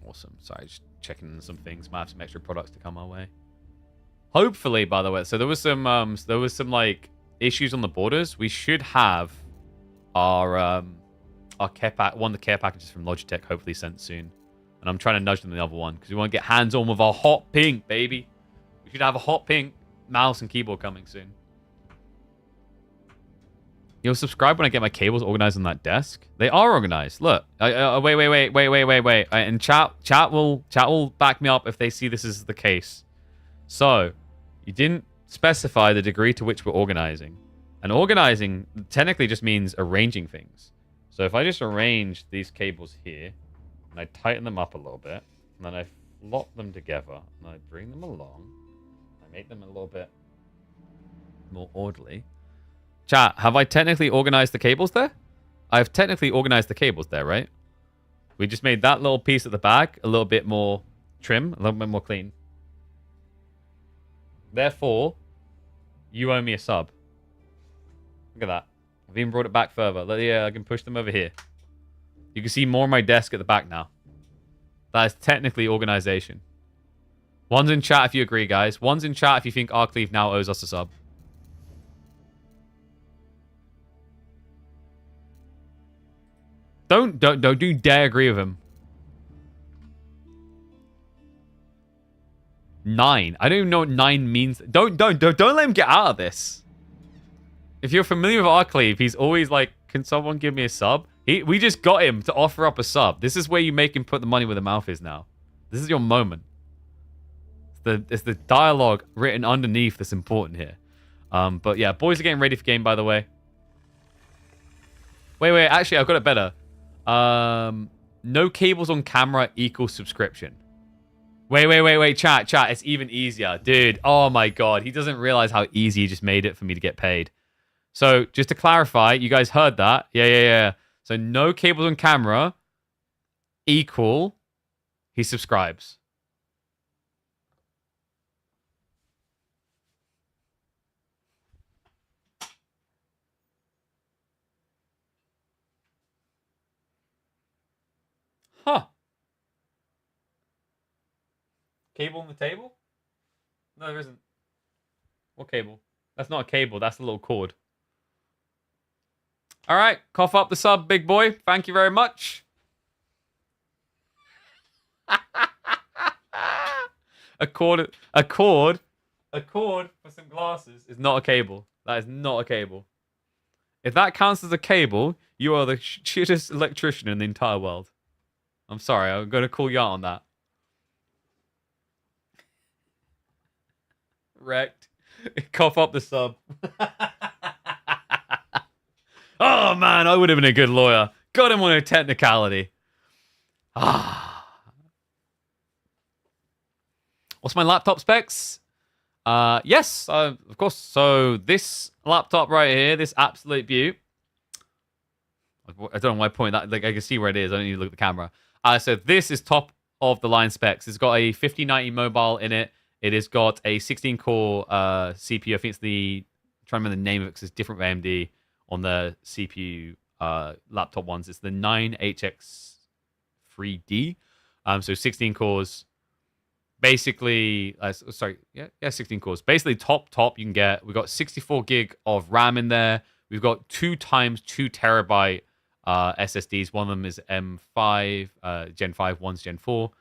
Awesome. Sorry, just checking some things. Might have some extra products to come our way. Hopefully, by the way. So there was some like issues on the borders. We should have our care pack, one of the care packages from Logitech, hopefully sent soon. And I'm trying to nudge them the other one because we want to get hands on with our hot pink, baby. We should have a hot pink mouse and keyboard coming soon. You'll subscribe when I get my cables organized on that desk. They are organized. Look. Wait. And chat will back me up if they see this is the case. So, you didn't specify the degree to which we're organizing. And organizing technically just means arranging things. So if I just arrange these cables here, and I tighten them up a little bit, and then I flop them together, and I bring them along, I make them a little bit more orderly. Chat, have I technically organized the cables there? I've technically organized the cables there, right? We just made that little piece at the back a little bit more trim, a little bit more clean. Therefore, you owe me a sub. Look at that. I've even brought it back further. Yeah, I can push them over here. You can see more of my desk at the back now. That is technically organization. One's in chat if you agree, guys. One's in chat if you think Arcleave now owes us a sub. Don't you dare agree with him. 9. I don't even know what 9 means. Don't let him get out of this. If you're familiar with Arcleave, he's always like, can someone give me a sub? We just got him to offer up a sub. This is where you make him put the money where the mouth is now. This is your moment. It's the dialogue written underneath that's important here. But yeah, boys are getting ready for game, by the way. Wait. Actually, I've got it better. No cables on camera equals subscription. Wait, chat. It's even easier. Dude, oh my god. He doesn't realize how easy he just made it for me to get paid. So, just to clarify, you guys heard that? Yeah. So, no cables on camera equal he subscribes. Huh. Cable on the table? No, there isn't. What cable? That's not a cable. That's a little cord. All right. Cough up the sub, big boy. Thank you very much. A cord for some glasses is not a cable. That is not a cable. If that counts as a cable, you are the shittest electrician in the entire world. I'm sorry. I'm going to call you out on that. Wrecked. Cough up the sub. Oh, man. I would have been a good lawyer. Got him on a technicality. What's my laptop specs? Yes, of course. So this laptop right here, this absolute beaut. I don't know why I point that. Like I can see where it is. I don't need to look at the camera. So this is top of the line specs. It's got a 5090 mobile in it. It has got a 16-core CPU. I think it's the... I'm trying to remember the name of it because it's different from AMD on the CPU laptop ones. It's the 9HX3D. So 16 cores. Basically, 16 cores. Basically, top you can get. We've got 64 gig of RAM in there. We've got 2 times 2 terabyte SSDs. One of them is M5, Gen 5, one's Gen 4.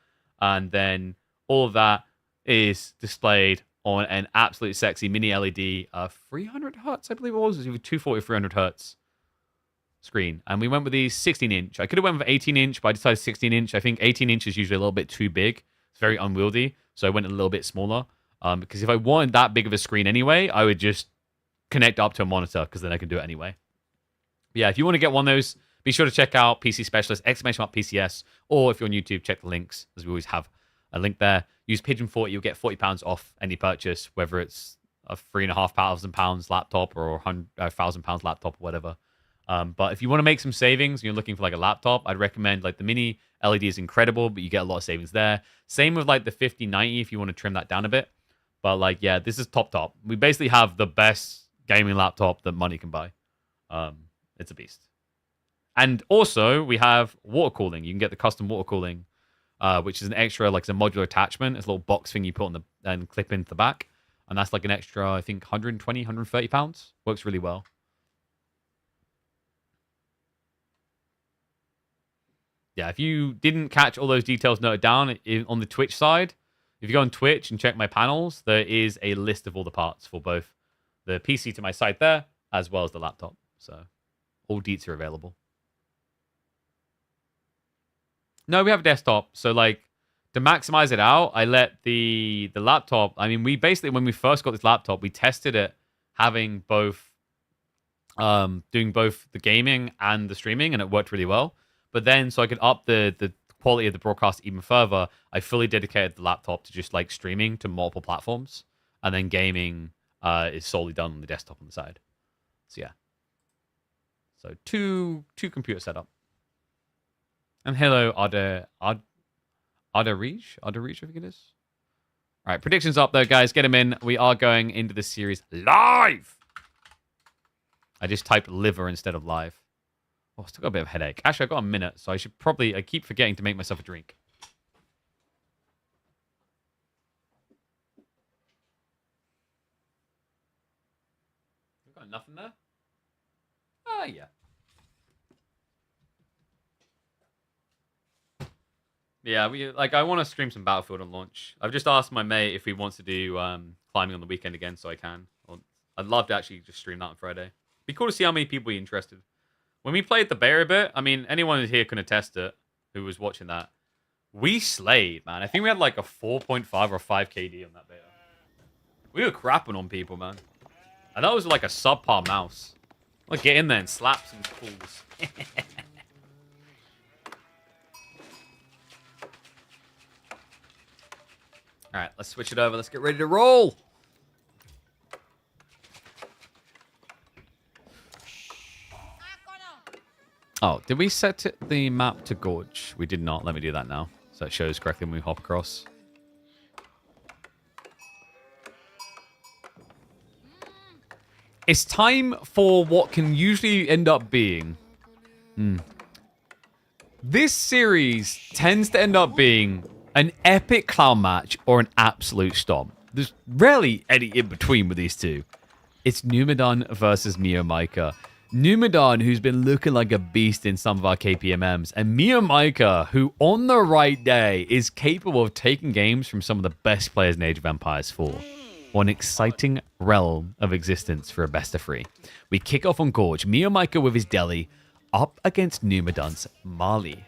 And then all of that is displayed on an absolutely sexy mini LED 300 hertz, I believe it was. It was either 240 or 300 hertz screen. And we went with the 16-inch. I could have went with 18-inch, but I decided 16-inch. I think 18-inch is usually a little bit too big. It's very unwieldy, so I went a little bit smaller. Because if I wanted that big of a screen anyway, I would just connect up to a monitor, because then I can do it anyway. But yeah, if you want to get one of those, be sure to check out PC Specialist, !PCS, or if you're on YouTube, check the links, as we always have a link there. Use Pigeon40, you'll get £40 off any purchase, whether it's a £3,500 laptop or £1,000 laptop or whatever. But if you want to make some savings, you're looking for like a laptop, I'd recommend like the mini LED is incredible, but you get a lot of savings there. Same with like the 5090 if you want to trim that down a bit. But like, yeah, this is top. We basically have the best gaming laptop that money can buy. It's a beast. And also we have water cooling. You can get the custom water cooling, which is an extra, like it's a modular attachment. It's a little box thing you put on the and clip into the back. And that's like an extra, I think, 120, 130 pounds. Works really well. Yeah, if you didn't catch all those details noted down on the Twitch side, if you go on Twitch and check my panels, there is a list of all the parts for both the PC to my side there, as well as the laptop. So all deets are available. No, we have a desktop. So like to maximize it out, I let the laptop, I mean, we basically, when we first got this laptop, we tested it having both, doing both the gaming and the streaming, and it worked really well. But then, so I could up the quality of the broadcast even further, I fully dedicated the laptop to just like streaming to multiple platforms, and then gaming is solely done on the desktop on the side. So yeah, so two computer setup. And hello, Ada Reach, I think it is. All right, predictions up there, guys. Get them in. We are going into this series live. I just typed liver instead of live. Oh, I still got a bit of a headache. Actually, I've got a minute, so I should probably... I keep forgetting to make myself a drink. I've got nothing there? Yeah. Yeah, I want to stream some Battlefield on launch. I've just asked my mate if he wants to do climbing on the weekend again, so I can. I'd love to actually just stream that on Friday. Be cool to see how many people are interested. When we played the beta bit, I mean, anyone here can attest it who was watching that. We slayed, man. I think we had like a 4.5 or 5 KD on that beta. We were crapping on people, man. And that was like a subpar mouse. Like, get in there and slap some fools. All right, let's switch it over. Let's get ready to roll. Oh, did we set the map to Gorge? We did not. Let me do that now. So it shows correctly when we hop across. It's time for what can usually end up being. This series tends to end up being an epic clown match or an absolute stomp. There's rarely any in between with these two. It's Numidan versus Miyamaika. Numidan, who's been looking like a beast in some of our KPMMs, and Miyamaika, who on the right day is capable of taking games from some of the best players in Age of Empires 4. One exciting realm of existence for a best of 3. We kick off on Gorge, Miyamaika with his Delhi, up against Numidan's Mali.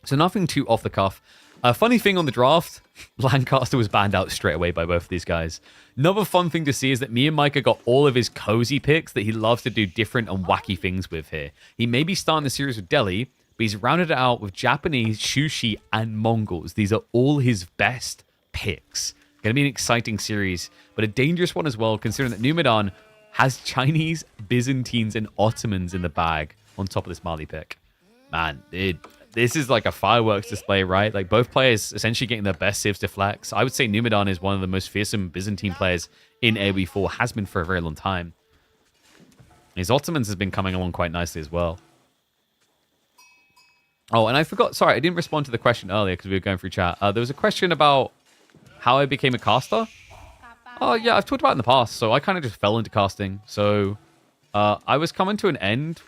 So nothing too off the cuff. A funny thing on the draft, Lancaster was banned out straight away by both of these guys. Another fun thing to see is that Miyamaika got all of his cozy picks that he loves to do different and wacky things with here. He may be starting the series with Delhi, but he's rounded it out with Japanese, Shushi, and Mongols. These are all his best picks. Going to be an exciting series, but a dangerous one as well, considering that Numidan has Chinese, Byzantines, and Ottomans in the bag on top of this Mali pick. Man, dude, this is like a fireworks display, right? Like both players essentially getting their best civs to flex. I would say Numidan is one of the most fearsome Byzantine players in AoE4, has been for a very long time. His Ottomans has been coming along quite nicely as well. Oh, and I forgot, sorry, I didn't respond to the question earlier because we were going through chat. There was a question about how I became a caster. Oh, yeah, I've talked about it in the past. So I kind of just fell into casting. So I was coming to an end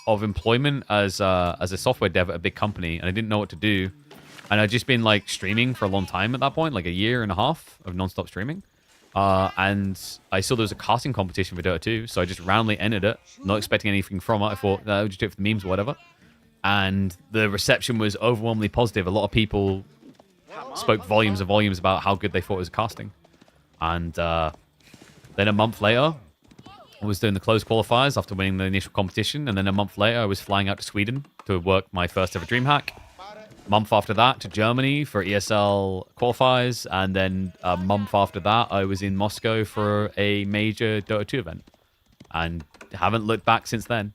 of employment as a software dev at a big company, and I didn't know what to do. And I'd just been like streaming for a long time at that point, like a year and a half of non-stop streaming. And I saw there was a casting competition for Dota 2, so I just randomly entered it, not expecting anything from it. I thought, I would just do it for the memes or whatever. And the reception was overwhelmingly positive. A lot of people spoke volumes and volumes about how good they thought it was casting. And then a month later, I was doing the closed qualifiers after winning the initial competition. And then a month later, I was flying out to Sweden to work my first ever DreamHack. A month after that, to Germany for ESL qualifiers. And then a month after that, I was in Moscow for a major Dota 2 event. And haven't looked back since then.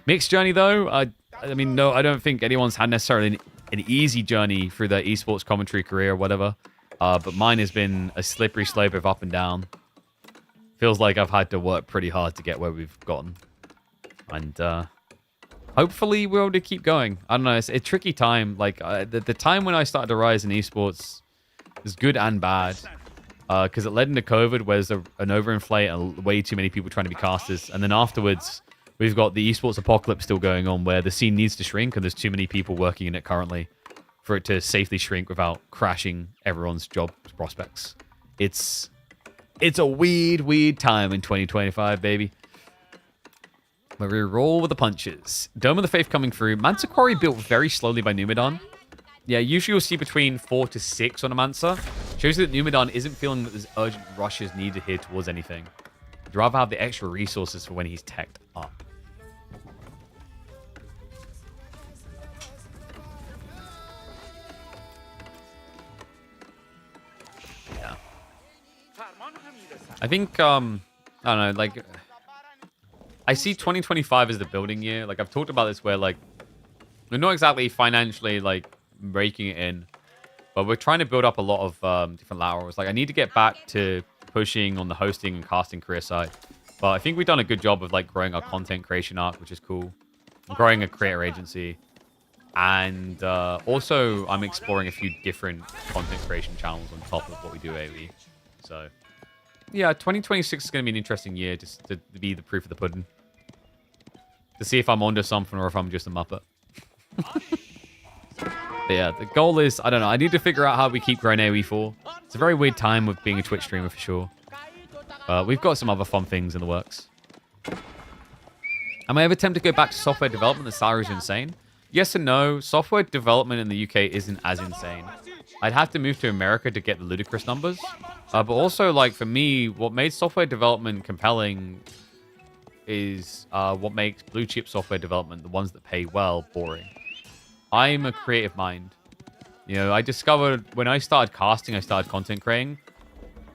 Mixed journey, though. I mean, no, I don't think anyone's had necessarily an easy journey through their esports commentary career or whatever. But mine has been a slippery slope of up and down. Feels like I've had to work pretty hard to get where we've gotten. And hopefully we're able to keep going. I don't know, it's a tricky time. Like, the time when I started to rise in esports is good and bad. Because it led into COVID, where there's an overinflate and way too many people trying to be casters. And then afterwards, we've got the esports apocalypse still going on, where the scene needs to shrink and there's too many people working in it currently for it to safely shrink without crashing everyone's job prospects. It's a weird time in 2025, baby. But we roll with the punches. Dome of the Faith coming through. Mansa Quarry built very slowly by Numidan. Yeah, usually you'll see between 4 to 6 on a Mansa. Shows you that Numidan isn't feeling that there's urgent rushes needed here towards anything. He'd rather have the extra resources for when he's teched up. Yeah. I think, I don't know, like, I see 2025 as the building year. Like, I've talked about this where, like, we're not exactly financially, like, breaking it in, but we're trying to build up a lot of different laterals. Like, I need to get back to pushing on the hosting and casting career side. But I think we've done a good job of, like, growing our content creation arc, which is cool. Growing a creator agency. And also, I'm exploring a few different content creation channels on top of what we do AoE. So, yeah, 2026 is going to be an interesting year just to be the proof of the pudding. To see if I'm onto something or if I'm just a muppet. But yeah, the goal is, I don't know, I need to figure out how we keep growing AoE4. It's a very weird time with being a Twitch streamer for sure. We've got some other fun things in the works. Am I ever tempted to go back to software development? The salaries are insane. Yes and no. Software development in the UK isn't as insane. I'd have to move to America to get the ludicrous numbers. But also, like, for me, what made software development compelling is what makes blue chip software development, the ones that pay well, boring. I'm a creative mind. You know, I discovered when I started casting, I started content creating.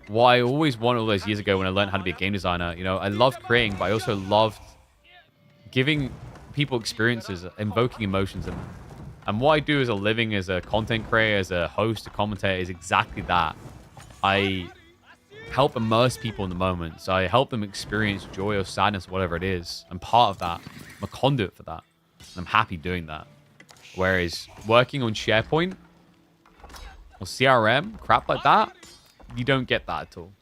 What I always wanted all those years ago when I learned how to be a game designer, you know, I loved creating, but I also loved giving people experiences, invoking emotions in them. And what I do as a living, as a content creator, as a host, a commentator, is exactly that. I help immerse people in the moment. So I help them experience joy or sadness, whatever it is. I'm part of that. I'm a conduit for that. And I'm happy doing that. Whereas working on SharePoint or CRM, crap like that, you don't get that at all.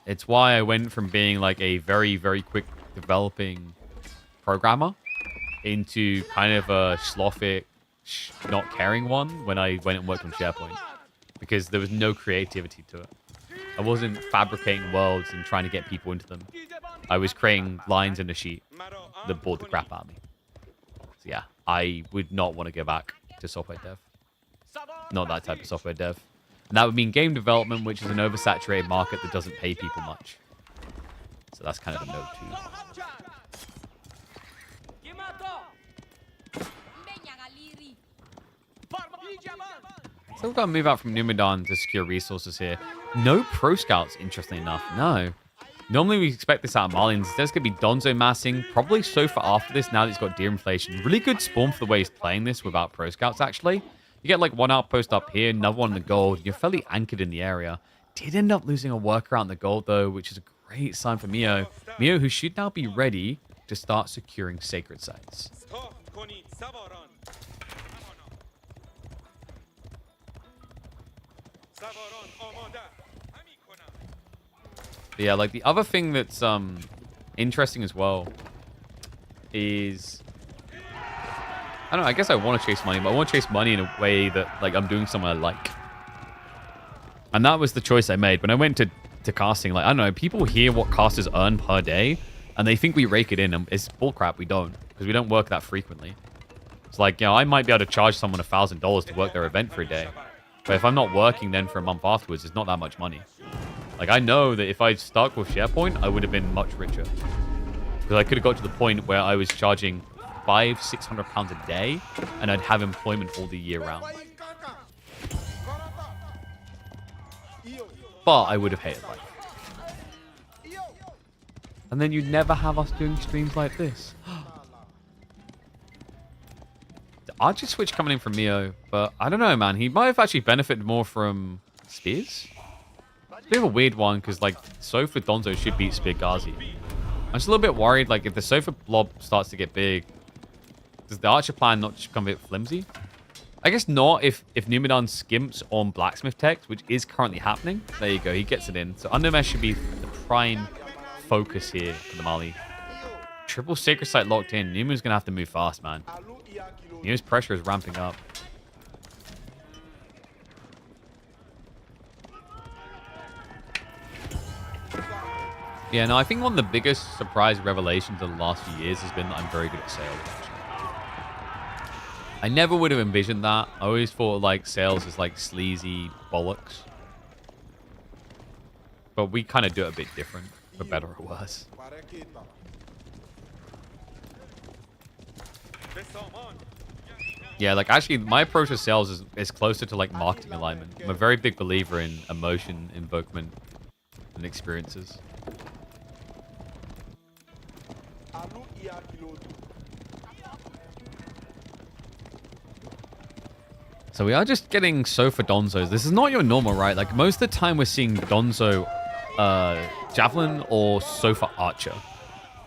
It's why I went from being like a very, very quick developing programmer into kind of a slothic, not caring one when I went and worked on SharePoint. Because there was no creativity to it. I wasn't fabricating worlds and trying to get people into them. I was creating lines in a sheet that bored the crap out of me. So yeah, I would not want to go back to software dev. Not that type of software dev. And that would mean game development, which is an oversaturated market that doesn't pay people much. So that's kind of a no too. So we've got to move out from Numidan to secure resources here. No pro scouts, interestingly enough. No. Normally we expect this out of Marlins. There's going to be Donzo massing. Probably Sofa after this now that he's got deer inflation. Really good spawn for the way he's playing this without pro scouts, actually. You get like one outpost up here, another one in the gold. You're fairly anchored in the area. Did end up losing a worker out in the gold, though, which is a great sign for Mio. Mio, who should now be ready to start securing sacred sites. But yeah, like the other thing that's interesting as well is, I don't know, I guess I want to chase money, but I want to chase money in a way that like I'm doing something I like. And that was the choice I made when I went to casting. Like, I don't know, people hear what casters earn per day and they think we rake it in, and it's bullcrap. We don't, because we don't work that frequently. It's like, you know, I might be able to charge someone $1,000 to work their event for a day, but if I'm not working then for a month afterwards, it's not that much money. Like, I know that if I'd stuck with SharePoint, I would have been much richer. Because I could have got to the point where I was charging £500-600 a day, and I'd have employment all the year round. But I would have hated life. And then you'd never have us doing streams like this. The Archer switch coming in from Mio, but I don't know, man. He might have actually benefited more from Spears. It's a bit of a weird one, because, like, Sofa Donzo should beat Spear Ghazi. I'm just a little bit worried, like, if the Sofa blob starts to get big, does the Archer plan not just become a bit flimsy? I guess not if Numidan skimps on Blacksmith Text, which is currently happening. There you go, he gets it in. So Undermesh should be the prime focus here for the Mali. Triple Sacred Site locked in. Numa's going to have to move fast, man. Numa's pressure is ramping up. Yeah, no, I think one of the biggest surprise revelations of the last few years has been that I'm very good at sales, actually. I never would have envisioned that. I always thought, like, sales is, like, sleazy bollocks. But we kind of do it a bit different, for better or worse. Yeah, like, actually, my approach to sales is closer to, like, marketing alignment. I'm a very big believer in emotion, invokement, and experiences. So we are just getting Sofa Donzos. This is not your normal, right? Like, most of the time we're seeing Donzo Javelin or Sofa Archer.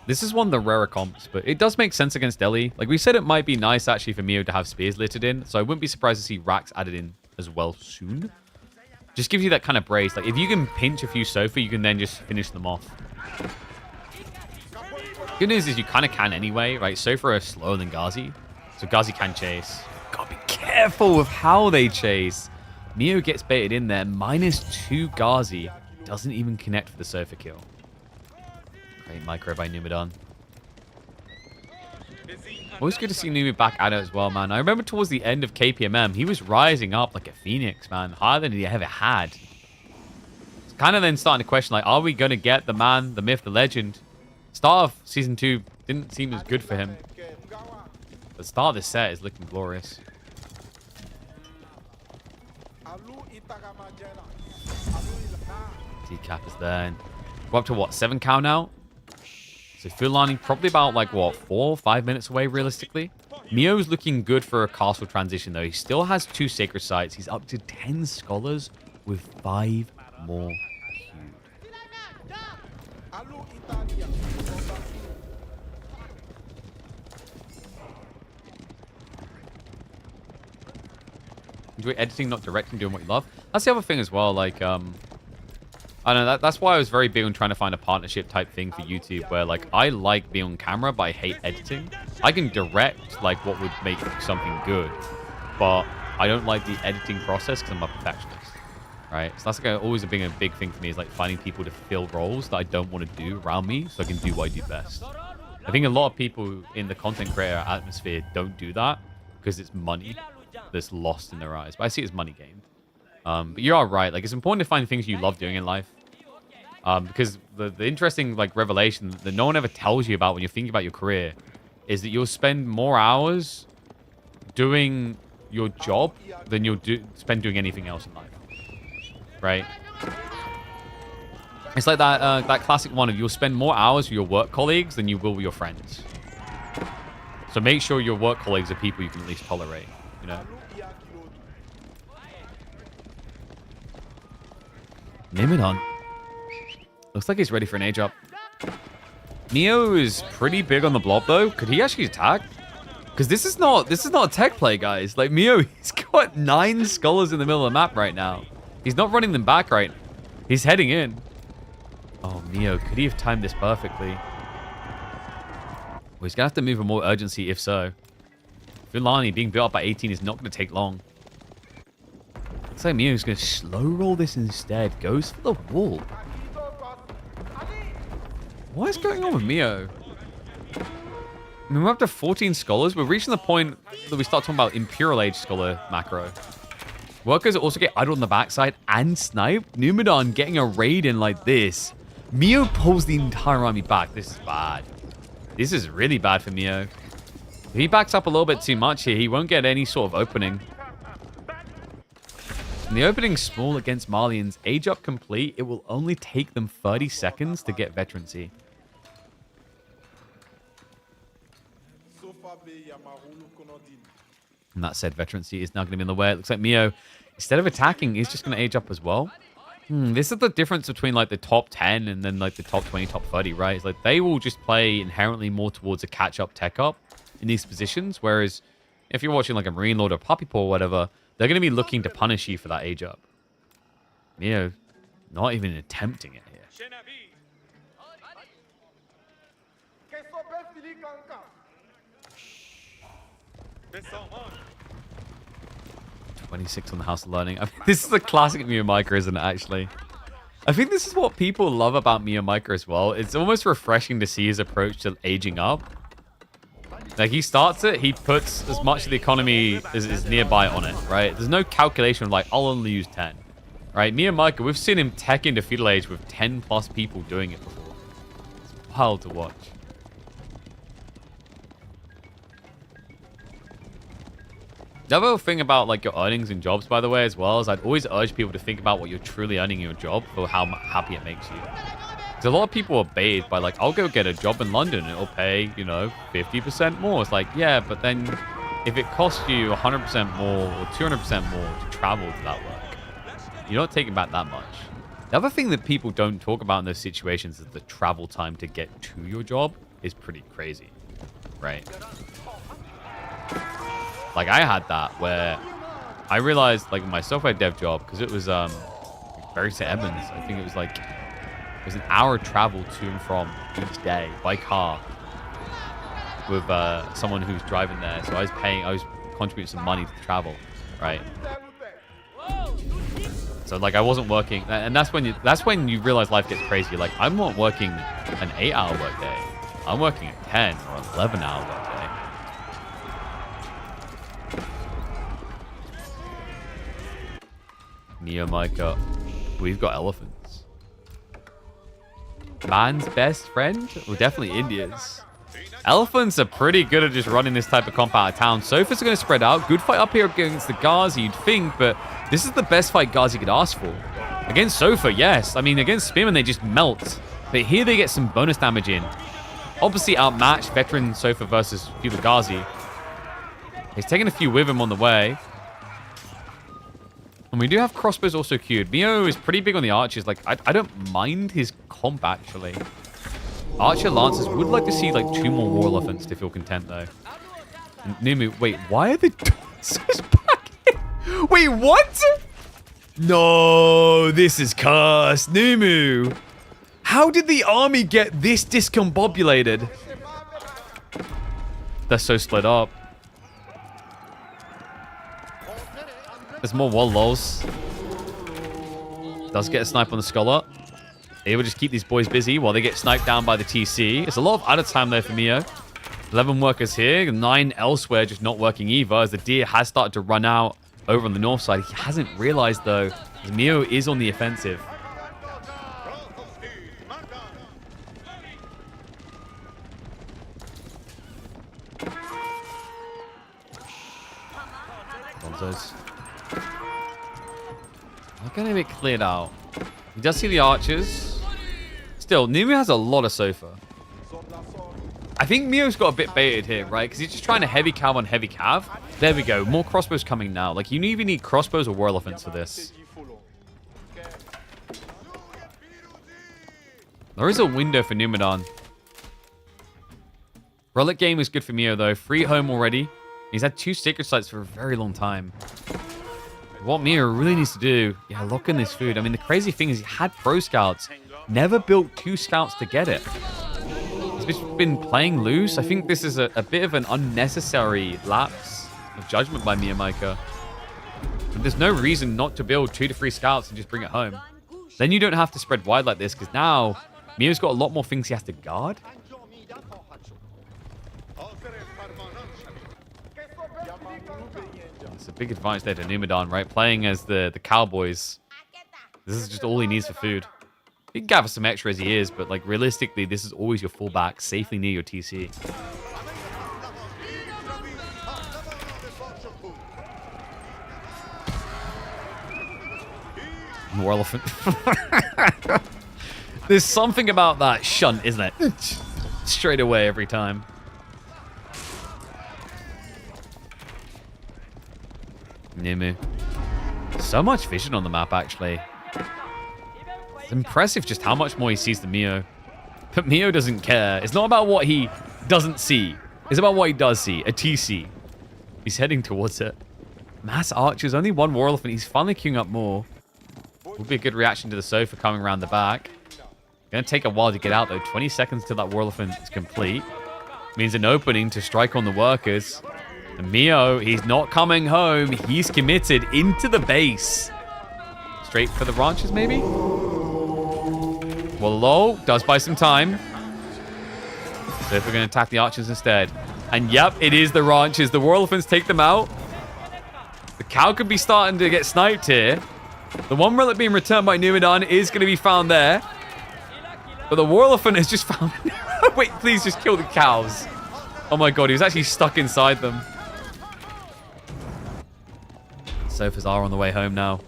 This is one of the rarer comps, but it does make sense against Delhi. Like we said, it might be nice actually for Mio to have Spears littered in, so I wouldn't be surprised to see Racks added in as well soon. Just gives you that kind of brace. Like, if you can pinch a few Sofa, you can then just finish them off. Good news is you kind of can anyway, right? Sofa are slower than Ghazi, so Ghazi can chase. Gotta be careful with how they chase. Mio gets baited in there. -2 Ghazi. Doesn't even connect for the Sofa kill. Great micro by Numidan. Always good to see Numi back at it as well, man. I remember towards the end of KPMM, he was rising up like a phoenix, man. Higher than he ever had. It's kind of then starting to question, like, are we going to get the man, the myth, the legend? Start of Season 2 didn't seem as good for him. The start of this set is looking glorious. Decap is there. We're up to what, 7 cow now? So Fulani probably about like what, 4 or 5 minutes away realistically. Mio's looking good for a castle transition though. He still has 2 sacred sites. He's up to 10 scholars with 5 more queued. Enjoy editing, not directing, doing what you love. That's the other thing as well. Like, I don't know. That's why I was very big on trying to find a partnership type thing for YouTube, where like I like being on camera, but I hate editing. I can direct like what would make something good, but I don't like the editing process because I'm a perfectionist, right? So that's like always being a big thing for me is like finding people to fill roles that I don't want to do around me, so I can do what I do best. I think a lot of people in the content creator atmosphere don't do that because it's money that's lost in their eyes. But I see it as money gained. But you are right. Like, it's important to find things you love doing in life. Because the interesting, like, revelation that no one ever tells you about when you're thinking about your career is that you'll spend more hours doing your job than you'll spend doing anything else in life. Right? It's like that classic one of you'll spend more hours with your work colleagues than you will with your friends. So make sure your work colleagues are people you can at least tolerate. You know? Nimidon. Looks like he's ready for an age up. Mio is pretty big on the blob though. Could he actually attack? Because this is not a tech play, guys. Like Mio, he's got 9 scholars in the middle of the map right now. He's not running them back right now. He's heading in. Oh, Mio, could he have timed this perfectly? Well, he's gonna have to move with more urgency if so. Fulani being built up by 18 is not going to take long. Looks like Mio's going to slow roll this instead. Goes for the wall. What is going on with Mio? I mean, we're up to 14 scholars. We're reaching the point that we start talking about Imperial Age scholar macro. Workers also get idle on the backside and snipe. Numidon getting a raid in like this. Mio pulls the entire army back. This is bad. This is really bad for Mio. If he backs up a little bit too much here, he won't get any sort of opening. And the opening's small against Malians. Age up complete. It will only take them 30 seconds to get veterancy. And that said, veterancy is now going to be in the way. It looks like Mio, instead of attacking, is just going to age up as well. This is the difference between like the top 10 and then like the top 20, top 30, right? It's like they will just play inherently more towards a catch-up, tech-up in these positions. Whereas if you're watching like a Marine Lord or Puppy Paw or whatever, they're going to be looking to punish you for that age up. Mio, not even attempting it here. 26 on the House of Learning. I mean, this is a classic Mio Micro, isn't it, actually? I think this is what people love about Mio Micro as well. It's almost refreshing to see his approach to aging up. Like, he starts it, he puts as much of the economy as is nearby on it, right? There's no calculation of, like, I'll only use 10. Right? Mio Micro, we've seen him tech into Feudal Age with 10 plus people doing it before. It's wild to watch. The other thing about like your earnings and jobs, by the way, as well, is I'd always urge people to think about what you're truly earning in your job for how happy it makes you. Because a lot of people are baited by like, I'll go get a job in London and it'll pay, you know, 50% more. It's like, yeah, but then if it costs you 100% more or 200% more to travel to that work, you're not taking back that much. The other thing that people don't talk about in those situations is the travel time to get to your job is pretty crazy, right? Like, I had that where I realized, like, my software dev job, because it was Bury St. Edmunds, I think it was like, it was an hour travel to and from each day by car with someone who's driving there. So I was contributing some money to travel, right? So, like, I wasn't working, and that's when you realize life gets crazy. Like, I'm not working an 8-hour workday. I'm working a 10 or 11-hour workday. Mio Micah, we've got elephants. Man's best friend? Well, definitely India's. Elephants are pretty good at just running this type of comp out of town. Sofas are going to spread out. Good fight up here against the Ghazi, you'd think, but this is the best fight Ghazi could ask for. Against Sofa, yes. I mean, against Spearman, they just melt. But here they get some bonus damage in. Obviously outmatched veteran Sofa versus Feudal Ghazi. He's taking a few with him on the way. And we do have crossbows also queued. Mio is pretty big on the archers. Like, I don't mind his comp, actually. Archer Lancers would like to see, like, 2 more War Elephants to feel content, though. And Numu, wait, why are the dancers back here? Wait, what? No, this is cursed. Numu, how did the army get this discombobulated? They're so split up. There's more wall lulls. Does get a snipe on the Scarlet. Able to just keep these boys busy while they get sniped down by the TC. It's a lot of out of time there for Mio. 11 workers here, 9 elsewhere, just not working either, as the deer has started to run out over on the north side. He hasn't realized, though, as Mio is on the offensive. Bonzos. Not going to be cleared out. He does see the archers. Still, Numu has a lot of Sofa. I think Mio's got a bit baited here, right? Because he's just trying to heavy cav on heavy cav. There we go. More crossbows coming now. Like, you even need crossbows or war elephants for this. There is a window for Numidan. Relic game is good for Mio, though. Free home already. He's had 2 sacred sites for a very long time. What Mio really needs to do, yeah, lock in this food. I mean, the crazy thing is he had pro scouts. Never built 2 scouts to get it. He's been playing loose. I think this is a bit of an unnecessary lapse of judgment by Mio Micah. But there's no reason not to build 2 to 3 scouts and just bring it home. Then you don't have to spread wide like this, because now Mio's got a lot more things he has to guard. It's a big advantage there to Numidan, right? Playing as the Cowboys. This is just all he needs for food. He can gather some extra as he is, but like realistically, this is always your fullback, safely near your TC. More elephant. There's something about that shunt, isn't it? Straight away every time. Numu. So much vision on the map, actually. It's impressive just how much more he sees than Mio. But Mio doesn't care. It's not about what he doesn't see. It's about what he does see. A TC. He's heading towards it. Mass archers. Only 1 war elephant. He's finally queuing up more. Would be a good reaction to the Sofa coming around the back. Gonna take a while to get out, though. 20 seconds till that war elephant is complete. Means an opening to strike on the workers. And Mio, he's not coming home. He's committed into the base. Straight for the ranches, maybe? Well, low does buy some time. So if we're going to attack the archers instead. And yep, it is the ranches. The war elephants take them out. The cow could be starting to get sniped here. The 1 relic being returned by Numidan is going to be found there. But the war elephant is just found... Wait, please just kill the cows. Oh my god, he was actually stuck inside them. Sofas are on the way home now.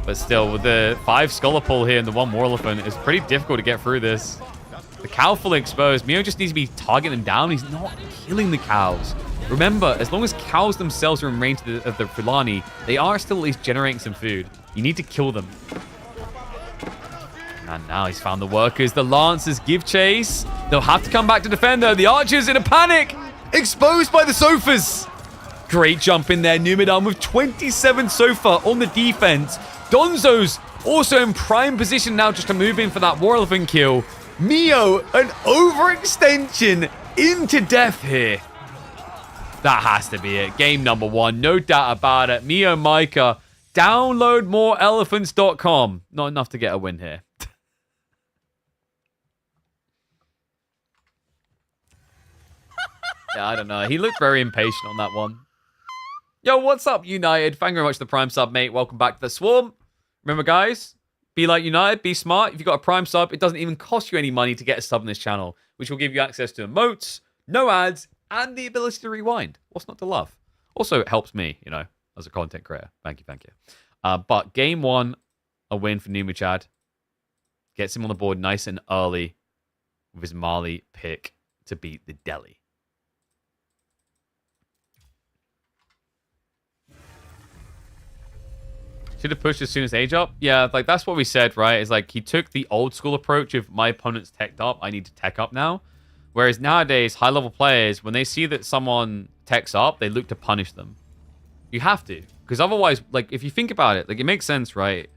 But still, with the 5 scholar pull here and the 1 war elephant, it's pretty difficult to get through this. The cow fully exposed. Mio just needs to be targeting them down. He's not killing the cows. Remember, as long as cows themselves are in range of the Fulani, they are still at least generating some food. You need to kill them. And now he's found the workers. The Lancers give chase. They'll have to come back to defend, though. The archers in a panic. Exposed by the Sofas. Great jump in there. Numidan with 27 Sofa on the defense. Donzo's also in prime position now just to move in for that war elephant kill. Mio, an overextension into death here. That has to be it. Game number 1. No doubt about it. Mio Micah. Download moreelephants.com. Not enough to get a win here. Yeah, I don't know. He looked very impatient on that one. Yo, what's up, United? Thank you very much for the Prime sub, mate. Welcome back to the Swarm. Remember, guys, Be like United, be smart. If you've got a Prime sub, it doesn't even cost you any money to get a sub in this channel, which will give you access to emotes, no ads, and the ability to rewind. What's not to love? Also, it helps me, as a content creator. Thank you. But game 1, a win for Numachad. Gets him on the board nice and early with his Mali pick to beat the Delhi. Should have pushed as soon as age up. Yeah, like that's what we said, right? It's like he took the old school approach of my opponent's teched up, I need to tech up now. Whereas nowadays, high-level players, when they see that someone techs up, they look to punish them. You have to. Because otherwise, like, if you think about it, like, it makes sense, right?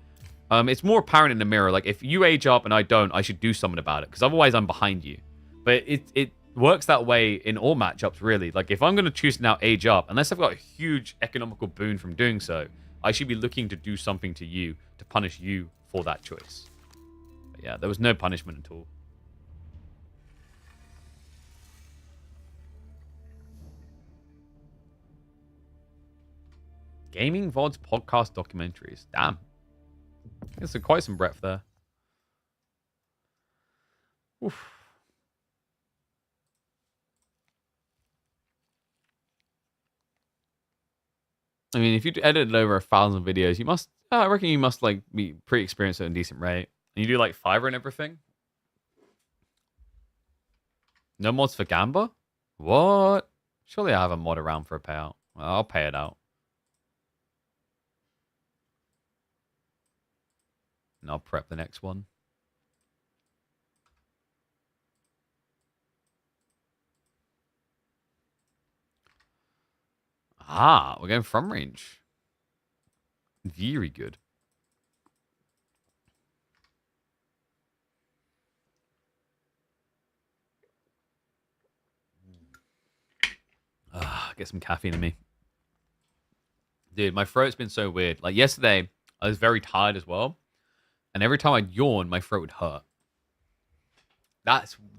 It's more apparent in the mirror. Like, if you age up and I don't, I should do something about it. Because otherwise, I'm behind you. But it works that way in all matchups, really. Like, if I'm going to choose to now age up, unless I've got a huge economical boon from doing so, I should be looking to do something to you to punish you for that choice. But yeah, there was no punishment at all. Gaming VODs, podcast, documentaries. Damn. There's quite some breadth there. Oof. I mean, if you edited over 1,000 videos, you must... I reckon you must, like, be pretty experienced at a decent rate. And you do, like, Fiverr and everything? No mods for Gamba? What? Surely I have a mod around for a payout. Well, I'll pay it out. And I'll prep the next one. Ah, we're going from range. Very good. Get some caffeine in me. Dude, my throat's been so weird. Like yesterday, I was very tired as well. And every time I'd yawn, my throat would hurt.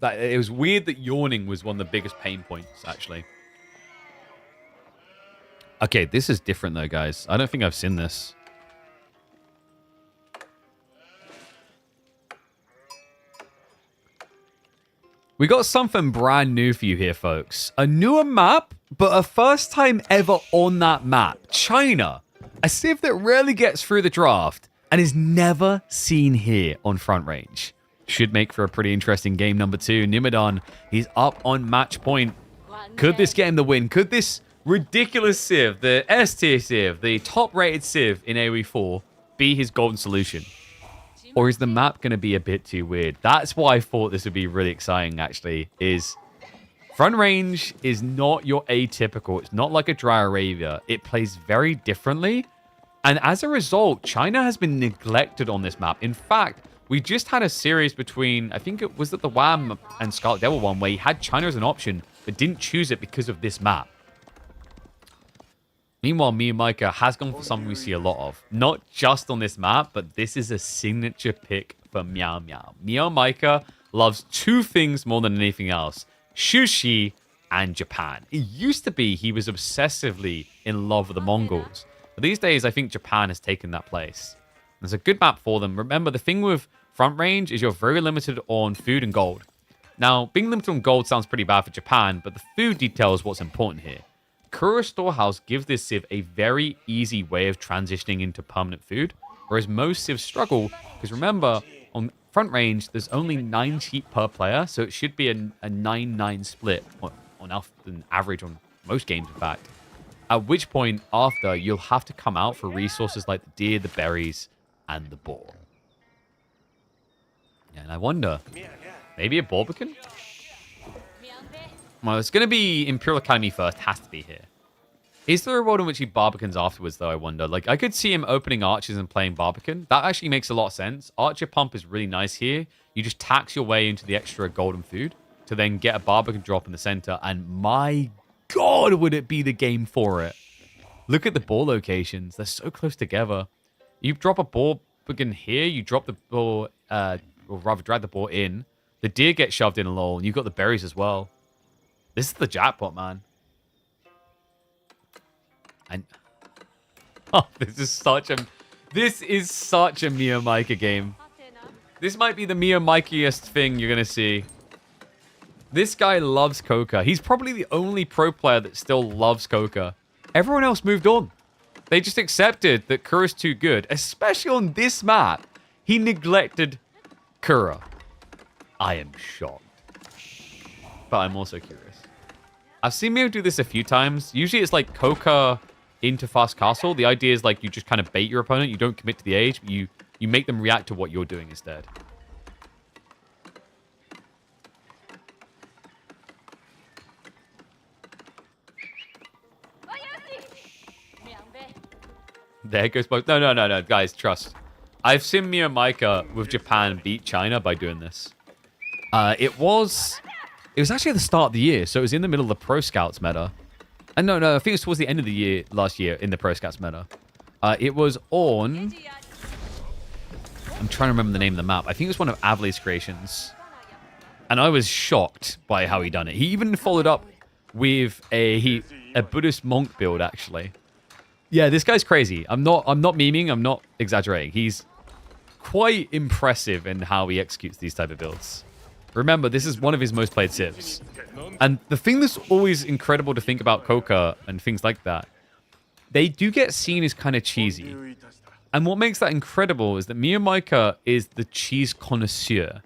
It was weird that yawning was one of the biggest pain points, actually. Okay, this is different though, guys. I don't think I've seen this. We got something brand new for you here, folks. A newer map, but a first time ever on that map. China. A civ that rarely gets through the draft and is never seen here on Front Range. Should make for a pretty interesting game number 2. Nimodon, he's up on match point. Could this get him the win? Could this ridiculous civ, the S tier civ, the top rated civ in AoE 4, be his golden solution? Or is the map going to be a bit too weird? That's why I thought this would be really exciting, actually, is Front Range is not your atypical. It's not like a Dry Arabia. It plays very differently. And as a result, China has been neglected on this map. In fact, we just had a series between, I think it was the Wham and Scarlet Devil one, where he had China as an option, but didn't choose it because of this map. Meanwhile, Mia Micah has gone for something we see a lot of. Not just on this map, but this is a signature pick for Meow Meow. Mia Micah loves 2 things more than anything else. Sushi and Japan. It used to be he was obsessively in love with the Mongols. But these days, I think Japan has taken that place. There's a good map for them. Remember, the thing with Front Range is you're very limited on food and gold. Now, being limited on gold sounds pretty bad for Japan, but the food detail is what's important here. Kura Storehouse gives this civ a very easy way of transitioning into permanent food, whereas most civs struggle, because remember, on Front Range, there's only 9 sheep per player, so it should be a 9-9 split on average on most games, in fact. At which point, after, you'll have to come out for resources like the deer, the berries, and the boar. Yeah, and I wonder, maybe a Barbican? Well, it's going to be Imperial Academy first. Has to be here. Is there a world in which he Barbicans afterwards, though, I wonder? Like, I could see him opening archers and playing Barbican. That actually makes a lot of sense. Archer Pump is really nice here. You just tax your way into the extra golden food to then get a Barbican drop in the center. And my God, would it be the game for it. Look at the ball locations. They're so close together. You drop a Barbican here. You drop the ball, or rather drag the ball in. The deer gets shoved in a lol. And you've got the berries as well. This is the jackpot, man. And oh, this is such a... This is such a Mio Micah game. This might be the Mio Micah-iest thing you're going to see. This guy loves Coca. He's probably the only pro player that still loves Coca. Everyone else moved on. They just accepted that Kura's too good. Especially on this map. He neglected Kura. I am shocked. But I'm also curious. I've seen Mio do this a few times. Usually it's like Coca into fast castle. The idea is like you just kind of bait your opponent. You don't commit to the age, but you make them react to what you're doing instead. There goes both. No, guys, trust. I've seen Mio Micah with Japan beat China by doing this. It was actually at the start of the year, so it was in the middle of the Pro Scouts meta. And no, I think it was towards the end of the year, last year, in the Pro Scouts meta. It was on... I'm trying to remember the name of the map. I think it was one of Avley's creations. And I was shocked by how he done it. He even followed up with a Buddhist monk build, actually. Yeah, this guy's crazy. I'm not memeing. I'm not exaggerating. He's quite impressive in how he executes these type of builds. Remember, this is one of his most played civs. And the thing that's always incredible to think about Coca and things like that, they do get seen as kind of cheesy. And what makes that incredible is that Mio Micah is the cheese connoisseur,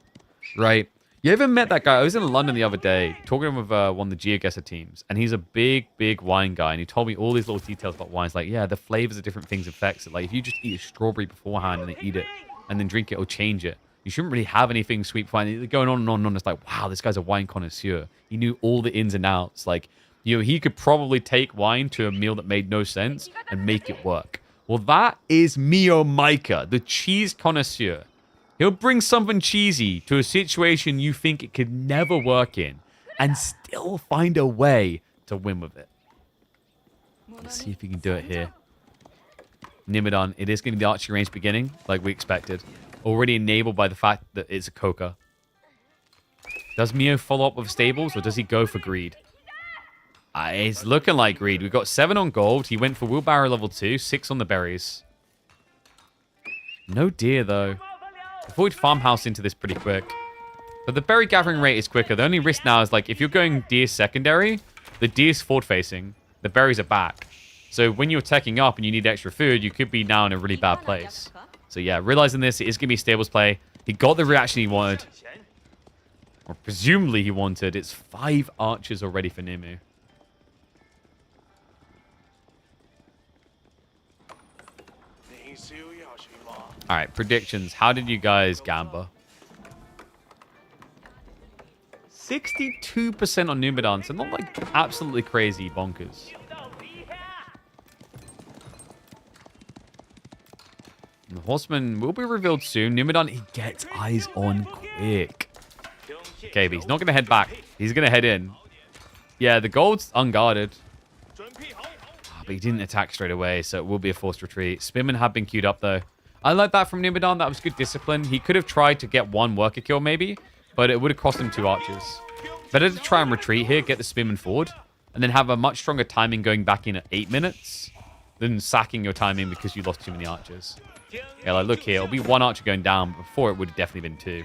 right? You ever met that guy? I was in London the other day talking with one of the GeoGuessr teams, and he's a big wine guy, and he told me all these little details about wines. Like, yeah, the flavors of different things affects it. Like, if you just eat a strawberry beforehand and then eat it and then drink it, it'll change it. You shouldn't really have anything sweet before. Going on and on and on. It's like, wow, this guy's a wine connoisseur. He knew all the ins and outs. Like, you know, he could probably take wine to a meal that made no sense and make it work. Well, that is Mio Micah, the cheese connoisseur. He'll bring something cheesy to a situation you think it could never work in and still find a way to win with it. Let's see if he can do it here. Nimidon, it is going to be the archery range beginning, like we expected. Already enabled by the fact that it's a Coca. Does Mio follow up with stables, or does he go for greed? It's looking like greed. We've got 7 on gold. He went for wheelbarrow level 2, 6 on the berries. No deer, though. Avoid farmhouse into this pretty quick. But the berry gathering rate is quicker. The only risk now is, like, if you're going deer secondary, the deer's forward-facing. The berries are back. So when you're teching up and you need extra food, you could be now in a really bad place. So yeah, realizing this, it is going to be stables play. He got the reaction he wanted. Or presumably he wanted. It's 5 archers already for Nimu. Alright, predictions. How did you guys gamba? 62% on Numidan, so not like absolutely crazy bonkers. The Horseman will be revealed soon. Numidan, he gets eyes on quick. Okay, but he's not going to head back. He's going to head in. Yeah, the gold's unguarded. But he didn't attack straight away, so it will be a forced retreat. Spearmen have been queued up, though. I like that from Numidan. That was good discipline. He could have tried to get 1 worker kill, maybe, but it would have cost him 2 archers. Better to try and retreat here, get the Spearman forward, and then have a much stronger timing going back in at 8 minutes than sacking your timing because you lost too many archers. Yeah, like, look here. It'll be 1 archer going down, but before it would have definitely been 2.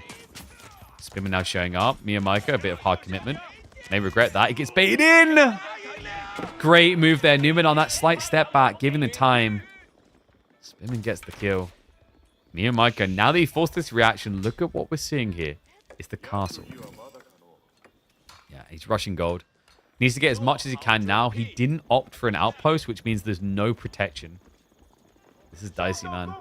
Spearman now showing up. Mio Micah, a bit of hard commitment. May regret that. He gets baited in! Great move there. Newman on that slight step back, giving the time. Spearman gets the kill. Mio Micah, now that he forced this reaction, look at what we're seeing here. It's the castle. Yeah, he's rushing gold. Needs to get as much as he can now. He didn't opt for an outpost, which means there's no protection. This is dicey, man.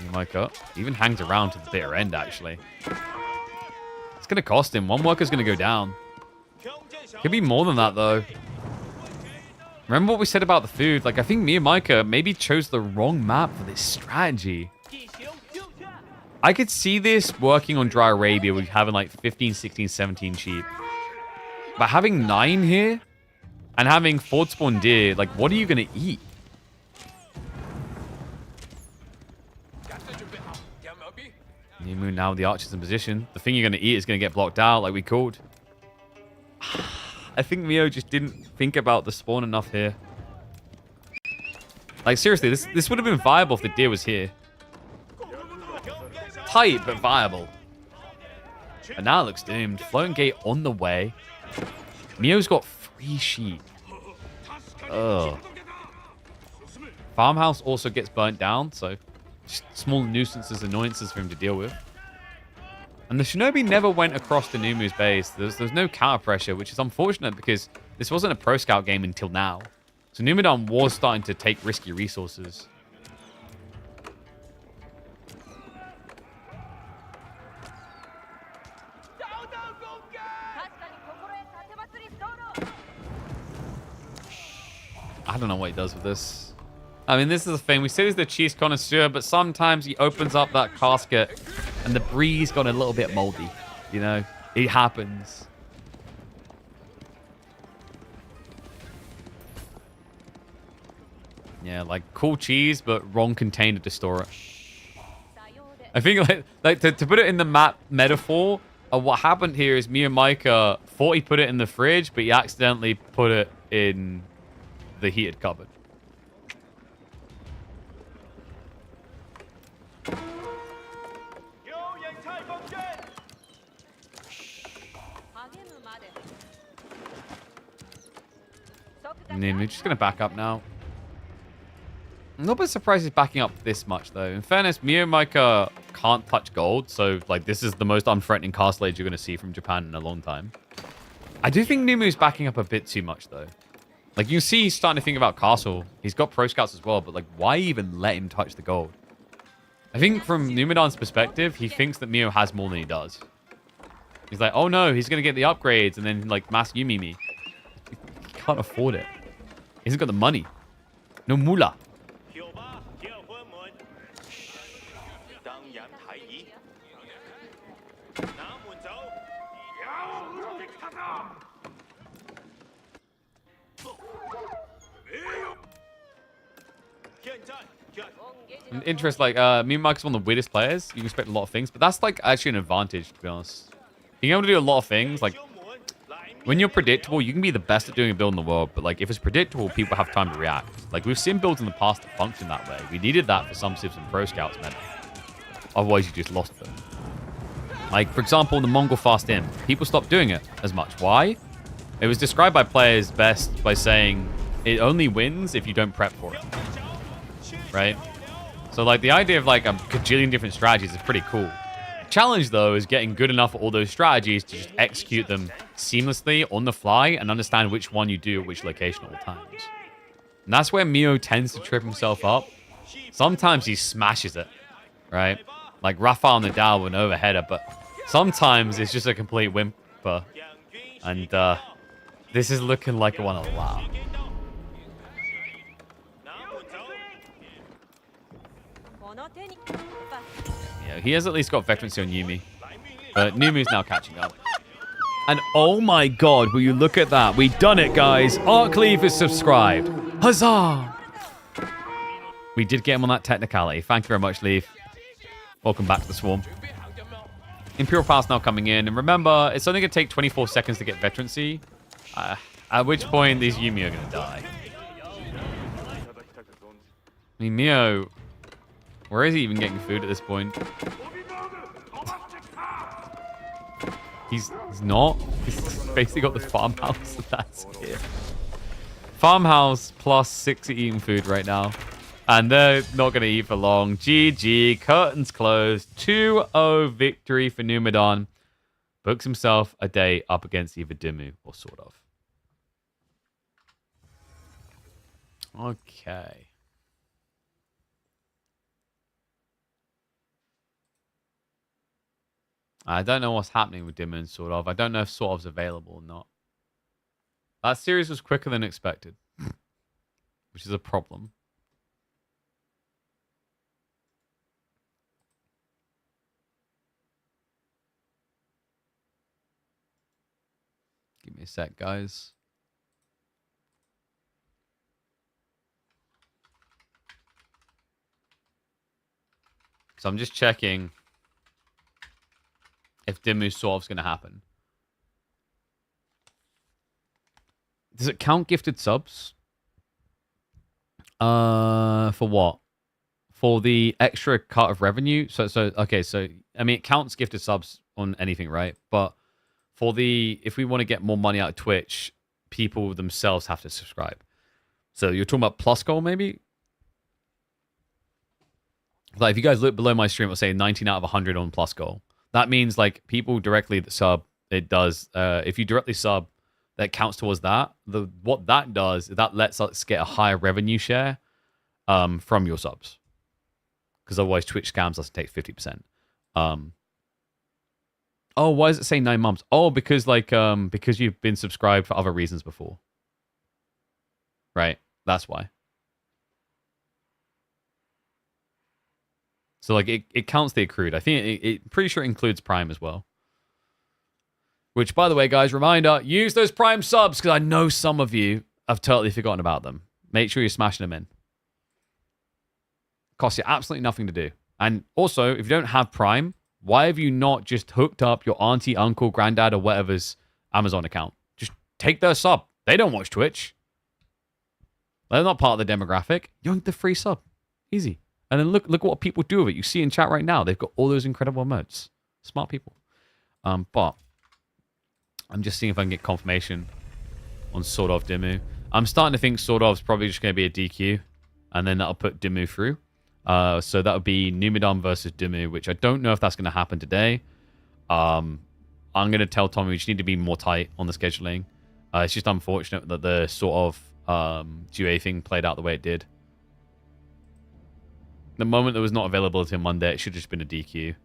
Mio Micah even hangs around to the bitter end, actually. It's going to cost him. 1 worker's going to go down. Could be more than that, though. Remember what we said about the food? Like, I think Mio Micah maybe chose the wrong map for this strategy. I could see this working on Dry Arabia with having like 15, 16, 17 sheep. But having 9 here and having forward spawn deer, like, what are you going to eat? New Moon now with the archers in position. The thing you're going to eat is going to get blocked out like we called. I think Mio just didn't think about the spawn enough here. Like, seriously, this would have been viable if the deer was here. Tight, but viable. And now it looks doomed. Floating gate on the way. Mio's got 3 sheep. Ugh. Farmhouse also gets burnt down, so just small nuisances, annoyances for him to deal with. And the Shinobi never went across to Numu's base. There's no counter pressure, which is unfortunate because this wasn't a pro scout game until now. So Numidan was starting to take risky resources. I don't know what he does with this. I mean, this is the thing. We say he's the cheese connoisseur, but sometimes he opens up that casket and the breeze got a little bit moldy. You know, it happens. Yeah, like cool cheese, but wrong container to store it. I think like to put it in the map metaphor, what happened here is me and Micah thought he put it in the fridge, but he accidentally put it in the heated cupboard. And then we're just going to back up now. I'm not a bit surprised he's backing up this much, though. In fairness, me and Micah can't touch gold, so like this is the most unthreatening castle age you're going to see from Japan in a long time. I do think Numu's backing up a bit too much, though. Like, you can see he's starting to think about castle. He's got pro scouts as well, but like, why even let him touch the gold? I think from Numidan's perspective, he thinks that Mio has more than he does. He's like, oh no, he's going to get the upgrades and then like mass Yumi me. He can't afford it. He hasn't got the money. No moolah. An interest, like, me and Mike's one of the weirdest players. You can expect a lot of things, but that's, like, actually an advantage, to be honest. Being able to do a lot of things, like, when you're predictable, you can be the best at doing a build in the world, but, like, if it's predictable, people have time to react. Like, we've seen builds in the past that function that way. We needed that for some civs and pro scouts, man. Otherwise, you just lost them. Like, for example, the Mongol Fast In. People stopped doing it as much. Why? It was described by players best by saying, it only wins if you don't prep for it. Right? So, like, the idea of, like, a gajillion different strategies is pretty cool. The challenge, though, is getting good enough at all those strategies to just execute them seamlessly on the fly and understand which one you do at which location at all times. And that's where Mio tends to trip himself up. Sometimes he smashes it, right? Like Rafael Nadal with an overheader, but sometimes it's just a complete whimper. And this is looking like one a lot. Yeah, he has at least got veterancy on Yumi. But Numu's now catching up. And oh my god, will you look at that? We done it, guys. Arcleave is subscribed. Huzzah! We did get him on that technicality. Thank you very much, Leaf. Welcome back to the Swarm. Imperial Pass now coming in. And remember, it's only going to take 24 seconds to get veterancy. At which point, these Yumi are going to die. I mean, Mio... Where is he even getting food at this point? He's not. He's basically got the farmhouse. That's it. Farmhouse plus 6 eating food right now. And they're not going to eat for long. GG. Curtains closed. 2-0 victory for Numidan. Books himself a day up against either Dimmu or sort of. Okay. I don't know what's happening with Dimmu and sort of. I don't know if sort of's available or not. That series was quicker than expected. Which is a problem. Give me a sec, guys. So I'm just checking if Dimmu sort of's going to happen. Does it count gifted subs? For what? For the extra cut of revenue? Okay, so I mean it counts gifted subs on anything, right? But for if we want to get more money out of Twitch, people themselves have to subscribe. So you're talking about plus goal, maybe? Like if you guys look below my stream, it'll say 19 out of 100 on plus goal. That means like people directly that sub, it does. If you directly sub, that counts towards that. What that does is that lets us get a higher revenue share from your subs. Because otherwise Twitch scams us and take 50%. Oh, why does it say 9 months? Oh, because because you've been subscribed for other reasons before. Right? That's why. So like it counts the accrued. I think it pretty sure it includes Prime as well. Which, by the way, guys, reminder, use those Prime subs because I know some of you have totally forgotten about them. Make sure you're smashing them in. Costs you absolutely nothing to do. And also, if you don't have Prime, why have you not just hooked up your auntie, uncle, granddad, or whatever's Amazon account? Just take their sub. They don't watch Twitch. They're not part of the demographic. You want the free sub. Easy. And then look what people do with it. You see in chat right now, they've got all those incredible emotes. Smart people. But I'm just seeing if I can get confirmation on Sword of Dimmu. I'm starting to think Sword of's probably just going to be a DQ, and then that'll put Dimmu through. So that would be Numidan versus Dimmu, which I don't know if that's going to happen today. I'm going to tell Tommy we just need to be more tight on the scheduling. It's just unfortunate that the sort of GA thing played out the way it did. The moment there was not availability on Monday, it should have just been a DQ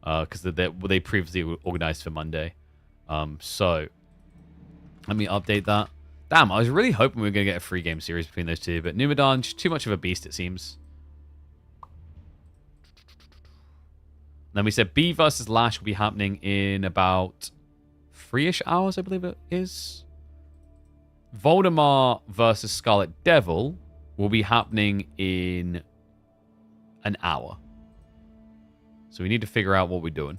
because they previously organized for Monday. So let me update that. Damn, I was really hoping we were going to get a free game series between those two, but Numidan, just too much of a beast, it seems. Then we said B versus Lash will be happening in about 3-ish hours, I believe it is. Voldemar versus Scarlet Devil will be happening in an hour. So we need to figure out what we're doing.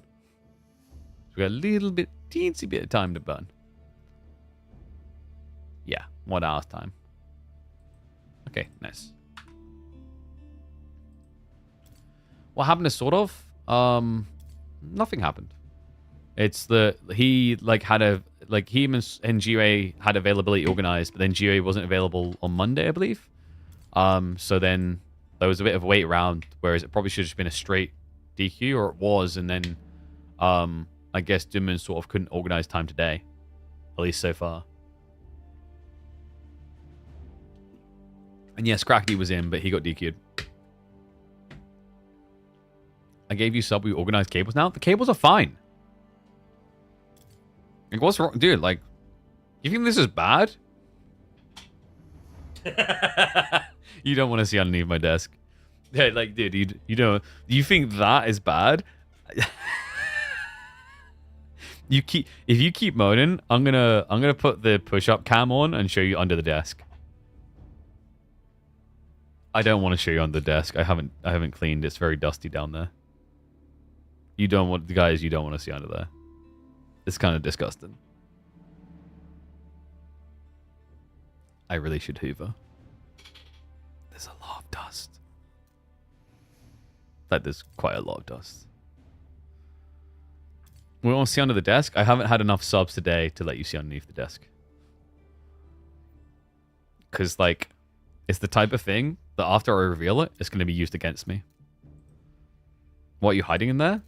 So we got a little bit, teensy bit of time to burn. Yeah, 1 hour's time. Okay, nice. What happened to Sort of? Nothing happened. It's he and GA had availability organized, but then GA wasn't available on Monday, I believe. So then there was a bit of a wait around, whereas it probably should have just been a straight DQ, or it was, and then I guess Dimmu sort of couldn't organize time today, at least so far. And yes, Crackety was in, but he got DQ'd. I gave you sub, we organized cables now. The cables are fine. Like, what's wrong? Dude, like, you think this is bad? You don't want to see underneath my desk. Yeah, like, dude, you think that is bad? If you keep moaning, I'm gonna put the push-up cam on and show you under the desk. I don't want to show you under the desk. I haven't cleaned. It's very dusty down there. You don't want to see under there. It's kind of disgusting. I really should hoover. There's a lot of dust. Like, there's quite a lot of dust. We want to see under the desk? I haven't had enough subs today to let you see underneath the desk. Because, like, it's the type of thing that after I reveal it, it's going to be used against me. What are you hiding in there?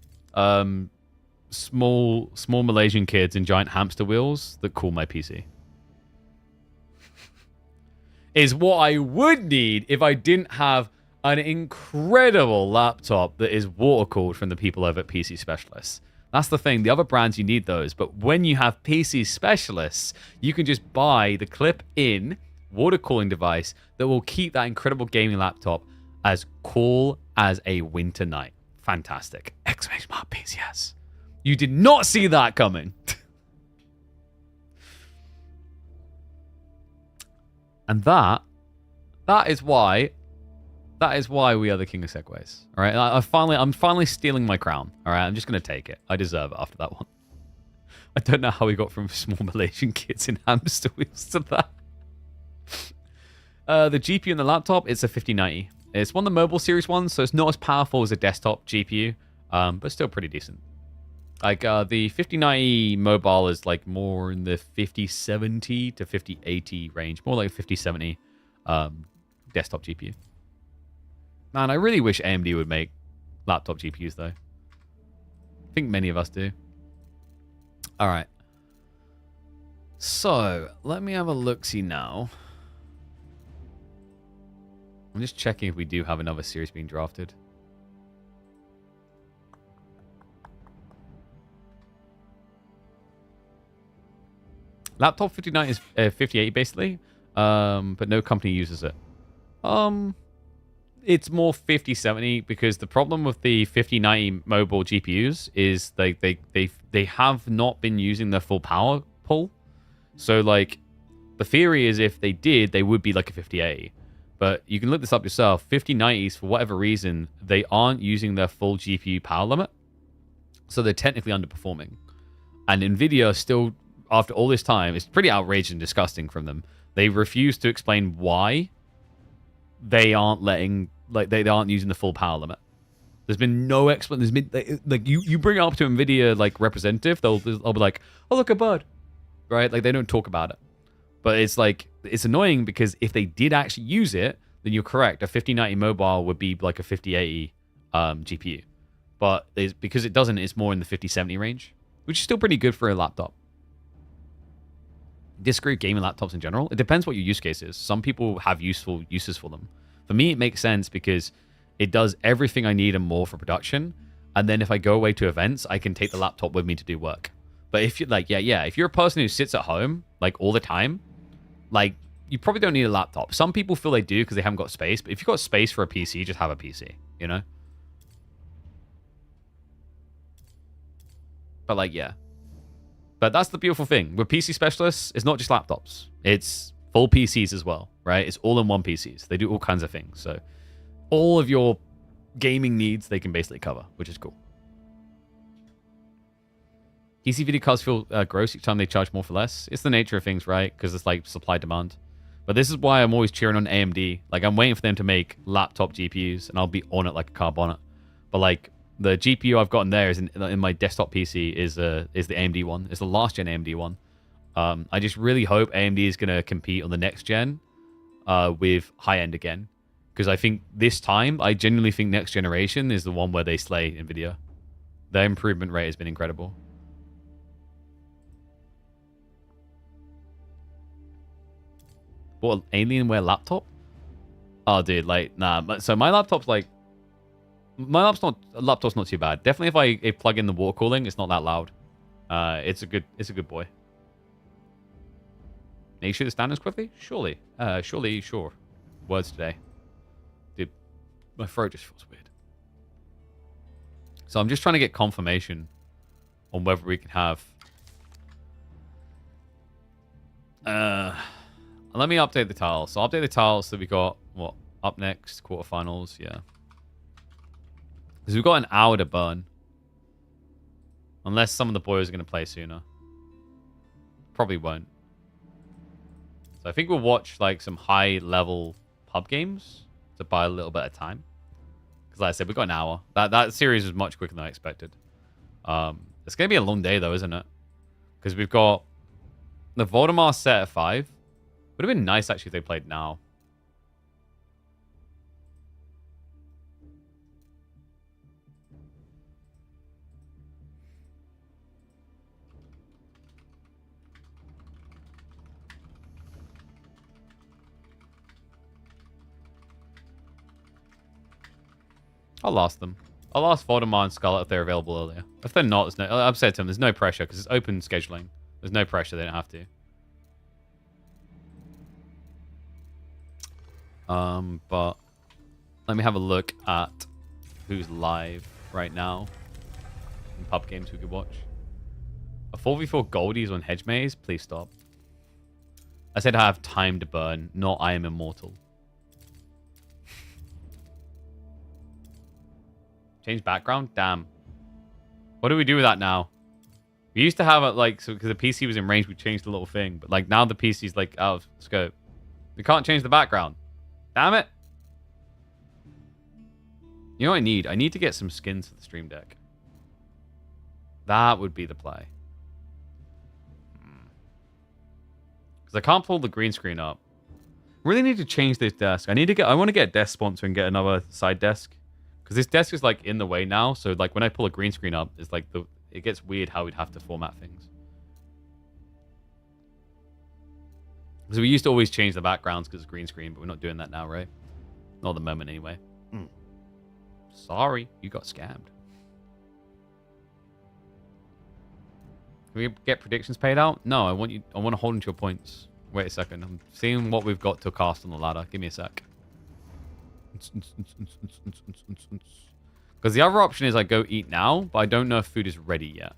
Small Malaysian kids in giant hamster wheels that cool my PC. Is what I would need if I didn't have an incredible laptop that is water cooled from the people over at PC Specialists. That's the thing. The other brands, you need those. But when you have PC Specialists, you can just buy the clip-in water cooling device that will keep that incredible gaming laptop as cool as a winter night. Fantastic. Exclamation mark, please, yes. You did not see that coming. And that is why we are the king of segways. All right, I'm finally stealing my crown. All right, I'm just gonna take it. I deserve it after that one. I don't know how we got from small Malaysian kids in hamster wheels to that. The GPU in the laptop, it's a 5090. It's one of the mobile series ones, so it's not as powerful as a desktop GPU, but still pretty decent. Like, the 5090 mobile is, like, more in the 5070 to 5080 range. More like 5070 desktop GPU. Man, I really wish AMD would make laptop GPUs, though. I think many of us do. All right. So, let me have a look-see now. I'm just checking if we do have another series being drafted. Laptop 59 is 5080 basically, but no company uses it. It's more 5070 because the problem with the 5090 mobile GPUs is they have not been using their full power pull. So like the theory is if they did, they would be like a 5080. But you can look this up yourself. 5090s, for whatever reason, they aren't using their full GPU power limit. So they're technically underperforming. And NVIDIA still, after all this time, it's pretty outrageous and disgusting from them. They refuse to explain why they aren't letting, like, they aren't using the full power limit. There's been no explanation. There's been, like, you bring it up to NVIDIA, like, representative, they'll be like, oh, look, a bird. Right? Like, they don't talk about it. But it's like, it's annoying because if they did actually use it, then you're correct. A 5090 mobile would be like a 5080 GPU. But because it doesn't, it's more in the 5070 range, which is still pretty good for a laptop. Disagree with gaming laptops in general. It depends what your use case is. Some people have useful uses for them. For me, it makes sense because it does everything I need and more for production. And then if I go away to events, I can take the laptop with me to do work. But if you're like, if you're a person who sits at home like all the time, like, you probably don't need a laptop. Some people feel they do because they haven't got space. But if you've got space for a PC, just have a PC, you know? But, like, yeah. But that's the beautiful thing. With PC specialists, it's not just laptops. It's full PCs as well, right? It's all-in-one PCs. They do all kinds of things. So all of your gaming needs, they can basically cover, which is cool. PC video cards feel gross each time they charge more for less. It's the nature of things, right? Because it's like supply demand. But this is why I'm always cheering on AMD. Like, I'm waiting for them to make laptop GPUs, and I'll be on it like a car bonnet. But like, the GPU I've gotten there is in my desktop PC is the AMD one. It's the last gen AMD one. I just really hope AMD is going to compete on the next gen with high end again. Because I think this time, I genuinely think next generation is the one where they slay NVIDIA. Their improvement rate has been incredible. What, Alienware laptop? Oh, dude, like, nah. So my laptop's like, laptop's not too bad. Definitely if I plug in the water cooling, it's not that loud. It's a good boy. Make sure the standards quickly? Surely. Sure. Words today. Dude, my throat just feels weird. So I'm just trying to get confirmation on whether we can have let me update the tiles. So I'll update the tiles so we got, what, up next, quarterfinals, yeah. Because we've got an hour to burn. Unless some of the boys are going to play sooner. Probably won't. So I think we'll watch, like, some high-level pub games to buy a little bit of time. Because like I said, we've got an hour. That series was much quicker than I expected. It's going to be a long day, though, isn't it? Because we've got the Voldemar set at 5. Would have been nice, actually, if they played now. I'll ask them. I'll ask Voldemar and Scarlet if they're available earlier. If they're not, there's no, I've said to them, there's no pressure because it's open scheduling. There's no pressure. They don't have to. But let me have a look at who's live right now in pub games we could watch. A 4v4 Goldies on Hedge Maze? Please stop. I said I have time to burn, not I am immortal. Change background? Damn. What do we do with that now? We used to have it like, so because the PC was in range, we changed the little thing. But like now the PC's like out of scope. We can't change the background. Damn it. You know what I need? I need to get some skins for the stream deck. That would be the play. Because I can't pull the green screen up. Really need to change this desk. I want to get a desk sponsor and get another side desk. Because this desk is like in the way now. So like when I pull a green screen up, it's like it gets weird how we'd have to format things. Because we used to always change the backgrounds because it's green screen, but we're not doing that now, right? Not at the moment anyway. Sorry, you got scammed. Can we get predictions paid out? No, I want to hold into your points. Wait a second. I'm seeing what we've got to cast on the ladder. Give me a sec. Because the other option is I go eat now, but I don't know if food is ready yet.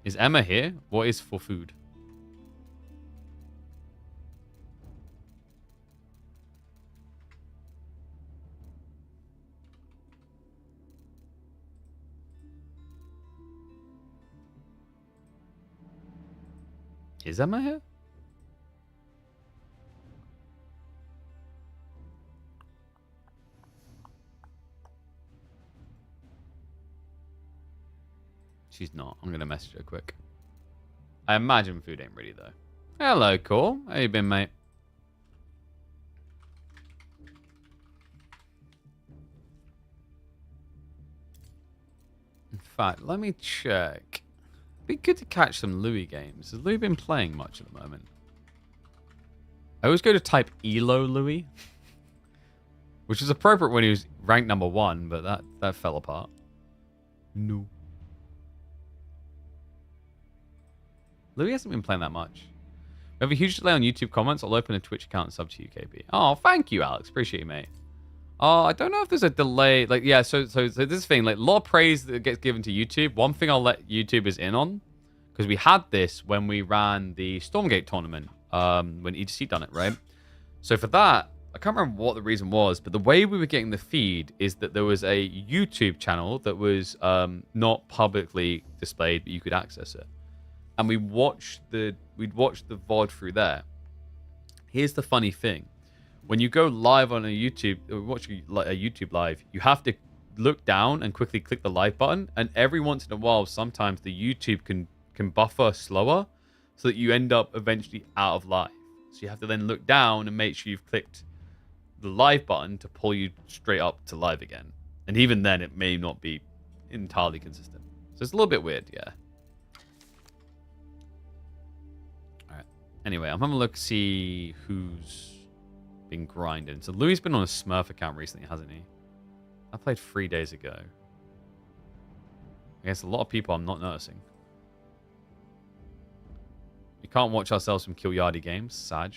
Is Emma here? What is for food? Is Emma here? She's not. I'm going to message her quick. I imagine food ain't ready, though. Hello, Cole. How you been, mate? In fact, let me check. Be good to catch some Louis games. Has Louis been playing much at the moment? I always go to type ELO Louis. Which is appropriate when he was ranked number 1, but that fell apart. No. Louis hasn't been playing that much. We have a huge delay on YouTube comments. I'll open a Twitch account and sub to you, KP. Oh, thank you, Alex. Appreciate you, mate. I don't know if there's a delay. Like, yeah, so this thing, like, a lot of praise that gets given to YouTube. One thing I'll let YouTubers in on, because we had this when we ran the Stormgate tournament, when EDC done it, right? So for that, I can't remember what the reason was, but the way we were getting the feed is that there was a YouTube channel that was not publicly displayed, but you could access it. And we'd watch the VOD through there. Here's the funny thing. When you go live on a YouTube, or watch a YouTube live, you have to look down and quickly click the live button. And every once in a while, sometimes the YouTube can buffer slower so that you end up eventually out of live. So you have to then look down and make sure you've clicked the live button to pull you straight up to live again. And even then, it may not be entirely consistent. So it's a little bit weird, yeah. Anyway, I'm having a look, see who's been grinding. So Louis been on a Smurf account recently, hasn't he? I played 3 days ago. I guess a lot of people I'm not noticing. We can't watch ourselves from Kilardi games, Sag.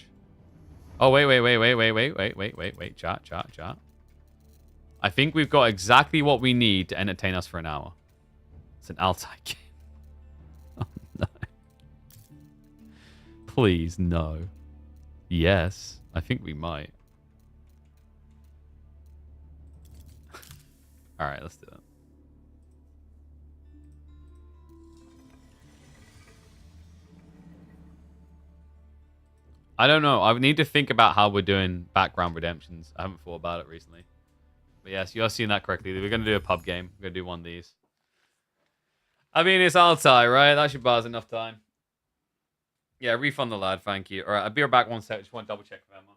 Oh, wait. Chat. I think we've got exactly what we need to entertain us for an hour. It's an Altai game. Oh, no. Please, no. Yes, I think we might. Alright, let's do it. I don't know. I need to think about how we're doing background redemptions. I haven't thought about it recently. But yes, you are seeing that correctly. We're going to do a pub game. We're going to do one of these. I mean, it's Altai, right? That should buy us enough time. Yeah, refund the lad, thank you. Alright, I'll be right back one sec. Just want to double check with Emma.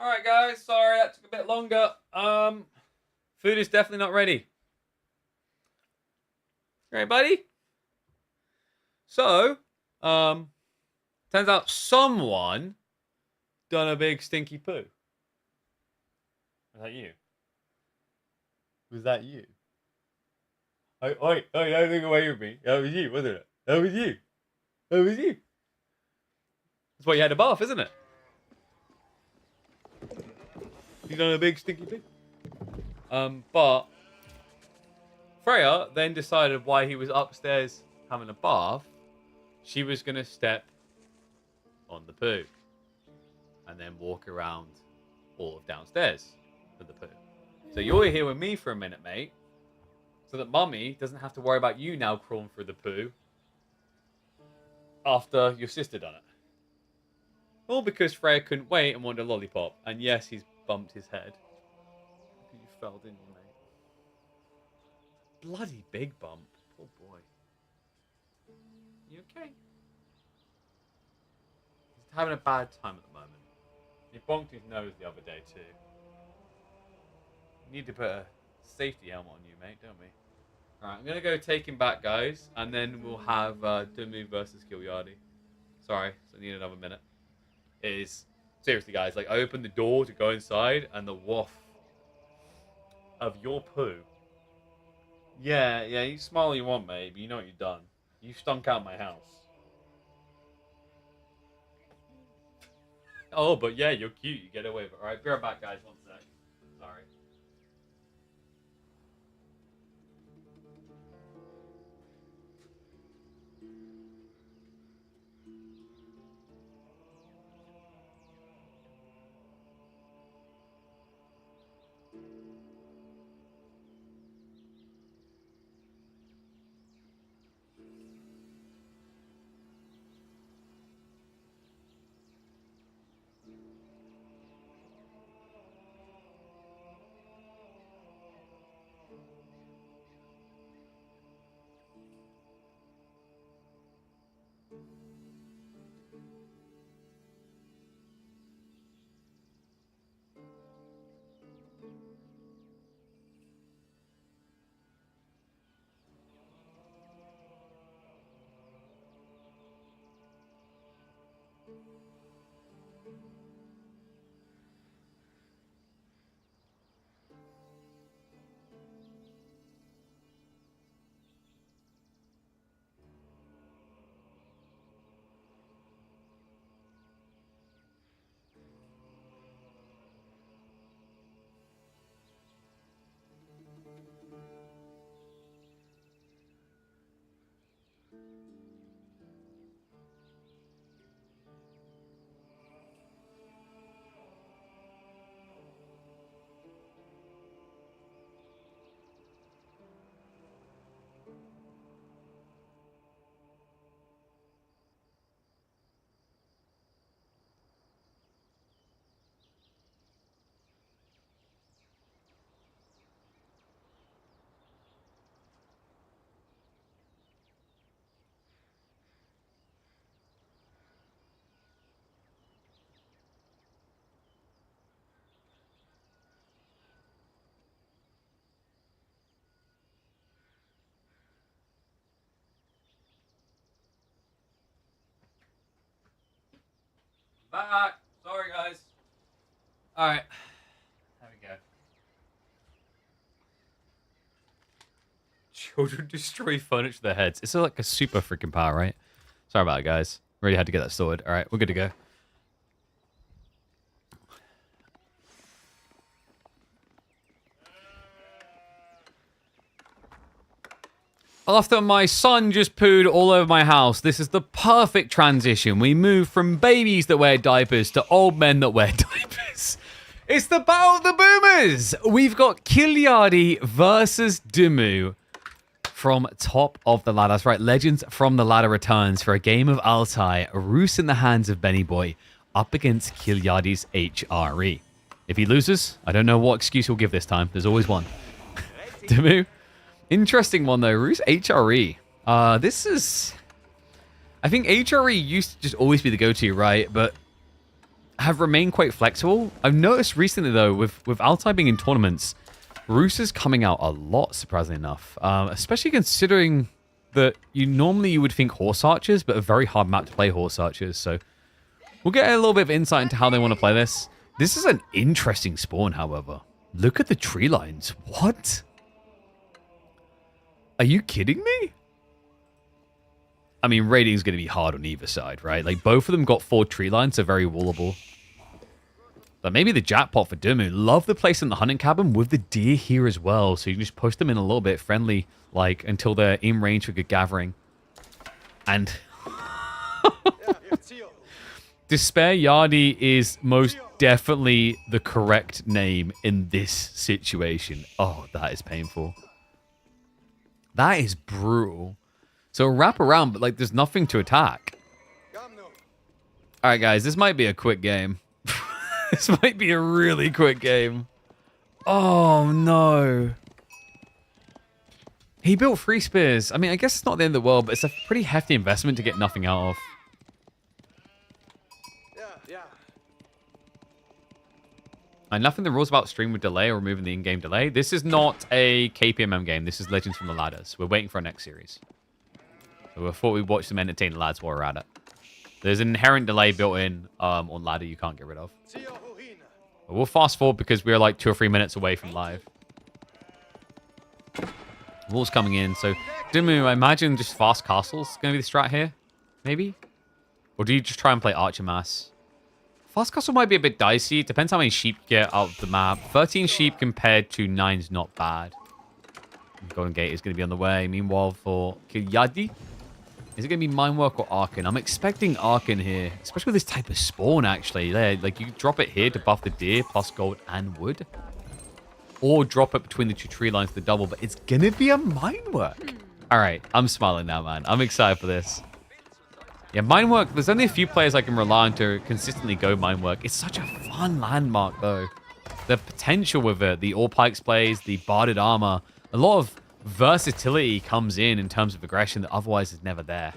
All right, guys. Sorry that took a bit longer. Food is definitely not ready. All right, buddy. So, turns out someone done a big stinky poo. Was that you? Was that you? Oh, don't look away with me. That was you, wasn't it? That was you. That was you. That's why you had a bath, isn't it? You done a big stinky poo. But Freya then decided while he was upstairs having a bath, she was gonna step on the poo and then walk around all of downstairs for the poo. So you're here with me for a minute, mate, so that Mummy doesn't have to worry about you now crawling through the poo after your sister done it. All because Freya couldn't wait and wanted a lollipop. And yes, he's bumped his head. You fell, didn't you, mate? Bloody big bump. Poor boy. You okay? He's having a bad time at the moment. He bonked his nose the other day too. We need to put a safety helmet on you, mate, don't we? Alright, I'm going to go take him back, guys. And then we'll have Dumu versus Kilardi. Sorry, so I need another minute. It is... Seriously, guys, like, I opened the door to go inside, and the waft of your poo. Yeah, you smile all you want, mate, but you know what you've done. You stunk out my house. Oh, but yeah, you're cute. You get away with it. Alright, be right back, guys. One sec. Sorry. Back. Sorry, guys. Alright. There we go. Children destroy furniture with their heads. It's like a super freaking power, right? Sorry about it, guys. Really had to get that sorted. Alright, we're good to go. After my son just pooed all over my house, this is the perfect transition. We move from babies that wear diapers to old men that wear diapers. It's the Battle of the Boomers! We've got Kilardi versus Dumu from top of the ladder. That's right, Legends from the Ladder returns for a game of Altai, Roos in the hands of Benny Boy, up against Kilardi's HRE. If he loses, I don't know what excuse he'll give this time. There's always one. Dumu? Interesting one, though. Roos HRE. This is... I think HRE used to just always be the go-to, right? But have remained quite flexible. I've noticed recently, though, with Altai being in tournaments, Roos is coming out a lot, surprisingly enough. Especially considering that you would think horse archers, but a very hard map to play horse archers. So we'll get a little bit of insight into how they want to play this. This is an interesting spawn, however. Look at the tree lines. What? Are you kidding me? I mean, raiding's going to be hard on either side, right? Like, both of them got 4 tree lines, so very wallable. But maybe the jackpot for Dumu. Love the place in the hunting cabin with the deer here as well. So you can just push them in a little bit friendly, like, until they're in range for good gathering. And Despair Yardi is most definitely the correct name in this situation. Oh, that is painful. That is brutal. So wrap around, but like there's nothing to attack. All right, guys, this might be a quick game. This might be a really quick game. Oh, no. He built 3 spears. I mean, I guess it's not the end of the world, but it's a pretty hefty investment to get nothing out of. And nothing the rules about stream with delay or removing the in-game delay. This is not a KPMM game. This is Legends from the Ladders. We're waiting for our next series. So we thought we'd watch some entertaining lads while we're at it. There's an inherent delay built in on ladder you can't get rid of. But we'll fast forward because we're like 2 or 3 minutes away from live. Wall's coming in. So, Dimu, I imagine just fast castles going to be the strat here. Maybe? Or do you just try and play Archer Mass? Fast castle might be a bit dicey. Depends how many sheep you get out of the map. 13 sheep compared to 9 is not bad. Golden Gate is going to be on the way. Meanwhile, for Kilardi, is it going to be Minework or Arcan? I'm expecting Arcan here, especially with this type of spawn, actually. Like, you drop it here to buff the deer, plus gold and wood. Or drop it between the 2 tree lines to double, but it's going to be a Minework. All right, I'm smiling now, man. I'm excited for this. Yeah, Minework, there's only a few players I can rely on to consistently go Minework. It's such a fun landmark, though. The potential with it, the All Pikes plays, the Barded Armor, a lot of versatility comes in terms of aggression that otherwise is never there.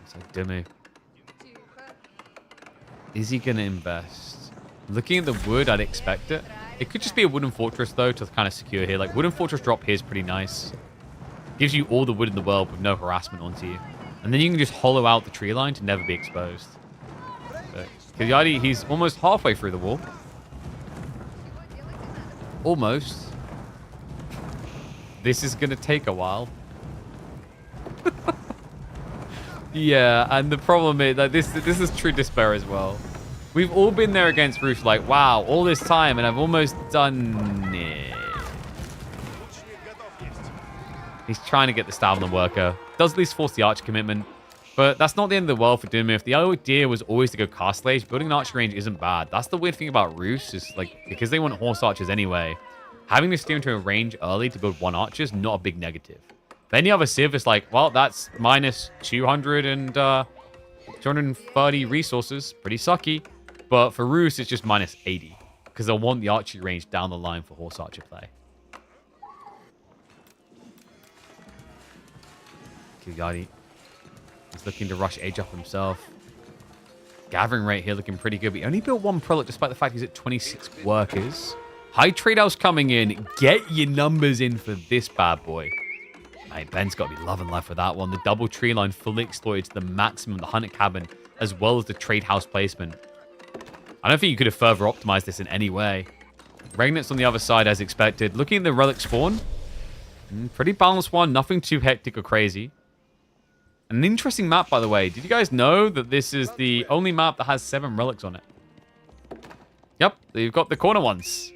So, Dimu. Is he going to invest? Looking at the wood, I'd expect it. It could just be a wooden fortress, though, to kind of secure here. Like, wooden fortress drop here is pretty nice. Gives you all the wood in the world with no harassment onto you. And then you can just hollow out the tree line to never be exposed. But Kilardi, he's almost halfway through the wall. Almost. This is going to take a while. Yeah, and the problem is that this is true despair as well. We've all been there against Roof, like, wow, all this time, and I've almost done it. He's trying to get the stab on the worker. Does at least force the archer commitment. But that's not the end of the world for Doom. If the idea was always to go cast lage, building an archer range isn't bad. That's the weird thing about Roos, is like, because they want horse archers anyway, having to steer into a range early to build 1 archer is not a big negative. If any other civ is like, well, that's minus 200 and 230 resources. Pretty sucky. But for Roos, it's just minus 80. Because they'll want the archery range down the line for horse archer play. Kilardi is looking to rush age up himself. Gathering rate here looking pretty good. But he only built 1 prelate despite the fact he's at 26 workers. High trade house coming in. Get your numbers in for this bad boy. Hey, Ben's got to be loving life for that one. The double tree line fully exploited to the maximum. The hunter cabin as well as the trade house placement. I don't think you could have further optimized this in any way. Regnant's on the other side as expected. Looking at the relic spawn. Pretty balanced one. Nothing too hectic or crazy. An interesting map, by the way. Did you guys know that this is the only map that has 7 relics on it? Yep, you've got the corner ones.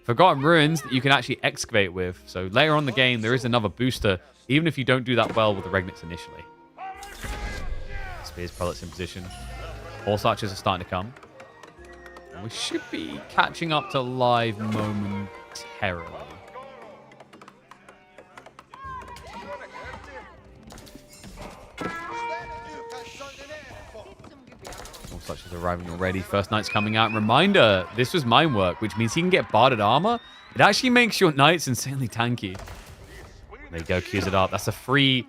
Forgotten Ruins that you can actually excavate with. So later on in the game, there is another booster, even if you don't do that well with the Regnants initially. Spears prelates in position. Horse archers are starting to come. And we should be catching up to live momentarily. Such as arriving already. First knight's coming out. Reminder, this was Minework, which means he can get Barded Armor. It actually makes your knights insanely tanky. There you go, queues it up. That's a free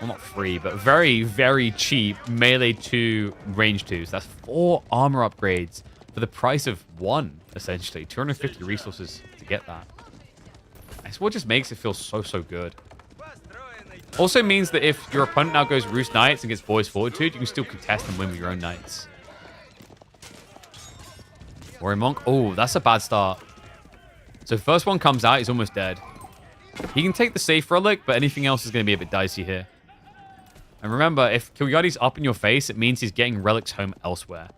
well, not free, but very, very cheap melee 2, range 2. So that's 4 armor upgrades for the price of 1, essentially. 250 resources to get that. That's what just makes it feel so, so good. Also means that if your opponent now goes Roost Knights and gets Boys Fortitude, you can still contest and win with your own Knights. Warrior Monk. Oh, that's a bad start. So first one comes out, he's almost dead. He can take the safe relic, but anything else is going to be a bit dicey here. And remember, if Kilardi's up in your face, it means he's getting relics home elsewhere.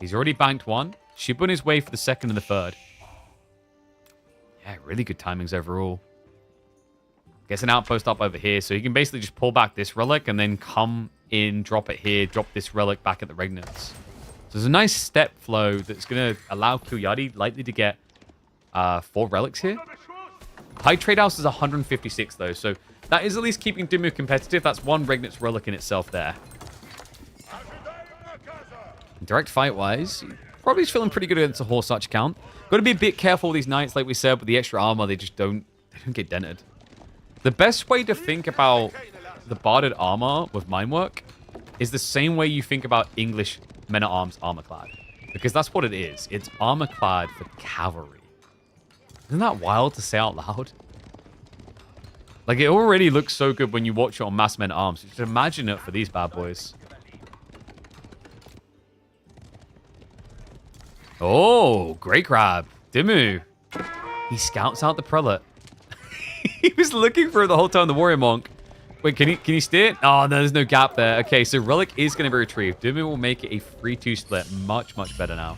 He's already banked 1. Should be on his way for the 2nd and the 3rd. Yeah, really good timings overall. Gets an outpost up over here, so he can basically just pull back this relic and then come in, drop it here, drop this relic back at the Regnants. So there's a nice step flow that's going to allow Kilardi likely to get 4 relics here. High Trade House is 156 though, so that is at least keeping Dimmu competitive. That's 1 Regnant's relic in itself there. Direct fight-wise, probably is feeling pretty good against a horse arch count. Got to be a bit careful with these knights, like we said, with the extra armor, they don't get dented. The best way to think about the barded armor with Minework is the same way you think about English men-at-arms armor-clad. Because that's what it is. It's armor-clad for cavalry. Isn't that wild to say out loud? Like, it already looks so good when you watch it on Mass Men-at-Arms. Just imagine it for these bad boys. Oh, great grab. Dimmu. He scouts out the prelate. He was looking for it the whole time, the warrior monk. Wait, can he steer? Oh, no, there's no gap there. Okay, so relic is going to be retrieved. Dimmu will make it a 3-2 split. Much, much better now.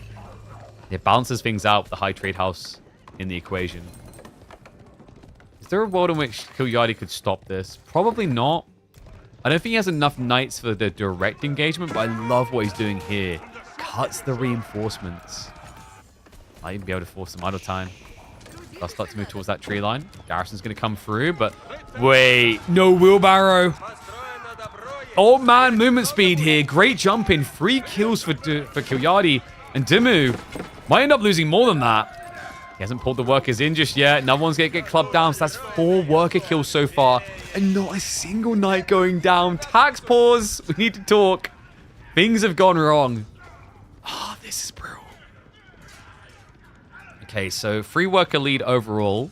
It balances things out with the high trade house in the equation. Is there a world in which Kilardi could stop this? Probably not. I don't think he has enough knights for the direct engagement, but I love what he's doing here. Cuts the reinforcements. Might even be able to force some idle time. I'll start to move towards that tree line. Garrison's going to come through, but wait, no wheelbarrow. Oh man, movement speed here. Great jump in. 3 kills for Kilardi, and Dimmu might end up losing more than that. He hasn't pulled the workers in just yet. Another one's going to get clubbed down, so that's 4 worker kills so far, and not a single knight going down. Tax pause. We need to talk. Things have gone wrong. Oh, this is brutal. Okay, so 3 worker lead overall.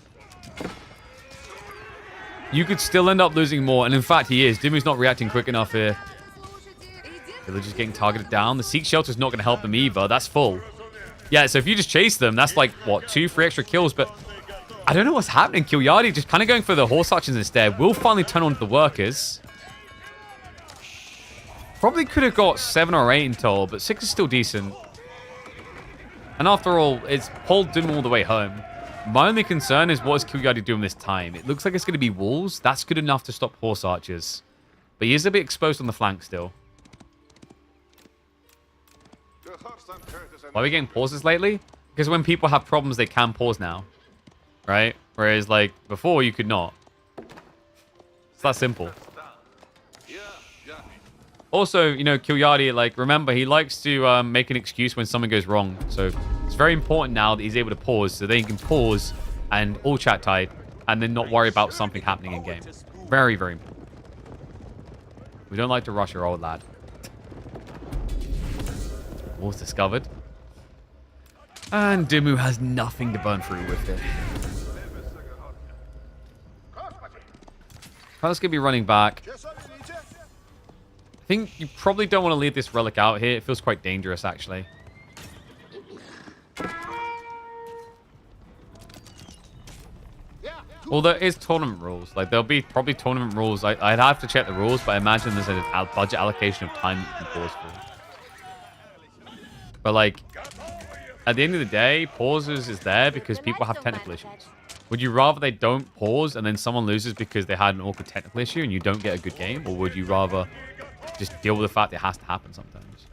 You could still end up losing more, and in fact, he is. Dimmu's not reacting quick enough here. Villagers getting targeted down. The Seek Shelter's not going to help them either. That's full. Yeah, so if you just chase them, that's like, what, 2-3 extra kills, but I don't know what's happening. Kilardi just kind of going for the horse archers instead. Will finally turn on to the workers. Probably could have got 7 or 8 in total, but 6 is still decent. And after all, it's pulled Dimmu all the way home. My only concern is what is Kilardi doing this time? It looks like it's going to be walls. That's good enough to stop horse archers. But he is a bit exposed on the flank still. Why are we getting pauses lately? Because when people have problems, they can pause now. Right? Whereas, like, before, you could not. It's that simple. Also, you know, Kilardi, like, remember, he likes to make an excuse when something goes wrong. So it's very important now that he's able to pause, so then he can pause and all chat tight and then not worry about something happening in game. Very, very important. We don't like to rush our old lad. Wall's discovered. And Dimmu has nothing to burn through with it. Let's be running back. I think you probably don't want to leave this relic out here. It feels quite dangerous, actually. Well, there is tournament rules. Like, there'll be probably tournament rules. I'd have to check the rules, but I imagine there's a budget allocation of time you can pause for. But, like, at the end of the day, pauses is there because people have technical issues. Would you rather they don't pause and then someone loses because they had an awkward technical issue and you don't get a good game? Or would you rather just deal with the fact it has to happen sometimes?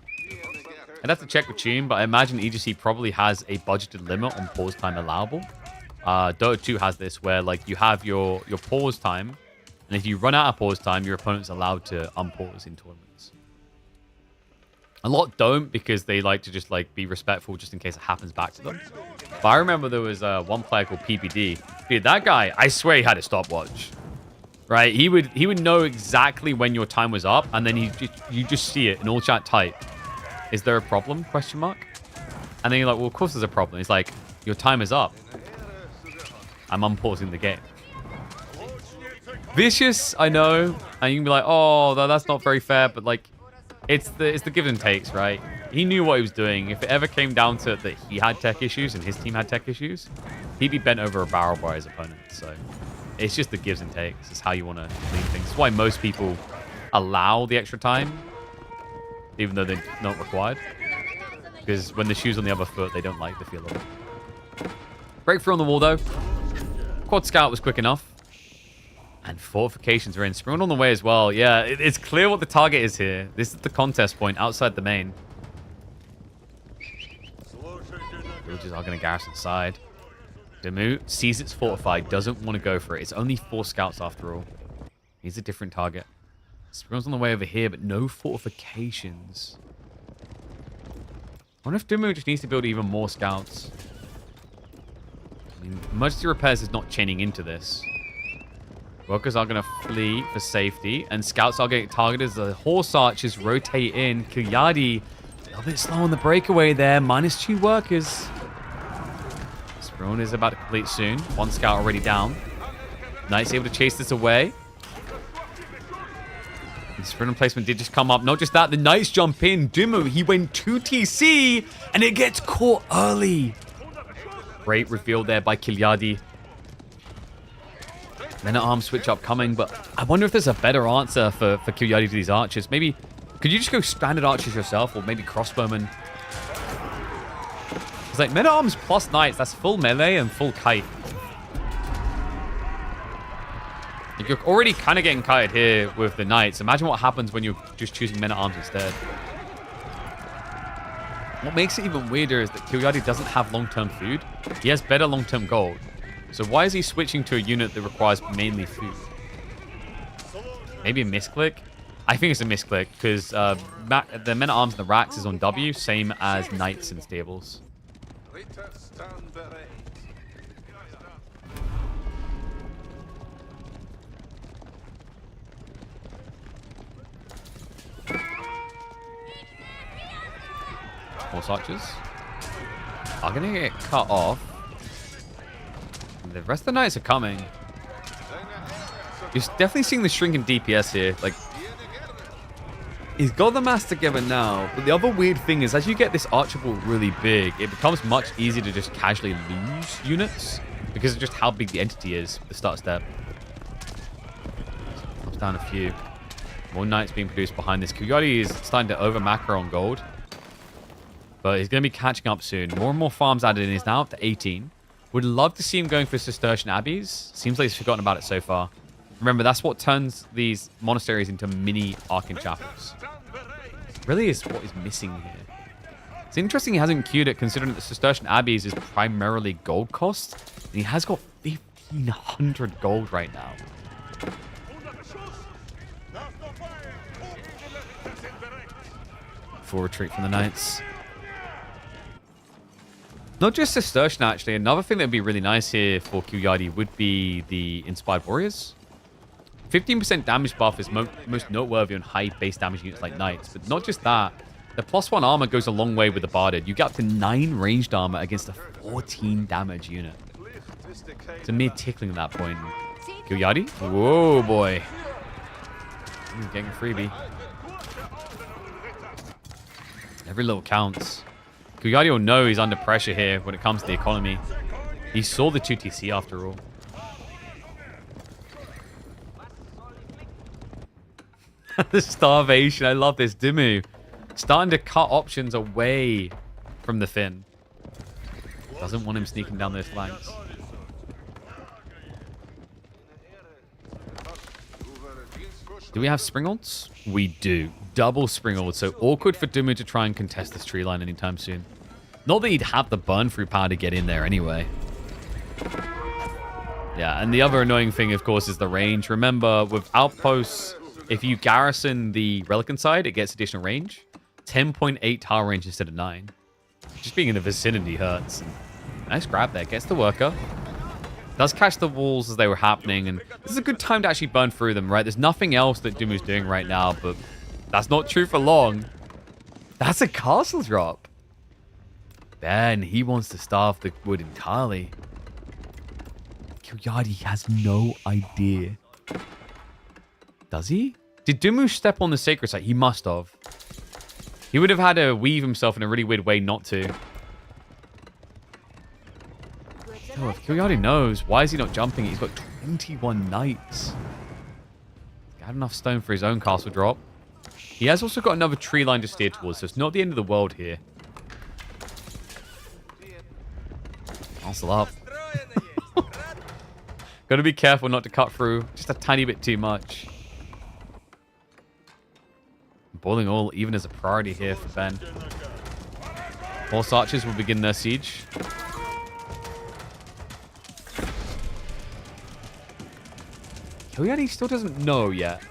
I'd have to check with Tune, but I imagine EGC probably has a budgeted limit on pause time allowable. Dota 2 has this where, like, you have your pause time, and if you run out of pause time, your opponent's allowed to unpause in tournaments. A lot don't because they like to just, like, be respectful just in case it happens back to them. But I remember there was one player called PPD. Dude, that guy, I swear he had a stopwatch. right? He would know exactly when your time was up, and then you just see it in all chat type. Is there a problem? Question mark. And then you're like, well, of course there's a problem. It's like, your time is up. I'm unpausing the game. Vicious, I know, and you can be like, oh, that's not very fair, but like, it's the give and takes, right? He knew what he was doing. If it ever came down to that he had tech issues and his team had tech issues, he'd be bent over a barrel by his opponent. So it's just the gives and takes. It's how you want to lead things. It's why most people allow the extra time, even though they're not required. Because when the shoe's on the other foot, they don't like the feel of it. Breakthrough on the wall, though. Quad Scout was quick enough. And fortifications are in. Spring on the way as well. Yeah, it's clear what the target is here. This is the contest point outside the main. Villagers are going to garrison side. Demu sees it's fortified, doesn't want to go for it. It's only 4 scouts after all. He's a different target. Spring's on the way over here, but no fortifications. I wonder if Demu just needs to build even more scouts. I mean, emergency repairs is not chaining into this. Workers are going to flee for safety, and scouts are getting targeted as the horse archers rotate in. Kilardi, a little bit slow on the breakaway there. -2 workers. Sprone is about to complete soon. 1 scout already down. Knight's able to chase this away. The sprint placement did just come up. Not just that, the Knights jump in. Dimu, he went 2 TC, and it gets caught early. Great reveal there by Kilardi. Men-at-Arms switch up coming, but I wonder if there's a better answer for Kilardi to these archers. Maybe, could you just go standard archers yourself, or maybe crossbowmen? It's like Men-at-Arms plus Knights, that's full melee and full kite. Like, you're already kind of getting kited here with the Knights. Imagine what happens when you're just choosing Men-at-Arms instead. What makes it even weirder is that Kilardi doesn't have long-term food. He has better long-term gold. So why is he switching to a unit that requires mainly food? Maybe a misclick? I think it's a misclick because the Men-at-Arms and the Racks is on W, same as Knights and Stables. Horse archers are going to get cut off. The rest of the Knights are coming. You're definitely seeing the shrink in DPS here. Like, he's got the mass together now. But the other weird thing is, as you get this archer ball really big, it becomes much easier to just casually lose units because of just how big the entity is at the start step. Comes down a few. More Knights being produced behind this. Kilardi is starting to over macro on gold. But he's going to be catching up soon. More and more farms added in. He's now up to 18. Would love to see him going for Cistercian Abbeys. Seems like he's forgotten about it so far. Remember, that's what turns these monasteries into mini Arcane chapels. Really is what is missing here. It's interesting he hasn't queued it, considering that Cistercian Abbeys is primarily gold cost. And he has got 1,500 gold right now. Full retreat from the Knights. Not just Cistercian, actually. Another thing that would be really nice here for Kilardi would be the Inspired Warriors. 15% damage buff is most noteworthy on high base damage units like Knights. But not just that. The +1 armor goes a long way with the Barded. You get up to 9 ranged armor against a 14 damage unit. It's a mere tickling at that point. Kilardi? Whoa, boy. He's getting a freebie. Every little counts. Kilardi will know he's under pressure here when it comes to the economy. He saw the 2 TC after all. The starvation. I love this. Dimu starting to cut options away from the Finn. Doesn't want him sneaking down those flanks. Do we have Springolds? We do. Double Springolds. So awkward for Dimu to try and contest this tree line anytime soon. Not that he'd have the burn through power to get in there anyway. Yeah, and the other annoying thing, of course, is the range. Remember, with outposts, if you garrison the Relican side, it gets additional range. 10.8 tower range instead of 9. Just being in the vicinity hurts. Nice grab there. Gets the worker. Does catch the walls as they were happening, and this is a good time to actually burn through them, right? There's nothing else that Dumu's doing right now, but that's not true for long. That's a castle drop. Ben, he wants to starve the wood entirely. Kilardi has no idea. Does he? Did Dumu step on the sacred site? He must have. He would have had to weave himself in a really weird way not to. Oh, if Kilardi knows, why is he not jumping? He's got 21 knights. He's got enough stone for his own castle drop. He has also got another tree line to steer towards, so it's not the end of the world here. Castle up. Gotta be careful not to cut through just a tiny bit too much. Boiling oil even as a priority here for Ben. Horse archers will begin their siege. Kilardi still doesn't know yet.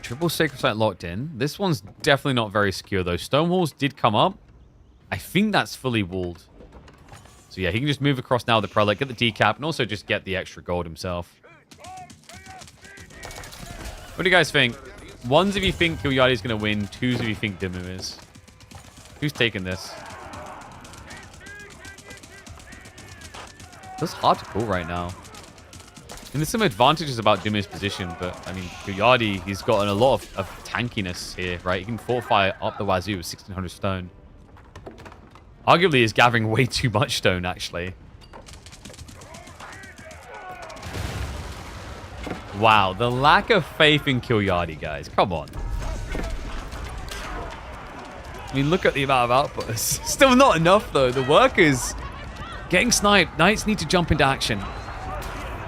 Triple sacred site locked in. This one's definitely not very secure though. Stone walls did come up. I think that's fully walled. So yeah, he can just move across now with the prelate, get the decap, and also just get the extra gold himself. What do you guys think? Ones if you think Kilardi's going to win, twos if you think Dumu is. Who's taking this? That's hard to call right now. And there's some advantages about Dumu's position, but I mean, Kilardi, he's got a lot of tankiness here, right? He can fortify up the wazoo with 1600 stone. Arguably, he's gathering way too much stone, actually. Wow, the lack of faith in Kilardi, guys. Come on. I mean, look at the amount of output. Still not enough, though. The workers getting sniped. Knights need to jump into action.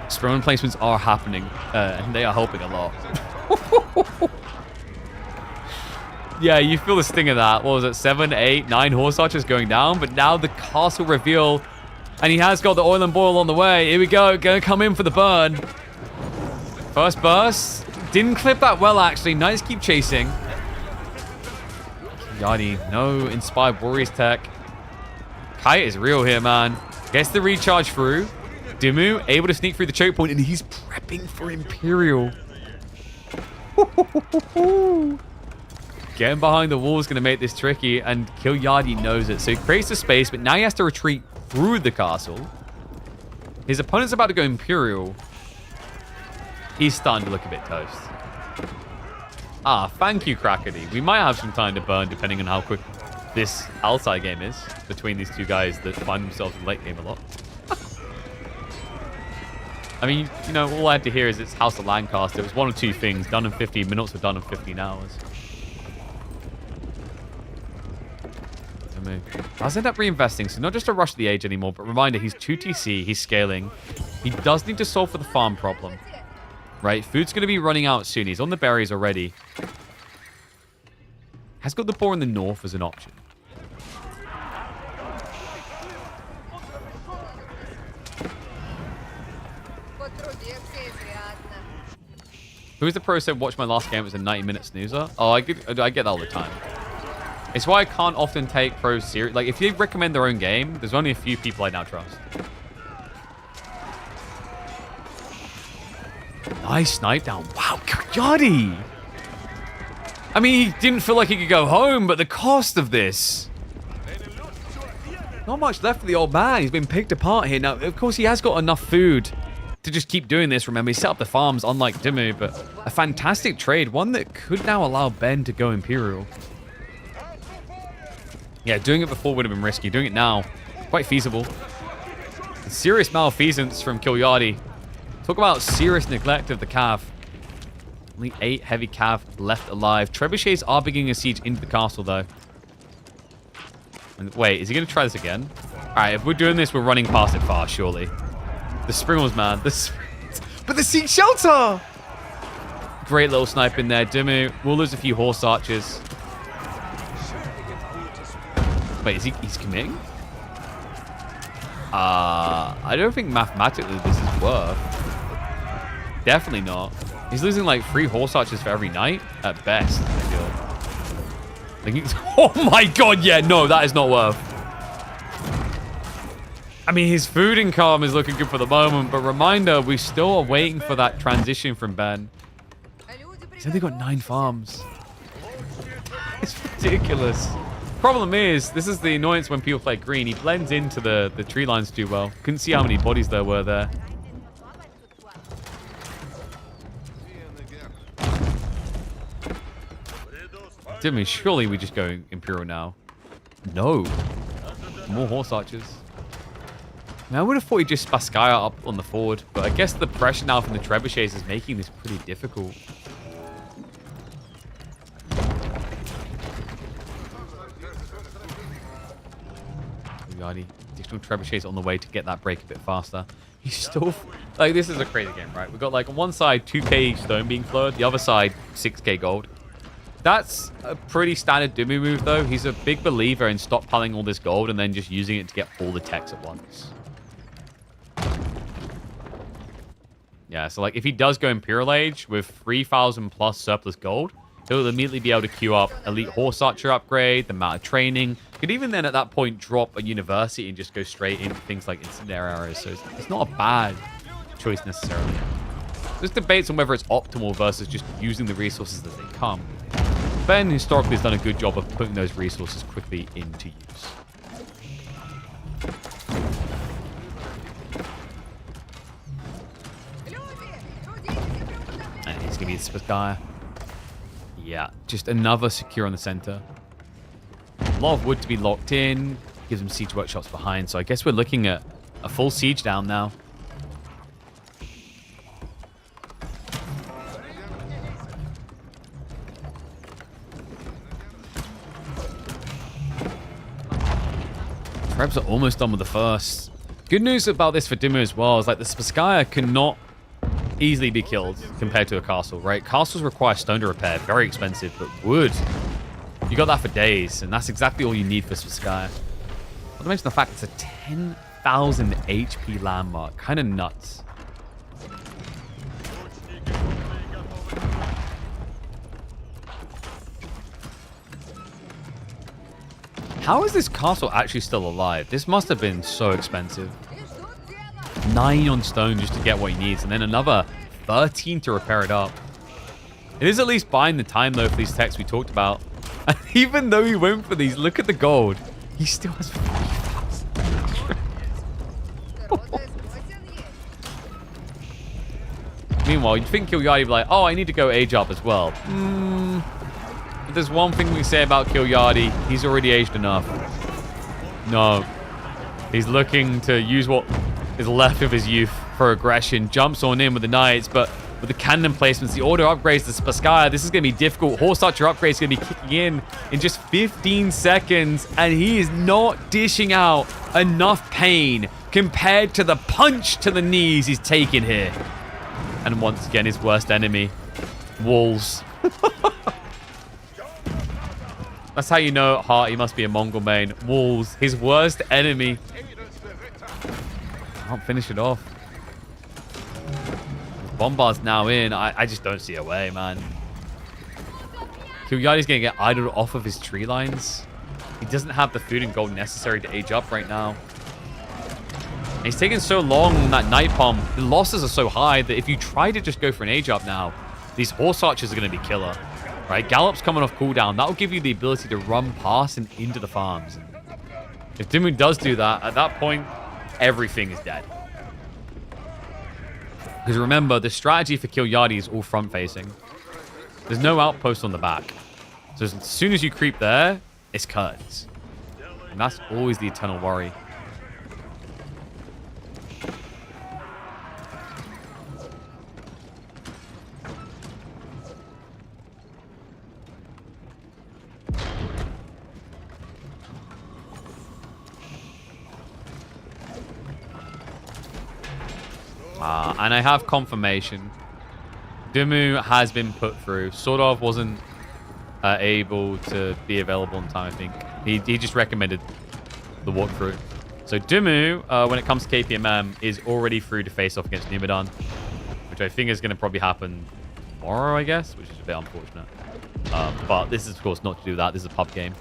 Sprone placements are happening, and they are helping a lot. Yeah, you feel the sting of that. What was it? 7, 8, 9 horse archers going down, but now the castle reveal, and he has got the oil and boil on the way. Here we go. Gonna come in for the burn. First burst. Didn't clip that well, actually. Knights keep chasing. Kilardi, no inspired warriors tech. Kite is real here, man. Gets the recharge through. Dumu able to sneak through the choke point, and he's prepping for Imperial. Getting behind the wall is going to make this tricky, and Kilardi knows it. So he creates the space, but now he has to retreat through the castle. His opponent's about to go Imperial. He's starting to look a bit toast. Ah, thank you, Crackety. We might have some time to burn, depending on how quick this Altai game is between these two guys that find themselves in late game a lot. I mean, you know, all I had to hear is it's House of Lancaster. It was one of two things, done in 15 minutes or done in 15 hours. Does end up reinvesting, so not just a rush to the age anymore, but reminder, he's 2 TC, he's scaling. He does need to solve for the farm problem. Right, food's going to be running out soon. He's on the berries already. Has got the boar in the north as an option. Who's the pro said watch my last game, it was a 90-minute snoozer? Oh, I get that all the time. It's why I can't often take pros serious. Like, if they recommend their own game, there's only a few people I now trust. Nice snipe down. Wow, Kilardi! I mean, he didn't feel like he could go home, but the cost of this. Not much left for the old man. He's been picked apart here. Now, of course, he has got enough food to just keep doing this. Remember, he set up the farms, unlike Dumu, but a fantastic trade. One that could now allow Ben to go Imperial. Yeah, doing it before would have been risky. Doing it now, quite feasible. Serious malfeasance from Kilardi. Talk about serious neglect of the cav. Only 8 heavy cav left alive. Trebuchets are beginning a siege into the castle, though. And wait, is he going to try this again? All right, if we're doing this, we're running past it fast, surely. The Springles, man. But the siege shelter! Great little snipe in there. Dumu will lose a few horse archers. Wait, he's committing? I don't think mathematically this is worth. Definitely not. He's losing like 3 horse archers for every night at best, I feel. Like, oh my god, yeah, no, that is not worth. I mean, his food income is looking good for the moment, but reminder, we still are waiting for that transition from Ben. He's only got 9 farms. It's ridiculous. Problem is, this is the annoyance when people play green. He blends into the tree lines too well. Couldn't see how many bodies there were there. Didn't we? Surely we just go Imperial now. No. More horse archers. Now, I would have thought he'd just Spaskaya up on the forward, but I guess the pressure now from the trebuchets is making this pretty difficult. Kilardi, additional trebuchets on the way to get that break a bit faster. He's still... Like, this is a crazy game, right? We've got, like, on one side, 2k stone being flowed. The other side, 6k gold. That's a pretty standard Dimmu move, though. He's a big believer in stockpiling all this gold and then just using it to get all the techs at once. Yeah, so, like, if he does go Imperial Age with 3,000 plus surplus gold, he'll immediately be able to queue up Elite Horse Archer upgrade, the amount of training. Could even then, at that point, drop a university and just go straight into things like incendiary areas. So it's not a bad choice necessarily. There's debates on whether it's optimal versus just using the resources as they come. Ben historically has done a good job of putting those resources quickly into use. And it's going to be the Spaskaya. Yeah, just another secure on the center. A lot of wood to be locked in. Gives them siege workshops behind. So I guess we're looking at a full siege down now. Trebs are almost done with the first. Good news about this for Dimmu as well is like the Spaskaya cannot easily be killed compared to a castle, right? Castles require stone to repair, very expensive, but wood, you got that for days, and that's exactly all you need for Spaskaya. Not to mention the fact it's a 10,000 HP landmark, kind of nuts. How is this castle actually still alive? This must have been so expensive. 9 on stone just to get what he needs, and then another 13 to repair it up. It is at least buying the time, though, for these techs we talked about. And even though he went for these, look at the gold. He still has 3,000. Meanwhile, you'd think Kilardi would be like, oh, I need to go age up as well. But there's one thing we can say about Kilardi. He's already aged enough. No. He's looking to use what is left of his youth for aggression. Jumps on in with the knights, but with the cannon placements, the order upgrades to Spaskaya. This is going to be difficult. Horse Archer upgrade is going to be kicking in just 15 seconds, and he is not dishing out enough pain compared to the punch to the knees he's taking here. And once again, his worst enemy, walls. That's how you know at heart he must be a Mongol main. Walls, his worst enemy. Can't finish it off. Bombard's now in. I just don't see a way, man. Kilardi's going to get idled off of his tree lines. He doesn't have the food and gold necessary to age up right now. And he's taking so long on that night bomb. The losses are so high that if you try to just go for an age up now, these horse archers are going to be killer. Right? Gallop's coming off cooldown. That'll give you the ability to run past and into the farms. If Dimmu does do that, at that point, everything is dead. Because remember, the strategy for Kilardi is all front-facing. There's no outpost on the back. So as soon as you creep there, it's curtains. And that's always the eternal worry. And I have confirmation. Dimmu has been put through. Sort of wasn't able to be available in time, I think. He just recommended the walkthrough. So Dimmu, when it comes to KPMM, is already through to face off against Numidan, which I think is going to probably happen tomorrow, I guess, which is a bit unfortunate. But this is, of course, not to do that. This is a pub game.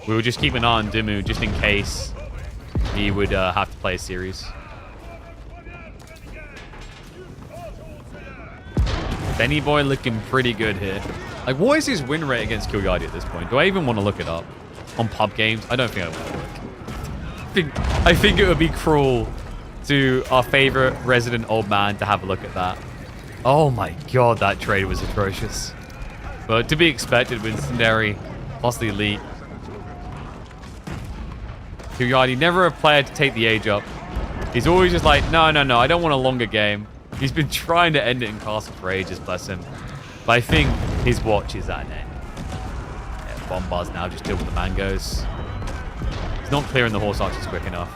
We will just keep an eye on Dimmu just in case he would have to play a series. Benny Boy looking pretty good here. Like, what is his win rate against Kilardi at this point? Do I even want to look it up? On pub games? I don't think I want to look. I think it would be cruel to our favorite resident old man to have a look at that. Oh my god, that trade was atrocious. But to be expected with Sundari plus the elite. Kilardi, never a player to take the age up. He's always just like, no, I don't want a longer game. He's been trying to end it in Castle for ages, bless him. But I think his watch is at an end. Yeah, Bombard's now just deal with the mangoes. He's not clearing the horse archers quick enough.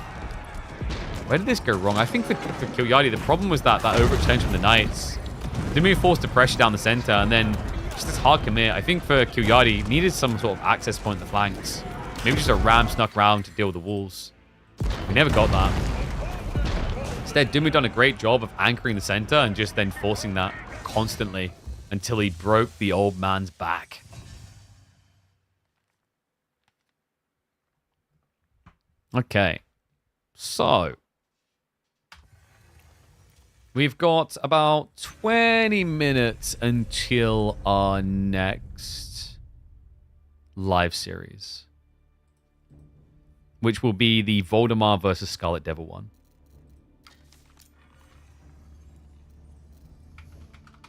Where did this go wrong? I think for Kilardi, the problem was that overextension from the knights. Didn't forced to pressure down the center, and then just this hard commit. I think for Kilardi, needed some sort of access point in the flanks. Maybe just a ram snuck round to deal with the wolves. We never got that. Instead, Dumu done a great job of anchoring the center and just then forcing that constantly until he broke the old man's back. Okay. So, we've got about 20 minutes until our next live series, which will be the Voldemar versus Scarlet Devil one.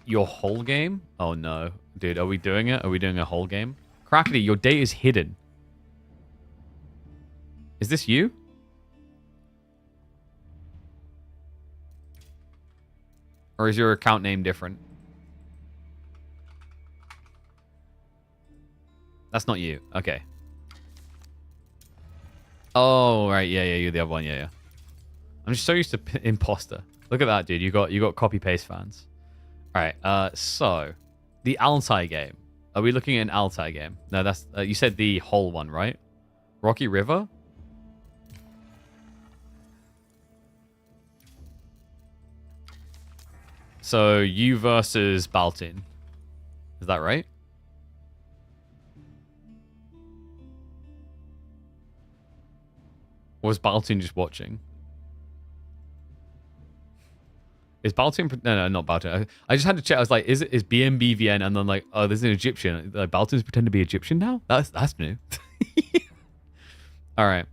Your whole game? Oh no. Dude, are we doing it? Are we doing a whole game? Crackety, your date is hidden. Is this you? Or is your account name different? That's not you. Okay. Oh, right. Yeah, you're the other one. Yeah. I'm just so used to imposter. Look at that, dude. You got copy-paste fans. All right. So, the Altai game. Are we looking at an Altai game? No, that's... you said the whole one, right? Rocky River? So, you versus Baltin. Is that right? Or was Baltin just watching? Is Baltin... No, not Baltin. I just had to check. I was like, is BMBVN? And then like, oh, there's an Egyptian. Like, Baltin's pretend to be Egyptian now? That's new. All right.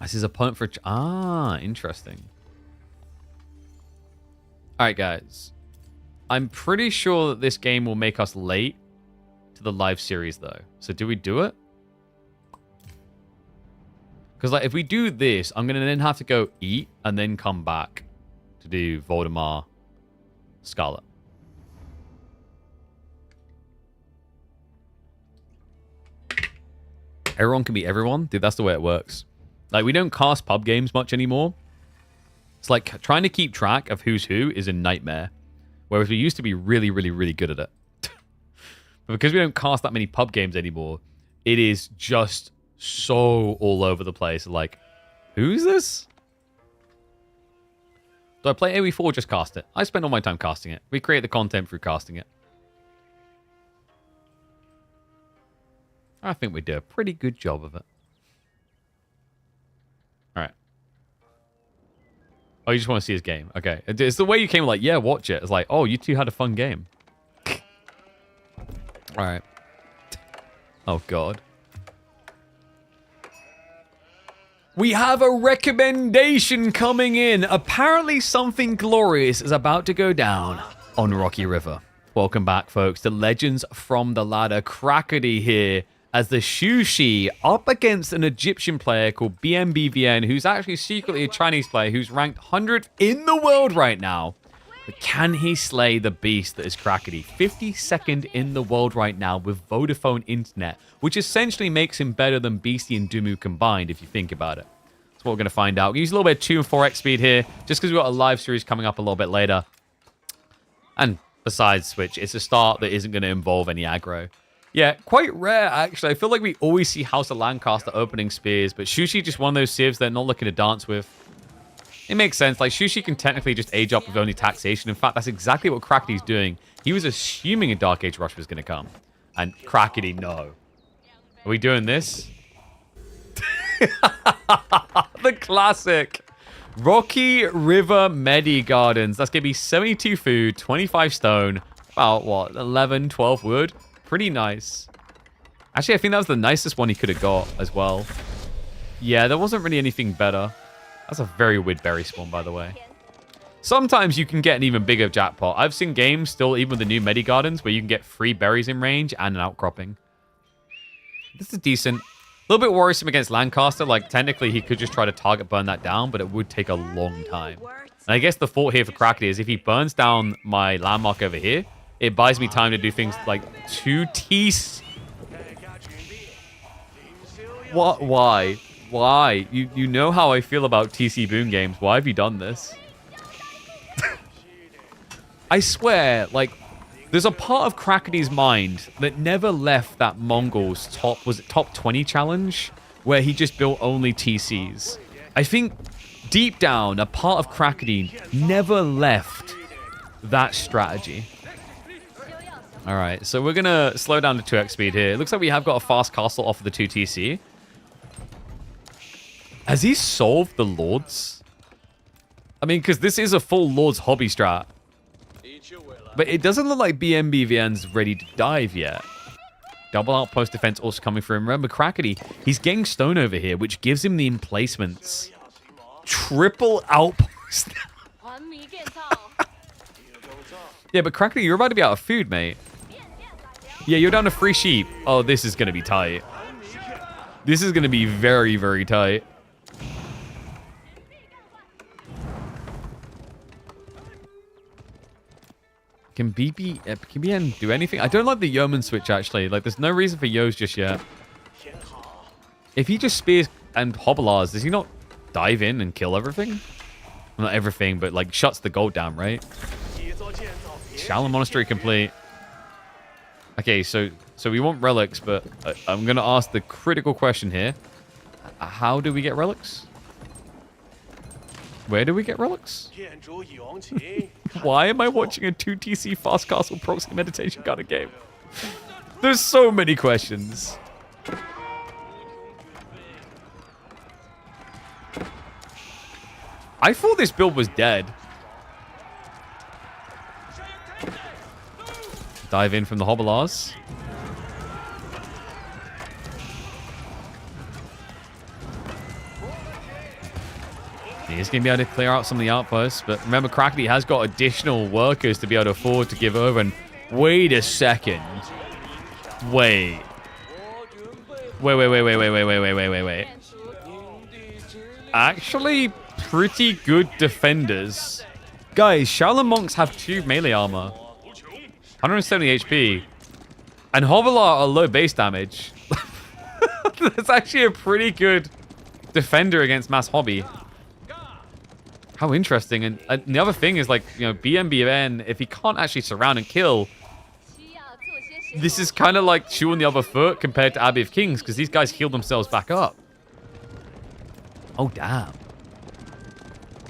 This is a point for... interesting. All right, guys. I'm pretty sure that this game will make us late to the live series, though. So do we do it? Because like, if we do this, I'm going to then have to go eat and then come back to do Voldemar Scarlet. Everyone can be everyone. Dude, that's the way it works. Like, we don't cast pub games much anymore. It's like trying to keep track of who's who is a nightmare. Whereas we used to be really, really, really good at it. But because we don't cast that many pub games anymore, it is just so all over the place. Like, who's this? Do I play AoE4 or just cast it? I spend all my time casting it. We create the content through casting it. I think we do a pretty good job of it. Alright. Oh, you just want to see his game. Okay. It's the way you came like, yeah, watch it. It's like, oh, you two had a fun game. Alright. Oh, God. We have a recommendation coming in. Apparently something glorious is about to go down on Rocky River. Welcome back, folks, to Legends from the Ladder. Crackety here as the Shushi up against an Egyptian player called BMBVN, who's actually secretly a Chinese player who's ranked 100th in the world right now. But can he slay the beast that is Crackety? 52nd in the world right now with Vodafone Internet, which essentially makes him better than Beastie and Dumu combined, if you think about it. That's what we're going to find out. We use a little bit of 2 and 4x speed here, just because we've got a live series coming up a little bit later. And besides which, it's a start that isn't going to involve any aggro. Yeah, quite rare, actually. I feel like we always see House of Lancaster opening spears, but Shushi just one of those civs they're not looking to dance with. It makes sense. Like, Shushi can technically just age up with only taxation. In fact, that's exactly what Crackety's doing. He was assuming a Dark Age Rush was going to come. And Crackety, no. Are we doing this? The classic. Rocky River Medi Gardens. That's going to be 72 food, 25 stone, about what, 11, 12 wood. Pretty nice. Actually, I think that was the nicest one he could have got as well. Yeah, there wasn't really anything better. That's a very weird berry spawn, by the way. Sometimes you can get an even bigger jackpot. I've seen games still, even with the new Medi Gardens, where you can get 3 berries in range and an outcropping. This is decent. A little bit worrisome against Lancaster. Like, technically, he could just try to target burn that down, but it would take a long time. And I guess the thought here for Crackety is if he burns down my landmark over here, it buys me time to do things like 2 T's. What? Why? Why? You know how I feel about TC Boon games. Why have you done this? I swear, like, there's a part of Crackety's mind that never left that Mongols top 20 challenge where he just built only TCs. I think deep down, a part of Crackety never left that strategy. All right, so we're going to slow down to 2x speed here. It looks like we have got a fast castle off of the 2 TC. Has he solved the Lords? I mean, because this is a full Lord's hobby strat. But it doesn't look like BMBVN's ready to dive yet. Double outpost defense also coming through. And remember, Crackety, he's getting stone over here, which gives him the emplacements. Triple outpost. Yeah, but Crackety, you're about to be out of food, mate. Yeah, you're down to 3 sheep. Oh, this is going to be tight. This is going to be very, very tight. Can BBN do anything? I don't like the yeoman switch, actually. Like, there's no reason for Yos just yet. If he just spears and hobblars, does he not dive in and kill everything? Well, not everything, but, like, shuts the gold down, right? Shallow Monastery complete. Okay, so we want relics, but I'm going to ask the critical question here. How do we get relics? Where do we get relics? Why am I watching a 2TC Fast Castle Proxy Meditation kind of game? There's so many questions. I thought this build was dead. Dive in from the Hobblars. He's going to be able to clear out some of the outposts. But remember, Crackety has got additional workers to be able to afford to give over. And wait a second. Wait. Wait. Actually, pretty good defenders. Guys, Shaolin Monks have 2 melee armor. 170 HP. And Hovelar are low base damage. That's actually a pretty good defender against Mass Hobby. How interesting. And the other thing is, like, you know, BMBN, if he can't actually surround and kill, this is kind of like shoe on the other foot compared to Abbey of Kings, because these guys heal themselves back up. Oh, damn.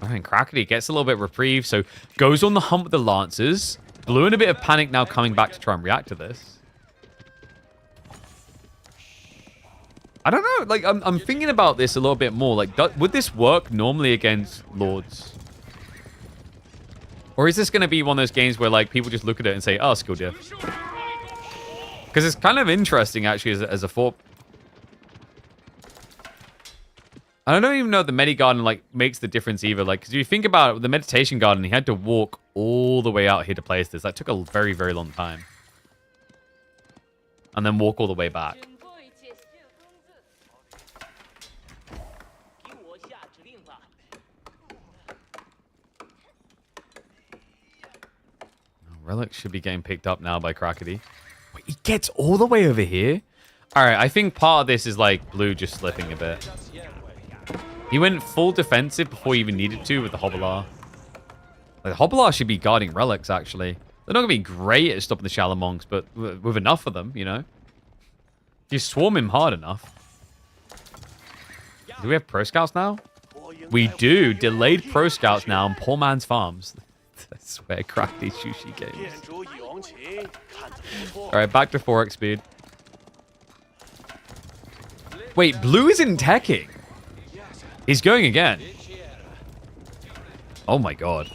All right, Crackety gets a little bit of reprieve, so goes on the hump with the Lancers. Blue in a bit of panic now, coming back to try and react to this. I don't know. Like, I'm thinking about this a little bit more. Like, would this work normally against Lords? Or is this going to be one of those games where, like, people just look at it and say, oh, skill diff? Because it's kind of interesting, actually, as a thought. I don't even know if the Medi Garden, like, makes the difference either. Like, because if you think about it, the Meditation Garden, he had to walk all the way out here to place this. That took a very, very long time. And then walk all the way back. Relic should be getting picked up now by Crackety. Wait, he gets all the way over here? Alright, I think part of this is like Blue just slipping a bit. He went full defensive before he even needed to with the Hobbler. Like, the Hobbler should be guarding relics, actually. They're not going to be great at stopping the Shallow Monks, but with enough of them, you know? You swarm him hard enough. Do we have Pro Scouts now? We do. Delayed Pro Scouts now on Poor Man's Farms. I swear, Crackety sushi games. Alright, back to 4x speed. Wait, Blue isn't teching. He's going again. Oh my god.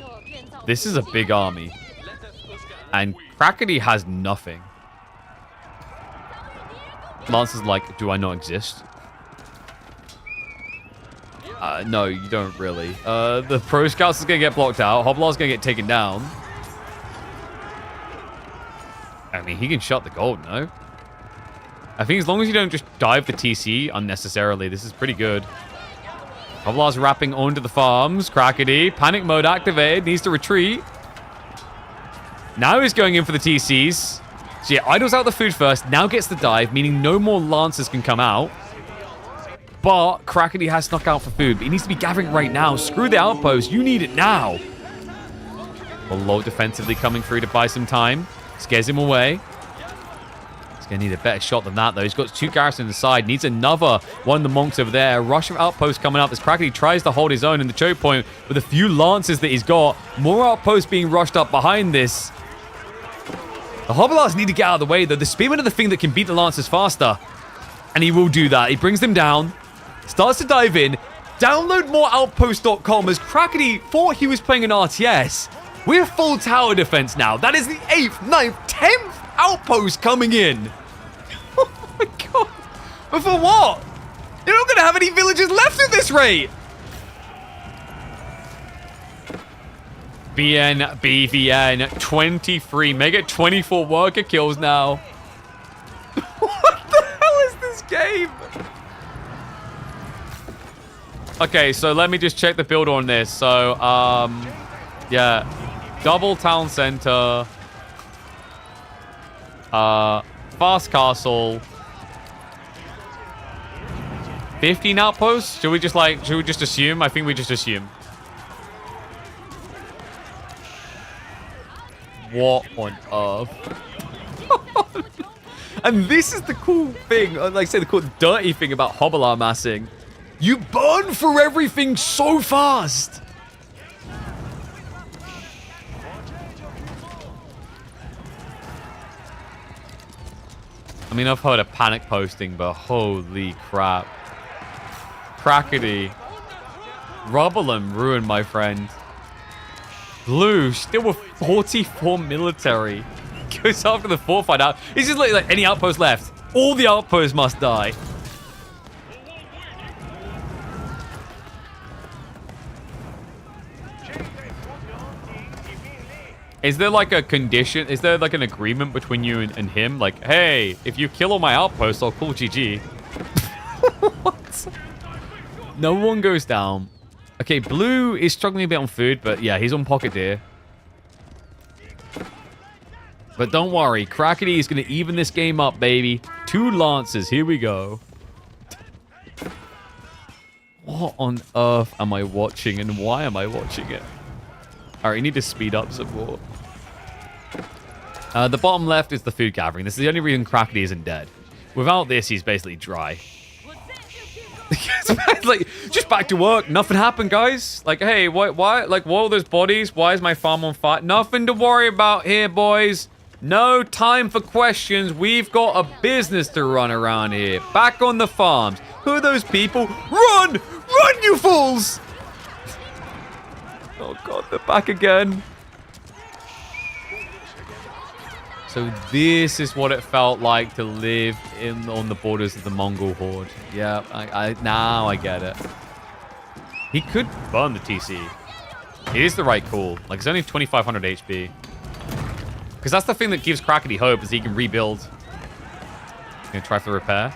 This is a big army. And Crackety has nothing. Lance is like, do I not exist? No, you don't really. The Pro Scouts is going to get blocked out. Hobblar's going to get taken down. I mean, he can shut the gold, no? I think as long as you don't just dive the TC unnecessarily, this is pretty good. Hobblar's wrapping onto the farms. Crackety, panic mode activated, needs to retreat. Now he's going in for the TCs. So yeah, idles out the food first, now gets the dive, meaning no more Lancers can come out. But Crackety has snuck out for food, but he needs to be gathering right now. Screw the outpost, you need it now. Well, low defensively coming through to buy some time. Scares him away. He's going to need a better shot than that, though. He's got 2 garrisons on the side. Needs another one of the monks over there. Rush of outposts coming up as Crackety tries to hold his own in the choke point with a few lances that he's got. More outposts being rushed up behind this. The Hobblards need to get out of the way, though. The Spearmen are the thing that can beat the Lancers faster. And he will do that. He brings them down. Starts to dive in. Download more outpost.com as Crackety thought he was playing an RTS. We're full tower defense now. That is the 8th, 9th, 10th outpost coming in. Oh my god. But for what? You're not going to have any villagers left at this rate. BN, BVN, 23. Make it 24 worker kills now. What the hell is this game? Okay, so let me just check the build on this. So, yeah. Double town center. Fast castle. 15 outposts? Should we just assume? I think we just assume. What on earth? And this is the cool thing, like I say, the cool dirty thing about Hobblar massing. You burn through everything so fast. I mean, I've heard of panic posting, but holy crap. Crackety. Rubble and ruin, my friend. Blue, still with 44 military. Goes after the fortified out. He's just like any outpost left. All the outposts must die. Is there like a condition? Is there like an agreement between you and him? Like, hey, if you kill all my outposts, I'll call GG. What? No one goes down. Okay, Blue is struggling a bit on food, but yeah, he's on pocket deer. But don't worry, Crackety is going to even this game up, baby. 2 lances, here we go. What on earth am I watching and why am I watching it? Alright, you need to speed up some more. The bottom left is the food gathering. This is the only reason Crackety isn't dead. Without this, he's basically dry. Like, just back to work. Nothing happened, guys. Like, hey, why? Like, what are those bodies? Why is my farm on fire? Nothing to worry about here, boys. No time for questions. We've got a business to run around here. Back on the farms. Who are those people? Run! Run, you fools! Oh, God, they're back again. So this is what it felt like to live on the borders of the Mongol horde. Yeah, now I get it. He could burn the TC. It is the right call. Like, it's only 2,500 HP. Because that's the thing that gives Crackety hope, is he can rebuild. Gonna try for repair.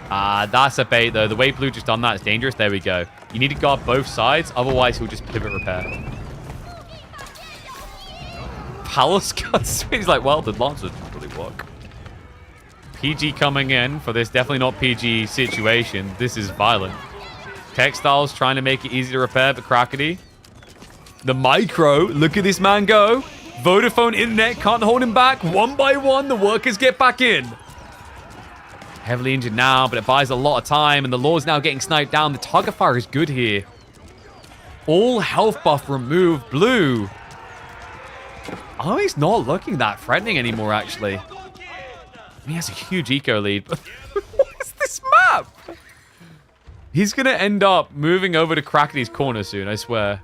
That's a bait, though. The way Blue just done that is dangerous. There we go. You need to guard both sides, otherwise he'll just pivot repair. Palace cuts. He's like, well, the Lancers didn't really work. PG coming in for this definitely not PG situation. This is violent. Textiles trying to make it easy to repair, but Crackety. The micro, look at this man go. Vodafone internet can't hold him back. One by one, the workers get back in. Heavily injured now, but it buys a lot of time, and the Lord's now getting sniped down. The target fire is good here. All health buff removed. Blue. Oh, he's not looking that threatening anymore, actually. He has a huge eco lead, but what is this map? He's going to end up moving over to Crackerty's corner soon, I swear.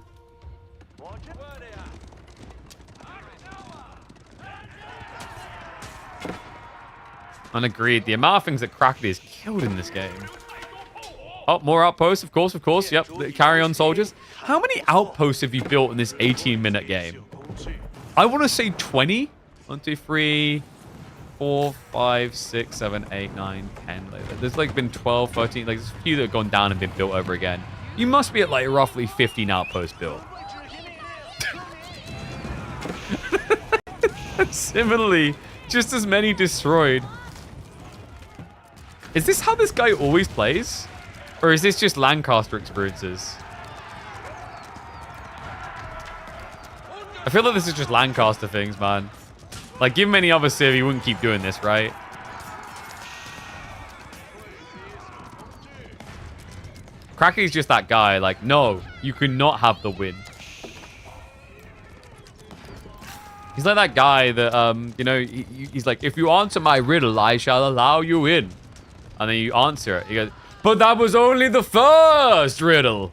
Unagreed. The amount of things that Crackerty has killed in this game. Oh, more outposts, of course. Yep, carry on, soldiers. How many outposts have you built in this 18-minute game? I want to say 20. 1, 2, 3, 4, 5, 6, 7, 8, 9, 10. There's like been 12, 13. Like, there's a few that have gone down and been built over again. You must be at like roughly 15 outposts built. Similarly, just as many destroyed. Is this how this guy always plays? Or is this just Lancaster experiences? I feel like this is just Lancaster things, man. Like, give him any other civ, he wouldn't keep doing this, right? Crackerty's just that guy. Like, no, you cannot have the win. He's like that guy that, you know, he's like, if you answer my riddle, I shall allow you in. And then you answer it. He goes, but that was only the first riddle.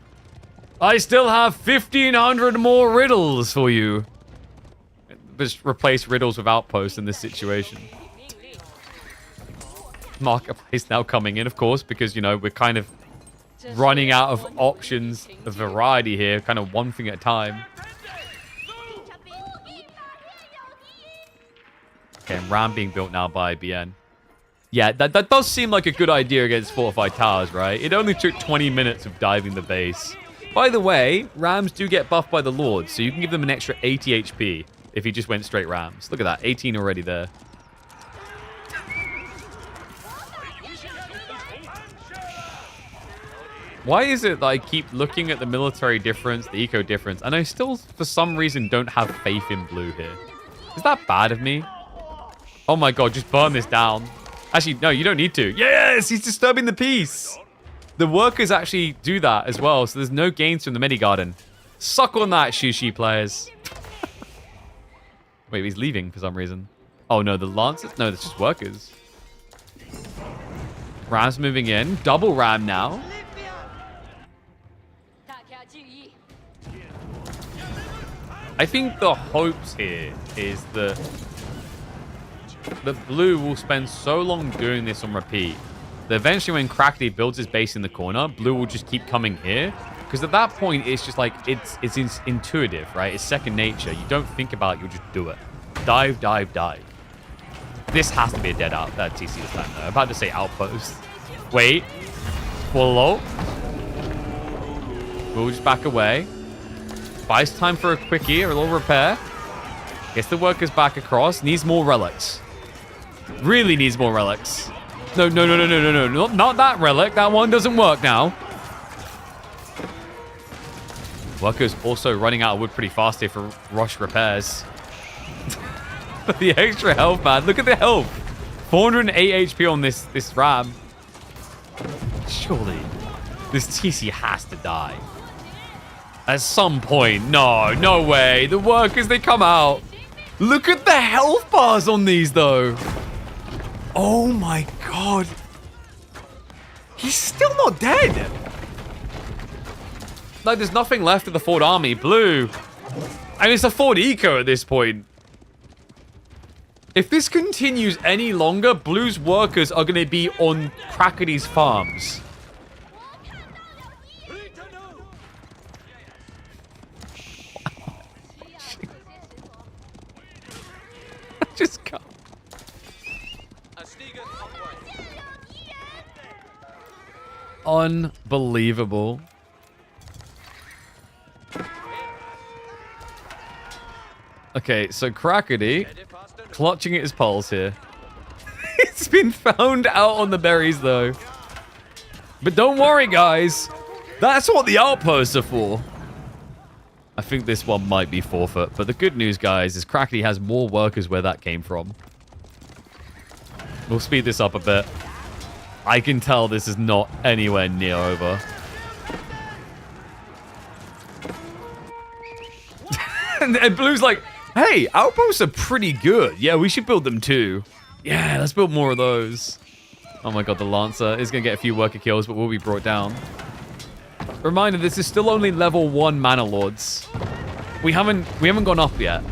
I still have 1,500 more riddles for you. Just replace riddles with outposts in this situation. Marketplace now coming in, of course, because, you know, we're kind of running out of options of variety here. Kind of one thing at a time. Okay, and Ram being built now by BN. Yeah, that does seem like a good idea against fortified towers, right? It only took 20 minutes of diving the base. By the way, Rams do get buffed by the Lord, so you can give them an extra 80 HP if he just went straight Rams. Look at that, 18 already there. Why is it that I keep looking at the military difference, the eco difference, and I still, for some reason, don't have faith in blue here? Is that bad of me? Oh my god, just burn this down. Actually, no, you don't need to. Yes, he's disturbing the peace. The workers actually do that as well, so there's no gains from the Medi-Garden. Suck on that, Shushi players. Wait, he's leaving for some reason. Oh no, the Lancers? No, it's just workers. Ram's moving in. Double Ram now. I think the hopes here is that the blue will spend so long doing this on repeat that eventually when Crackerty builds his base in the corner, blue will just keep coming here. Because at that point, it's just like, it's intuitive, right? It's second nature. You don't think about it, you'll just do it. Dive, dive, dive. This has to be a dead out TC this time, though. I'm about to say outpost. Wait. Follow. We'll just back away. Buys time for a quickie, or a little repair. Gets the workers back across. Needs more relics. Really needs more relics. No. Not that relic. That one doesn't work now. Workers also running out of wood pretty fast here for rush repairs. The extra health, man. Look at the health. 408 HP on this Ram. Surely, this TC has to die. At some point. No way. The workers, they come out. Look at the health bars on these, though. Oh, my God. He's still not dead. Like, there's nothing left of the Ford army. Blue. And it's a Ford eco at this point. If this continues any longer, Blue's workers are going to be on Crackerty's farms. Just go. Unbelievable. Okay, so Crackerty clutching at his pulse here. It's been found out on the berries, though. But don't worry, guys. That's what the outposts are for. I think this one might be forfeit. But the good news, guys, is Crackerty has more workers where that came from. We'll speed this up a bit. I can tell this is not anywhere near over. and Blue's like, hey, outposts are pretty good. Yeah, we should build them too. Yeah, let's build more of those. Oh my god, the Lancer is going to get a few worker kills, but will be brought down. Reminder, this is still only level 1 Mana Lords. We haven't gone up yet.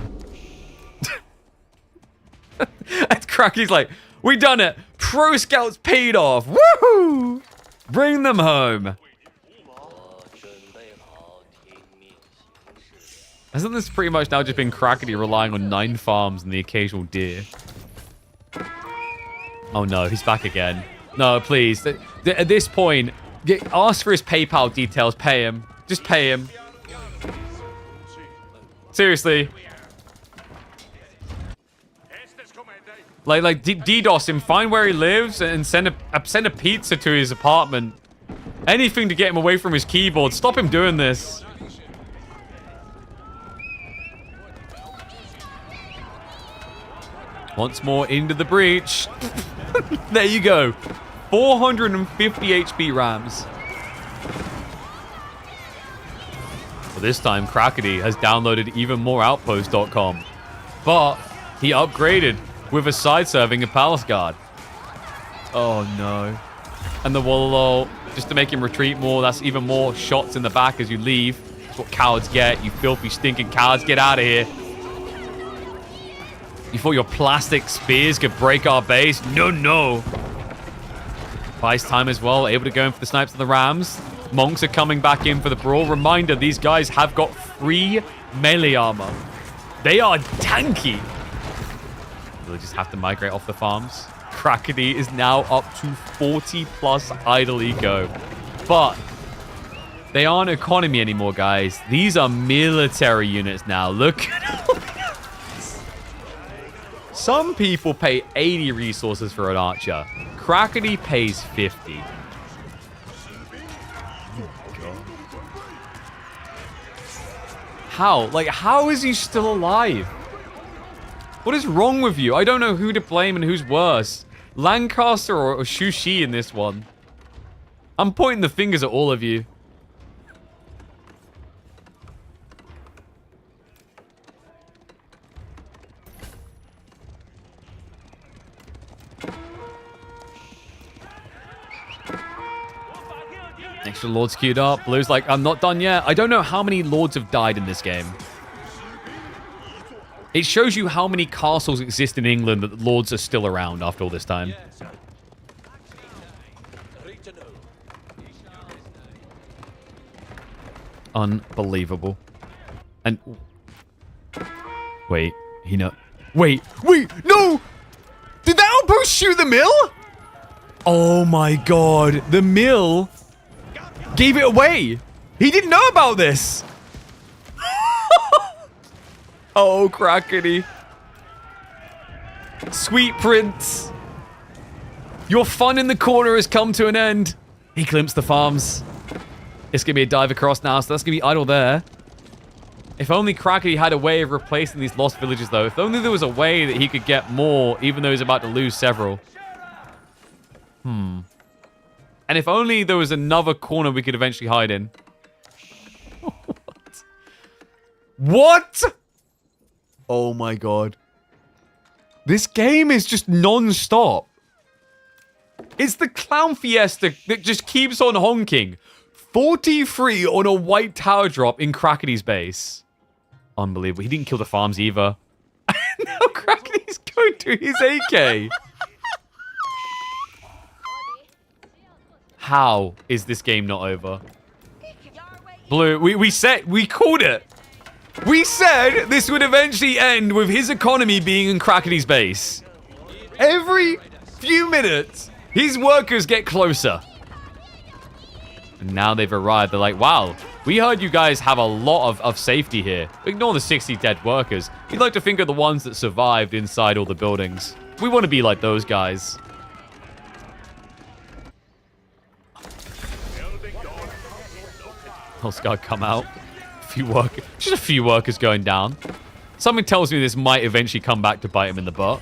And Cracky's like, we done it. Pro Scouts paid off. Woohoo! Bring them home. Hasn't this pretty much now just been Crackety relying on 9 farms and the occasional deer? Oh no, he's back again. No, please. At this point, ask for his PayPal details. Pay him. Just pay him. Seriously. Like DDoS him, find where he lives, and send a pizza to his apartment. Anything to get him away from his keyboard. Stop him doing this. Once more into the breach. There you go. 450 HP Rams. Well, this time, Crackety has downloaded even more Outpost.com. But he upgraded with a side serving a Palace Guard. Oh no. And the Wallalow, just to make him retreat more, that's even more shots in the back as you leave. That's what cowards get. You filthy, stinking cowards. Get out of here. You thought your plastic spears could break our base? No, no. Buys time as well. Able to go in for the snipes of the Rams. Monks are coming back in for the brawl. Reminder, these guys have got free melee armor. They are tanky. They'll just have to migrate off the farms. Crackety is now up to 40 plus idle eco. But they aren't economy anymore, guys. These are military units now. Look at all this. Some people pay 80 resources for an archer. Crackety pays 50. How? Like, how is he still alive? What is wrong with you? I don't know who to blame and who's worse. Lancaster or Shushi in this one. I'm pointing the fingers at all of you. Extra Lords queued up. Blue's like, I'm not done yet. I don't know how many Lords have died in this game. It shows you how many castles exist in England that the Lords are still around after all this time. Unbelievable. And... Wait, Wait, no! Did that outpost shoot the mill? Oh my god, the mill gave it away. He didn't know about this. Oh, Crackety. Sweet Prince. Your fun in the corner has come to an end. He glimpsed the farms. It's going to be a dive across now, so that's going to be idle there. If only Crackety had a way of replacing these lost villages, though. If only there was a way that he could get more, even though he's about to lose several. And if only there was another corner we could eventually hide in. What? Oh my god. This game is just non-stop. It's the Clown Fiesta that just keeps on honking. 43 on a white tower drop in Crackety's base. Unbelievable. He didn't kill the farms either. Now Crackety's going to his AK. How is this game not over? Blue, we called it. We said this would eventually end with his economy being in Crackety's base. Every few minutes, his workers get closer. And now they've arrived. They're like, wow, we heard you guys have a lot of safety here. Ignore the 60 dead workers. We'd like to think of the ones that survived inside all the buildings. We want to be like those guys. Oh, Scar, come out. Just a few workers going down. Something tells me this might eventually come back to bite him in the butt.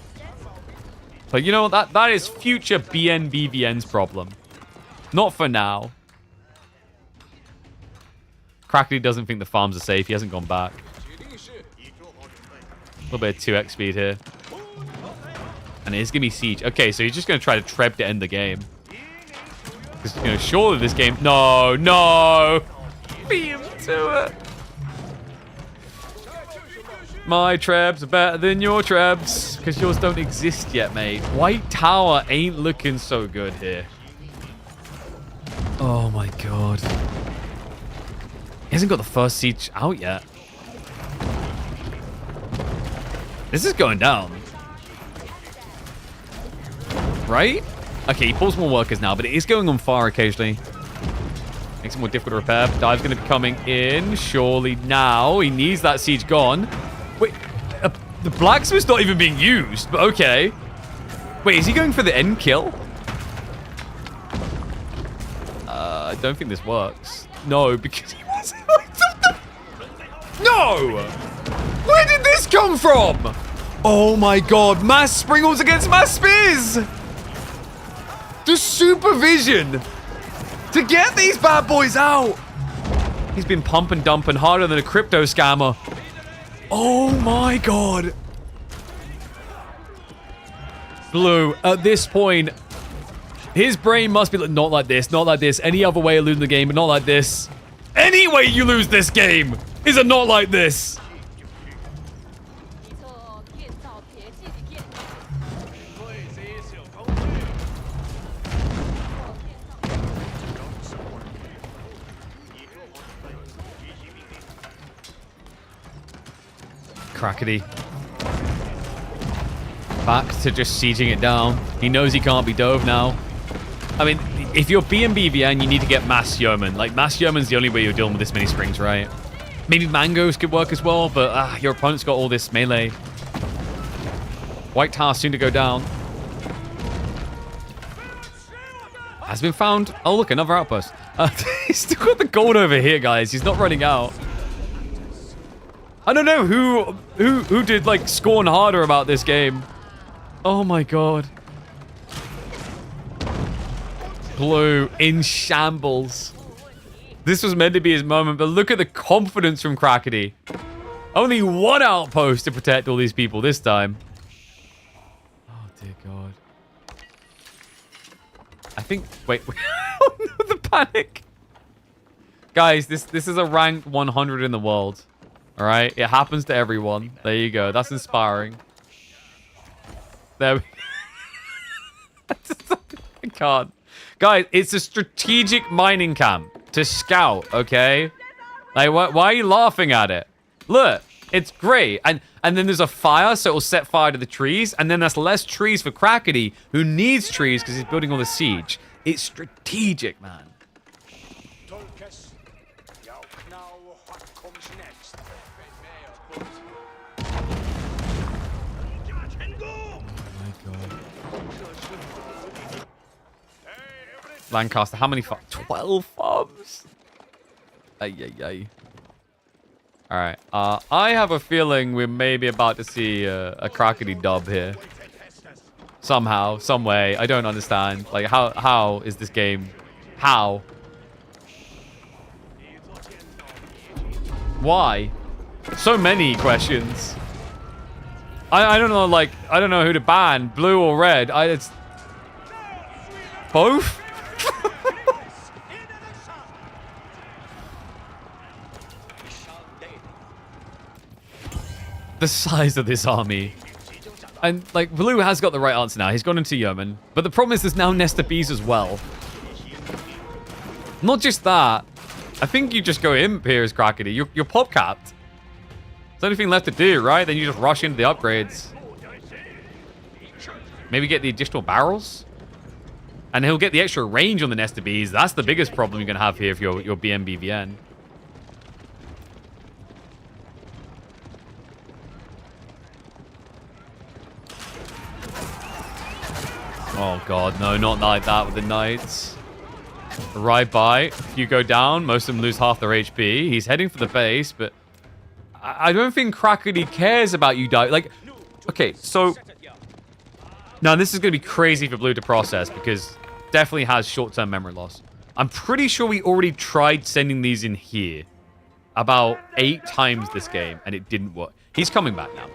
But you know what? That is future BNBVN's problem. Not for now. Crackety doesn't think the farms are safe. He hasn't gone back. A little bit of 2x speed here. And it's going to be siege. Okay, so he's just going to try to treb to end the game. Because, you know, surely this game... No, no! Beat him to it. My trebs are better than your trebs. Because yours don't exist yet, mate. White Tower ain't looking so good here. Oh, my God. He hasn't got the first siege out yet. This is going down. Right? Okay, he pulls more workers now, but it is going on fire occasionally. Makes it more difficult to repair. Dive's going to be coming in. Surely now. He needs that siege gone. Wait, the blacksmith's not even being used, but okay. Wait, is he going for the end kill? I don't think this works. No, because he wasn't. No! Where did this come from? Oh my God, mass springles against mass spears! The supervision to get these bad boys out. He's been pump and dumping harder than a crypto scammer. Oh my God. Blue, at this point, his brain must be like, not like this, not like this. Any other way of losing the game, but not like this. Any way you lose this game is a not like this. Crackety. Back to just sieging it down. He knows he can't be dove now. I mean, if you're BNBVN, you need to get Mass Yeoman. Like, Mass Yeoman's the only way you're dealing with this many springs, right? Maybe Mangoes could work as well, but your opponent's got all this melee. White Tower soon to go down. Has been found. Oh, look, another outpost. He's still got the gold over here, guys. He's not running out. I don't know who did like scorn harder about this game. Oh my God. Blue in shambles. This was meant to be his moment, but look at the confidence from Crackety. Only one outpost to protect all these people this time. Oh dear God. I think. Wait. Oh no, the panic. Guys, this is a ranked 100 in the world. All right, it happens to everyone. There you go. That's inspiring. There we I can't. Guys, it's a strategic mining camp to scout, okay? Like, why are you laughing at it? Look, it's great. And then there's a fire, so it will set fire to the trees. And then that's less trees for Crackety, who needs trees because he's building all the siege. It's strategic, man. Lancaster, how many farms? 12 farms? Ay. Alright, I have a feeling we're maybe about to see a Crackety dub here. Somehow, some way, I don't understand. Like, how is this game? How? Why? So many questions. I don't know, like, I don't know who to ban, blue or red. It's both? The size of this army. And, like, blue has got the right answer now. He's gone into Yeoman. But the problem is there's now Nesta Bees as well. Not just that. I think you just go imp here as Crackety. You're pop capped. There's anything left to do, right? Then you just rush into the upgrades. Maybe get the additional barrels? And he'll get the extra range on the Nesta Bees. That's the biggest problem you're going to have here if you're BNBVN. Oh God, no, not like that with the knights. Right by. If you go down, most of them lose half their HP. He's heading for the base, but I don't think Crackety cares about you dying. Like, okay, so now this is going to be crazy for blue to process because definitely has short-term memory loss. I'm pretty sure we already tried sending these in here about 8 times this game, and it didn't work. He's coming back now.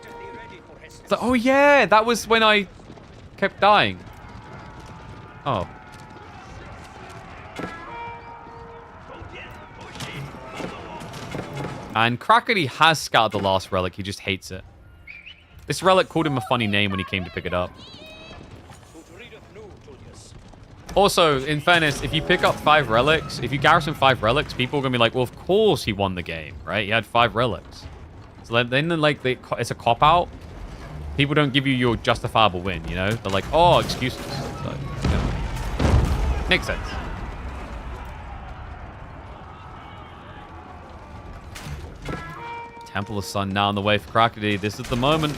So, oh yeah, that was when I kept dying. Oh. And Crackety has scouted the last relic. He just hates it. This relic called him a funny name when he came to pick it up. Also, in fairness, if you pick up 5 relics, if you garrison 5 relics, people are going to be like, well, of course he won the game, right? He had 5 relics. So then, like, it's a cop-out. People don't give you your justifiable win, you know? They're like, oh, excuses. So, yeah. Makes sense. Temple of Sun now on the way for Crackety. This is the moment.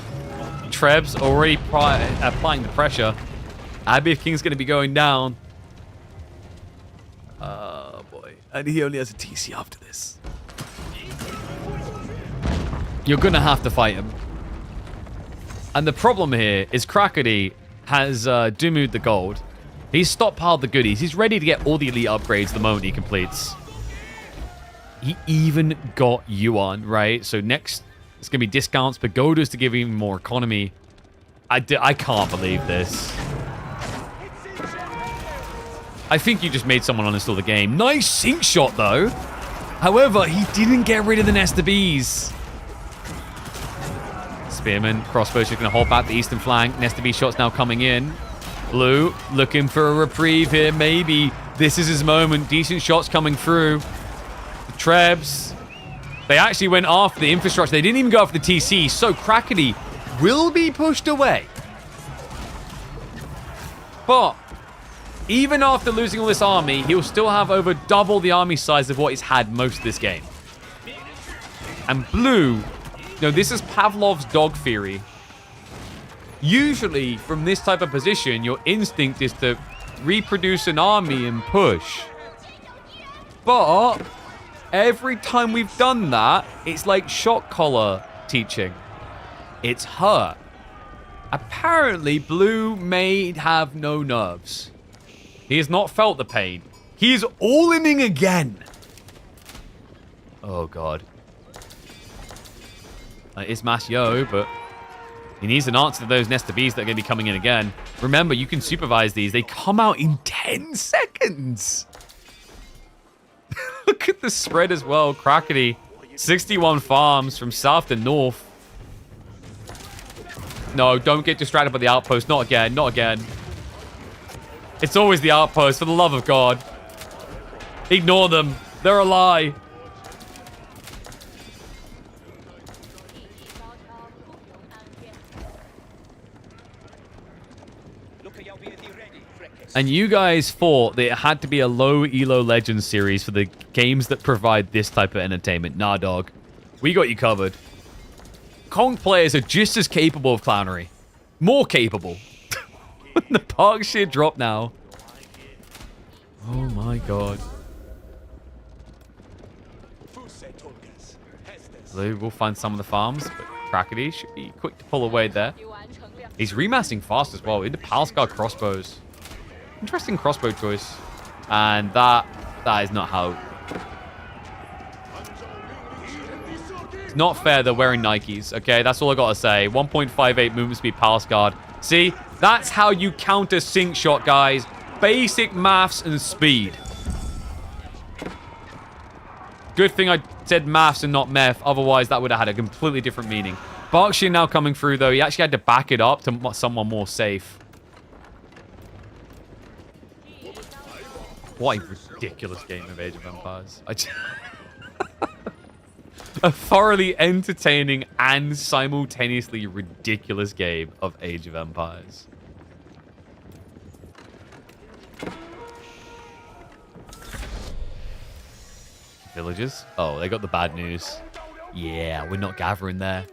Treb's already applying the pressure. Abbey of King's going to be going down. Oh, boy. And he only has a TC after this. You're going to have to fight him. And the problem here is Crackety has Dumu'd the gold. He's stockpiled the goodies. He's ready to get all the elite upgrades the moment he completes. He even got Yuan, right? So next, it's going to be discounts, pagodas to give him more economy. I can't believe this. I think you just made someone uninstall the game. Nice sync shot, though. However, he didn't get rid of the nest of bees. Spearman, crossbow's just going to hold back the eastern flank. Nest of bee shots now coming in. Blue looking for a reprieve here. Maybe this is his moment. Decent shots coming through. The Trebs. They actually went after the infrastructure. They didn't even go after the TC. So Crackety will be pushed away. But even after losing all this army, he'll still have over double the army size of what he's had most of this game. And Blue, no, this is Pavlov's dog theory. Usually, from this type of position, your instinct is to reproduce an army and push. But every time we've done that, it's like shock collar teaching. It's hurt. Apparently, Blue may have no nerves. He has not felt the pain. He is all-inning again. Oh, God. It's Masio, but he needs an answer to those nest of bees that are going to be coming in again. Remember, you can supervise these. They come out in 10 seconds. Look at the spread as well. Crackety, 61 farms from south to north. No, don't get distracted by the outpost. Not again. Not again. It's always the outpost, for the love of God. Ignore them. They're a lie. And you guys thought that it had to be a low elo Legends series for the games that provide this type of entertainment. Nah, dog. We got you covered. Kong players are just as capable of clownery. More capable. The Parkshire drop now. Oh my God. Blue will find some of the farms, but Crackety should be quick to pull away there. He's remassing fast as well into Palscar crossbows. Interesting crossbow choice. And that is not how... It's not fair they're wearing Nikes, okay? That's all I gotta say. 1.58 movement speed Palace Guard. See? That's how you counter sync shot, guys. Basic maths and speed. Good thing I said maths and not meth. Otherwise, that would have had a completely different meaning. Berkshire now coming through, though. He actually had to back it up to someone more safe. What a ridiculous game of Age of Empires. A thoroughly entertaining and simultaneously ridiculous game of Age of Empires. Villagers? Oh, they got the bad news. Yeah, we're not gathering there.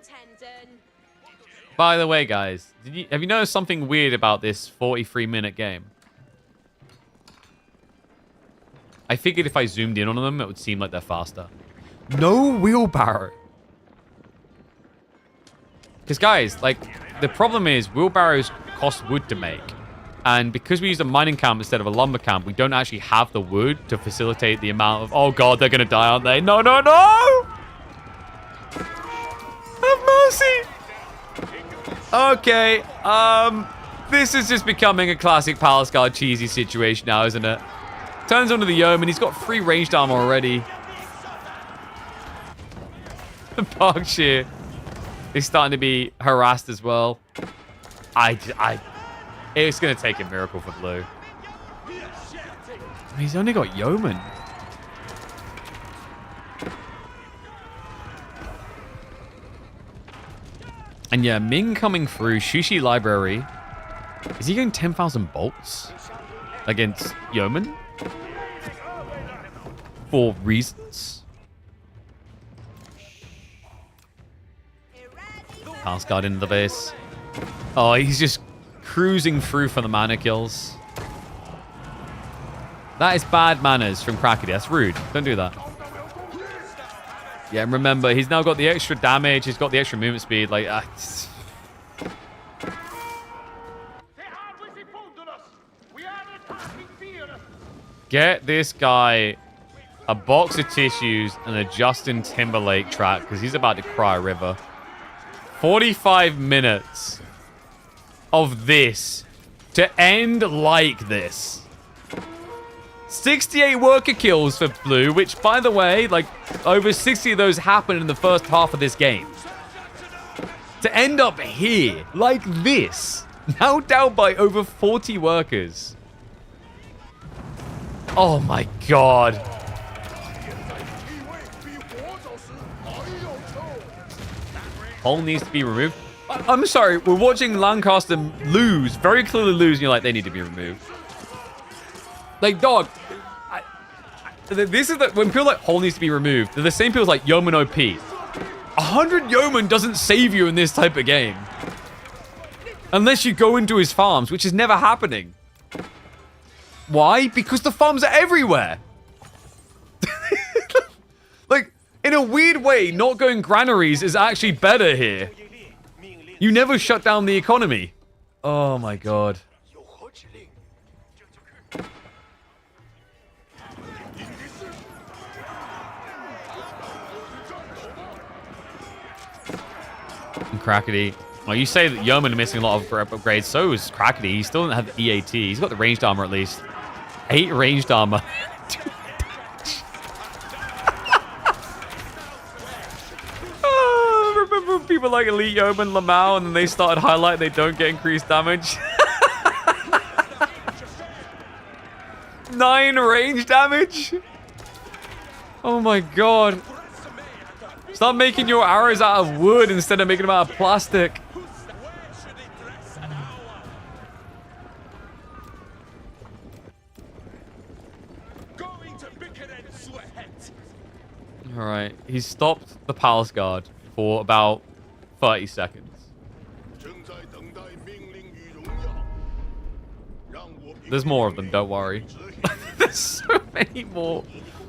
By the way, guys, have you noticed something weird about this 43-minute game? I figured if I zoomed in on them, it would seem like they're faster. No wheelbarrow. Because, guys, like, the problem is wheelbarrows cost wood to make. And because we use a mining camp instead of a lumber camp, we don't actually have the wood to facilitate the amount of... Oh, God, they're going to die, aren't they? No, no, no! Have mercy! Okay, this is just becoming a classic Palace Guard cheesy situation now, isn't it? Turns onto the Yeoman. He's got 3 ranged armor already. Berkshire is starting to be harassed as well. It's going to take a miracle for Blue. He's only got Yeoman. And yeah, Ming coming through. Shushi Library. Is he going 10,000 bolts against Yeoman? For reasons? Palace Guard into the base. Oh, he's just cruising through for the mana kills. That is bad manners from Krakeny. That's rude. Don't do that. Yeah, and remember, he's now got the extra damage. He's got the extra movement speed. Like, get this guy a box of tissues and a Justin Timberlake track because he's about to cry a river. 45 minutes of this to end like this. 68 worker kills for Blue, which, by the way, like, over 60 of those happened in the first half of this game. To end up here, like this, now down by over 40 workers. Oh my god. Hole needs to be removed. I'm sorry, we're watching Lancaster lose, very clearly lose, and you're like, they need to be removed. Like, dog, this is when people like Hole needs to be removed. They're the same people like Yeoman OP. 100 Yeoman doesn't save you in this type of game. Unless you go into his farms, which is never happening. Why? Because the farms are everywhere. Like, in a weird way, not going granaries is actually better here. You never shut down the economy. Oh my god. And Krakeny. Well, you say that Yeoman are missing a lot of upgrades. So is Krakeny. He still doesn't have the EAT. He's got the ranged armor at least. 8 ranged armor. Oh, remember when people like Elite Yeoman, Lamau, and then they started highlighting they don't get increased damage? 9 range damage? Oh my god. Stop making your arrows out of wood instead of making them out of plastic. Alright, he's stopped the Palace Guard for about 30 seconds. There's more of them, don't worry. There's so many more.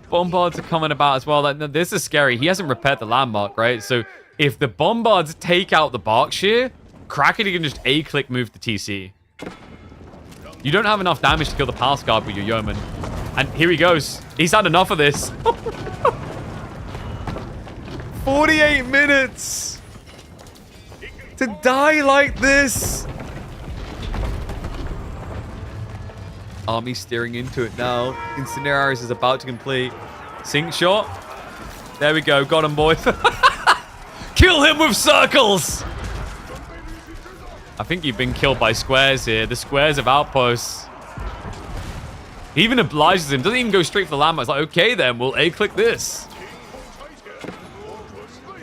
Bombards are coming about as well. Like, no, this is scary. He hasn't repaired the landmark, right? So if the Bombards take out the Berkshire, Krakeny can just A-click move the TC. You don't have enough damage to kill the Palace Guard with your Yeoman. And here he goes. He's had enough of this. 48 minutes to die like this. Army steering into it now. Incendiaries is about to complete. Sink shot. There we go. Got him, boys. Kill him with circles. I think you've been killed by squares here. The squares of outposts. He even obliges him. Doesn't even go straight for the landmark. It's like, okay then, we'll A-click this.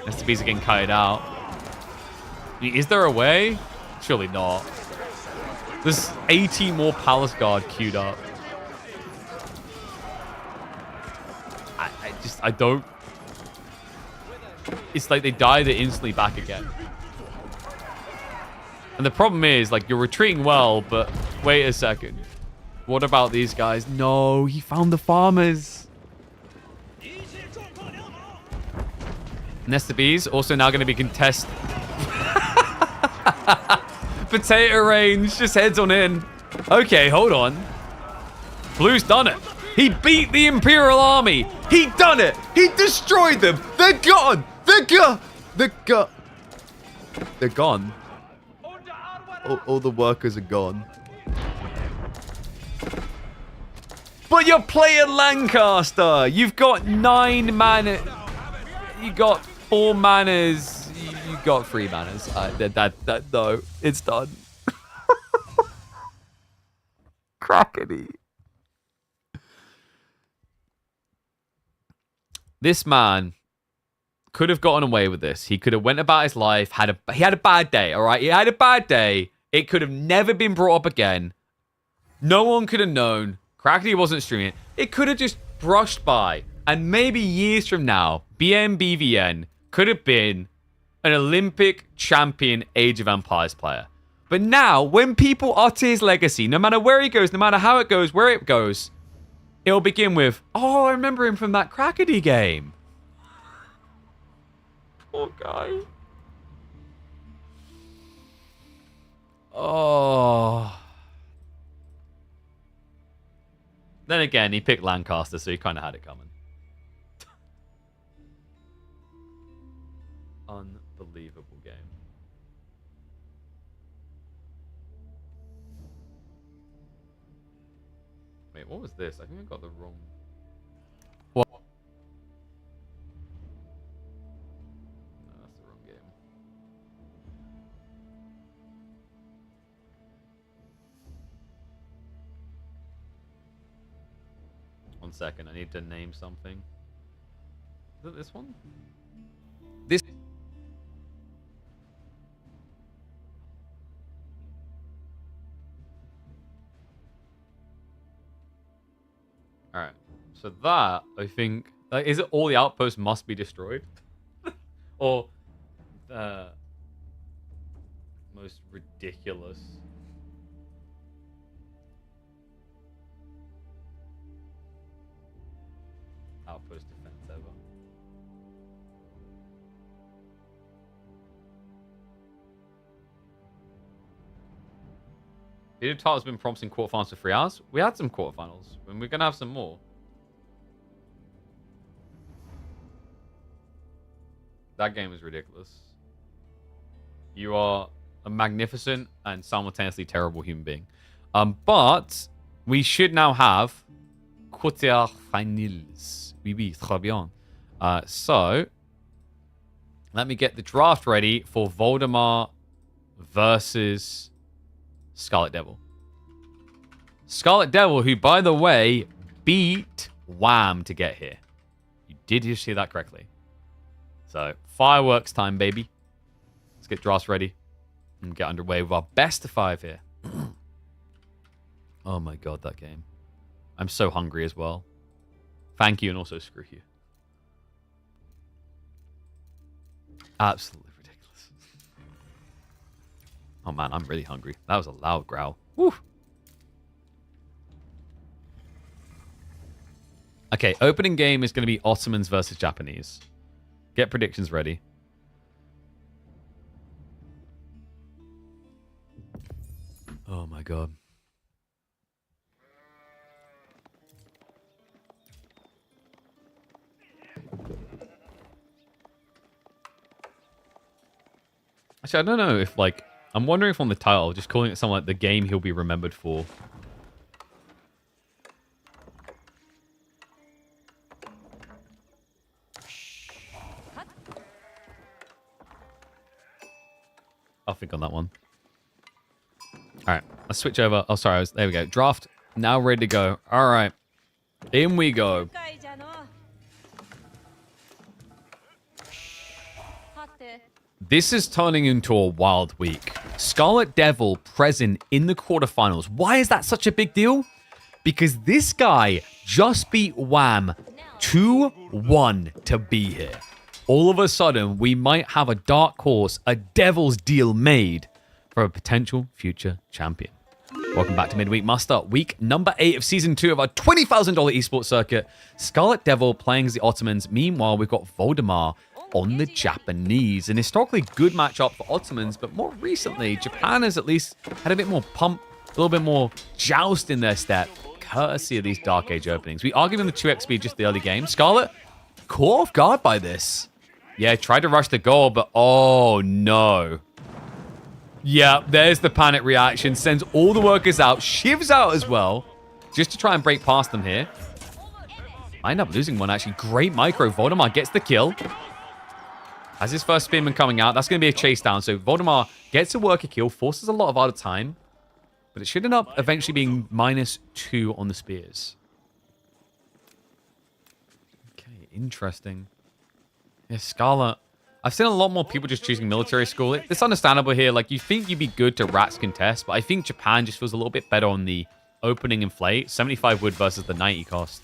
STBs are getting kited out. Is there a way? Surely not. There's 80 more Palace Guard queued up. I don't... It's like they die, they're instantly back again. And the problem is, like, you're retreating well, but wait a second. What about these guys? No, he found the farmers. Nesta Bees also now going to be contest. Potato range just heads on in. Okay, hold on. Blue's done it. He beat the Imperial Army. He done it. He destroyed them. They're gone. They're gone. They're gone. They're gone. All the workers are gone. But you're playing Lancaster. You've got 9 mana. You got 4 manners. You got 3 manners. No, it's done. Crackety. This man could have gotten away with this. He could have went about his life. He had a bad day. All right, he had a bad day. It could have never been brought up again. No one could have known. Crackety wasn't streaming it. It could have just brushed by. And maybe years from now, BMBVN could have been an Olympic champion Age of Empires player. But now, when people utter his legacy, no matter where he goes, no matter how it goes, where it goes, it'll begin with, oh, I remember him from that Crackety game. Poor guy. Oh. Then again, he picked Lancaster, so he kind of had it coming. Unbelievable game. Wait, what was this? I think I got the wrong... What? No, that's the wrong game. 1 second, I need to name something. Is it this one? This... Alright, so that, I think... is it all the outposts must be destroyed? Or the most ridiculous... outpost defense ever. Video has been promising quarterfinals for 3 hours. We had some quarterfinals, and we're gonna have some more. That game is ridiculous. You are a magnificent and simultaneously terrible human being. But we should now have quarterfinals. Oui, oui, très bien. So, let me get the draft ready for Voldemar versus Scarlet Devil. Scarlet Devil, who, by the way, beat Wham to get here. You did just hear that correctly. So, fireworks time, baby. Let's get drafts ready and get underway with our best of 5 here. Oh my god, that game. I'm so hungry as well. Thank you, and also screw you. Absolutely ridiculous. Oh man, I'm really hungry. That was a loud growl. Woo. Okay, opening game is going to be Ottomans versus Japanese. Get predictions ready. Oh my god. Actually, I don't know if, like... I'm wondering if on the title, just calling it something like the game he'll be remembered for. I'll think on that one. Alright, let's switch over. Oh, sorry. There we go. Draft. Now ready to go. Alright. In we go. This is turning into a wild week. Scarlet Devil present in the quarterfinals. Why is that such a big deal? Because this guy just beat Wham 2-1 to be here. All of a sudden, we might have a dark horse, a devil's deal made for a potential future champion. Welcome back to Midweek Muster, week number 8 of season 2 of our $20,000 esports circuit. Scarlet Devil playing as the Ottomans. Meanwhile, we've got Voldemar on the Japanese. An historically good matchup for Ottomans, but more recently, Japan has at least had a bit more pump, a little bit more joust in their step, courtesy of these Dark Age openings. We are giving the 2x speed just the early game. Scarlet, caught off guard by this. Yeah, tried to rush the goal, but oh no. Yeah, there's the panic reaction. Sends all the workers out. Shivs out as well, just to try and break past them here. I end up losing one, actually. Great micro. Voldemar gets the kill. As his first spearman coming out, that's going to be a chase down. So Voldemar gets a worker kill, forces a lot of other time, but it should end up eventually being -2 on the spears. Okay, interesting. Yeah, Scarlet. I've seen a lot more people just choosing military school. It's understandable here. Like, you think you'd be good to Rats contest, but I think Japan just feels a little bit better on the opening inflate. 75 wood versus the 90 cost.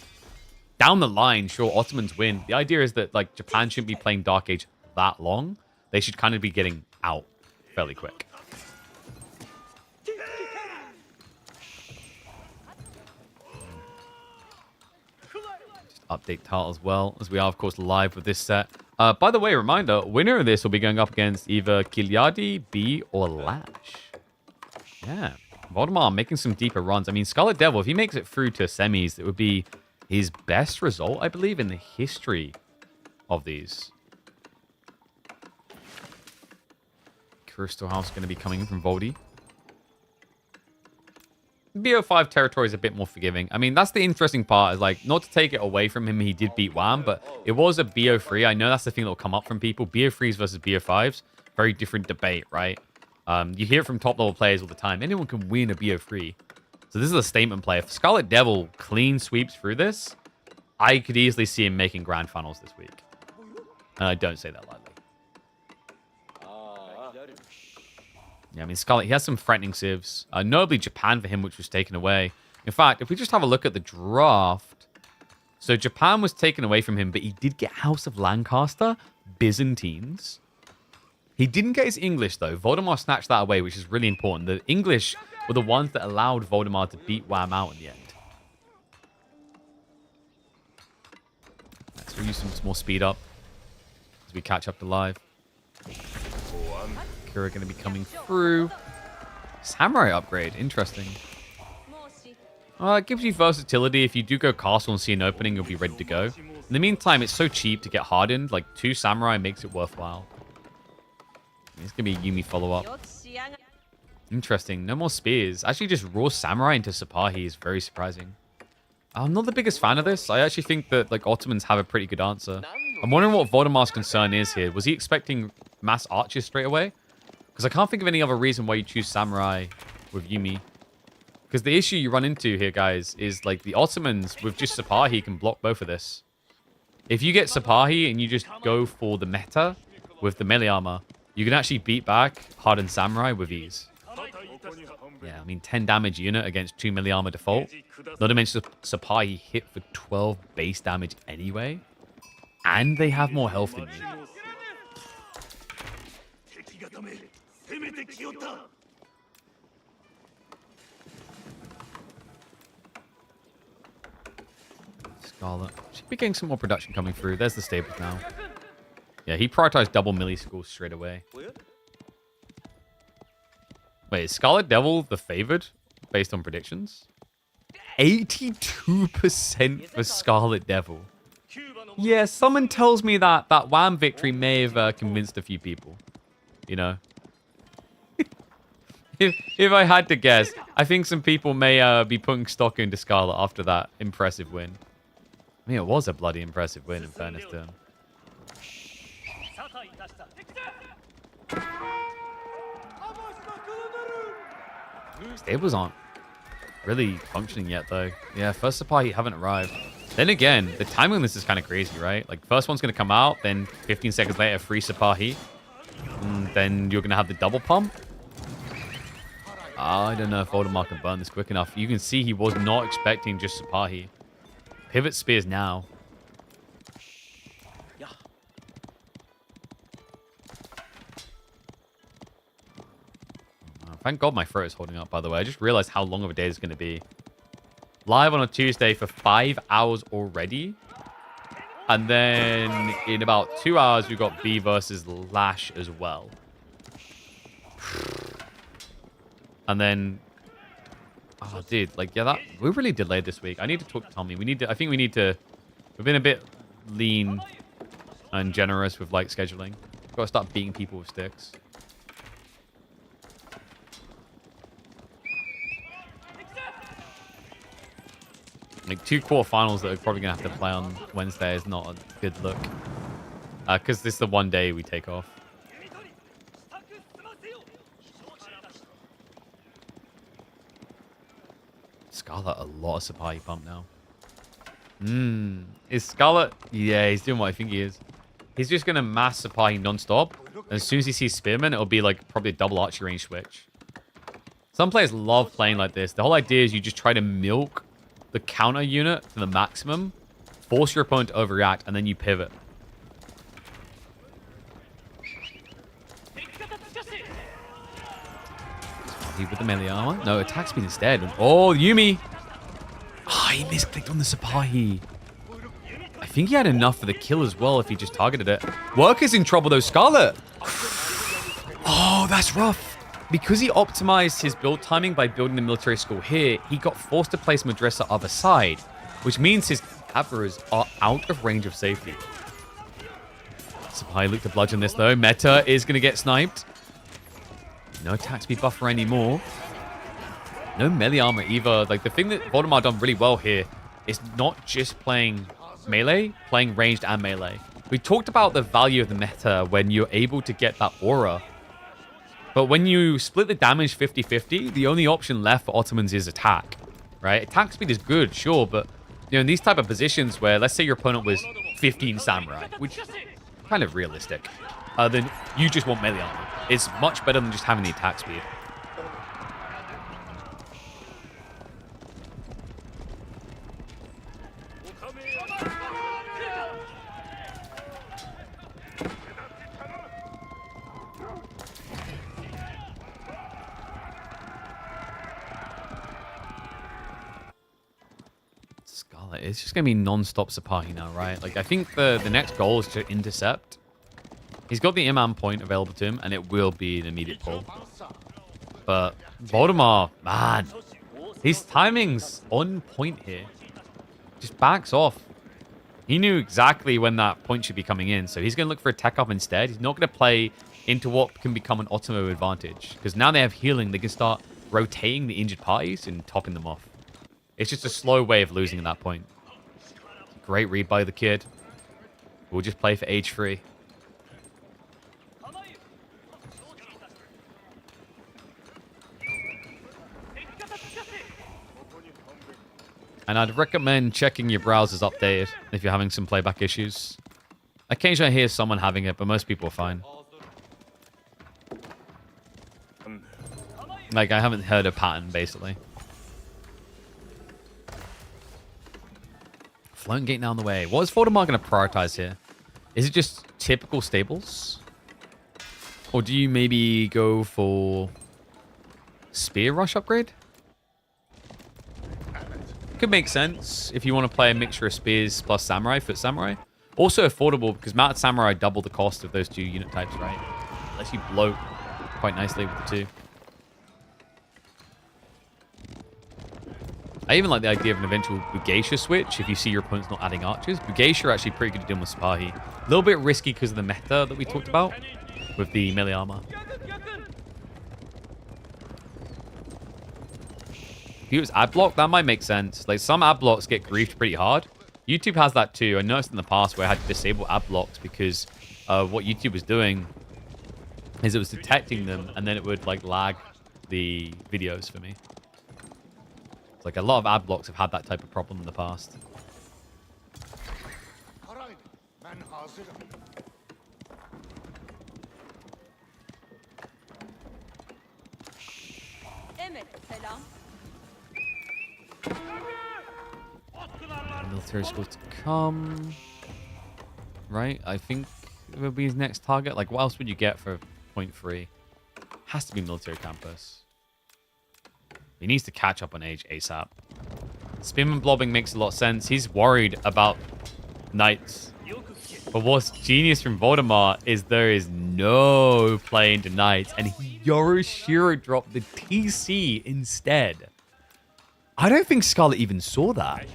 Down the line, sure, Ottomans win. The idea is that, like, Japan shouldn't be playing Dark Age that long. They should kind of be getting out fairly quick. Just update title as well, as we are, of course, live with this set. By the way, reminder, winner of this will be going up against either Kilardi, B, or Lash. Yeah. Voldemar making some deeper runs. I mean, Scarlet Devil, if he makes it through to semis, it would be his best result, I believe, in the history of these. Crystal House going to be coming in from Voldy. BO5 territory is a bit more forgiving. I mean, that's the interesting part. Is like, not to take it away from him, he did beat Wham, but it was a BO3. I know that's the thing that will come up from people. BO3s versus BO5s. Very different debate, right? You hear it from top-level players all the time. Anyone can win a BO3. So this is a statement play. If Scarlet Devil clean sweeps through this, I could easily see him making grand finals this week. And I don't say that lightly. Yeah, I mean, Scarlet, he has some threatening civs. Notably Japan for him, which was taken away. In fact, if we just have a look at the draft. So Japan was taken away from him, but he did get House of Lancaster, Byzantines. He didn't get his English, though. Voldemar snatched that away, which is really important. The English were the ones that allowed Voldemar to beat Wham out in the end. So we'll use some more speed up as we catch up to live. Kira going to be coming through. Samurai upgrade. Interesting. It gives you versatility. If you do go castle and see an opening, you'll be ready to go. In the meantime, it's so cheap to get hardened. Like, 2 samurai makes it worthwhile. It's going to be a Yumi follow-up. Interesting. No more spears. Actually, just raw samurai into Sapahi is very surprising. I'm not the biggest fan of this. I actually think that, like, Ottomans have a pretty good answer. I'm wondering what Voldemar's concern is here. Was he expecting mass archers straight away? Because I can't think of any other reason why you choose samurai with Yumi. Because the issue you run into here, guys, is, like, the Ottomans with just Sapahi can block both of this. If you get Sapahi and you just go for the meta with the melee armor, you can actually beat back hardened samurai with ease. Yeah, I mean, 10 damage unit against 2 melee armor default. Not to mention Sapahi hit for 12 base damage anyway. And they have more health than you. Scarlet. Should be getting some more production coming through. There's the stables now. Yeah, he prioritized double melee schools straight away. Wait, is Scarlet Devil the favored based on predictions? 82% for Scarlet Devil. Yeah, someone tells me that that Wham victory may have convinced a few people. You know? if I had to guess, I think some people may be putting stock into Scarlet after that impressive win. I mean, it was a bloody impressive win, in fairness to him. Stables aren't really functioning yet, though. Yeah, first supply haven't arrived. Then again, the timing on this is kind of crazy, right? Like, first one's going to come out, then 15 seconds later, free Sapahi. And then you're going to have the double pump. I don't know if Voldemar can burn this quick enough. You can see he was not expecting just Sapahi. Pivot spears now. Thank God my throat is holding up, by the way. I just realized how long of a day it's going to be. Live on a Tuesday for 5 hours already. And then in about 2 hours, we've got B versus Lash as well. And then... Oh, dude. Like, yeah, we're really delayed this week. I need to talk to Tommy. I think we need to... We've been a bit lean and generous with, like, scheduling. We've got to start beating people with sticks. Like, 2 quarterfinals that we're probably going to have to play on Wednesday is not a good look. Because this is the one day we take off. Scarlet, a lot of supply pump now. Is Scarlet? Yeah, he's doing what I think he is. He's just going to mass supply non-stop. As soon as he sees Spearman, it'll be like probably a double archery range switch. Some players love playing like this. The whole idea is you just try to milk the counter unit to the maximum, force your opponent to overreact, and then you pivot. With the melee armor. No, attack speed instead. Oh, Yumi. Ah, he misclicked on the Sapahi. I think he had enough for the kill as well if he just targeted it. Worker's in trouble though, Scarlet. Oh, that's rough. Because he optimized his build timing by building the military school here, he got forced to place Madrasa other side, which means his Avars are out of range of safety. Sapahi looked to bludgeon this though. Meta is going to get sniped. No attack speed buffer anymore. No melee armor either. Like, the thing that Voldemar done really well here is not just playing melee, playing ranged and melee. We talked about the value of the meta when you're able to get that aura. But when you split the damage 50-50, the only option left for Ottomans is attack, right? Attack speed is good, sure, but you know, in these type of positions where, let's say your opponent was 15 samurai, which is kind of realistic, then you just want melee armor. It's much better than just having the attack speed. Scarlet, it's just going to be non-stop Sapahi now, right? Like, I think the next goal is to intercept. He's got the Imam point available to him, and it will be an immediate pull. But Voldemar, man, his timing's on point here. Just backs off. He knew exactly when that point should be coming in, so he's going to look for a tech up instead. He's not going to play into what can become an Ottoman advantage, because now they have healing. They can start rotating the injured parties and topping them off. It's just a slow way of losing at that point. Great read by the kid. We'll just play for age 3. And I'd recommend checking your browsers updated if you're having some playback issues. Occasionally I hear someone having it, but most people are fine. Like, I haven't heard a pattern, basically. Floating gate now on the way. What is Voldemar going to prioritize here? Is it just typical stables? Or do you maybe go for spear rush upgrade? Could make sense if you want to play a mixture of spears plus samurai, foot samurai. Also affordable because mounted samurai double the cost of those 2 unit types, right? Unless you bloat quite nicely with the 2. I even like the idea of an eventual Bugeisha switch if you see your opponent's not adding archers. Bugeisha are actually pretty good at dealing with Sapahi. A little bit risky because of the meta that we talked about with the melee armor. If he was ad block, that might make sense. Like, some ad blocks get griefed pretty hard. YouTube has that too. I noticed in the past where I had to disable ad blocks because what YouTube was doing is it was detecting them and then it would like lag the videos for me. It's like a lot of ad blocks have had that type of problem in the past. Military school to come. Right? I think it will be his next target. Like, what else would you get for 0.3? Has to be military campus. He needs to catch up on age ASAP. Spearman blobbing makes a lot of sense. He's worried about knights. But what's genius from Voldemar is there is no play into knights. And Yoroshiro dropped the TC instead. I don't think Scarlet even saw that.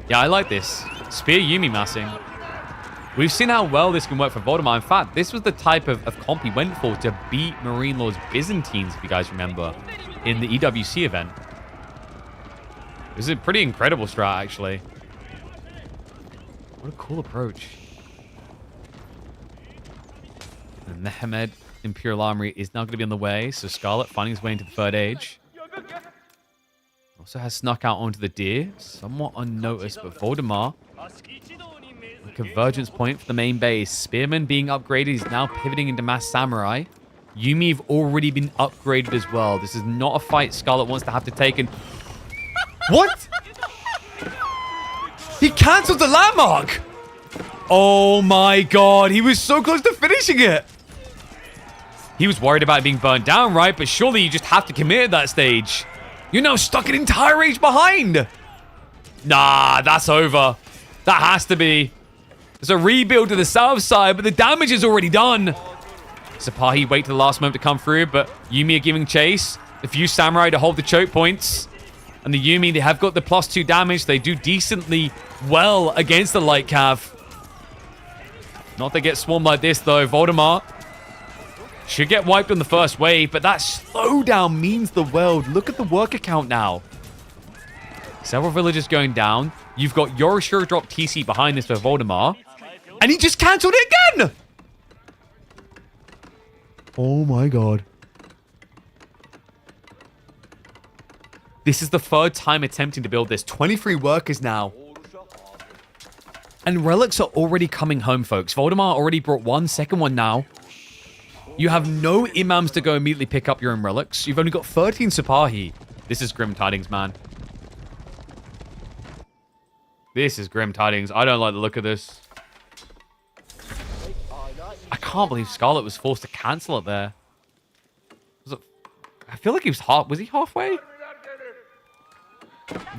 Yeah, I like this. Spear Yumi massing. We've seen how well this can work for Voldemar. In fact, this was the type of comp he went for to beat Marine Lord's Byzantines, if you guys remember, in the EWC event. It was a pretty incredible strat, actually. What a cool approach. Mehmed Imperial Armory is now going to be on the way. So Scarlet finding his way into the third age. Also has snuck out onto the deer. Somewhat unnoticed, but Voldemar. A convergence point for the main base. Spearman being upgraded. He's now pivoting into Mass Samurai. Yuumi have already been upgraded as well. This is not a fight Scarlet wants to have to take. And what? He cancelled the landmark. Oh my god. He was so close to finishing it. He was worried about it being burnt down, right? But surely you just have to commit at that stage. You're now stuck an entire age behind. Nah, that's over. That has to be. There's a rebuild to the south side, but the damage is already done. Sapahi wait to the last moment to come through, but Yuumi are giving chase. A few samurai to hold the choke points. And the Yuumi, they have got the +2 damage. They do decently well against the light cav. Not they get swarmed like this, though. Voldemar should get wiped on the first wave, but that slowdown means the world. Look at the worker count now. Several villagers going down. You've got Yorishiro drop TC behind this for Voldemar. And he just cancelled it again! Oh my god. This is the third time attempting to build this. 23 workers now. And relics are already coming home, folks. Voldemar already brought one, second one now. You have no imams to go immediately pick up your own relics. You've only got 13 Sapahi. This is grim tidings, man. This is grim tidings. I don't like the look of this. I can't believe Scarlet was forced to cancel it there. I feel like he was Was he halfway?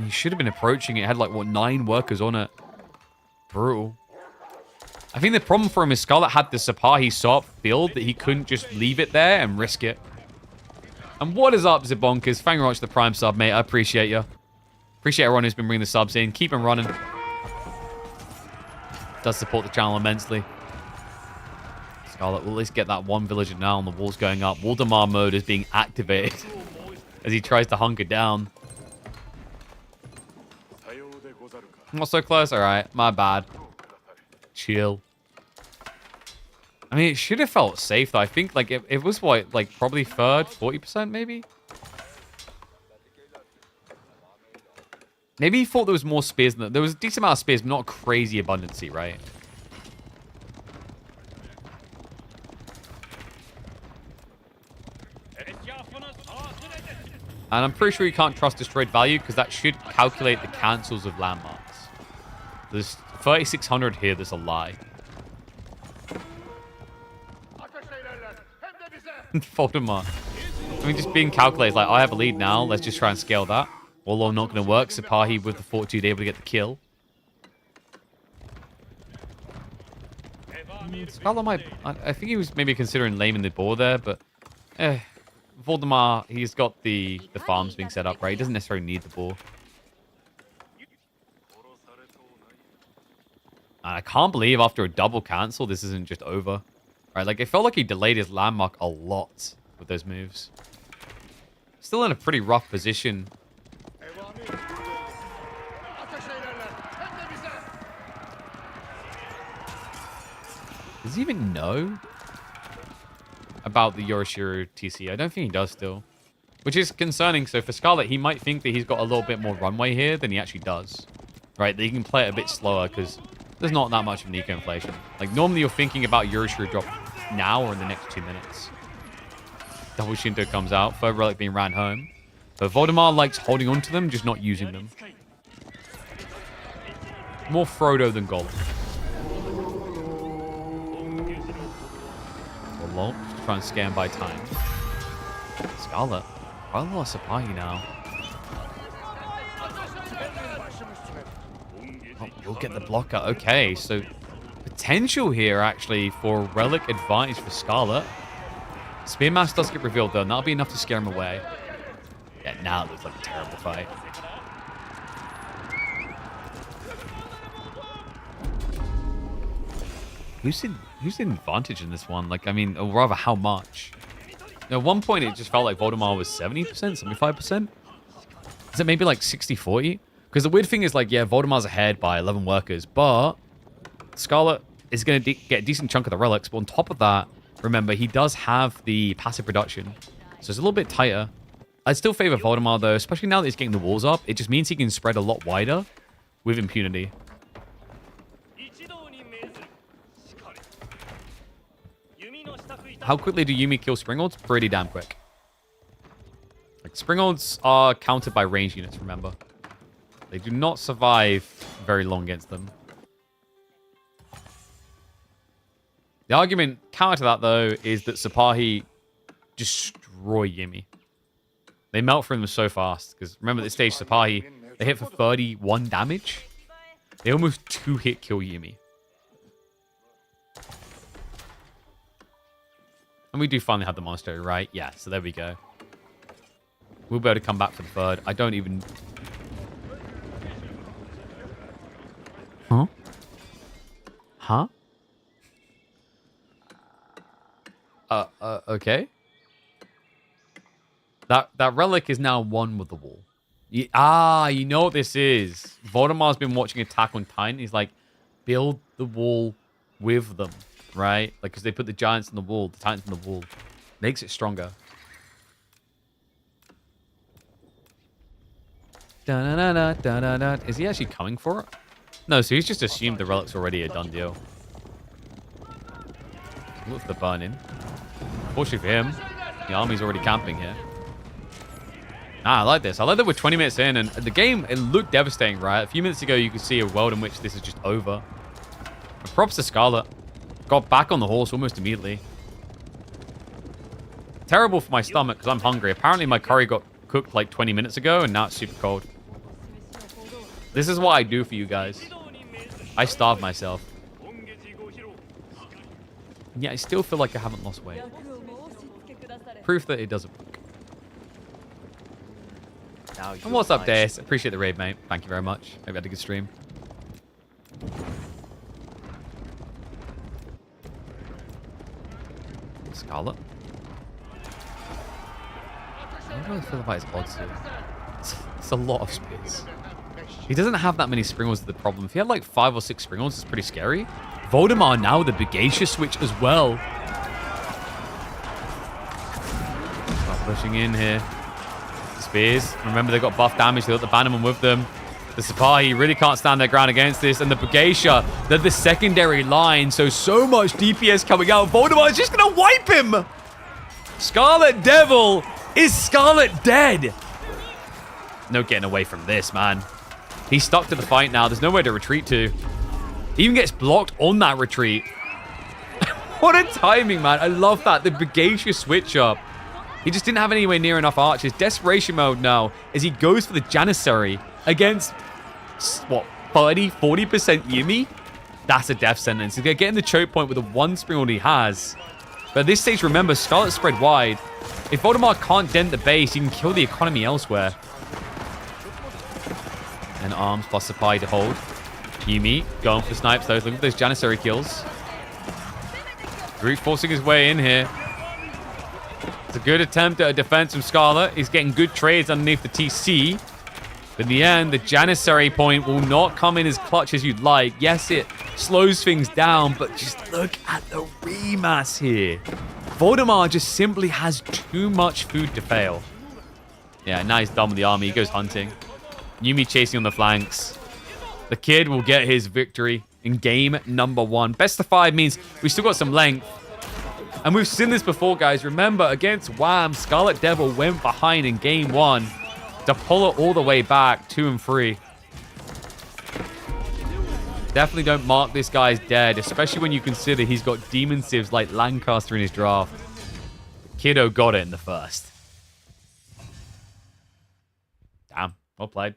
He should have been approaching it. It had like, what, 9 workers on it. Brutal. I think the problem for him is Scarlet had the Sapahi SOP build that he couldn't just leave it there and risk it. And what is up, Zibonkers? Thank you very much for the Prime sub, mate. I appreciate you. Appreciate everyone who's been bringing the subs in. Keep them running. Does support the channel immensely. Scarlet will at least get that one villager now and the walls going up. Voldemar mode is being activated as he tries to hunker down. Not so close? Alright, my bad. Chill. I mean, it should have felt safe, though. I think, like, it was, what, like, probably third, 40% maybe? Maybe he thought there was more spears than that. There was a decent amount of spears, but not a crazy abundancy, right? And I'm pretty sure you can't trust destroyed value, because that should calculate the cancels of landmarks. There's 3,600 here. There's a lie. Voldemar. I mean, just being calculated. Like, I have a lead now. Let's just try and scale that. Although not going to work. Sapahi with the fortitude able to get the kill. Scarlet might... I think he was maybe considering laming the boar there, but... Voldemar, he's got the farms being set up, right? He doesn't necessarily need the boar. And I can't believe after a double cancel, this isn't just over. Right, like, it felt like he delayed his landmark a lot with those moves. Still in a pretty rough position. Does he even know about the Yorishiro TC? I don't think he does still. Which is concerning. So for Scarlet, he might think that he's got a little bit more runway here than he actually does. Right, that he can play it a bit slower because there's not that much of an eco-inflation. Like, normally you're thinking about Yorishiro drop now or in the next 2 minutes. Double Shinto comes out. Third relic being ran home. But Voldemar likes holding on to them, just not using them. More Frodo than Gollum. Or just try and scare him by time. Scarlet. Quite a lot of Sapahi now. Oh, you'll get the blocker. Okay, so potential here, actually, for relic advantage for Scarlet. Spear Mass does get revealed, though, and that'll be enough to scare him away. Yeah, now it looks like a terrible fight. Who's in advantage in this one? Like, I mean, or rather, how much? At one point, it just felt like Voldemar was 70%, 75%. Is it maybe like 60-40? Because the weird thing is, like, yeah, Voldemar's ahead by 11 workers, but Scarlet is going to get a decent chunk of the relics. But on top of that, remember, he does have the passive production. So it's a little bit tighter. I'd still favor Voldemar, though, especially now that he's getting the walls up. It just means he can spread a lot wider with impunity. How quickly do Yuumi kill Springolds? Pretty damn quick. Like, Springolds are countered by range units, remember. They do not survive very long against them. The argument counter to that, though, is that Sipahi destroy Yuumi. They melt through them so fast. Because remember, at this stage, Sipahi, they hit for 31 damage. They almost 2-hit kill Yuumi. And we do finally have the monastery, right? Yeah, so there we go. We'll be able to come back for the third. I don't even... Huh? Huh? Okay. That relic is now one with the wall. You know what this is. Voldemar's been watching Attack on Titan. He's like, build the wall with them, right? Like, because they put the giants in the wall, the titans in the wall. Makes it stronger. Da-na-na-na-da-na-na. Is he actually coming for it? No, so he's just assumed the relic's already a done deal. Look for the burn-in. Fortunately for him, the army's already camping here. I like this. I like that we're 20 minutes in, and the game, it looked devastating, right? A few minutes ago, you could see a world in which this is just over. And props to Scarlet. Got back on the horse almost immediately. Terrible for my stomach, because I'm hungry. Apparently, my curry got cooked like 20 minutes ago, and now it's super cold. This is what I do for you guys. I starve myself. Yeah, I still feel like I haven't lost weight. Proof that it doesn't work. And what's up, Dace? Appreciate the raid, mate. Thank you very much. Hope you had a good stream. Scarlet. How do I feel about his odds here? It's a lot of space. He doesn't have that many Springolds is the problem. If he had like 5 or 6 Springolds, it's pretty scary. Voldemar now with the Begacia switch as well. Start pushing in here. Spears. Remember, they got buff damage. They got the Bannerman with them. The Sipahi really can't stand their ground against this. And the Begacia, they're the secondary line. So much DPS coming out. Voldemar is just going to wipe him. Scarlet Devil is Scarlet dead. No getting away from this, man. He's stuck to the fight now. There's nowhere to retreat to. He even gets blocked on that retreat. What a timing, man. I love that. The Begacia switch up. He just didn't have anywhere near enough archers. Desperation mode now as he goes for the Janissary against, what, 30, 40% Yuumi? That's a death sentence. He's going to get in the choke point with the one Springald he has. But at this stage, remember, Scarlet spread wide. If Voldemar can't dent the base, he can kill the economy elsewhere. And arms plus supply to hold. Yuumi going for snipes, though. Look at those Janissary kills. Groot forcing his way in here. It's a good attempt at a defense from Scarlet. He's getting good trades underneath the TC. But in the end, the Janissary point will not come in as clutch as you'd like. Yes, it slows things down, but just look at the remass here. Voldemar just simply has too much food to fail. Yeah, now he's done with the army. He goes hunting. Yuumi chasing on the flanks. The kid will get his victory in game number 1. Best of 5 means we've still got some length. And we've seen this before, guys. Remember, against Wham, Scarlet Devil went behind in game 1 to pull it all the way back, 2 and 3. Definitely don't mark this guy as dead, especially when you consider he's got demon civs like Lancaster in his draft. Kiddo got it in the first. Damn, well played.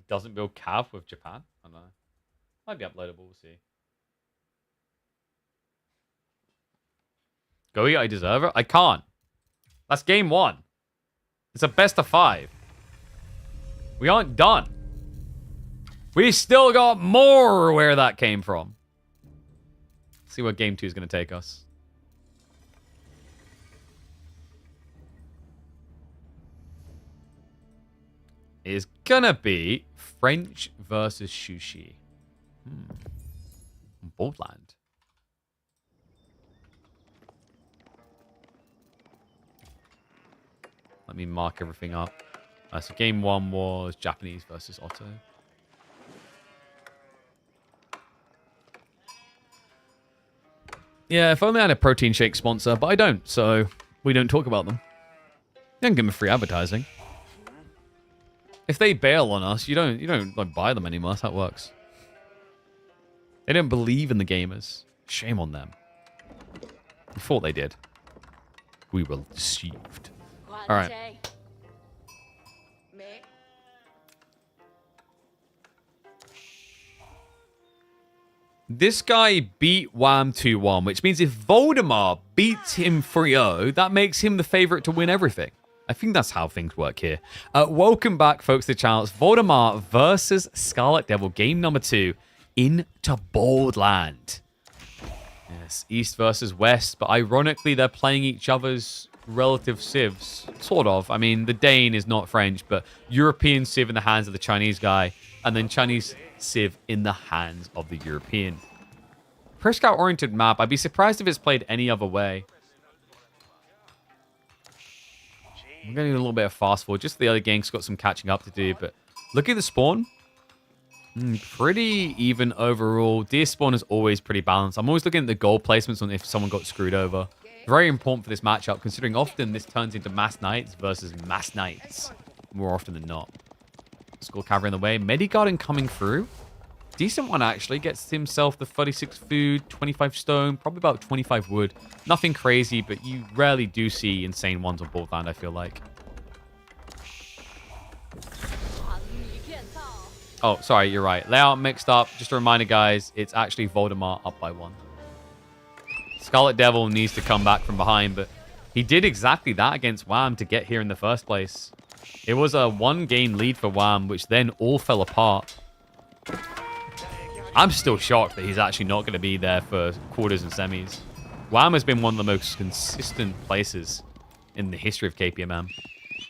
Doesn't build Cav with Japan? I don't know. Might be uploadable, we'll see. Go, I deserve it? I can't. That's game 1. It's a best of 5. We aren't done. We still got more where that came from. See where game 2 is going to take us. Is gonna be French versus Sushi. Boldland. Let me mark everything up. So game 1 was Japanese versus Otto. Yeah, if only I had a protein shake sponsor, but I don't, so we don't talk about them. They don't give me free advertising. If they bail on us, you don't like buy them anymore. That's how it works. They don't believe in the gamers. Shame on them. We thought they did. We were deceived. All right. This guy beat Wham 2-1, which means if Voldemar beats him 3-0, that makes him the favorite to win everything. I think that's how things work here. Welcome back, folks, to the channel. It's Voldemar versus Scarlet Devil, game number 2 into Boldland. Yes, East versus West, but ironically, they're playing each other's relative civs. Sort of. I mean, the Dane is not French, but European civ in the hands of the Chinese guy, and then Chinese civ in the hands of the European. Pro Scout-oriented map. I'd be surprised if it's played any other way. I'm going to need a little bit of fast forward. Just the other gang's got some catching up to do, but look at the spawn. Pretty even overall. Deer spawn is always pretty balanced. I'm always looking at the goal placements on if someone got screwed over. Very important for this matchup, considering often this turns into mass knights versus mass knights. More often than not. Skull Cavalry in the way. Medigarden coming through. Decent one, actually. Gets himself the 36 food, 25 stone, probably about 25 wood. Nothing crazy, but you rarely do see insane ones on Boldland, I feel like. Oh, sorry, you're right. Layout mixed up. Just a reminder, guys, it's actually Voldemar up by 1. Scarlet Devil needs to come back from behind, but he did exactly that against Wham to get here in the first place. It was a 1-game lead for Wham, which then all fell apart. I'm still shocked that he's actually not going to be there for quarters and semis. Wham has been one of the most consistent places in the history of KPMM.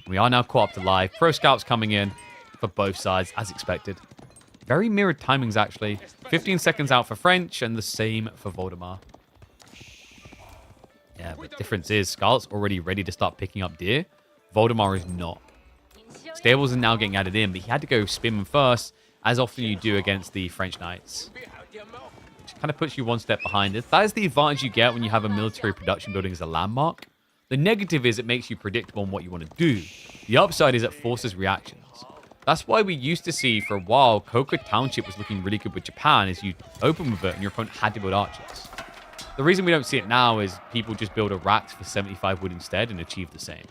We are now caught up to live. Pro Scouts coming in for both sides, as expected. Very mirrored timings, actually. 15 seconds out for French, and the same for Voldemar. Yeah, but the difference is Scarlet's already ready to start picking up deer. Voldemar is not. Stables are now getting added in, but he had to go spin first, as often you do against the French Knights. Which kind of puts you one step behind it. That is the advantage you get when you have a military production building as a landmark. The negative is it makes you predictable on what you want to do. The upside is it forces reactions. That's why we used to see for a while Coca Township was looking really good with Japan, is you open with it and your opponent had to build archers. The reason we don't see it now is people just build a rack for 75 wood instead and achieve the same.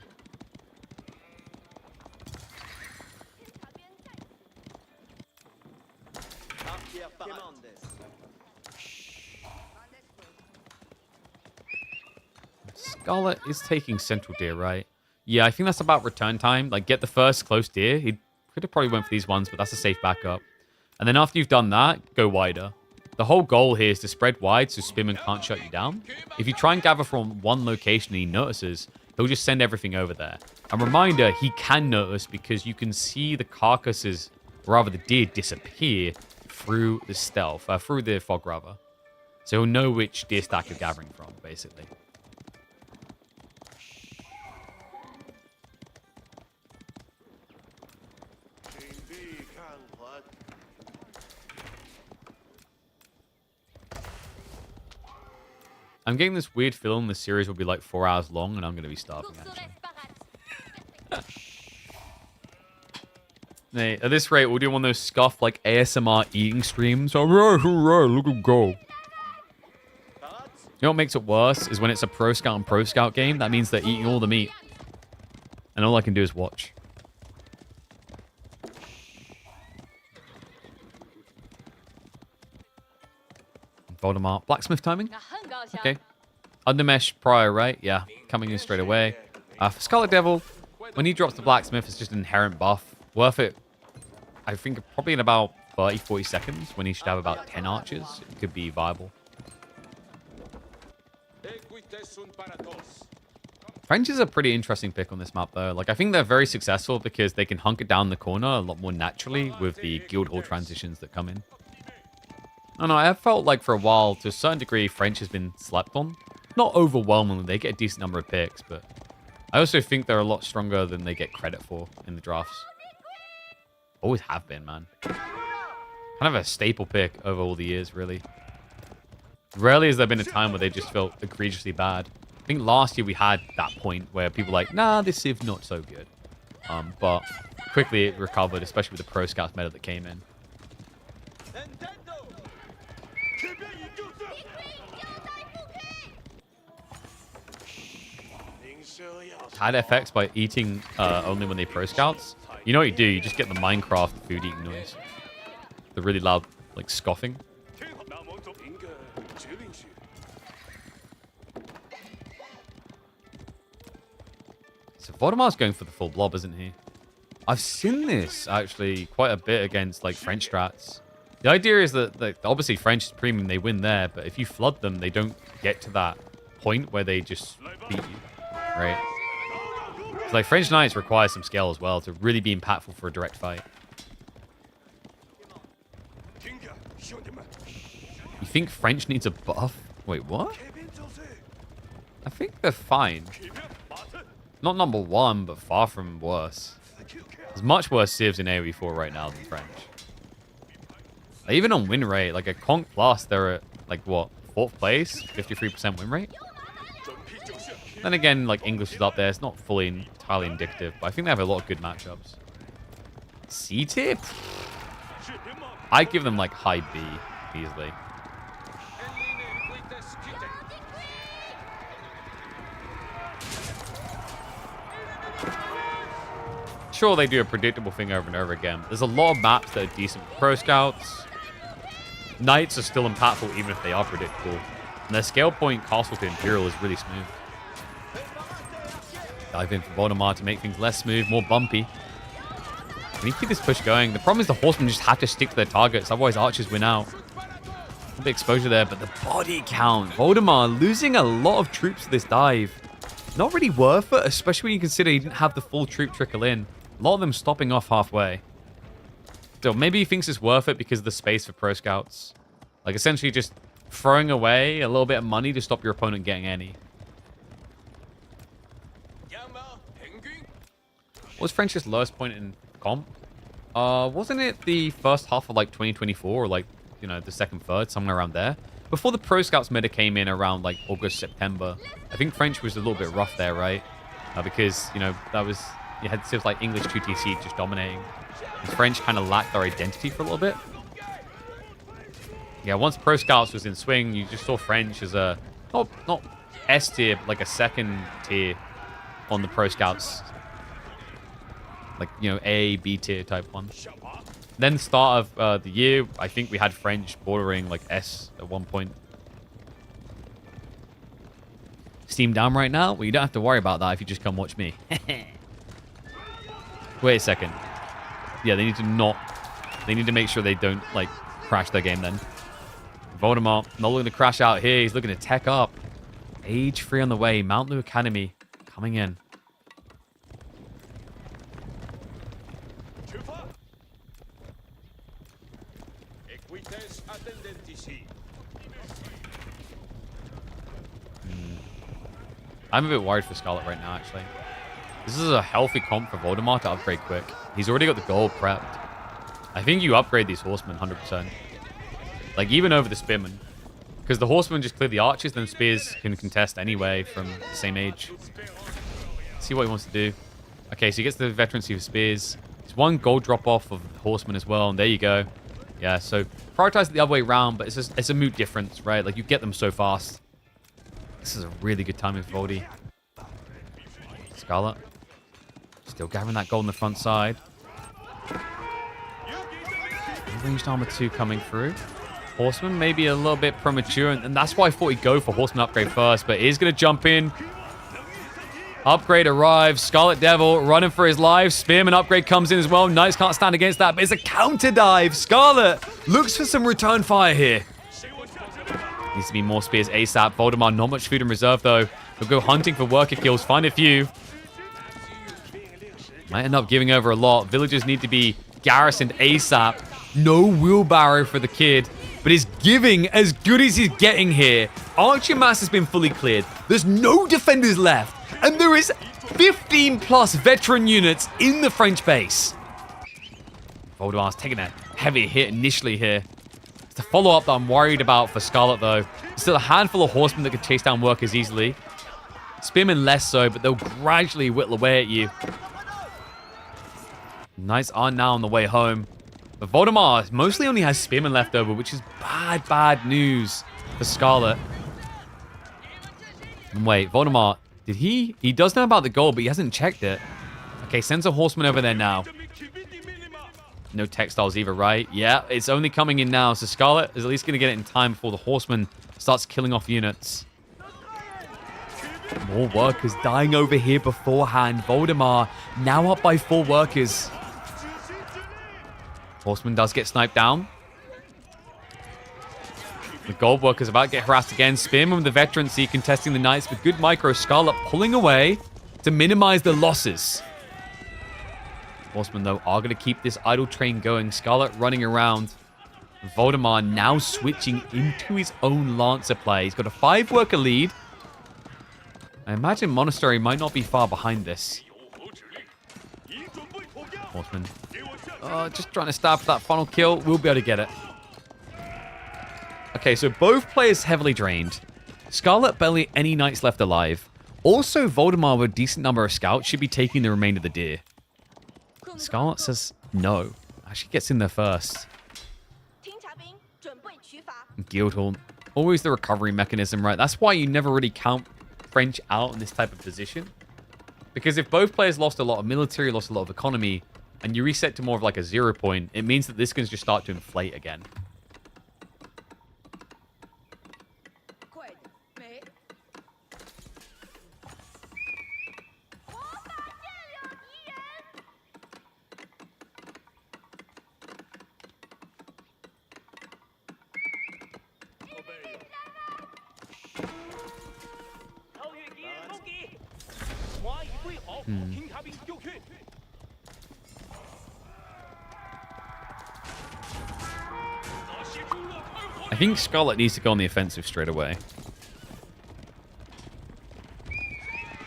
Scarlet is taking central deer, right? Yeah, I think that's about return time. Like, get the first close deer. He could have probably went for these ones, but that's a safe backup. And then after you've done that, go wider. The whole goal here is to spread wide so Spearman can't shut you down. If you try and gather from one location and he notices, he'll just send everything over there. A reminder, he can notice because you can see the carcasses, or rather the deer, disappear through the stealth, through the fog, rather. So he'll know which deer stack you're gathering from, basically. I'm getting this weird feeling the series will be like 4 hours long, and I'm going to be starving, actually. Hey, at this rate, we'll do one of those scuffed, like, ASMR eating streams. Oh, look at go. You know what makes it worse is when it's a Pro Scout and Pro Scout game. That means they're eating all the meat. And all I can do is watch. Voldemar. Blacksmith timing? Okay. Undermesh prior, right? Yeah. Coming in straight away. For Scarlet Devil, when he drops the Blacksmith, it's just an inherent buff. Worth it. I think probably in about 30, 40 seconds when he should have about 10 archers, it could be viable. French is a pretty interesting pick on this map, though. Like, I think they're very successful because they can hunker down the corner a lot more naturally with the guild hall transitions that come in. I don't know, I have felt like for a while, to a certain degree, French has been slept on. Not overwhelmingly, they get a decent number of picks, but I also think they're a lot stronger than they get credit for in the drafts. Always have been, man. Kind of a staple pick over all the years, really. Rarely has there been a time where they just felt egregiously bad. I think last year we had that point where people were like, nah, this Civ not so good. But quickly it recovered, especially with the Pro Scouts meta that came in. Had FX by eating only when they Pro Scouts. You know what you do? You just get the Minecraft food eating noise. The really loud, like, scoffing. So Voldemar's going for the full blob, isn't he? I've seen this, actually, quite a bit against, like, French strats. The idea is that, like, obviously French is premium, they win there, but if you flood them, they don't get to that point where they just beat you, right? So, like, French Knights require some skill as well to really be impactful for a direct fight. You think French needs a buff? Wait, what? I think they're fine. Not number one, but far from worse. There's much worse civs in AoE4 right now than French. Like, even on win rate, like a Conk Plus, they're at, like, what, 4th place? 53% win rate? Then again, like, English is up there. It's not fully entirely indicative, but I think they have a lot of good matchups. C tier? I'd give them, like, high B, easily. Sure, they do a predictable thing over and over again. There's a lot of maps that are decent for Pro Scouts. Knights are still impactful even if they are predictable. And their scale point Castle to Imperial is really smooth. Dive in for Voldemar to make things less smooth, more bumpy. Can he keep this push going? The problem is the horsemen just have to stick to their targets, otherwise archers win out. A bit of exposure there, but the body count. Voldemar losing a lot of troops to this dive. Not really worth it, especially when you consider he didn't have the full troop trickle in. A lot of them stopping off halfway. So maybe he thinks it's worth it because of the space for Pro Scouts. Like, essentially just throwing away a little bit of money to stop your opponent getting any. What was French's lowest point in comp? Wasn't it the first half of, like, 2024 or, like, you know, the second, third, somewhere around there? Before the Pro Scouts meta came in around, like, August, September. I think French was a little bit rough there, right? Because, you know, that was... You had civs like English 2TC just dominating. And French kind of lacked their identity for a little bit. Yeah, once Pro Scouts was in swing, you just saw French as a... Not S tier, but like a second tier on the Pro Scouts. Like, you know, A, B tier type one. Then start of the year, I think we had French bordering like S at one point. Steam down right now? Well, you don't have to worry about that if you just come watch me. Wait a second. Yeah, they need to not... They need to make sure they don't, like, crash their game then. Voldemar, not looking to crash out here. He's looking to tech up. Age 3 on the way. Mount Lu Academy coming in. I'm a bit worried for Scarlet right now, actually. This is a healthy comp for Voldemar to upgrade quick. He's already got the gold prepped. I think you upgrade these horsemen 100%. Like, even over the spearmen. Because the horsemen just clear the archers, then spears can contest anyway from the same age. Let's see what he wants to do. Okay, so he gets the veterancy of spears. It's one gold drop off of the horsemen as well, and there you go. Yeah, so prioritize it the other way around, but it's a moot difference, right? Like, you get them so fast. This is a really good timing for Voldy. Scarlet. Still gathering that gold on the front side. Ranged armor 2 coming through. Horseman maybe a little bit premature, and that's why I thought he'd go for Horseman upgrade first, but he's going to jump in. Upgrade arrives. Scarlet Devil running for his life. Spearman upgrade comes in as well. Knights can't stand against that, but it's a counter dive. Scarlet looks for some return fire here. Needs to be more spears ASAP. Voldemar, not much food in reserve, though. He'll go hunting for worker kills, find a few. Might end up giving over a lot. Villagers need to be garrisoned ASAP. No wheelbarrow for the kid, but he's giving as good as he's getting here. Archer Mass has been fully cleared. There's no defenders left, and there is 15 plus veteran units in the French base. Voldemar's taking a heavy hit initially here. It's the follow-up that I'm worried about for Scarlet, though. There's still a handful of horsemen that can chase down workers easily. Spearmen less so, but they'll gradually whittle away at you. Knights are now on the way home. But Voldemar mostly only has Spearmen left over, which is bad news for Scarlet. And wait, Voldemar, did he? He does know about the goal, but he hasn't checked it. Okay, sends a horseman over there now. No textiles either, right? Yeah, it's only coming in now, so Scarlet is at least going to get it in time before the horseman starts killing off units. More workers dying over here beforehand. Voldemar now up by 4 workers. Horseman does get sniped down. The gold workers about to get harassed again. Spearman with the veterancy contesting the knights with good micro. Scarlet pulling away to minimize the losses. Horsemen, though, are going to keep this idle train going. Scarlet running around. Voldemar now switching into his own Lancer play. He's got a 5-worker lead. I imagine Monastery might not be far behind this. Horseman. Just trying to stab for that final kill. We'll be able to get it. Okay, so both players heavily drained. Scarlet barely any knights left alive. Also, Voldemar with a decent number of scouts should be taking the remainder of the deer. Scarlet says no. Actually gets in there first. Guildhall. Always the recovery mechanism, right? That's why you never really count French out in this type of position. Because if both players lost a lot of military, lost a lot of economy, and you reset to more of like a 0 point, it means that this can just start to inflate again. I think Scarlet needs to go on the offensive straight away.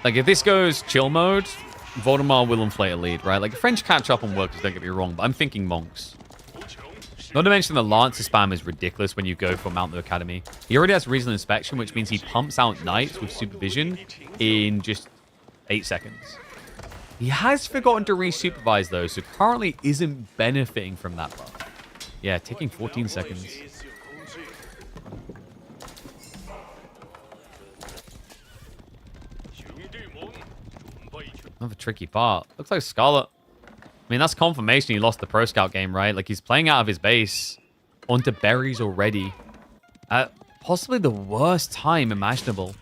Like, if this goes chill mode, Voldemar will inflate a lead, right? Like, French catch up on workers, don't get me wrong, but I'm thinking monks. Not to mention the Lancer spam is ridiculous when you go for Mount the Academy. He already has Reasonable Inspection, which means he pumps out Knights with Supervision in just 8 seconds. He has forgotten to re-supervise, though, so currently isn't benefiting from that buff. Yeah, taking 14 seconds. Another tricky part. Looks like Scarlet. I mean, that's confirmation he lost the Pro Scout game, right? Like, he's playing out of his base onto berries already. At possibly the worst time imaginable.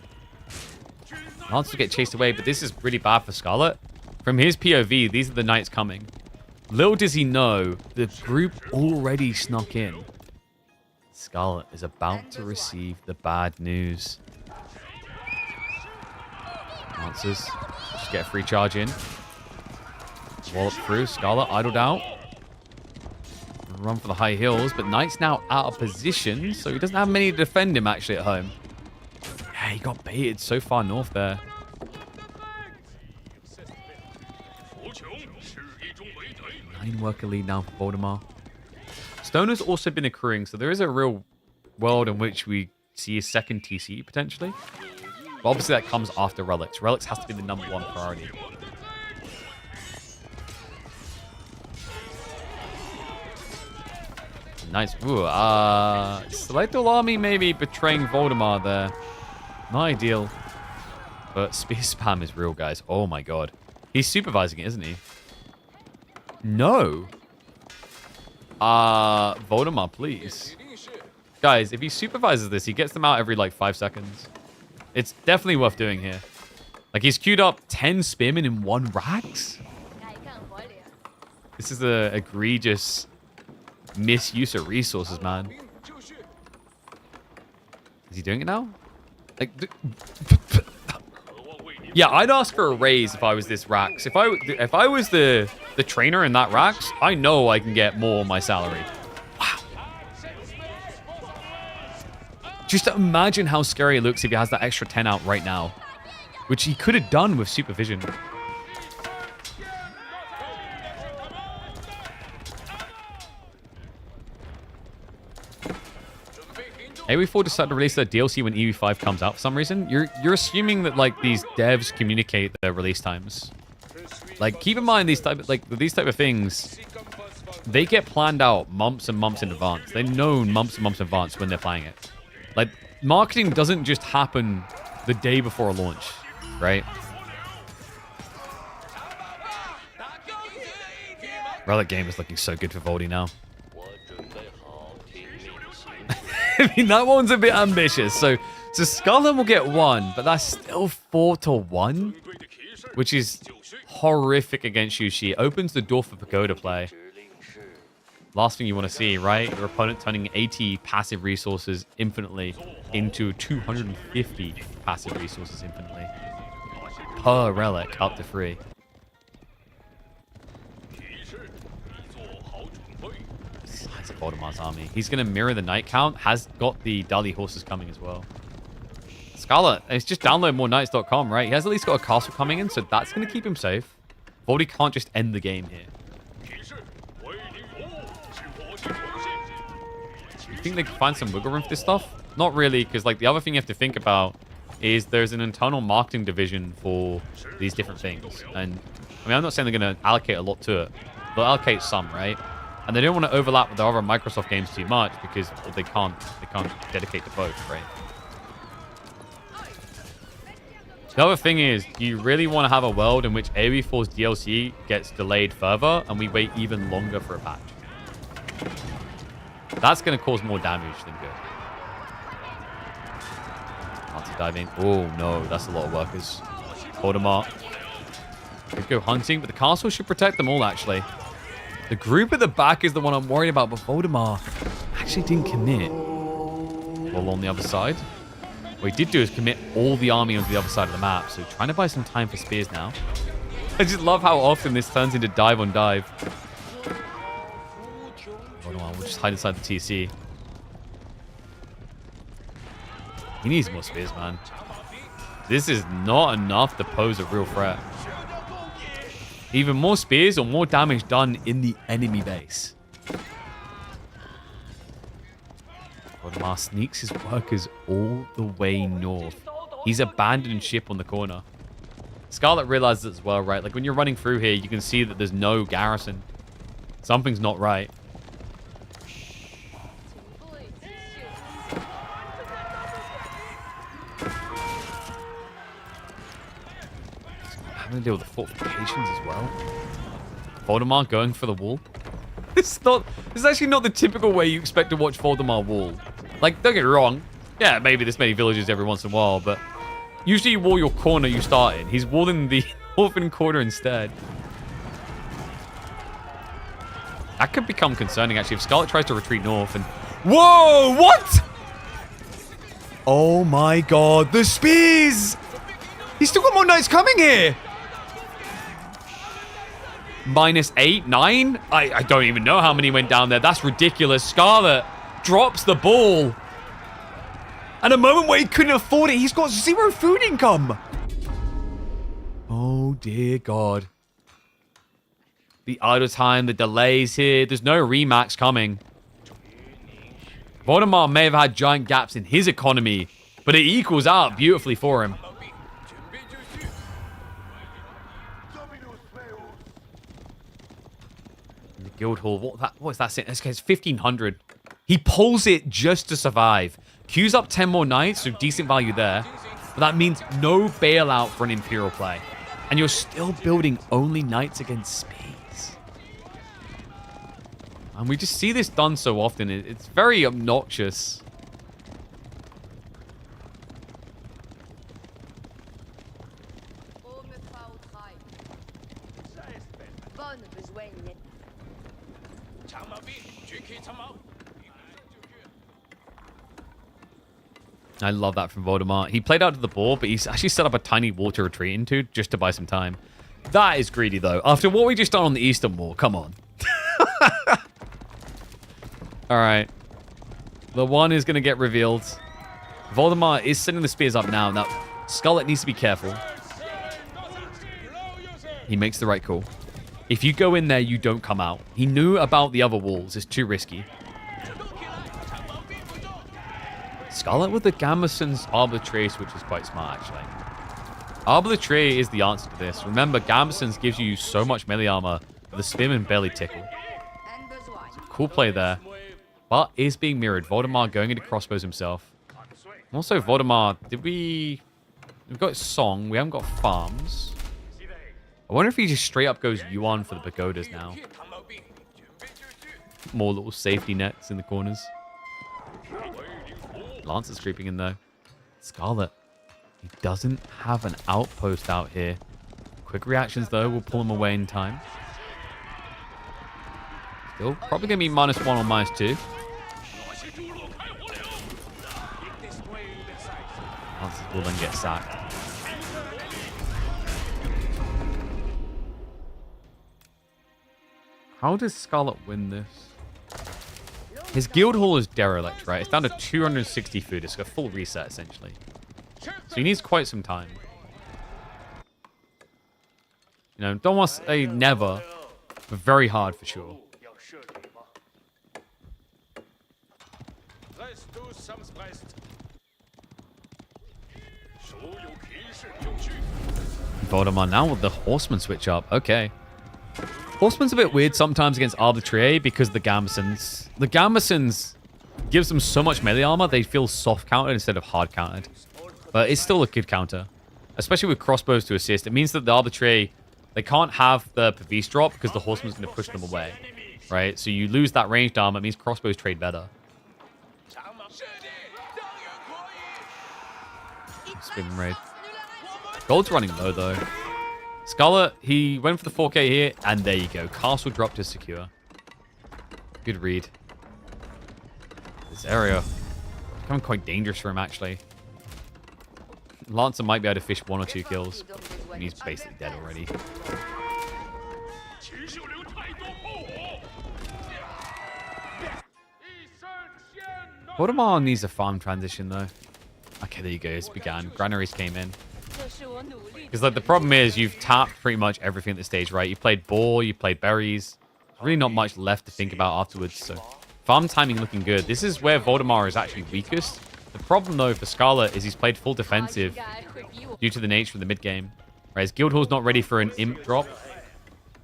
Wants to get chased away, but this is really bad for Scarlet. From his POV, these are the knights coming. Little does he know, the group already snuck in. Scarlet is about to receive the bad news. Lancers just get a free charge in. Wallop through. Scarlet idled out. Run for the high hills, but Knight's now out of position, so he doesn't have many to defend him actually at home. Yeah, he got baited so far north there. Worker lead now for Voldemar. Stone has also been accruing, so there is a real world in which we see a second TC potentially. But obviously that comes after Relics. Relics has to be the #1 priority. Nice. Ooh, Selectal Army maybe betraying Voldemar there. Not ideal. But spear spam is real, guys. Oh my god. He's supervising it, isn't he? No. Voldemar, please. Guys, if he supervises this, he gets them out every, like, 5 seconds. It's definitely worth doing here. Like, he's queued up 10 spearmen in 1 Rax? This is a egregious misuse of resources, man. Is he doing it now? Like, yeah, I'd ask for a raise if I was this Rax. If I was the trainer in that Rax, I know I can get more on my salary. Wow. Just imagine how scary it looks if he has that extra 10 out right now, which he could have done with supervision. AOE4 decided to release their DLC when EV5 comes out for some reason. You're assuming that like these devs communicate their release times. Like, keep in mind these type of things, they get planned out months and months in advance. They know months and months in advance when they're playing it. Like, marketing doesn't just happen the day before a launch, right? Relic game is looking so good for Voldy now. I mean, that one's a bit ambitious. So Scarlet will get 1, but that's still 4-1, which is horrific against you. She opens the door for Pagoda play. Last thing you want to see, right? Your opponent turning 80 passive resources infinitely into 250 passive resources infinitely per relic up to 3. Size of Voldemar's army. He's going to mirror the Knight count. Has got the Dali horses coming as well. Scarlet, it's just download moreknights.com, right? He has at least got a castle coming in, so that's going to keep him safe. Voldy can't just end the game here. You think they can find some wiggle room for this stuff? Not really, because like the other thing you have to think about is there's an internal marketing division for these different things. And I mean, I'm not saying they're going to allocate a lot to it. They'll allocate some, right? And they don't want to overlap with the other Microsoft games too much because they can't dedicate to both, right? The other thing is, you really want to have a world in which AOE4's DLC gets delayed further and we wait even longer for a patch. That's going to cause more damage than good. Diving. Oh, no. That's a lot of workers. Voldemar. They go hunting, but the castle should protect them all, actually. The group at the back is the one I'm worried about, but Voldemar actually didn't commit. Well, on the other side. What he did do is commit all the army onto the other side of the map, so trying to buy some time for spears now. I just love how often this turns into dive on dive. Voldemar will just hide inside the TC. He needs more spears, man. This is not enough to pose a real threat. Even more spears or more damage done in the enemy base. Voldemar sneaks his workers all the way north. He's abandoned ship on the corner. Scarlet realizes it as well, right? Like when you're running through here, you can see that there's no garrison. Something's not right. Having to deal with the fortifications as well. Voldemar going for the wall. This is actually not the typical way you expect to watch Voldemar wall. Like, don't get me wrong. Yeah, maybe there's many villages every once in a while, but usually you wall your corner you start in. He's walling the northern corner instead. That could become concerning, actually, if Scarlet tries to retreat north and... Whoa! What? Oh my god, the spears! He's still got more knights coming here! -8, 9? I don't even know how many went down there. That's ridiculous. Scarlet drops the ball. At a moment where he couldn't afford it, he's got 0 food income. Oh, dear God. The idle time, the delays here. There's no remax coming. Voldemar may have had giant gaps in his economy, but it equals out beautifully for him. Guildhall, what is that saying? It's 1,500. He pulls it just to survive. Queues up 10 more knights, so decent value there. But that means no bailout for an Imperial play. And you're still building only knights against speeds. And we just see this done so often. It's very obnoxious. I love that from Voldemar. He played out to the ball, but he's actually set up a tiny wall to retreat into just to buy some time. That is greedy, though. After what we just done on the Eastern Wall, come on. All right. The one is going to get revealed. Voldemar is setting the spears up now. Now, Scarlet needs to be careful. He makes the right call. If you go in there, you don't come out. He knew about the other walls. It's too risky. Scarlet with the Gambeson's Arbitrace, which is quite smart, actually. Arbitrace is the answer to this. Remember, Gambeson's gives you so much melee armor, but the Spearman barely tickle. Cool play there. But is being mirrored. Voldemar going into crossbows himself. Also, Voldemar, we've got Song. We haven't got farms. I wonder if he just straight up goes Yuan for the pagodas now. More little safety nets in the corners. Lance is creeping in though. Scarlet. He doesn't have an outpost out here. Quick reactions though will pull him away in time. Still probably going to be -1 or -2. Lance will then get sacked. How does Scarlet win this? His guild hall is derelict, right? It's down to 260 food. It's a full reset, essentially. So he needs quite some time. You know, don't want to say never, but very hard for sure. Voldemar now with the Horseman switch up. Okay. Horseman's a bit weird sometimes against Arbitraire because the Gambesons. The Gambesons gives them so much melee armor, they feel soft countered instead of hard countered. But it's still a good counter. Especially with crossbows to assist. It means that the Arbitraire, they can't have the Pavis drop because the Horseman's going to push them away. Right? So you lose that ranged armor, it means crossbows trade better. Spin raid. Gold's running low though. Scarlet, he went for the 4K here, and there you go. Castle drop to secure. Good read. This area becoming quite dangerous for him, actually. Lancer might be able to fish 1 or 2 kills, and he's basically dead already. Voldemar needs a farm transition, though. Okay, there you go. It's began. Granaries came in. Because like the problem is you've tapped pretty much everything at this stage, right? You played boar, you played berries. There's really not much left to think about afterwards. So farm timing looking good. This is where Voldemar is actually weakest. The problem though for Scarlet is he's played full defensive due to the nature of the mid game. Right, his guild hall's not ready for an imp drop.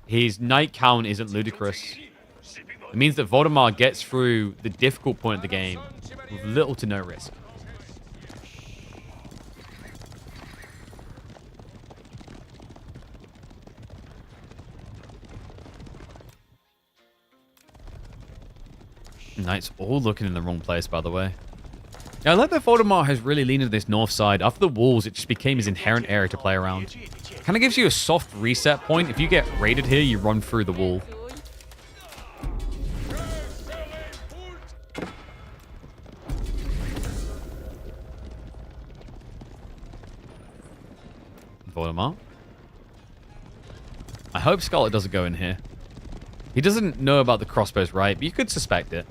His knight count isn't ludicrous. It means that Voldemar gets through the difficult point of the game with little to no risk. Knights all looking in the wrong place, by the way. Yeah, I like that Voldemar has really leaned into this north side. After the walls, it just became his inherent area to play around. Kind of gives you a soft reset point. If you get raided here, you run through the wall. Voldemar. I hope Scarlet doesn't go in here. He doesn't know about the crossbows, right? But you could suspect it.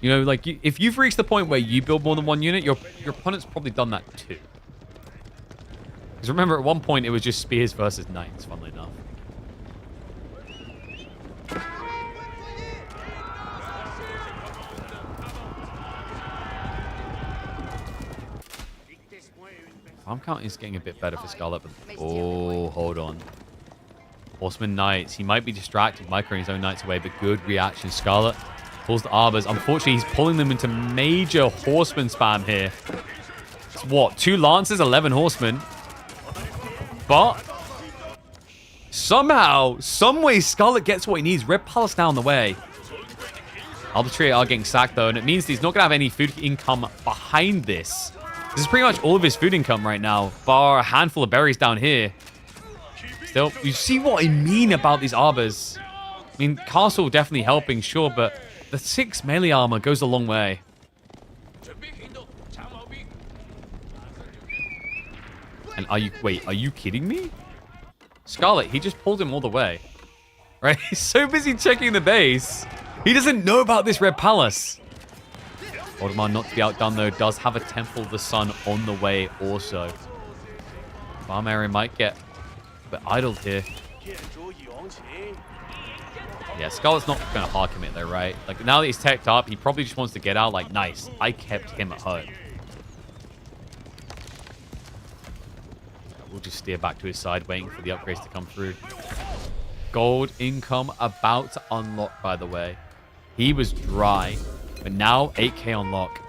You know, like, if you've reached the point where you build more than 1 unit, your opponent's probably done that too. Because remember, at one point, it was just spears versus knights, funnily enough. Farm count is getting a bit better for Scarlet, but... Oh, hold on. Horseman Knights. He might be distracted, microing his own knights away, but good reaction. Scarlet pulls the arbors. Unfortunately, he's pulling them into major horseman spam here. It's what? 2 lances, 11 horsemen. But somehow, someway, Scarlet gets what he needs. Red Palace now on the way. Arbitraire are getting sacked, though, and it means he's not going to have any food income behind this. This is pretty much all of his food income right now, bar a handful of berries down here. still. You see what I mean about these arbors? I mean, castle definitely helping, sure, but the 6 melee armor goes a long way. And are you kidding me? Scarlet, he just pulled him all the way. Right? He's so busy checking the base. He doesn't know about this red palace. Voldemar, not to be outdone, though, does have a Temple of the Sun on the way also. Farm area might get a bit idled here. Yeah, Scarlet's not going to hard commit, though, right? Like, now that he's teched up, he probably just wants to get out. Like, nice. I kept him at home. We'll just steer back to his side, waiting for the upgrades to come through. Gold income about to unlock, by the way. He was dry, but now 8k unlock.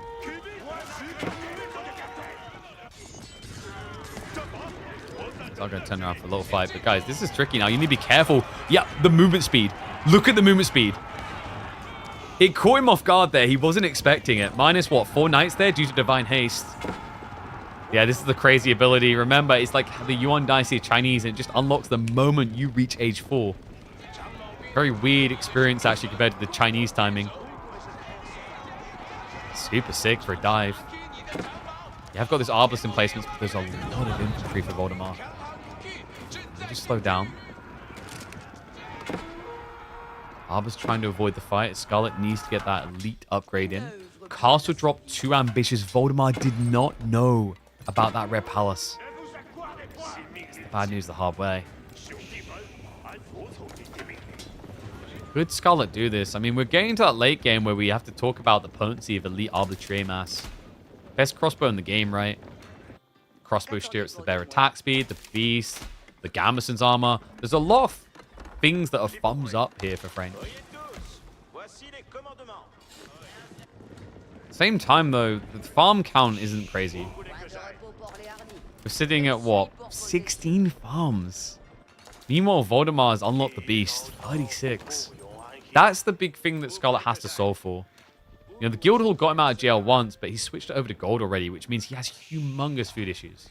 It's not going to turn around for a little fight, but guys, this is tricky now. You need to be careful. Yeah, the movement speed. Look at the movement speed. It caught him off guard there. He wasn't expecting it. Minus, what, 4 knights there due to Divine Haste. Yeah, this is the crazy ability. Remember, it's like the Yuan Dynasty Chinese, and it just unlocks the moment you reach age 4. Very weird experience, actually, compared to the Chinese timing. Super sick for a dive. Yeah, I've got this Arbalest in placements, but there's a lot of infantry for Voldemar. Just slow down. Arbalest trying to avoid the fight. Scarlet needs to get that elite upgrade in. Castle dropped 2 ambitious. Voldemar did not know about that red palace. It's the bad news the hard way. Could Scarlet do this? I mean, we're getting to that late game where we have to talk about the potency of elite arbitrary mass. Best crossbow in the game, right? Crossbow stirrups, the better attack speed, the beast, the Gambeson's armor. There's a lot of things that are thumbs up here for French. Same time, though, the farm count isn't crazy. We're sitting at, what, 16 farms? Meanwhile, Voldemar has unlocked the beast, 36. That's the big thing that Scarlet has to solve for. You know, the Guildhall got him out of jail once, but he switched it over to gold already, which means he has humongous food issues.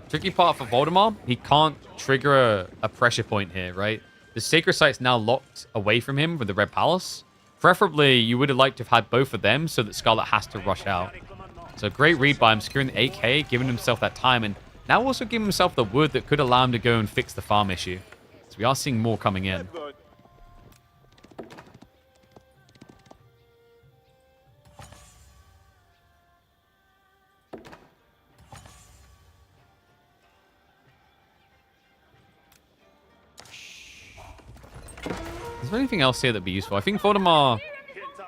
Tricky part for Voldemar, he can't trigger a pressure point here, right? The Sacred Site's now locked away from him with the Red Palace. Preferably, you would have liked to have had both of them so that Scarlet has to rush out. So great read by him, securing the 8k, giving himself that time, and now also giving himself the wood that could allow him to go and fix the farm issue. So we are seeing more coming in. Is there anything else here that'd be useful? I think Voldemar...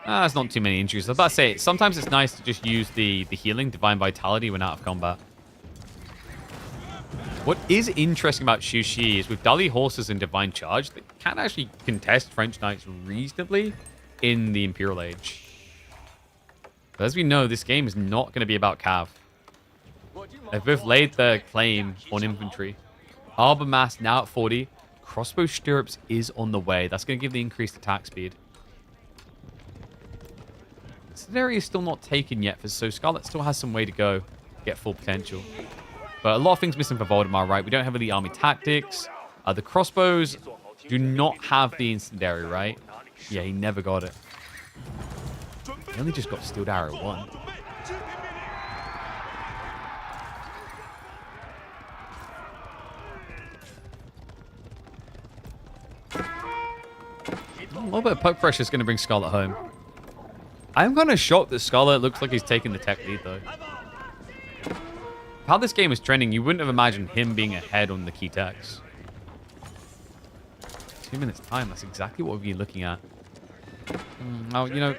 there's not too many injuries. I was about to say, sometimes it's nice to just use the healing, Divine Vitality, when out of combat. What is interesting about Shu Shi is with Dali Horses and Divine Charge, they can actually contest French Knights reasonably in the Imperial Age. But as we know, this game is not going to be about Cav. They've both laid their claim on infantry. Arbor Mass now at 40. Crossbow Stirrups is on the way. That's going to give the increased attack speed. This area is still not taken yet, so Scarlet still has some way to go to get full potential. But a lot of things missing for Voldemar, right? We don't have any army tactics. The crossbows do not have the incendiary, right? Yeah, he never got it. He only just got Steeled Arrow 1. A little bit of poke pressure is going to bring Scarlet home. I'm kind of shocked that Scarlet looks like he's taking the tech lead, though. How this game is trending, you wouldn't have imagined him being ahead on the key techs. 2 minutes time, that's exactly what we'd be looking at. Now, you know,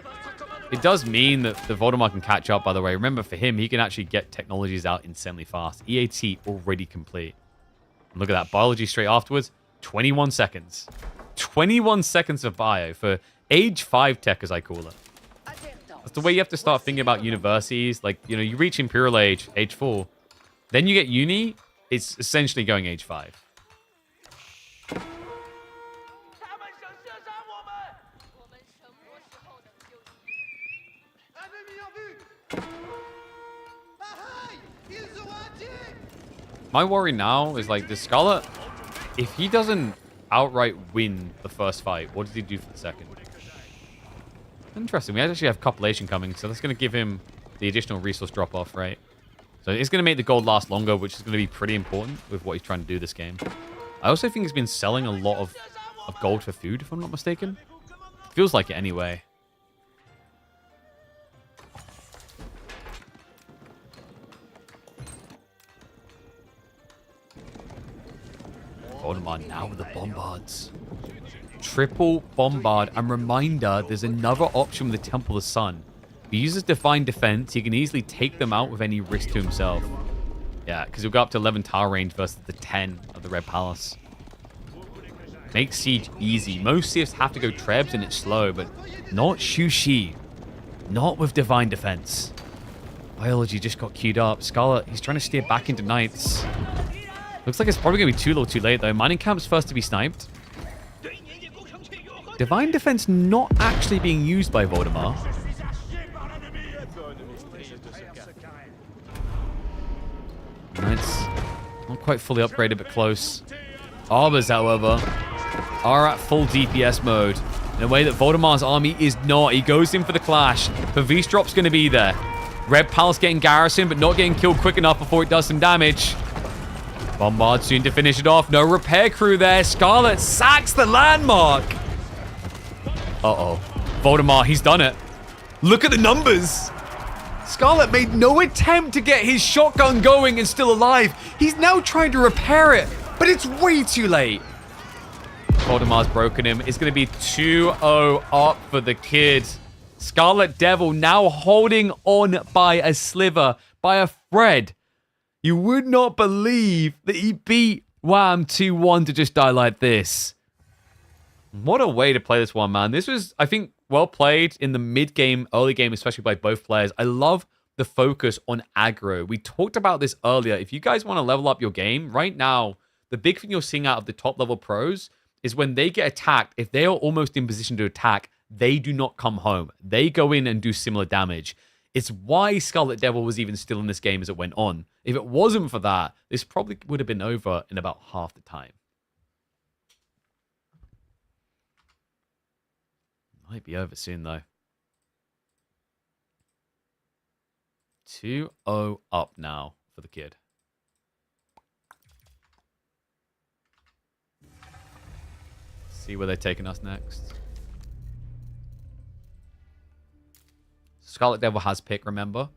it does mean that the Voldemar can catch up, by the way. Remember, for him, he can actually get technologies out insanely fast. EAT already complete. And look at that, biology straight afterwards. 21 seconds. 21 seconds of bio for age 5 tech, as I call it. That's the way you have to start thinking about universities. Like, you know, you reach Imperial Age, age 4. Then you get uni, it's essentially going age 5. My worry now is like the Scarlet, if he doesn't outright win the first fight, what does he do for the second? Interesting. We actually have copulation coming, so that's going to give him the additional resource drop-off, right? So it's going to make the gold last longer, which is going to be pretty important with what he's trying to do this game. I also think he's been selling a lot of gold for food, if I'm not mistaken. Feels like it anyway. Voldemar now with the bombards. Triple bombard. And reminder, there's another option with the Temple of the Sun. If he uses Divine Defense, he can easily take them out with any risk to himself. Yeah, because he'll go up to 11 tower range versus the 10 of the Red Palace. Makes siege easy. Most Siths have to go Trebs and it's slow, but not Shu-Shi. Not with Divine Defense. Biology just got queued up. Scarlet, he's trying to steer back into Knights. Looks like it's probably going to be too little too late, though. Mining Camp's first to be sniped. Divine Defense not actually being used by Voldemar. Knights not quite fully upgraded, but close. Arbors, however, are at full DPS mode in a way that Voldemar's army is not. He goes in for the clash. Pavis drop's going to be there. Red Palace getting garrisoned, but not getting killed quick enough before it does some damage. Bombard soon to finish it off. No repair crew there. Scarlet sacks the landmark. Uh-oh. Voldemar, he's done it. Look at the numbers. Scarlet made no attempt to get his shotgun going and still alive. He's now trying to repair it, but it's way too late. Voldemar's broken him. It's going to be 2-0 up for the kid. Scarlet Devil now holding on by a sliver, by a thread. You would not believe that he beat Wham 2-1 to just die like this. What a way to play this one, man. This was, I think, well played in the mid-game, early game, especially by both players. I love the focus on aggro. We talked about this earlier. If you guys want to level up your game, right now, the big thing you're seeing out of the top-level pros is when they get attacked, if they are almost in position to attack, they do not come home. They go in and do similar damage. It's why Scarlet Devil was even still in this game as it went on. If it wasn't for that, this probably would have been over in about half the time. Might be over soon, though. 2-0 up now for the kid. See where they're taking us next. Scarlet Devil has pick, remember.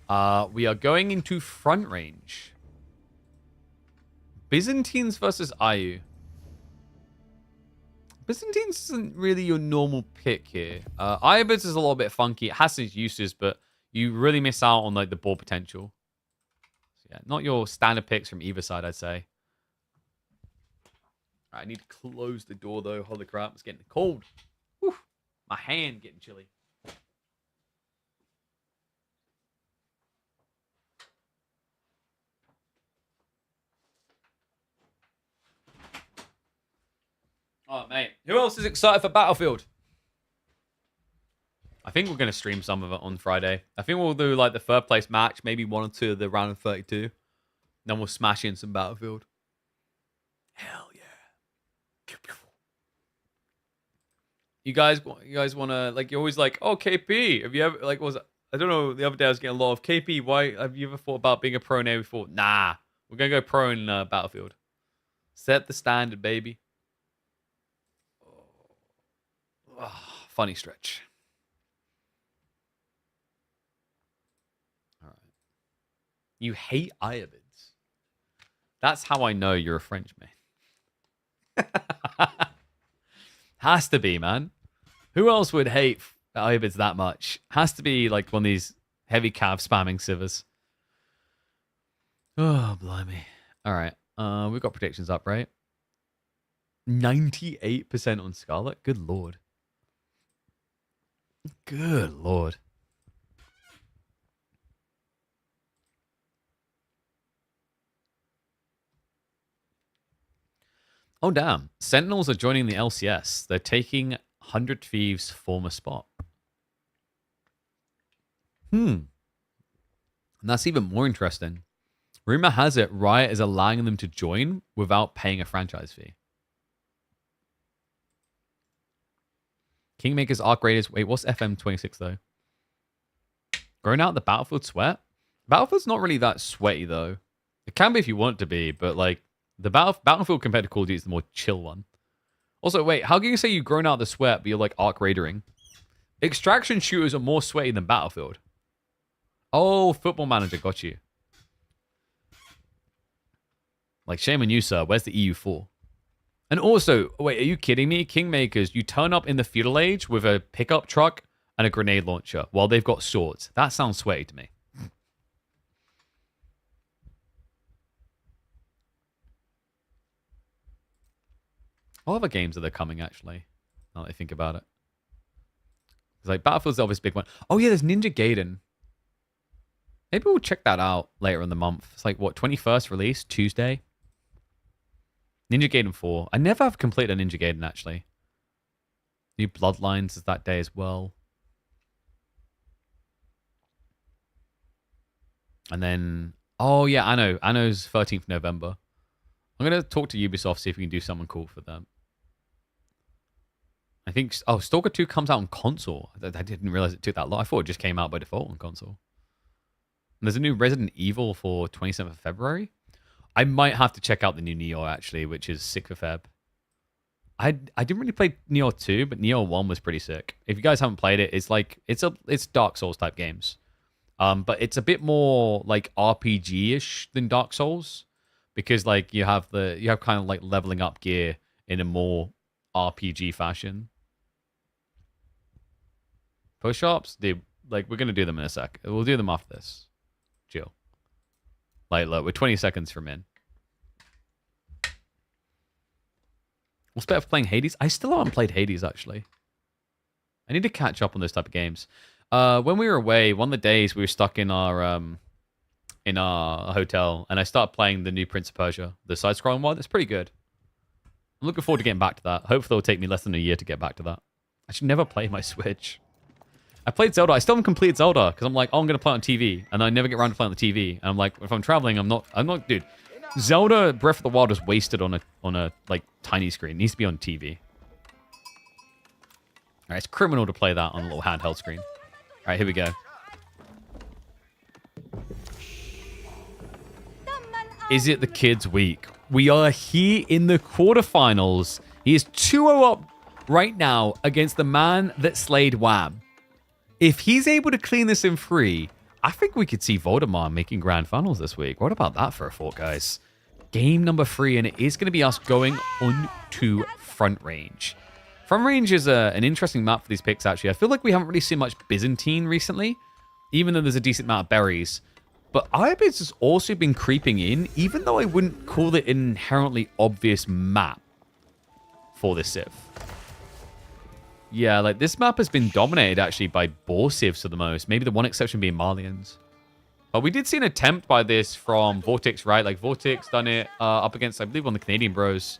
We are going into front range. Byzantines versus Ayu. Byzantines isn't really your normal pick here. Iobis is a little bit funky. It has its uses, but you really miss out on like the ball potential. So, yeah, not your standard picks from either side, I'd say. All right, I need to close the door, though. Holy crap, it's getting cold. Whew, my hand getting chilly. Oh, mate. Who else is excited for Battlefield? I think we're going to stream some of it on Friday. I think we'll do like the third place match, maybe 1 or 2 of the round of 32. Then we'll smash in some Battlefield. Hell yeah. You guys want to, like, you're always like, oh, KP. Have you ever, like, I don't know, the other day I was getting a lot of KP. Why, have you ever thought about being a pro in Navy before? Nah. We're going to go pro in Battlefield. Set the standard, baby. Oh, funny stretch. All right. You hate Iobids. That's how I know you're a Frenchman. Has to be, man. Who else would hate Iobids that much? Has to be like one of these heavy cav spamming civers. Oh, blimey. All right. We've got predictions up, right? 98% on Scarlet. Good lord. Good lord. Oh, damn. Sentinels are joining the LCS. They're taking 100 Thieves' former spot. And that's even more interesting. Rumor has it Riot is allowing them to join without paying a franchise fee. Kingmaker's Arc Raiders. Wait, what's FM26 though? Growing out the Battlefield sweat? Battlefield's not really that sweaty though. It can be if you want it to be, but like the Battlefield compared to Call of Duty is the more chill one. Also, wait, how can you say you've grown out the sweat but you're like Arc Raidering? Extraction shooters are more sweaty than Battlefield. Oh, Football Manager, got you. Like, shame on you, sir. Where's the EU4? And also, wait, are you kidding me? Kingmakers, you turn up in the feudal age with a pickup truck and a grenade launcher while they've got swords. That sounds sweaty to me. What other games are there coming, actually? Now that I think about it. It's like Battlefield's the obvious big one. Oh, yeah, there's Ninja Gaiden. Maybe we'll check that out later in the month. It's like, what, 21st release? Tuesday? Ninja Gaiden 4. I never have completed a Ninja Gaiden, actually. New Bloodlines is that day as well. And then... Oh, yeah, Anno. Anno's 13th November. I'm going to talk to Ubisoft, see if we can do something cool for them. I think... Oh, Stalker 2 comes out on console. I didn't realize it took that long. I thought it just came out by default on console. And there's a new Resident Evil for 27th of February. I might have to check out the new Neo, actually, which is 6th of Feb. I didn't really play Neo 2, but Neo 1 was pretty sick. If you guys haven't played it, it's like... It's Dark Souls type games. But it's a bit more like RPG-ish than Dark Souls. Because like you have kind of like leveling up gear in a more RPG fashion. Push-ups, dude, like we're gonna do them in a sec. We'll do them after this. Chill. Like look, we're 20 seconds from in. What's better for playing Hades? I still haven't played Hades actually. I need to catch up on those type of games. When we were away, one of the days we were stuck in our hotel, and I started playing the new Prince of Persia, the side-scrolling one. It's pretty good. I'm looking forward to getting back to that. Hopefully it'll take me less than a year to get back to that. I should never play my Switch. I played Zelda. I still haven't completed Zelda, because I'm like, oh, I'm going to play it on TV, and I never get around to playing on the TV. And I'm like, if I'm traveling, I'm not, dude. Zelda Breath of the Wild is wasted on a like, tiny screen. It needs to be on TV. Alright, it's criminal to play that on a little handheld screen. Alright, here we go. Is it the kids' week? We are here in the quarterfinals. He is 2-0 up right now against the man that slayed Wham. If he's able to clean this in 3, I think we could see Voldemar making grand finals this week. What about that for a thought, guys? Game number 3, and it is going to be us going on to Front Range. Front Range is an interesting map for these picks, actually. I feel like we haven't really seen much Byzantine recently, even though there's a decent amount of berries. But Ibids has also been creeping in, even though I wouldn't call it an inherently obvious map for this Civ. Yeah, like this map has been dominated actually by boar civs for the most. Maybe the one exception being Malians. But we did see an attempt by this from Vortex, right? Like Vortex done it up against, I believe, one of the Canadian bros.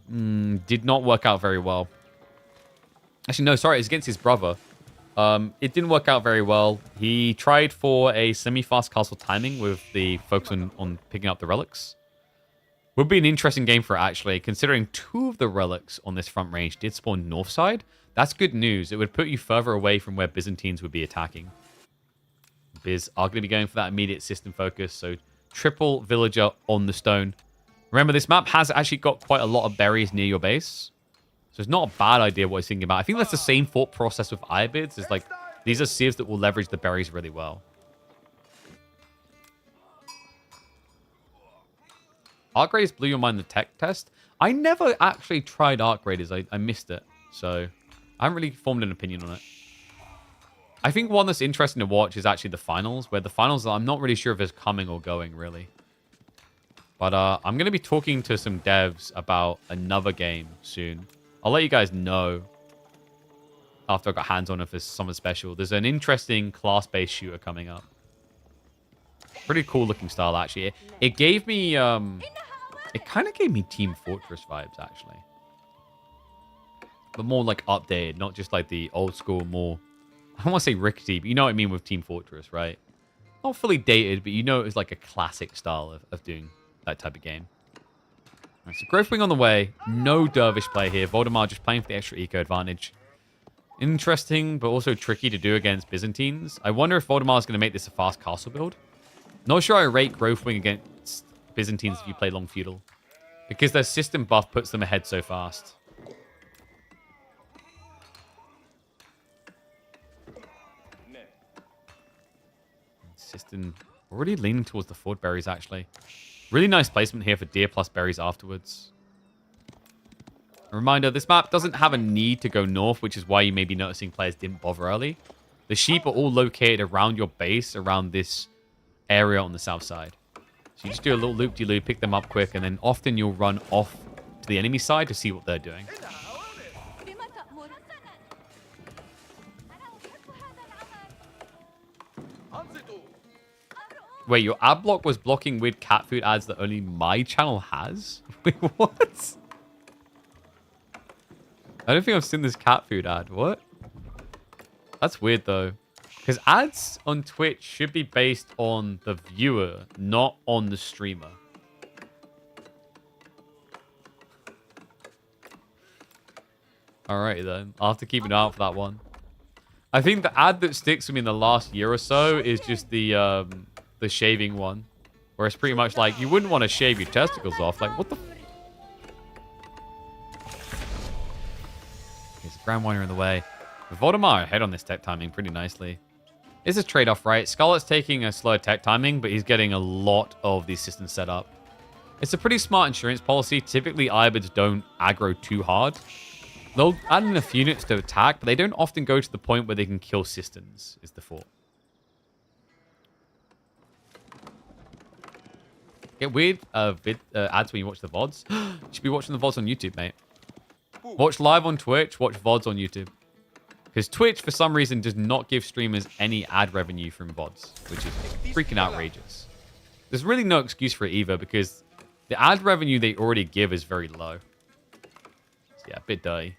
Did not work out very well. Actually, no, sorry, it's against his brother. It didn't work out very well. He tried for a semi-fast castle timing with the focus on picking up the relics. Would be an interesting game for it, actually, considering 2 of the relics on this front range did spawn north side. That's good news. It would put you further away from where Byzantines would be attacking. Biz are going to be going for that immediate system focus, so triple villager on the stone. Remember, this map has actually got quite a lot of berries near your base. So it's not a bad idea what he's thinking about. I think that's the same thought process with Ibids. Is like, these are civs that will leverage the berries really well. Arc Raiders blew your mind in the tech test. I never actually tried Arc Raiders. I missed it. So I haven't really formed an opinion on it. I think one that's interesting to watch is actually the finals. Where the finals, I'm not really sure if it's coming or going, really. But I'm going to be talking to some devs about another game soon. I'll let you guys know after I got hands on if there's something special. There's an interesting class-based shooter coming up. Pretty cool looking style, actually. It gave me... it kind of gave me Team Fortress vibes, actually. But more like updated, not just like the old school, more... I don't want to say rickety, but you know what I mean with Team Fortress, right? not fully dated, but you know it was like a classic style of doing that type of game. Right, so Growth Wing on the way. No Dervish play here. Voldemar just playing for the extra eco advantage. Interesting, but also tricky to do against Byzantines. I wonder if Voldemar is going to make this a fast castle build. Not sure I rate Growth Wing against Byzantines if you play Long Feudal, because their system buff puts them ahead so fast. System already leaning towards the Ford berries, actually. Really nice placement here for deer plus berries afterwards. A reminder, this map doesn't have a need to go north, which is why you may be noticing players didn't bother early. The sheep are all located around your base, around this area on the south side. So you just do a little loop-de-loop, pick them up quick, and then often you'll run off to the enemy side to see what they're doing. Wait, your ad block was blocking weird cat food ads that only my channel has? Wait, what? I don't think I've seen this cat food ad. What? That's weird, though. Because ads on Twitch should be based on the viewer, not on the streamer. Alright, then. I'll have to keep an eye out for that one. I think the ad that sticks with me in the last year or so is just the shaving one. Where it's pretty much like, you wouldn't want to shave your testicles off. Like, what the... There's a Grand Warrior in the way. Voldemar ahead on this tech timing pretty nicely. It's a trade-off, right? Scarlet's taking a slower tech timing, but he's getting a lot of these systems set up. It's a pretty smart insurance policy. Typically, Ibids don't aggro too hard. They'll add in a few units to attack, but they don't often go to the point where they can kill systems, is the thought. Get weird ads when you watch the VODs. You should be watching the VODs on YouTube, mate. Watch live on Twitch, watch VODs on YouTube. Because Twitch, for some reason, does not give streamers any ad revenue from VODs, which is freaking outrageous. There's really no excuse for it either, because the ad revenue they already give is very low. So yeah, a bit dirty.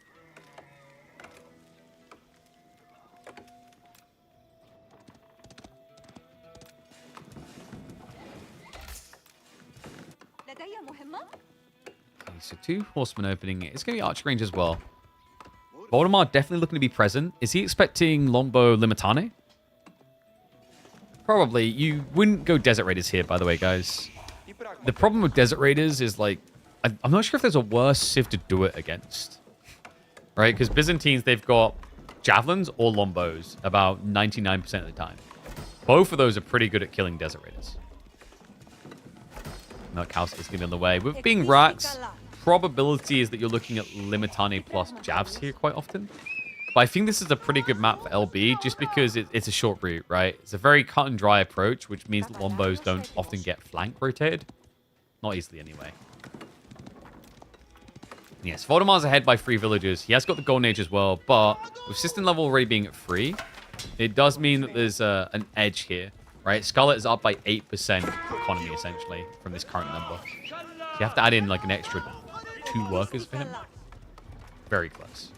Okay, so 2 horsemen opening. It's going to be archer range as well. Voldemar definitely looking to be present. Is he expecting longbow limitane? Probably. You wouldn't go Desert Raiders here, by the way, guys. The problem with Desert Raiders is, like, I'm not sure if there's a worse civ to do it against. Right? Because Byzantines, they've got javelins or longbows about 99% of the time. Both of those are pretty good at killing Desert Raiders. Milk House is going to be on the way. With being rats, probability is that you're looking at limitane plus jabs here quite often. But I think this is a pretty good map for LB just because it's a short route, right? It's a very cut and dry approach, which means lombos don't often get flank rotated. Not easily, anyway. Yes, Voldemar's ahead by 3 villagers. He has got the Golden Age as well, but with system level already being at 3, it does mean that there's an edge here, right? Scarlet is up by 8% economy, essentially, from this current number. So you have to add in, like, an extra 2 workers for him. Very close.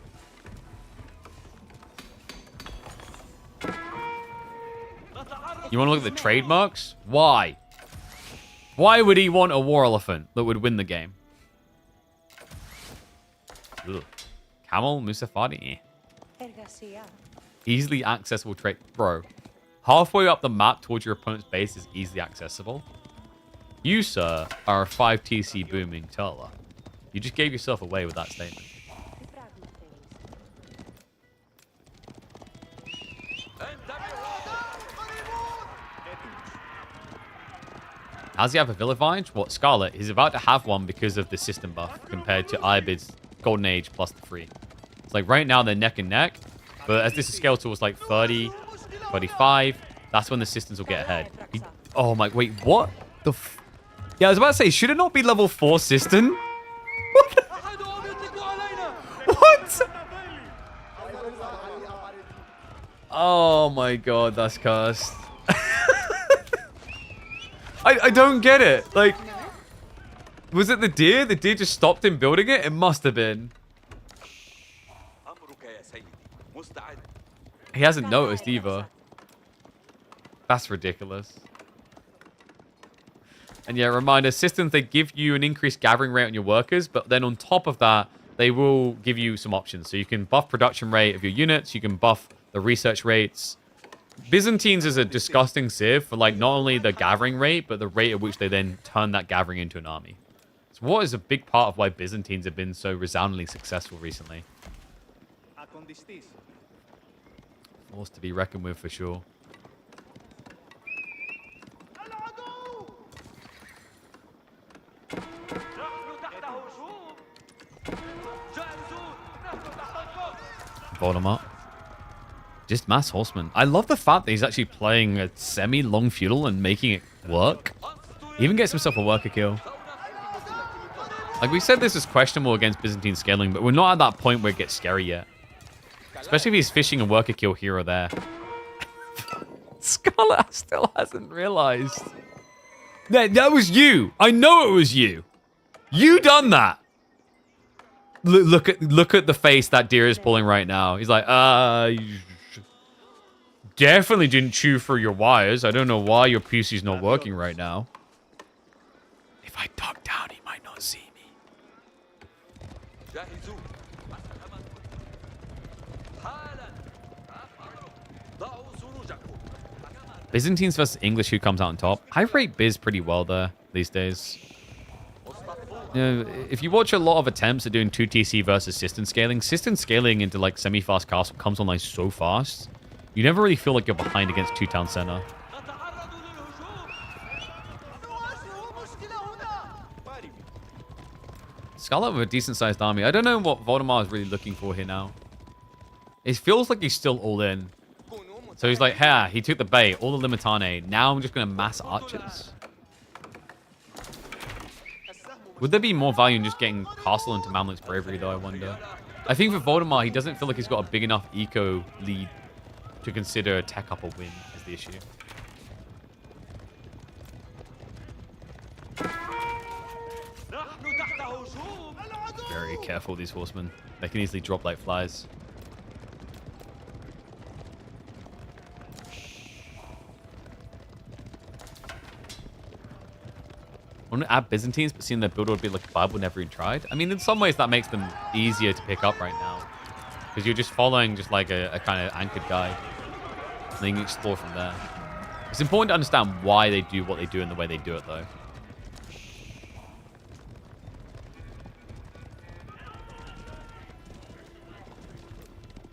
You want to look at the trademarks? Why? Why would he want a war elephant that would win the game? Ugh. Camel, Musafadi. Easily accessible trade. Bro, halfway up the map towards your opponent's base is easily accessible. You, sir, are a 5 TC booming turtler. You just gave yourself away with that statement. Does he have a Villafine? What, Scarlet? He's about to have one because of the system buff compared to Ibid's Golden Age plus the 3. It's like right now they're neck and neck, but as this is scaled towards like 30, 35, that's when the systems will get ahead. Oh my, wait, what? Yeah, I was about to say, should it not be level 4 system? What? What? Oh my god, that's cursed. I don't get it. Like, was it the deer? The deer just stopped him building it? It must have been. He hasn't noticed either. That's ridiculous. And yeah, reminder, systems, they give you an increased gathering rate on your workers, but then on top of that, they will give you some options. So you can buff production rate of your units, you can buff the research rates. Byzantines is a disgusting civ for like not only the gathering rate, but the rate at which they then turn that gathering into an army. So what is a big part of why Byzantines have been so resoundingly successful recently. Force to be reckoned with for sure. Voldemar. Just mass horseman. I love the fact that he's actually playing a semi-long feudal and making it work. He even gets himself a worker kill. Like we said, this is questionable against Byzantine scaling, but we're not at that point where it gets scary yet. Especially if he's fishing a worker kill here or there. Scarlet still hasn't realized. That was you. I know it was you. You done that. Look at the face that deer is pulling right now. He's like, you definitely didn't chew through your wires. I don't know why your PC's not working right now. If I duck down, he might not see me. Byzantines versus English, who comes out on top? I rate Biz pretty well there these days. You know, if you watch a lot of attempts at doing 2TC versus system scaling into like semi-fast castle comes online so fast, you never really feel like you're behind against 2-town center. Scarlet with a decent-sized army. I don't know what Voldemar is really looking for here now. It feels like he's still all in. So he's like, hey, he took the bait, all the Limitane. Now I'm just going to mass archers. Would there be more value in just getting Castle into Mamluk's bravery, though, I wonder? I think for Voldemar, he doesn't feel like he's got a big enough eco lead to consider a tech up or win is the issue. Very careful, these horsemen. They can easily drop like flies. I want to add Byzantines, but seeing their build would be like Bible never even tried. I mean, in some ways, that makes them easier to pick up right now. Because you're just following just like a kind of anchored guide. And then you can explore from there. It's important to understand why they do what they do and the way they do it, though.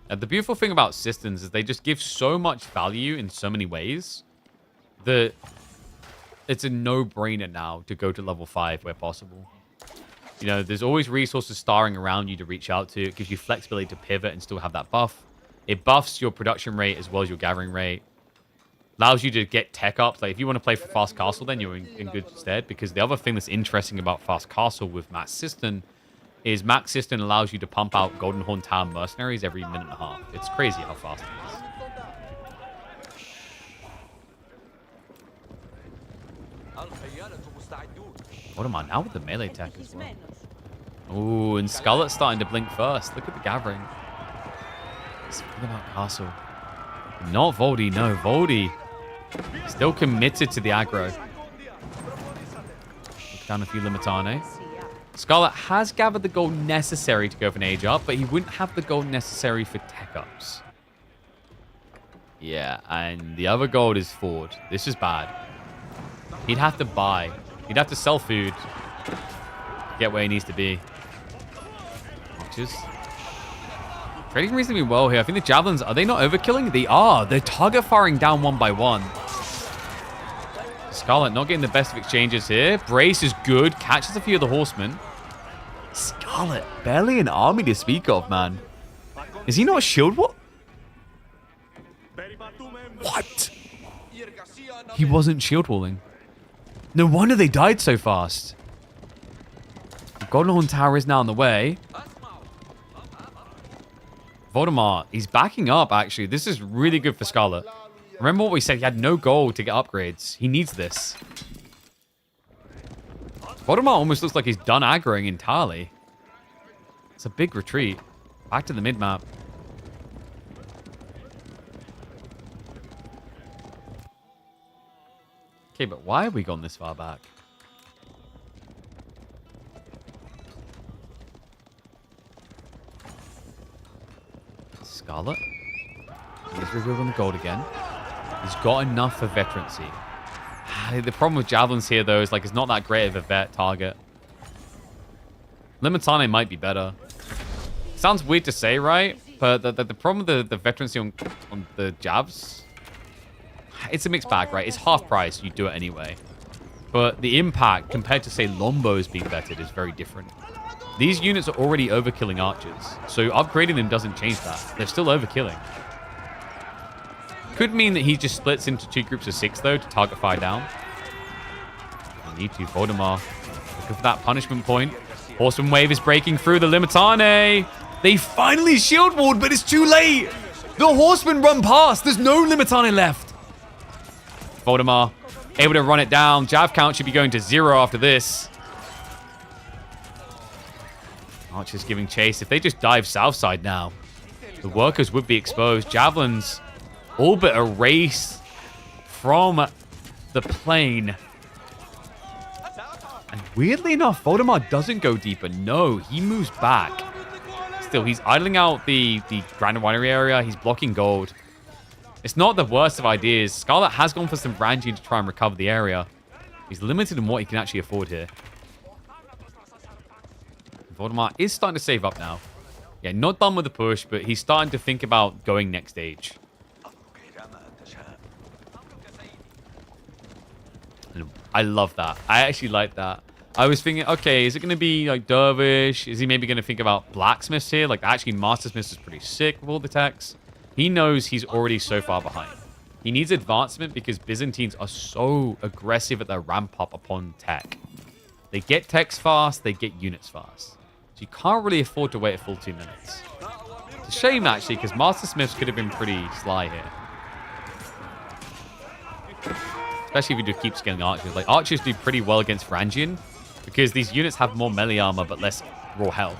The beautiful thing about systems is they just give so much value in so many ways that it's a no-brainer now to go to level 5 where possible. You know, there's always resources starring around you to reach out to. It gives you flexibility to pivot and still have that buff. It buffs your production rate as well as your gathering rate. Allows you to get tech ups. Like, if you want to play for Fast Castle, then you're in good stead. Because the other thing that's interesting about Fast Castle with Max System is Max System allows you to pump out Golden Horn Tower mercenaries every minute and a half. It's crazy how fast it is. What am I now with the melee tech as well? Ooh, and Scarlet's starting to blink first. Look at the gathering. Something about Castle. Not Voldy, no. Voldy still committed to the aggro. Look down a few Limitane. Scarlet has gathered the gold necessary to go for an age up, but he wouldn't have the gold necessary for tech ups. Yeah, and the other gold is Ford. This is bad. He'd have to buy. He'd have to sell food to get where he needs to be. Archers. Trading reasonably well here. I think the javelins, are they not overkilling? They are. They're target firing down one by one. Scarlet not getting the best of exchanges here. Brace is good. Catches a few of the horsemen. Scarlet, barely an army to speak of, man. Is he not a shield? What? What? He wasn't shield walling. No wonder they died so fast. The Golden Horn Tower is now on the way. Voldemar, he's backing up, actually. This is really good for Scarlet. Remember what we said? He had no gold to get upgrades. He needs this. Voldemar almost looks like he's done aggroing entirely. It's a big retreat. Back to the mid-map. Okay, but why have we gone this far back? Scarlet. He's revealed on the gold again. He's got enough for veterancy. The problem with javelins here, though, is like it's not that great of a vet target. Limitane might be better. Sounds weird to say, right? But the problem with the veterancy on the jabs, it's a mixed bag, right? It's half price. You do it anyway. But the impact compared to, say, Lombos being vetted is very different. These units are already overkilling archers. So upgrading them doesn't change that. They're still overkilling. Could mean that he just splits into 2 groups of 6, though, to target fire down. You need to. Voldemar. Looking for that punishment point. Horseman Wave is breaking through the Limitane. They finally shield walled, but it's too late. The Horsemen run past. There's no Limitane left. Voldemar able to run it down. Jav count should be going to 0 after this. Archers giving chase. If they just dive south side now, the workers would be exposed. Javelins all but erased from the plane. And weirdly enough, Voldemar doesn't go deeper. No, he moves back. Still, he's idling out the Grand Winery area. He's blocking gold. It's not the worst of ideas. Scarlet has gone for some Rangian to try and recover the area. He's limited in what he can actually afford here. Voldemar is starting to save up now. Yeah, not done with the push, but he's starting to think about going next stage. And I love that. I actually like that. I was thinking, okay, is it going to be like Dervish? Is he maybe going to think about Blacksmiths here? Like, actually, Mastersmiths is pretty sick with all the techs. He knows he's already so far behind. He needs advancement because Byzantines are so aggressive at their ramp up upon tech. They get techs fast, they get units fast. So you can't really afford to wait a full 2 minutes. It's a shame, actually, because Mastersmiths could have been pretty sly here. Especially if you do keep scaling archers. Like, archers do pretty well against Rangian because these units have more melee armor but less raw health.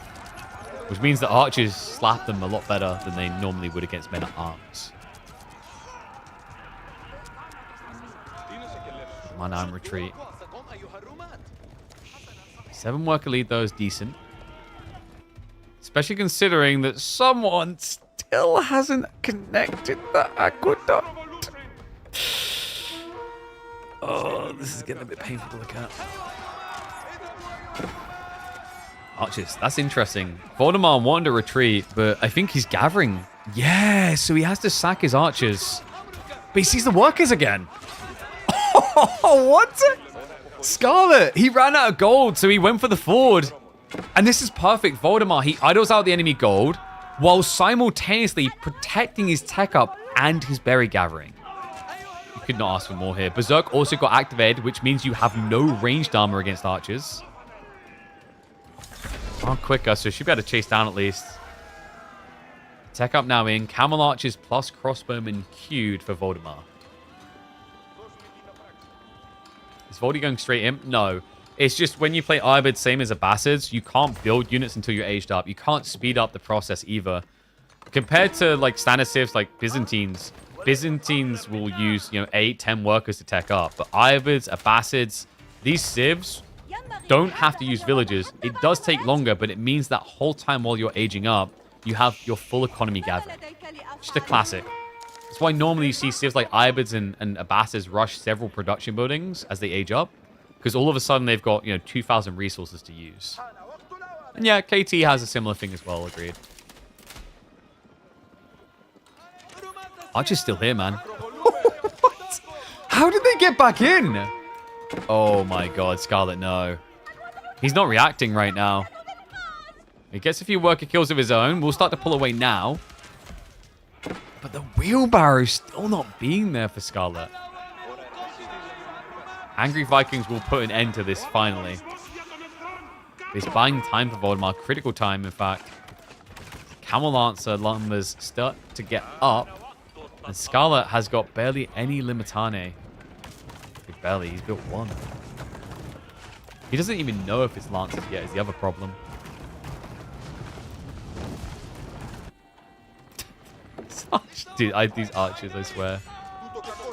Which means that archers slap them a lot better than they normally would against men-at-arms. Mana and retreat. 7 worker lead, though, is decent. Especially considering that someone still hasn't connected the aqueduct. Oh, this is getting a bit painful to look at. Archers, that's interesting. Voldemar wanted to retreat, but I think he's gathering. Yeah, so he has to sack his archers. But he sees the workers again. Oh, what? Scarlet, he ran out of gold, so he went for the ford. And this is perfect. Voldemar, he idles out the enemy gold while simultaneously protecting his tech up and his berry gathering. You could not ask for more here. Berserk also got activated, which means you have no ranged armor against archers. Oh, quicker, so should be able to chase down at least. Tech up now in. Camel archers plus crossbowmen queued for Voldemar. Is Voldy going straight in? No. It's just when you play Ibid, same as Abbasids, you can't build units until you're aged up. You can't speed up the process either. Compared to like standard civs like Byzantines will use, 8, 10 workers to tech up. But Ibids, Abbasids, these civs don't have to use villagers. It does take longer, but it means that whole time while you're aging up, you have your full economy gathering. Just a classic. That's why normally you see civs like Ibids and Abbasids rush several production buildings as they age up. Because all of a sudden they've got, 2,000 resources to use. And yeah, KT has a similar thing as well, agreed. Archer's still here, man. What? How did they get back in? Oh my god, Scarlet, no. He's not reacting right now. He gets a few worker kills of his own. We'll start to pull away now. But the wheelbarrow's still not being there for Scarlet. Angry Vikings will put an end to this finally. He's buying time for Voldemar. Critical time, in fact. Camel Lancer numbers start to get up. And Scarlet has got barely any Limitane. Barely. He's built 1. He doesn't even know if it's Lancers yet, is the other problem. Dude, these archers, I swear.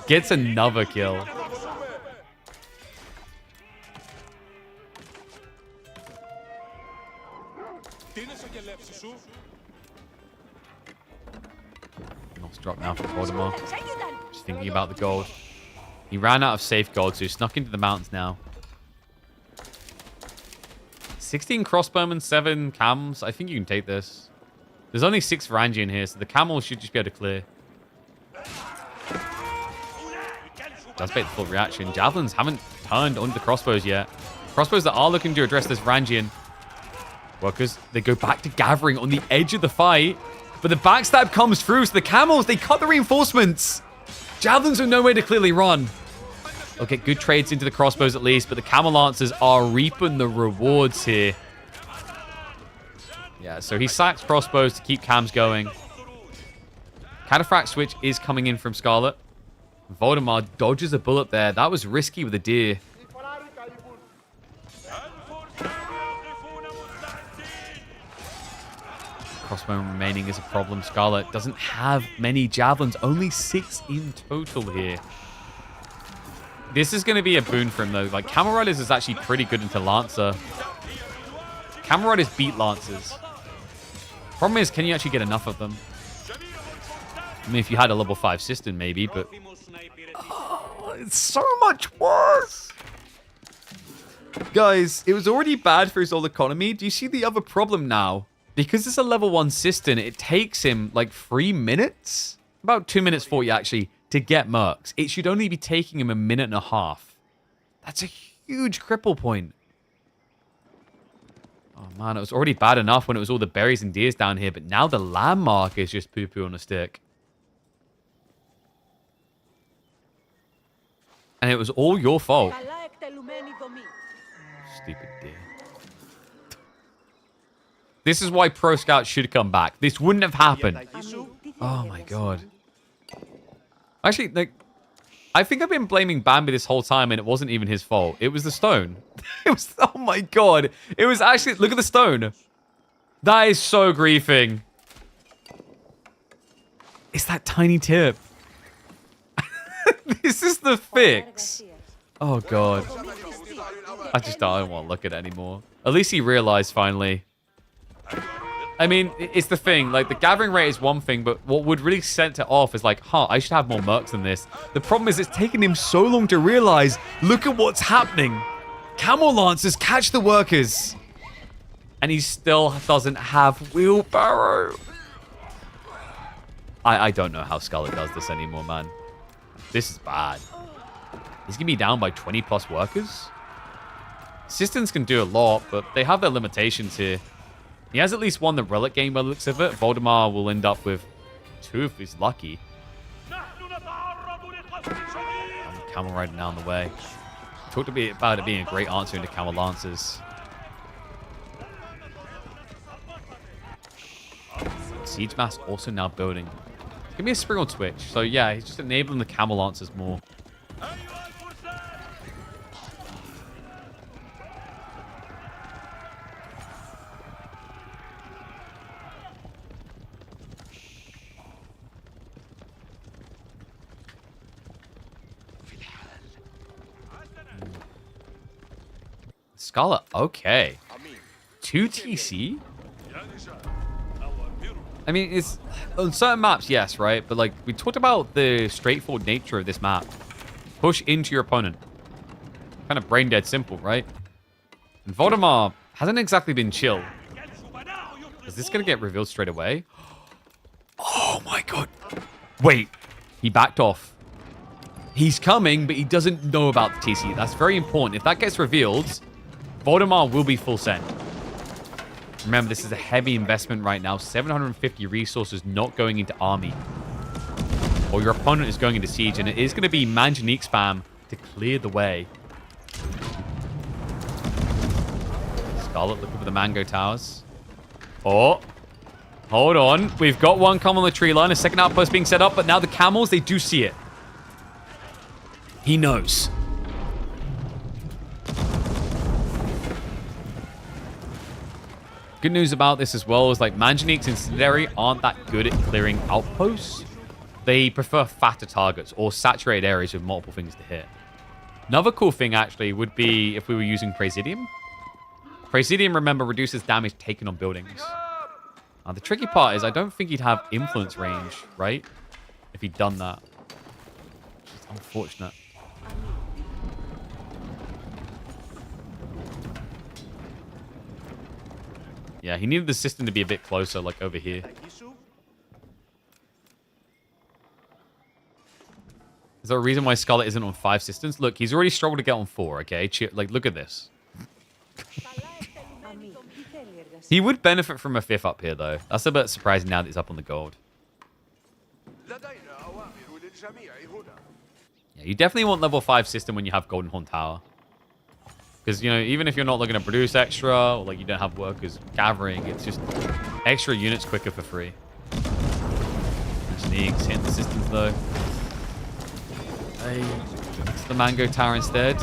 Gets another kill. drop now for Voldemar. Just thinking about the gold. He ran out of safe gold, so he snuck into the mountains now. 16 crossbowmen, 7 cams. I think you can take this. There's only 6 Varangi in here, so the camels should just be able to clear. That's bait the full reaction. Javelins haven't turned onto the crossbows yet. Crossbows that are looking to address this Varangian. Workers, they go back to gathering on the edge of the fight. But the backstab comes through, so the camels, they cut the reinforcements. Javelins have nowhere to clearly run. They'll get good trades into the crossbows at least, but the camel lancers are reaping the rewards here. Yeah, so he sacks crossbows to keep cams going. Cataphract switch is coming in from Scarlet. Voldemar dodges a bullet there. That was risky with a deer. Crossbow remaining is a problem. Scarlet doesn't have many javelins. Only 6 in total here. This is going to be a boon for him, though. Like, Camel Riders is actually pretty good into Lancer. Camel Riders beat Lancers. Problem is, can you actually get enough of them? I mean, if you had a level 5 Cistern, maybe, but... Oh, it's so much worse! Guys, it was already bad for his old economy. Do you see the other problem now? Because it's a level 1 Cistern, it takes him, like, 3 minutes? About 2 minutes 40, actually, to get mercs. It should only be taking him a minute and a half. That's a huge cripple point. Oh, man, it was already bad enough when it was all the berries and deers down here, but now the landmark is just poo-poo on a stick. And it was all your fault. Stupid deer. This is why Pro Scout should come back. This wouldn't have happened. Oh, my God. Actually, like, I think I've been blaming Bambi this whole time, and it wasn't even his fault. It was the stone. It was, oh, my God. It was actually, look at the stone. That is so griefing. It's that tiny tip. This is the fix. Oh, God. I don't want to look at it anymore. At least he realized finally. I mean, it's the thing. Like, the gathering rate is one thing, but what would really set it off is like, I should have more mercs than this. The problem is it's taken him so long to realize, look at what's happening. Camel Lancers catch the workers. And he still doesn't have wheelbarrow. I don't know how Scarlet does this anymore, man. This is bad. He's going to be down by 20 plus workers. Cisterns can do a lot, but they have their limitations here. He has at least won the relic game by the looks of it. Voldemar will end up with 2 if he's lucky. Camel Rider now on the way. Talked about it being a great answer into Camel Lancers. Siege Mass also now building. Give me a Spring on Twitch. So yeah, he's just enabling the Camel Lancers more. Scarlet, okay. 2 TC? I mean, it's on certain maps, yes, right? But like, we talked about the straightforward nature of this map. Push into your opponent. Kind of brain dead simple, right? And Voldemar hasn't exactly been chill. Is this going to get revealed straight away? Oh my God. Wait, he backed off. He's coming, but he doesn't know about the TC. That's very important. If that gets revealed, Voldemar will be full send. Remember, this is a heavy investment right now. 750 resources not going into army. Or your opponent is going into siege. And it is going to be Manjanique spam to clear the way. Scarlet looking for the Mango Towers. Oh. Hold on. We've got one come on the tree line. A second outpost being set up. But now the camels, they do see it. He knows. Good news about this as well is like Manjaniques and Cinderi aren't that good at clearing outposts. They prefer fatter targets or saturated areas with multiple things to hit. Another cool thing actually would be if we were using Presidium. Presidium, remember, reduces damage taken on buildings. The tricky part is I don't think he'd have influence range, right? he'd done that. It's unfortunate. Yeah, he needed the system to be a bit closer, like over here. Is there a reason why Scarlet isn't on 5 systems? Look, he's already struggled to get on 4, okay? Like, look at this. He would benefit from a 5th up here, though. That's a bit surprising now that he's up on the gold. Yeah, you definitely want level 5 system when you have Golden Horn Tower. Because, you know, even if you're not looking to produce extra, or like you don't have workers gathering, it's just extra units quicker for free. Sneaks, hitting the systems, though. Hey, it's the Mango Tower instead.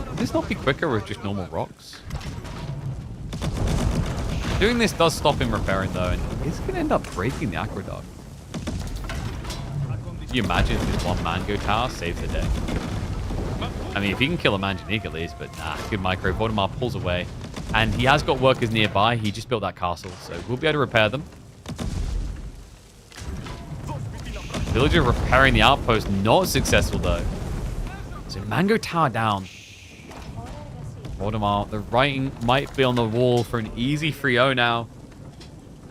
Would this not be quicker with just normal rocks? Doing this does stop him repairing, though, and it's going to end up breaking the aqueduct. Can you imagine if this one Mango Tower saves the day? I mean, if he can kill a Manganique at least, but nah, good micro. Voldemar pulls away, and he has got workers nearby. He just built that castle, so we'll be able to repair them. Villager repairing the outpost, not successful though. So Mango Tower down. Voldemar, the writing might be on the wall for an easy 3-0 now.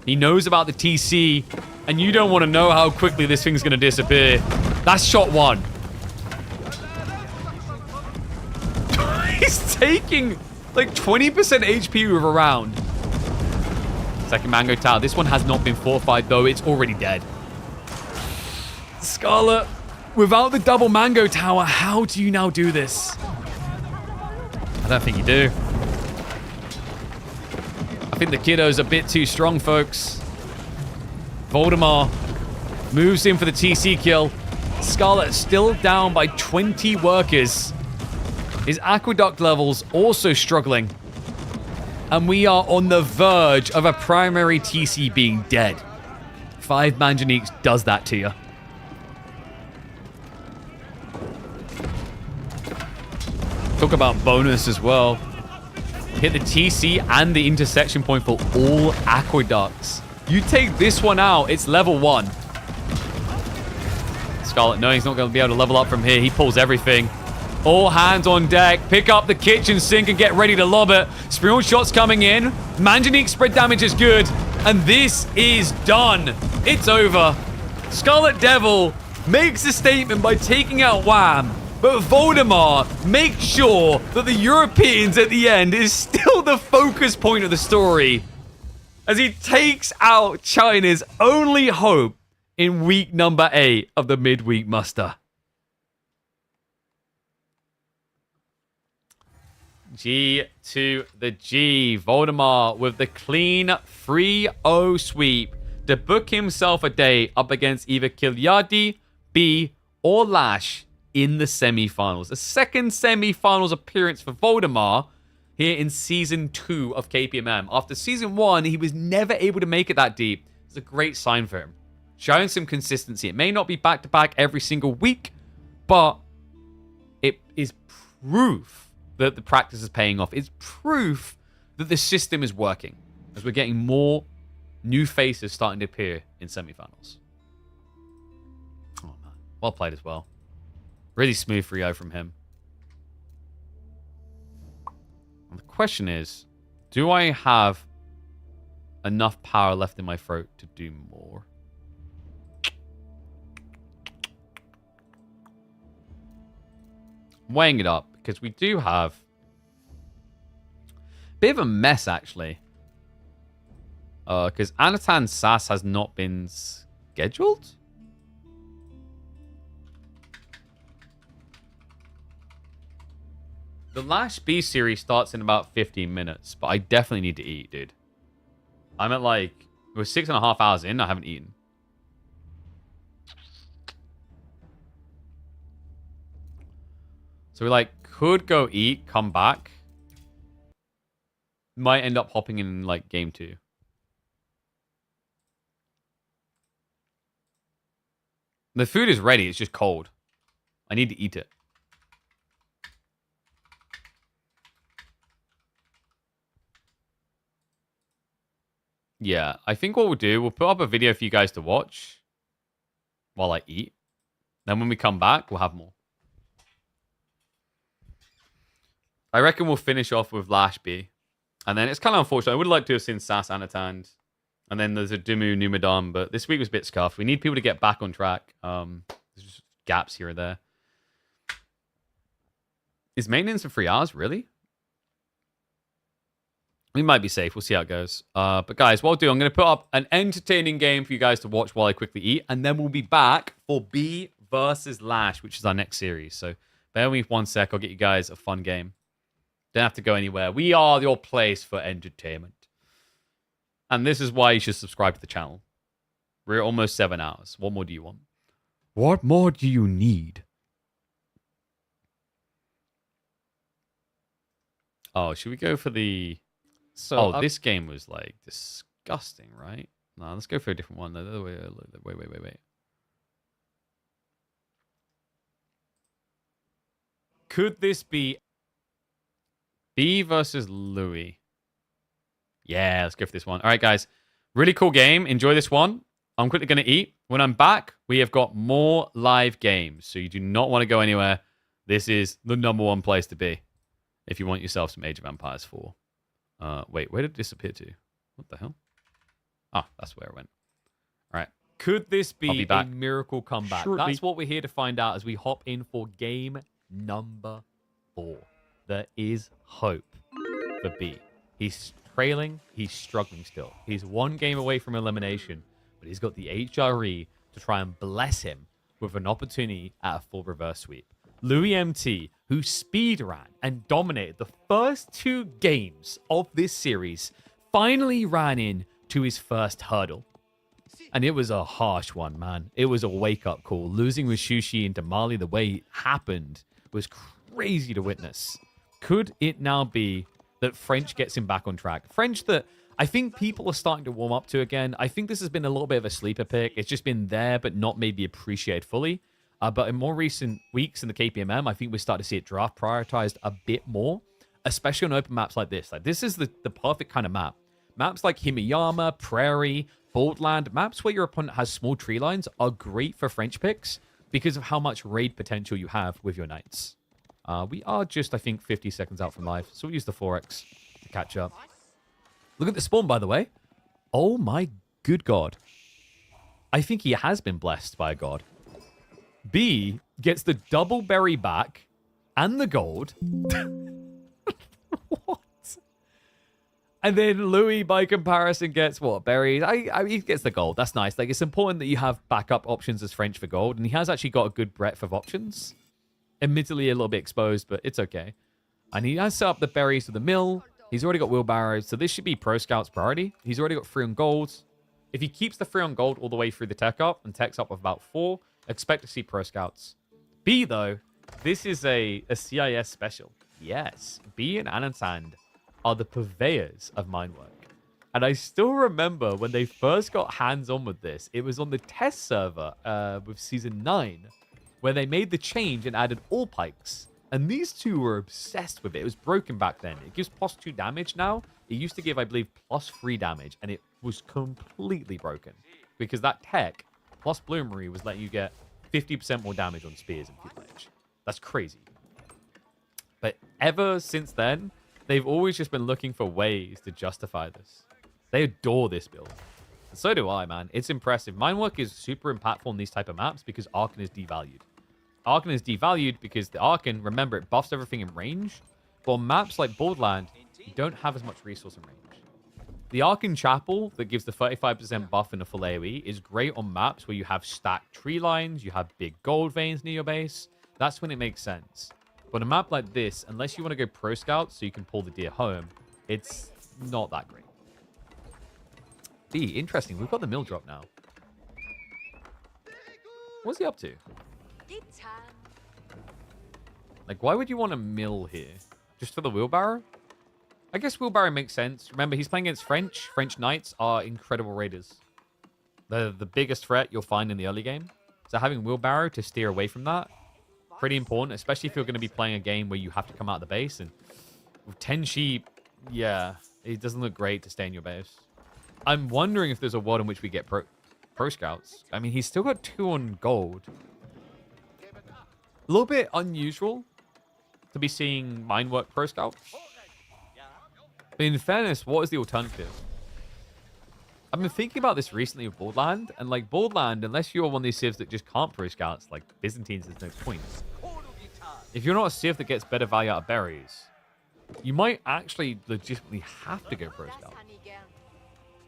He knows about the TC, and you don't want to know how quickly this thing's going to disappear. That's shot 1. He's taking like 20% HP with a round. Second Mango Tower. This one has not been fortified though. It's already dead. Scarlet, without the double Mango Tower, how do you now do this? I don't think you do. I think the kiddo's a bit too strong, folks. Voldemar moves in for the TC kill. Scarlet still down by 20 workers. His aqueduct levels also struggling. And we are on the verge of a primary TC being dead. 5 Manganiques does that to you. Talk about bonus as well. Hit the TC and the intersection point for all aqueducts. You take this one out, it's level 1. Scarlet knowing he's not going to be able to level up from here. He pulls everything. All hands on deck. Pick up the kitchen sink and get ready to lob it. Spiral shots coming in. Manganique spread damage is good. And this is done. It's over. Scarlet Devil makes a statement by taking out Wham. But Voldemar makes sure that the Europeans at the end is still the focus point of the story. As he takes out China's only hope in week number 8 of the midweek muster. G to the G. Voldemar with the clean 3-0 sweep to book himself a day up against either Kilardi, B, or Lash in the semi-finals. The second semi-finals appearance for Voldemar here in Season 2 of KPMM. After Season 1, he was never able to make it that deep. It's a great sign for him. Showing some consistency. It may not be back-to-back every single week, but it is proof that the practice is paying off. It's proof that the system is working as we're getting more new faces starting to appear in semifinals. Oh, man. Well played as well. Really smooth 3-0 from him. And the question is, do I have enough power left in my throat to do more? I'm weighing it up because we do have a bit of a mess, actually. Because Anatan's SAS has not been scheduled? The Lash B series starts in about 15 minutes, but I definitely need to eat, dude. I'm at like, we're 6.5 hours in, I haven't eaten. So we like could go eat, come back. Might end up hopping in like game 2. The food is ready, it's just cold. I need to eat it. Yeah, I think what we'll do, we'll put up a video for you guys to watch while I eat. Then when we come back, we'll have more. I reckon we'll finish off with Lash B. And then it's kind of unfortunate. I would like to have seen Sass Anatand. And then there's a Dumu Numadam, but this week was a bit scuffed. We need people to get back on track. There's just gaps here and there. Is maintenance in 3 hours, really? We might be safe. We'll see how it goes. But guys, what I'll do, I'm going to put up an entertaining game for you guys to watch while I quickly eat. And then we'll be back for B versus Lash, which is our next series. So bear with me 1 sec. I'll get you guys a fun game. Don't have to go anywhere. We are your place for entertainment. And this is why you should subscribe to the channel. We're at almost 7 hours. What more do you want? What more do you need? Oh, should we go for the... So, this game was, like, disgusting, right? No, let's go for a different one. Wait. Could this be B versus Louis? Yeah, let's go for this one. All right, guys. Really cool game. Enjoy this one. I'm quickly going to eat. When I'm back, we have got more live games. So you do not want to go anywhere. This is the #1 place to be if you want yourself some Age of Empires 4. Wait, where did it disappear to? What the hell? Ah, that's where it went. All right. Could this be a miracle comeback? Shortly. That's what we're here to find out as we hop in for game number 4. There is hope for B. He's trailing. He's struggling still. He's 1 game away from elimination, but he's got the HRE to try and bless him with an opportunity at a full reverse sweep. Louis MT, who speedran and dominated the first 2 games of this series, finally ran in to his first hurdle. And it was a harsh one, man. It was a wake-up call. Losing with Shushi and Damali the way it happened was crazy to witness. Could it now be that French gets him back on track? French that I think people are starting to warm up to again. I think this has been a little bit of a sleeper pick. It's just been there, but not maybe appreciated fully. But in more recent weeks in the KPMM, I think we're starting to see it draft prioritized a bit more, especially on open maps like this. Like this is the perfect kind of map. Maps like Himiyama, Prairie, Boldland, maps where your opponent has small tree lines are great for French picks because of how much raid potential you have with your knights. We are just, I think, 50 seconds out from live, so we'll use the 4x to catch up. Look at the spawn, by the way. Oh my good god. I think he has been blessed by a god. B gets the double berry back and the gold. What? And then Louis, by comparison, gets what? Berries? He gets the gold. That's nice. Like, it's important that you have backup options as French for gold, and he has actually got a good breadth of options. Admittedly, a little bit exposed, but it's okay. And he has set up the berries to the mill. He's already got wheelbarrows, so this should be Pro Scout's priority. He's already got 3 on gold. If he keeps the 3 on gold all the way through the tech up and techs up of about 4, expect to see Pro Scouts. B, though, this is a CIS special. Yes, B and Anantand are the purveyors of Mindwork. And I still remember when they first got hands-on with this, it was on the test server with Season 9, where they made the change and added all pikes. And these two were obsessed with it. It was broken back then. It gives +2 damage now. It used to give, I believe, +3 damage, and it was completely broken. Because that tech, plus Bloomery, was letting you get 50% more damage on spears and Feeble Edge. That's crazy. But ever since then, they've always just been looking for ways to justify this. They adore this build. And so do I, man. It's impressive. Mindwork is super impactful in these type of maps because Arcan is devalued. Arcan is devalued because the Arcan, remember, it buffs everything in range. But on maps like Boardland, you don't have as much resource in range. The Arcan Chapel that gives the 35% buff in a full AoE is great on maps where you have stacked tree lines, you have big gold veins near your base. That's when it makes sense. But a map like this, unless you want to go Pro Scout so you can pull the deer home, it's not that great. B, interesting. We've got the mill drop now. What's he up to? Like, why would you want a mill here? Just for the wheelbarrow? I guess wheelbarrow makes sense. Remember, he's playing against French. French knights are incredible raiders. They're the biggest threat you'll find in the early game. So having wheelbarrow to steer away from that, pretty important, especially if you're going to be playing a game where you have to come out of the base. And with 10 sheep, yeah, it doesn't look great to stay in your base. I'm wondering if there's a world in which we get pro scouts. I mean, he's still got 2 on gold. A little bit unusual to be seeing mine work pro scouts. But in fairness, what is the alternative? I've been thinking about this recently with Boardland, and like Boardland, unless you're one of these civs that just can't pro scouts, like Byzantines, there's no point. If you're not a civ that gets better value out of berries, you might actually legitimately have to go pro scout.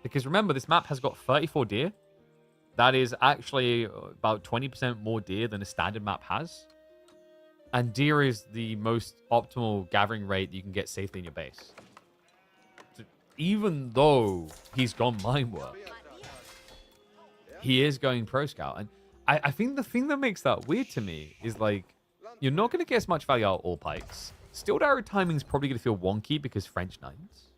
Because remember, this map has got 34 deer. That is actually about 20% more deer than a standard map has. And deer is the most optimal gathering rate you can get safely in your base. So even though he's gone mine work, he is going pro scout. And I think the thing that makes that weird to me is like, you're not going to get as much value out of all pikes. Stilled arrow timing is probably going to feel wonky because French knights.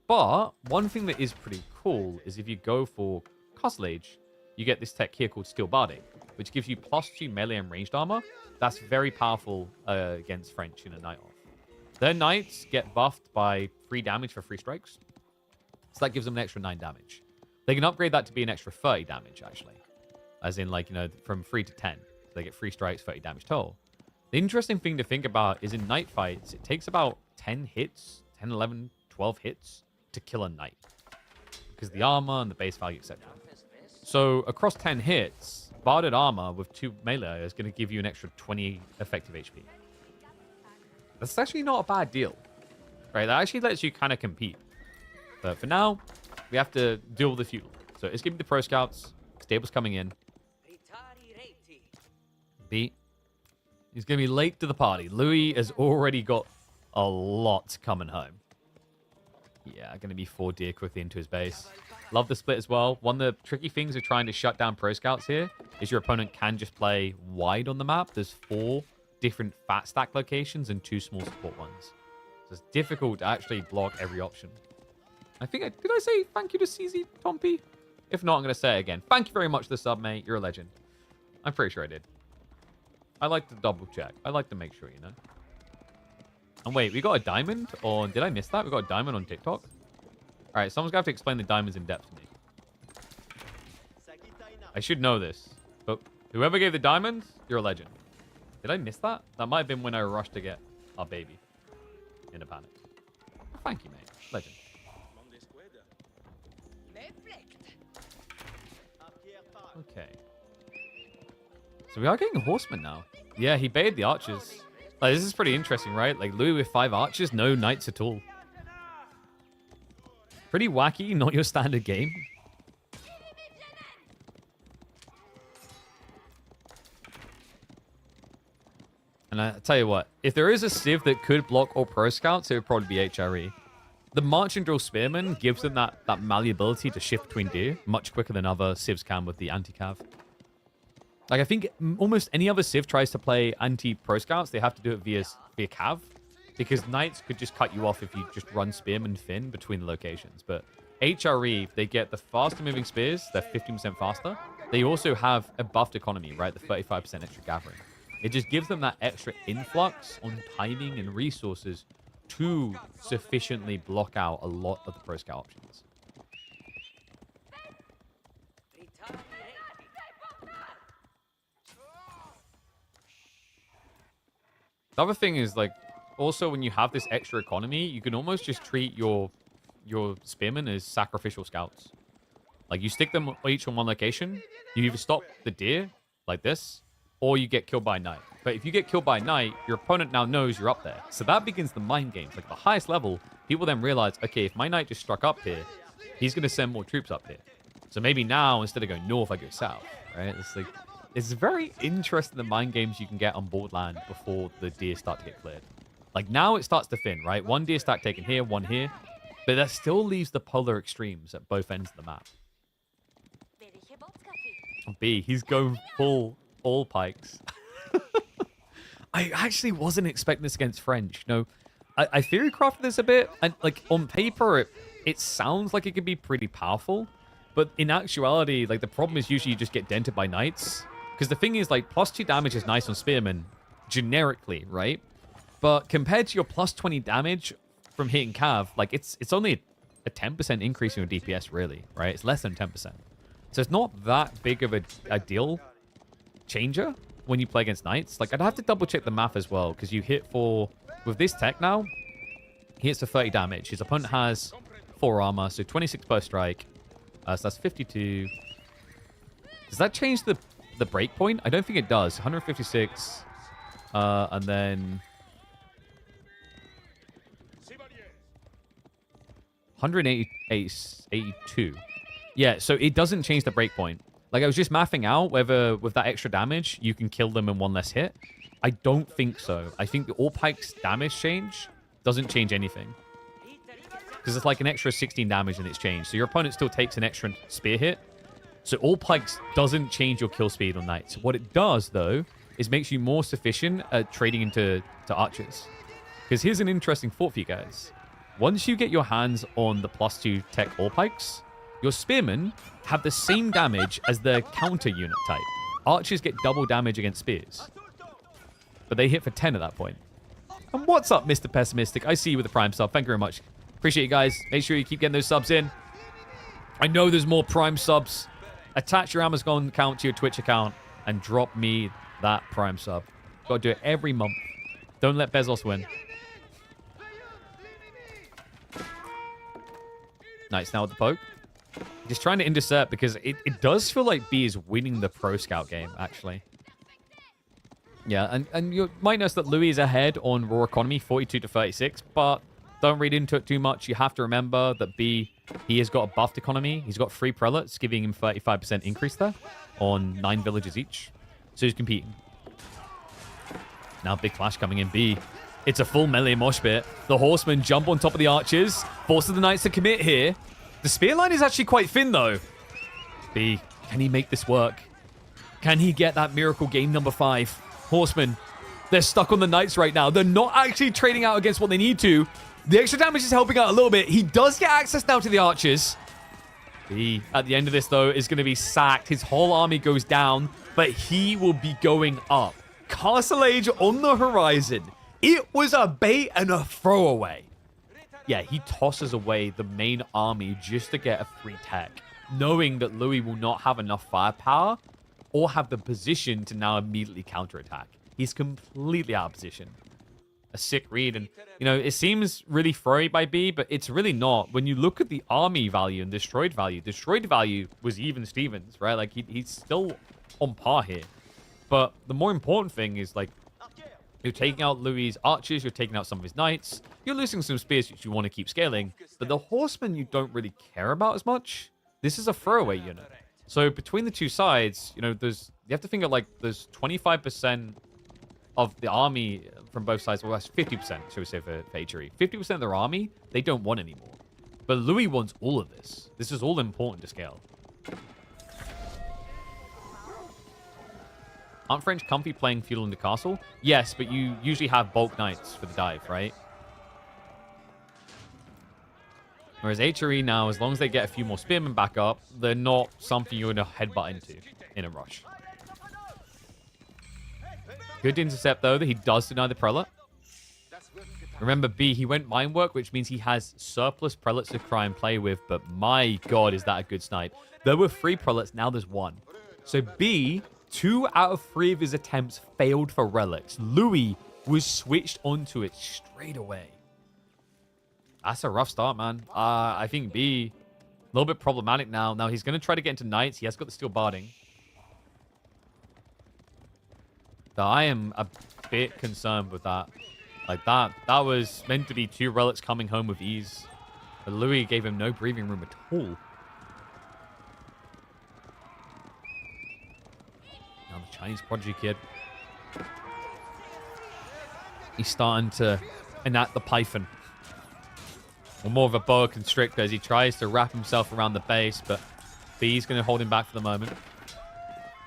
But one thing that is pretty cool is if you go for Castle Age, you get this tech here called Steel Barding, which gives you +2 melee and ranged armor. That's very powerful against French in a night off. Their knights get buffed by 3 damage for 3 strikes. So that gives them an extra 9 damage. They can upgrade that to be an extra 30 damage, actually. As in, like, you know, from 3 to 10. So they get 3 strikes, 30 damage total. The interesting thing to think about is in night fights, it takes about 10 hits, 10, 11, 12 hits to kill a knight. Because the armor and the base value, etc. So across 10 hits, barded armor with 2 melee is going to give you an extra 20 effective HP. That's actually not a bad deal. Right? That actually lets you kind of compete. But for now, we have to deal with the feudal. So it's giving the pro scouts. Stable's coming in. B. He's going to be late to the party. Louis has already got a lot coming home. Yeah, going to be 4 deer quickly into his base. Love the split as well. One of the tricky things of trying to shut down pro scouts here is your opponent can just play wide on the map. There's 4 different fat stack locations and 2 small support ones. So it's difficult to actually block every option. I think, did I say thank you to CZ Tompy? If not, I'm going to say it again. Thank you very much for the sub, mate. You're a legend. I'm pretty sure I did. I like to double check. I like to make sure, you know. And wait, we got a diamond? Or did I miss that? We got a diamond on TikTok? All right, someone's going to have to explain the diamonds in depth to me. I should know this. But whoever gave the diamonds, you're a legend. Did I miss that? That might have been when I rushed to get our baby. In a panic. Thank you, mate. Legend. Okay. So we are getting horsemen now. Yeah, he baited the archers. Like, this is pretty interesting, right? Like, Louis with 5 archers, no knights at all. Pretty wacky, not your standard game. And I tell you what, if there is a civ that could block all pro scouts, it would probably be HRE. The March and Drill Spearman gives them that malleability to shift between deer much quicker than other civs can with the anti-cav. Like, I think almost any other civ tries to play anti-pro scouts, they have to do it via cav. Because knights could just cut you off if you just run Spearman Finn between the locations. But HRE, they get the faster moving spears, they're 15% faster. They also have a buffed economy, right? The 35% extra gathering. It just gives them that extra influx on timing and resources to sufficiently block out a lot of the pro scout options. The other thing is, like, also when you have this extra economy, you can almost just treat your spearmen as sacrificial scouts. Like, you stick them each on one location, you either stop the deer, like this, or you get killed by night. But if you get killed by night, your opponent now knows you're up there. So that begins the mind games. Like, the highest level, people then realize, okay, if my knight just struck up here, he's going to send more troops up here. So maybe now, instead of going north, I go south, right? It's like, it's very interesting the mind games you can get on Boardland before the deer start to get cleared. Like, now it starts to thin, right? 1 deer stack taken here, 1 here. But that still leaves the polar extremes at both ends of the map. B, he's going full all pikes. I actually wasn't expecting this against French. No, I theory crafted this a bit. And, like, on paper, it sounds like it could be pretty powerful. But in actuality, like, the problem is usually you just get dented by knights. Because the thing is, like, +2 damage is nice on spearmen, generically, right? But compared to your +20 damage from hitting cav, like, it's only a 10% increase in your DPS, really, right? It's less than 10%. So it's not that big of a deal changer when you play against knights. Like, I'd have to double check the math as well, because you hit for, with this tech now, he hits for 30 damage. His opponent has 4 armor, so 26 per strike. So that's 52. Does that change the break point? I don't think it does. 156. And then 182. Yeah, so it doesn't change the break point. Like, I was just mathing out whether with that extra damage you can kill them in one less hit. I don't think so. I think the all pikes damage change doesn't change anything. Because it's like an extra 16 damage and it's changed. So your opponent still takes an extra spear hit. So all pikes doesn't change your kill speed on knights. What it does, though, is makes you more sufficient at trading into archers. Because here's an interesting thought for you guys. Once you get your hands on the +2 tech all pikes, your spearmen have the same damage as the counter unit type. Archers get double damage against spears. But they hit for 10 at that point. And what's up, Mr. Pessimistic? I see you with the Prime sub. Thank you very much. Appreciate you guys. Make sure you keep getting those subs in. I know there's more Prime subs. Attach your Amazon account to your Twitch account and drop me that Prime sub. Got to do it every month. Don't let Bezos win. Nice. Now with the poke. Just trying to intercept because it does feel like B is winning the Pro Scout game, actually. Yeah, and you might notice that Louis is ahead on raw economy, 42 to 36, but don't read into it too much. You have to remember that B, he has got a buffed economy. He's got 3 prelates, giving him 35% increase there on 9 villages each. So he's competing. Now big flash coming in B. It's a full melee mosh pit. The horsemen jump on top of the archers, forces the knights to commit here. The spear line is actually quite thin, though. B, can he make this work? Can he get that miracle game number 5? Horsemen, they're stuck on the knights right now. They're not actually trading out against what they need to. The extra damage is helping out a little bit. He does get access now to the archers. B, at the end of this, though, is going to be sacked. His whole army goes down, but he will be going up. Castle Age on the horizon. It was a bait and a throwaway. Yeah, he tosses away the main army just to get a free tech, knowing that Louis will not have enough firepower or have the position to now immediately counterattack. He's completely out of position. A sick read, and, you know, it seems really throwy by B, but it's really not. When you look at the army value and destroyed value was even Stevens, right? Like, he's still on par here. But the more important thing is, like, you're taking out Louis' archers, you're taking out some of his knights, you're losing some spears which you want to keep scaling, but the horsemen you don't really care about as much. This is a throwaway unit. So between the two sides, you know, you have to think of, like, there's 25% of the army from both sides. Well, that's 50%, shall we say, for HRE. 50% of their army, they don't want anymore. But Louis wants all of this. This is all important to scale. Aren't French comfy playing feudal in the castle? Yes, but you usually have bulk knights for the dive, right? Whereas HRE now, as long as they get a few more spearmen back up, they're not something you're going to headbutt into in a rush. Good intercept, though, that he does deny the prelate. Remember, B, he went mine work, which means he has surplus prelates to try and play with, but my god, is that a good snipe. There were 3 prelates, now there's 1. So B, 2 out of 3 of his attempts failed for relics. Louis was switched onto it straight away. That's a rough start, man. I think B, a little bit problematic now. Now he's going to try to get into knights. He has got the steel barding. So I am a bit concerned with that. Like, that was meant to be 2 relics coming home with ease. But Louis gave him no breathing room at all. Now the Chinese prodigy kid. He's starting to enact the python. Or more of a boa constrictor as he tries to wrap himself around the base, but B's going to hold him back for the moment.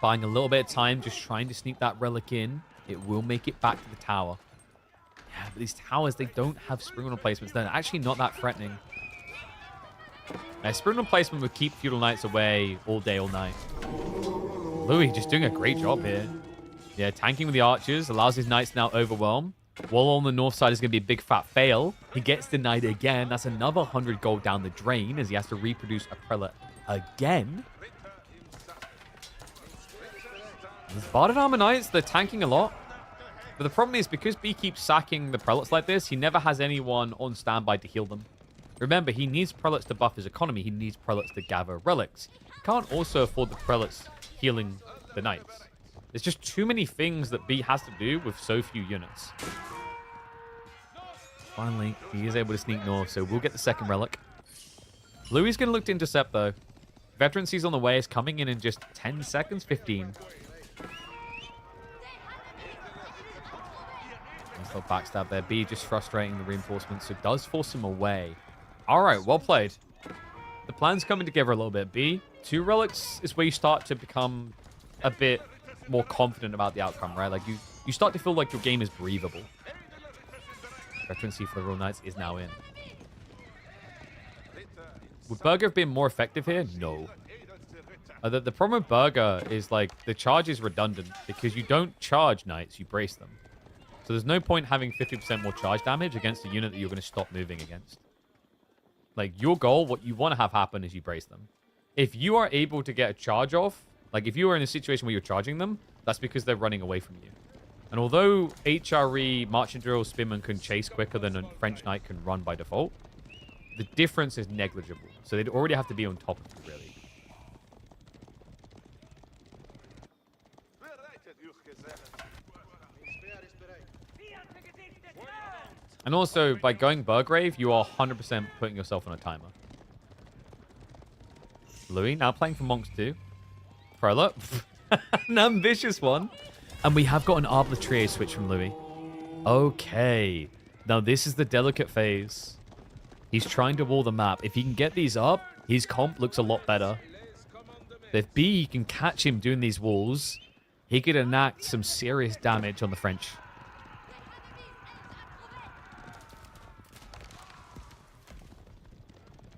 Buying a little bit of time, just trying to sneak that relic in. It will make it back to the tower. Yeah, but these towers, they don't have spring replacements. They're actually not that threatening. A spring replacement would keep feudal knights away all day, all night. Louis just doing a great job here. Yeah, tanking with the archers allows his knights now overwhelm. Wall on the north side is going to be a big fat fail. He gets denied again. That's another 100 gold down the drain as he has to reproduce a prelate again. There's Barded Armor Knights. They're tanking a lot. But the problem is, because B keeps sacking the prelates like this, he never has anyone on standby to heal them. Remember, he needs prelates to buff his economy. He needs prelates to gather relics. He can't also afford the prelates healing the knights. There's just too many things that B has to do with so few units. Finally, he is able to sneak north, so we'll get the second relic. Louis going to look to intercept, though. Veterancy's on the way. Is coming in just 10 seconds, 15. Nice little backstab there. B just frustrating the reinforcements, so it does force him away. All right, well played. The plan's coming together a little bit. B, 2 relics is where you start to become a bit more confident about the outcome, right? Like, you start to feel like your game is breathable. Veterancy for the Royal Knights is now in. Would Burger have been more effective here? No. The problem with Burger is, like, the charge is redundant because you don't charge Knights, you brace them. So there's no point having 50% more charge damage against a unit that you're going to stop moving against. Like, your goal, what you want to have happen is you brace them. If you are able to get a charge off, like, if you are in a situation where you're charging them, that's because they're running away from you. And although HRE, Marching Drill, Spearman can chase quicker than a French Knight can run by default, the difference is negligible. So they'd already have to be on top of you, really. And also, by going Burgrave, you are 100% putting yourself on a timer. Louis, now playing for Monks too. Prelate. An ambitious one. And we have got an arbitrary switch from Louis. Okay. Now, this is the delicate phase. He's trying to wall the map. If he can get these up, his comp looks a lot better. If B can catch him doing these walls, he could enact some serious damage on the French.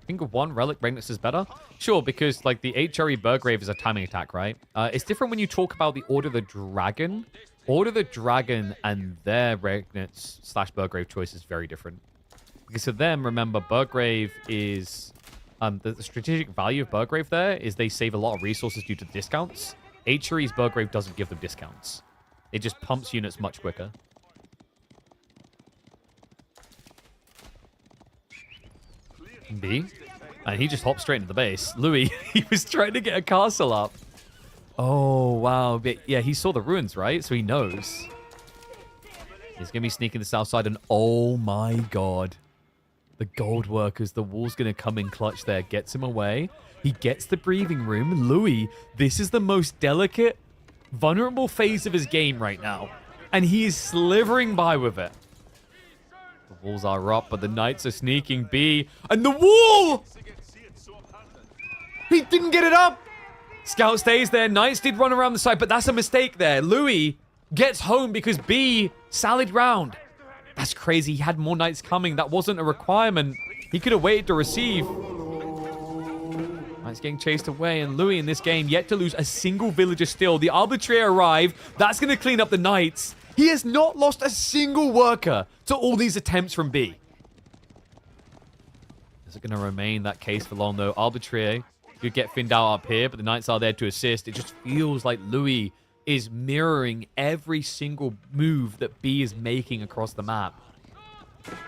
I think 1 relic Regnus is better. Sure, because like the HRE Burgrave is a timing attack, right? It's different when you talk about the Order of the Dragon. Order of the Dragon and their Regnus / Burgrave choice is very different. Because to them, remember, Burgrave is... the strategic value of Burgrave there is they save a lot of resources due to discounts. HRE's Burgrave doesn't give them discounts. It just pumps units much quicker. B. And he just hopped straight into the base. Louis, he was trying to get a castle up. Oh, wow. But yeah, he saw the ruins, right? So he knows. He's going to be sneaking the south side. And oh my god. The gold workers, the wall's going to come in clutch there. Gets him away. He gets the breathing room. Louis, this is the most delicate, vulnerable phase of his game right now. And he is slithering by with it. The walls are up, but the knights are sneaking B. And the wall! He didn't get it up! Scout stays there. Knights did run around the side, but that's a mistake there. Louis gets home because B sallied round. That's crazy. He had more knights coming. That wasn't a requirement. He could have waited to receive. Knights getting chased away, and Louis in this game yet to lose a single villager still. The arbitrary arrived. That's going to clean up the knights. He has not lost a single worker to all these attempts from B. Is it going to remain that case for long, though? Arbitrary could get thinned out up here, but the knights are there to assist. It just feels like Louis is mirroring every single move that B is making across the map.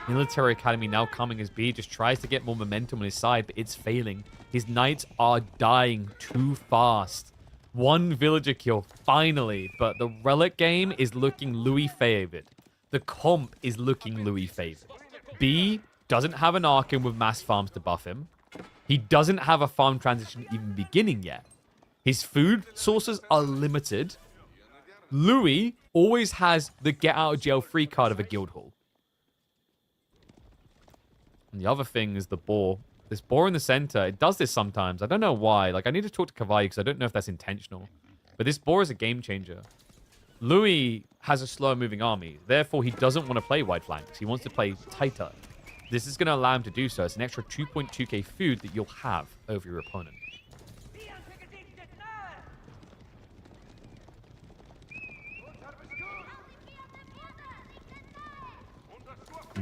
Military Academy now coming as B just tries to get more momentum on his side, but it's failing. His knights are dying too fast. 1 villager kill, finally. But the relic game is looking Louis favored. The comp is looking Louis favored. B doesn't have an Archon with mass farms to buff him. He doesn't have a farm transition even beginning yet. His food sources are limited. Louis always has the get out of jail free card of a guild hall. And the other thing is the boar. This boar in the center, it does this sometimes. I don't know why. Like, I need to talk to Kavai because I don't know if that's intentional. But this boar is a game changer. Louis has a slower moving army. Therefore, he doesn't want to play wide flanks. He wants to play tighter. This is going to allow him to do so. It's an extra 2.2k food that you'll have over your opponent.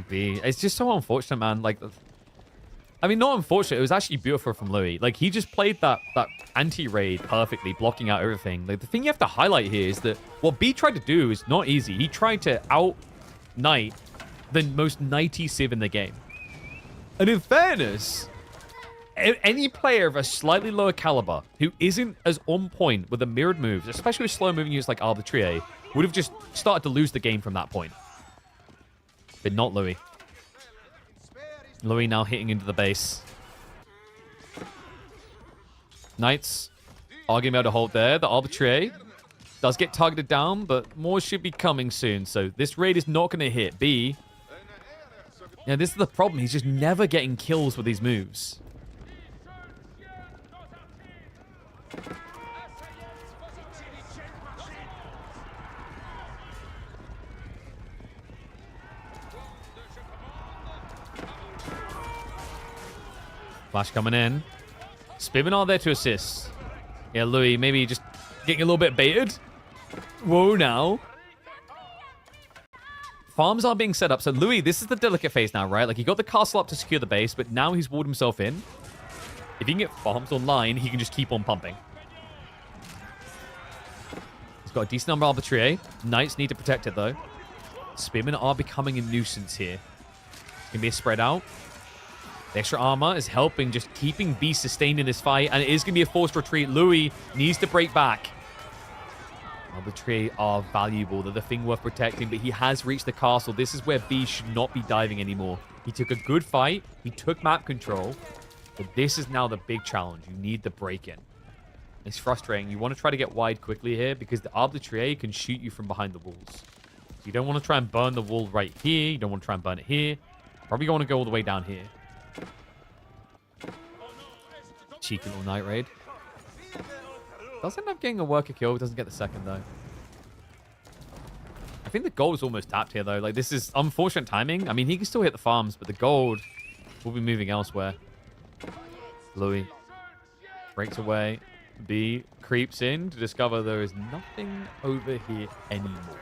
B. It's just so unfortunate, man. Like, I mean, not unfortunate. It was actually beautiful from Louis. Like, he just played that anti-raid perfectly, blocking out everything. Like, the thing you have to highlight here is that what B tried to do is not easy. He tried to out-knight the most knighty civ in the game. And in fairness, any player of a slightly lower caliber who isn't as on point with the mirrored moves, especially with slow-moving units like Arbitrier, would have just started to lose the game from that point. But not Louis. Louis now hitting into the base. Knights are going to be able to hold there. The Arbitrary does get targeted down, but more should be coming soon. So this raid is not going to hit. B. Yeah, this is the problem. He's just never getting kills with these moves. Flash coming in. Spibinar there to assist. Yeah, Louis maybe just getting a little bit baited. Whoa, now. Farms are being set up. So Louis, this is the delicate phase now, right? Like, he got the castle up to secure the base, but now he's walled himself in. If he can get farms online, he can just keep on pumping. He's got a decent number of Arbitrier. Knights need to protect it, though. Spearmen are becoming a nuisance here. It's going to be a spread out. The extra armor is helping, just keeping B sustained in this fight, and it is going to be a forced retreat. Louis needs to break back. Arbitrary are valuable. They're the thing worth protecting, but he has reached the castle. This is where B should not be diving anymore. He took a good fight. He took map control, but this is now the big challenge. You need the break-in. It's frustrating. You want to try to get wide quickly here because the Arbitrary can shoot you from behind the walls. So you don't want to try and burn the wall right here. You don't want to try and burn it here. Probably going to go all the way down here. Cheeky little night raid. Does end up getting a worker kill. Doesn't get the second, though. I think the gold is almost tapped here, though. Like, this is unfortunate timing. I mean, he can still hit the farms, but the gold will be moving elsewhere. Louis breaks away. B creeps in to discover there is nothing over here anymore.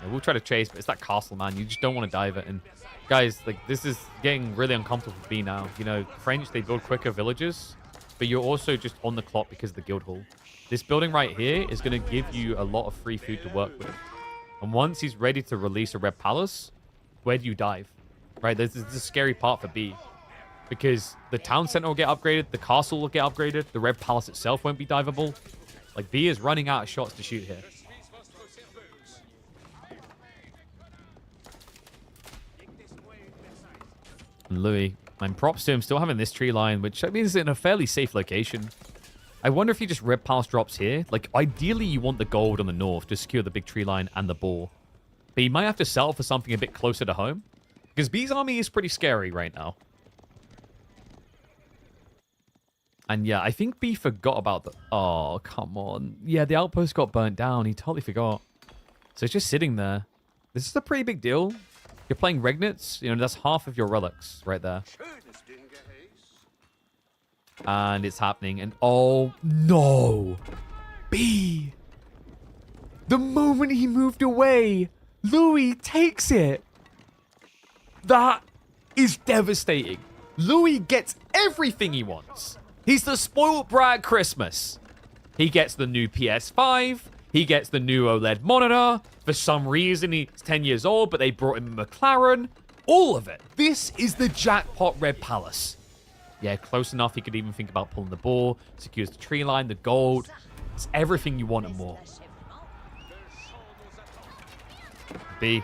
Yeah, we'll try to chase, but it's that castle, man. You just don't want to dive it. And guys, like, this is getting really uncomfortable for B now. You know, French, they build quicker villages, but you're also just on the clock because of the guild hall. This building right here is going to give you a lot of free food to work with. And once he's ready to release a Red Palace, where do you dive? Right, this is the scary part for B. Because the town center will get upgraded, the castle will get upgraded, the Red Palace itself won't be diveable. Like, B is running out of shots to shoot here. And Louis, and props to him still having this tree line, which I mean is in a fairly safe location. I wonder if he just Red Palace drops here. Like, ideally you want the gold on the north to secure the big tree line and the boar. But you might have to settle for something a bit closer to home. Because B's army is pretty scary right now. And yeah, I think B forgot about the... Oh, come on. Yeah, the outpost got burnt down. He totally forgot. So it's just sitting there. This is a pretty big deal. You're playing Regnits, you know, that's half of your relics right there. And it's happening. And oh, no. B. The moment he moved away, Louis takes it. That is devastating. Louis gets everything he wants. He's the spoiled brat Christmas. He gets the new PS5. He gets the new OLED monitor. For some reason, he's 10 years old, but they brought him a McLaren. All of it. This is the jackpot Red Palace. Yeah, close enough. He could even think about pulling the ball. Secures the tree line, the gold. It's everything you want and more. B,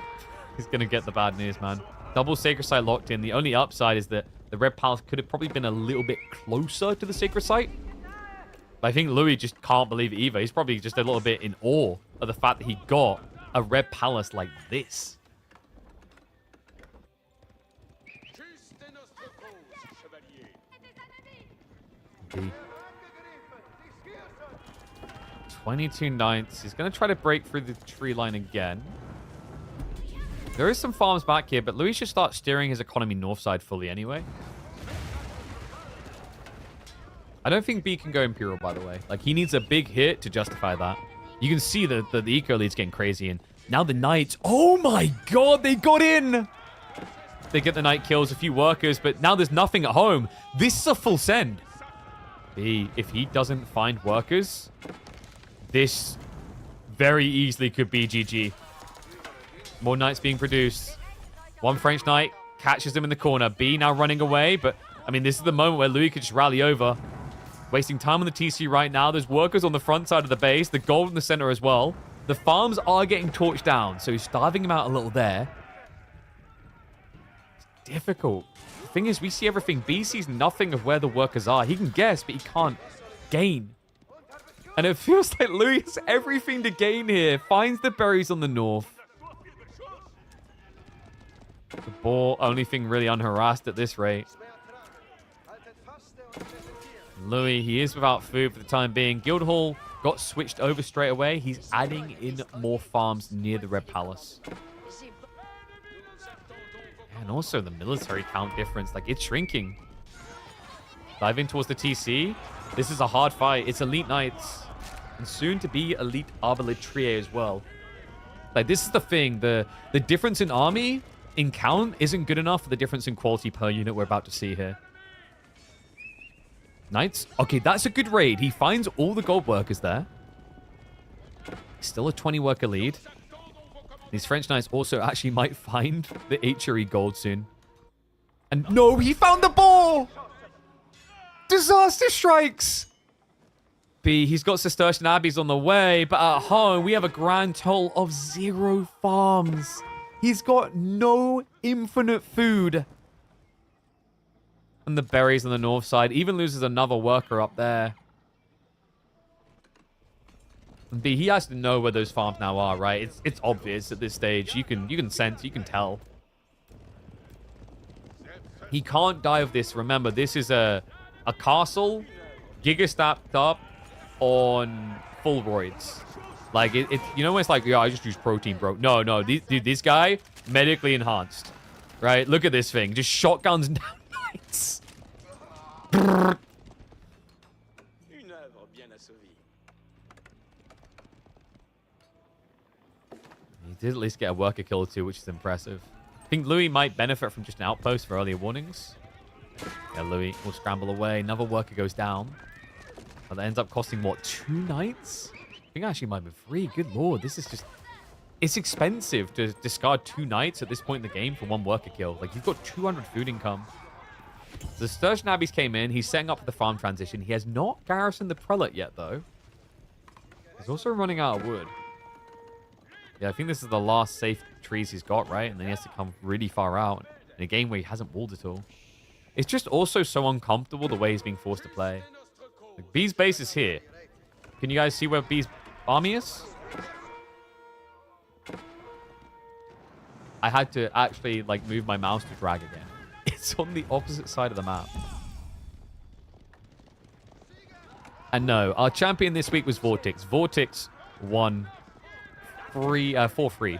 he's going to get the bad news, man. Double Sacred Site locked in. The only upside is that the Red Palace could have probably been a little bit closer to the Sacred Site. But I think Louis just can't believe it either. He's probably just a little bit in awe of the fact that he got a Red Palace like this. B. 22 Knights. He's going to try to break through the tree line again. There is some farms back here, but Louis should start steering his economy north side fully anyway. I don't think B can go Imperial, by the way. Like, he needs a big hit to justify that. You can see that the eco lead's getting crazy, and Now the Knights. Oh my god, they got in! They get the Knight kills, a few workers, but now there's nothing at home. This is a full send. If he doesn't find workers, this very easily could be GG. More Knights being produced. One French Knight catches him in the corner. B now running away, but I mean, this is the moment where Louis could just rally over. Wasting time on the TC right now. There's workers on the front side of the base. The gold in the center as well. The farms are getting torched down, so he's starving him out a little there. It's difficult. The thing is, we see everything. B sees nothing of where the workers are. He can guess, but he can't gain. And it feels like Louis has everything to gain here. Finds the berries on the north. The ball, only thing really unharassed at this rate. Louis, he is without food for the time being. Guildhall got switched over straight away. He's adding in more farms near the Red Palace. And also the military count difference. Like, it's shrinking. Diving towards the TC. This is a hard fight. It's Elite Knights. And soon to be Elite Arbaletier as well. Like, this is the thing. The difference in army, in count, isn't good enough for the difference in quality per unit we're about to see here. Knights. Okay, that's a good raid. He finds all the gold workers there. Still a 20 worker lead. These French Knights also actually might find the HRE gold soon. And no, he found the ball! Disaster strikes! B, he's got Cistercian Abbeys on the way, but at home, we have a grand total of 0 farms. He's got no infinite food. And the berries on the north side. Even loses another worker up there. And B, he has to know where those farms now are, right? It's obvious at this stage. You can sense, you can tell. He can't die of this. Remember, this is a castle giga-stacked up on full roids. Like, you know when it's like, yeah, I just use protein, bro. No, dude, this guy, medically enhanced. Right? Look at this thing. Just shotguns down Knights. He did at least get a worker kill or two, which is impressive. I think Louis might benefit from just an outpost for earlier warnings. Yeah, Louis will scramble away. Another worker goes down. But that ends up costing, what, 2 Knights? I think actually might be 3. Good lord, this is just... It's expensive to discard 2 Knights at this point in the game for 1 worker kill. Like, you've got 200 food income. The Cistercian Abbeys came in. He's setting up for the farm transition. He has not garrisoned the Prelate yet, though. He's also running out of wood. Yeah, I think this is the last safe trees he's got, right? And then he has to come really far out in a game where he hasn't walled at all. It's just also so uncomfortable the way he's being forced to play. Like, B's base is here. Can you guys see where B's army is? I had to actually, like, move my mouse to drag again. It's on the opposite side of the map. And no, our champion this week was Vortex. Vortex won 4-3.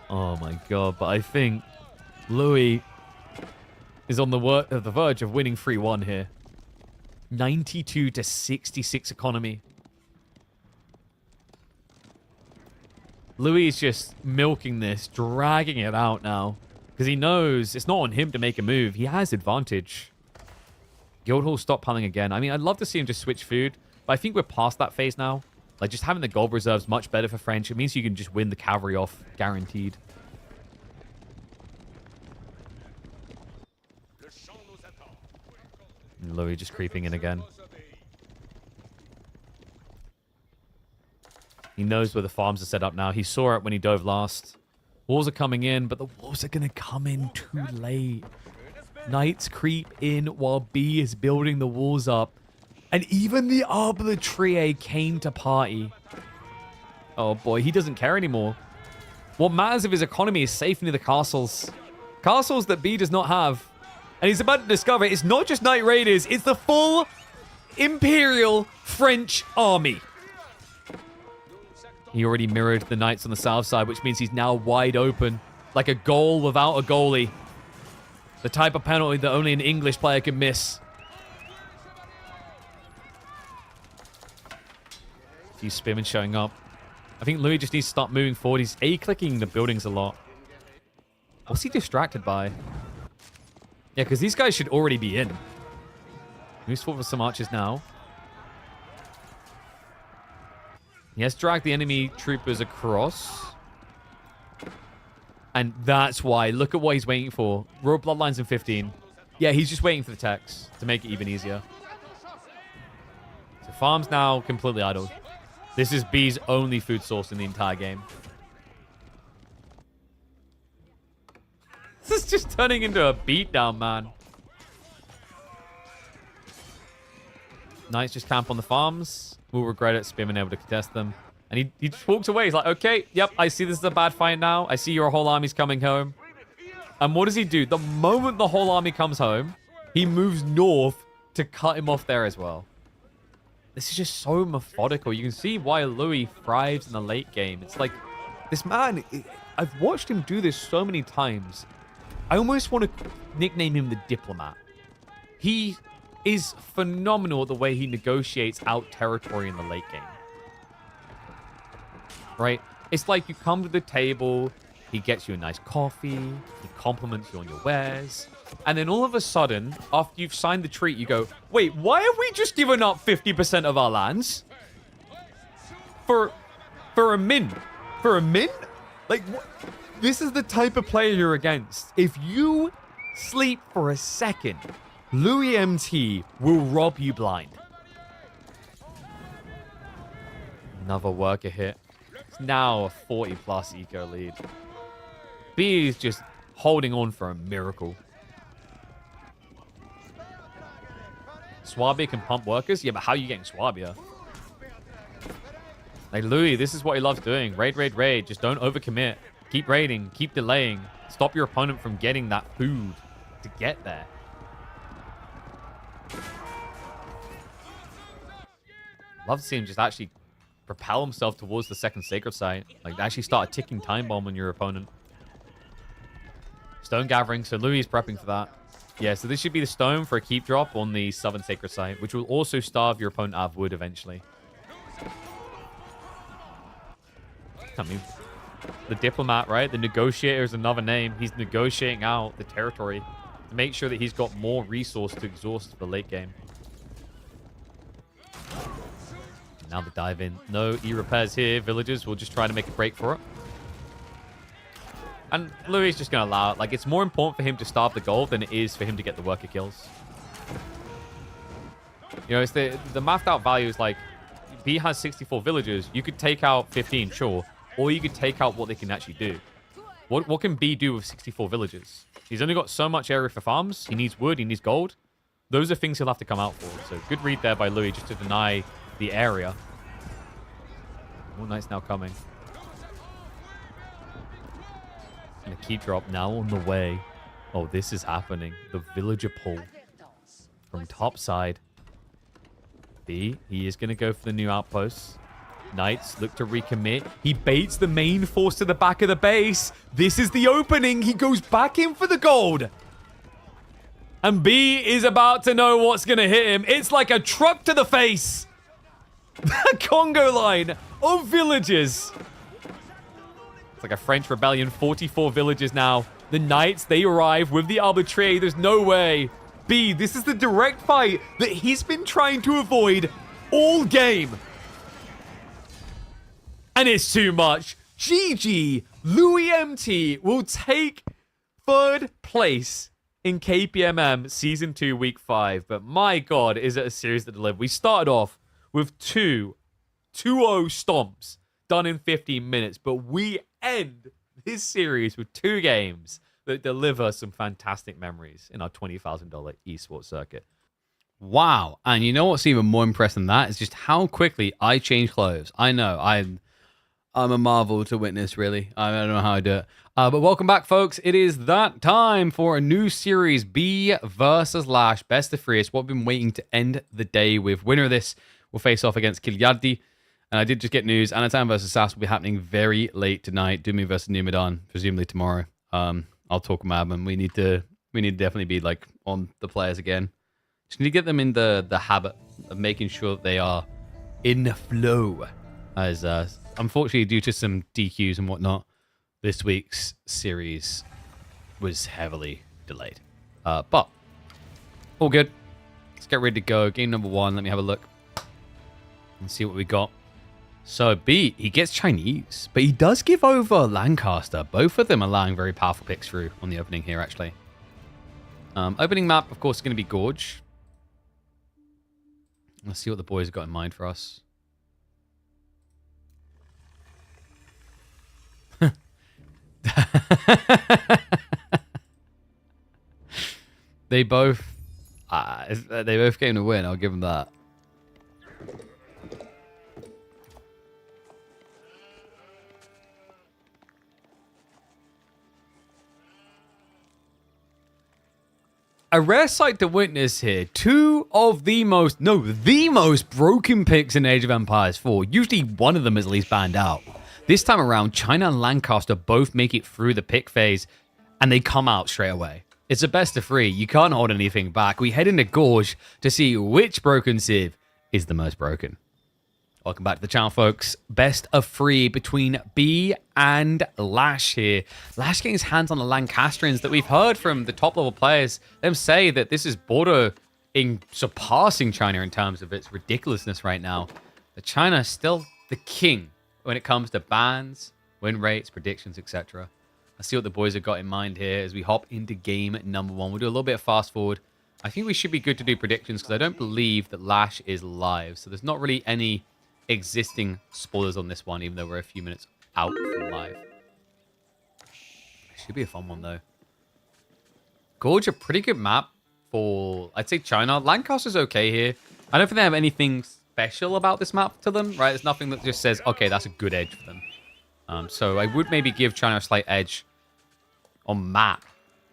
Oh my god, but I think Louis is on the verge of winning 3-1 here. 92 to 66 economy. Louis is just milking this, dragging it out now. Because he knows it's not on him to make a move. He has advantage. Guildhall stockpiling again. I mean, I'd love to see him just switch food. But I think we're past that phase now. Like, just having the gold reserves much better for French. It means you can just win the cavalry off, guaranteed. And Louis just creeping in again. He knows where the farms are set up now. He saw it when he dove last. Walls are coming in, but the walls are going to come in too late. Knights creep in while B is building the walls up. And even the Arbaletier came to party. Oh boy, he doesn't care anymore. What matters if his economy is safe near the castles. Castles that B does not have. And he's about to discover it's not just Knight Raiders, it's the full Imperial French army. He already mirrored the Knights on the south side, which means he's now wide open. Like a goal without a goalie. The type of penalty that only an English player can miss. He's spamming showing up. I think Louis just needs to start moving forward. He's A-clicking the buildings a lot. What's he distracted by? Yeah, because these guys should already be in. Moves forward with some archers now. He has dragged the enemy troopers across. And that's why. Look at what he's waiting for. Royal Bloodlines in 15. Yeah, he's just waiting for the text to make it even easier. So farm's now completely idle. This is B's only food source in the entire game. This is just turning into a beatdown, man. Knights just camp on the farms. We'll regret it, Spearman able to contest them. And he just walks away. He's like, okay, yep, I see this is a bad fight now. I see your whole army's coming home. And what does he do? The moment the whole army comes home, he moves north to cut him off there as well. This is just so methodical. You can see why Louis thrives in the late game. It's like, this man, I've watched him do this so many times. I almost want to nickname him the Diplomat. He is phenomenal at the way he negotiates out territory in the late game. Right? It's like you come to the table, he gets you a nice coffee, he compliments you on your wares, and then all of a sudden, after you've signed the treat, you go, wait, why have we just given up 50% of our lands? For a min? For a min? Like, what? This is the type of player you're against. If you sleep for a second, Louis MT will rob you blind. Another worker hit. It's now a 40+ eco lead. B is just holding on for a miracle. Swabia can pump workers? Yeah, but how are you getting Swabia? Like, Louis, this is what he loves doing. Raid, raid, raid. Just don't overcommit. Keep raiding. Keep delaying. Stop your opponent from getting that food to get there. Love to see him just actually propel himself towards the second sacred site. Like, actually start a ticking time bomb on your opponent. Stone gathering. So Louis is prepping for that. Yeah, so this should be the stone for a keep drop on the southern sacred site, which will also starve your opponent out of wood eventually. I mean, the Diplomat, right? The Negotiator is another name. He's negotiating out the territory to make sure that he's got more resource to exhaust for the late game. Now the dive in. No E-repairs here. Villagers will just try to make a break for it. And Louis is just going to allow it. Like, it's more important for him to starve the gold than it is for him to get the worker kills. You know, it's the mathed out value is like, B has 64 villagers. You could take out 15, sure. Or you could take out what they can actually do. What can B do with 64 villagers? He's only got so much area for farms. He needs wood. He needs gold. Those are things he'll have to come out for. So good read there by Louis just to deny the area. More knights now coming. And a keep drop now on the way. Oh, this is happening. The villager pull from top side. B, he is going to go for the new outposts. Knights look to recommit. He baits the main force to the back of the base. This is the opening. He goes back in for the gold. And B is about to know what's going to hit him. It's like a truck to the face. The Congo line of villages. It's like a French rebellion. 44 villages now. The Knights, they arrive with the arbitrary. There's no way. B, this is the direct fight that he's been trying to avoid all game. And it's too much. GG. Louis MT will take third place in KPMM Season 2, Week 5. But my God, is it a series that delivered. We started off with 2-0 stomps done in 15 minutes. But we end this series with 2 games that deliver some fantastic memories in our $20,000 esports circuit. Wow. And you know what's even more impressive than that is just how quickly I change clothes. I know. I'm a marvel to witness, really. I don't know how I do it. But welcome back, folks. It is that time for a new series, B versus Lash, best of 3. It's what I've been waiting to end the day with. Winner of this will face off against Kilardi. And I did just get news. Anatan versus Sass will be happening very late tonight. Dumi versus Numidan, presumably tomorrow. I'll talk with Madman. We need to definitely be like on the players again. Just need to get them in the habit of making sure that they are in the flow As unfortunately, due to some DQs and whatnot, this week's series was heavily delayed. But all good. Let's get ready to go. Game number 1. Let me have a look and see what we got. So B, he gets Chinese, but he does give over Lancaster. Both of them allowing very powerful picks through on the opening here, actually. Opening map, of course, is going to be Gorge. Let's see what the boys have got in mind for us. They both came to win. I'll give them that. A rare sight to witness here. Two of the most broken picks in Age of Empires 4. Usually one of them is at least banned out. This time around, China and Lancaster both make it through the pick phase, and they come out straight away. It's a best of 3. You can't hold anything back. We head into Gorge to see which broken Civ is the most broken. Welcome back to the channel, folks. Best of 3 between B and Lash here. Lash getting his hands on the Lancastrians that we've heard from the top level players. Them say that this is bordering surpassing China in terms of its ridiculousness right now. But China is still the king when it comes to bans, win rates, predictions, etc. Let's see what the boys have got in mind here as we hop into game number 1. We'll do a little bit of fast forward. I think we should be good to do predictions because I don't believe that Lash is live. So there's not really any existing spoilers on this one, even though we're a few minutes out from live. Should be a fun one, though. Gorge, a pretty good map for, I'd say, China. Lancaster's okay here. I don't think they have anything special about this map to them, right? There's nothing that just says, okay, that's a good edge for them. So I would maybe give China a slight edge on map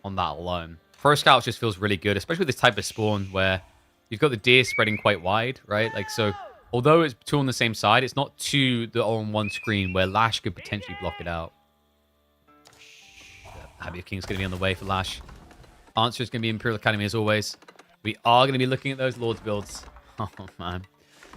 on that alone. Pro Scouts just feels really good, especially with this type of spawn where you've got the deer spreading quite wide, right? Like, so although it's 2 on the same side, it's not 2 that are on one screen where Lash could potentially block it out. Abbey of King's going to be on the way for Lash. Answer is going to be Imperial Academy as always. We are going to be looking at those Lords builds. Oh, man.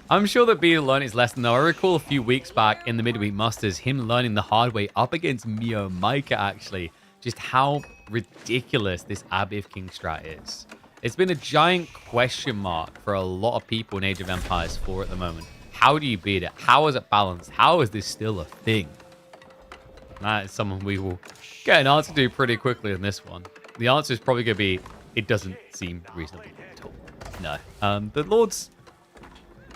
I'm sure that B learned his lesson, though. I recall a few weeks back in the Midweek Musters, him learning the hard way up against Mio Micah, actually. Just how ridiculous this Abbey of King strat is. It's been a giant question mark for a lot of people in Age of Empires 4 at the moment. How do you beat it? How is it balanced? How is this still a thing? That is something we will get an answer to pretty quickly in this one. The answer is probably going to be, it doesn't seem reasonable at all. No. The Lords,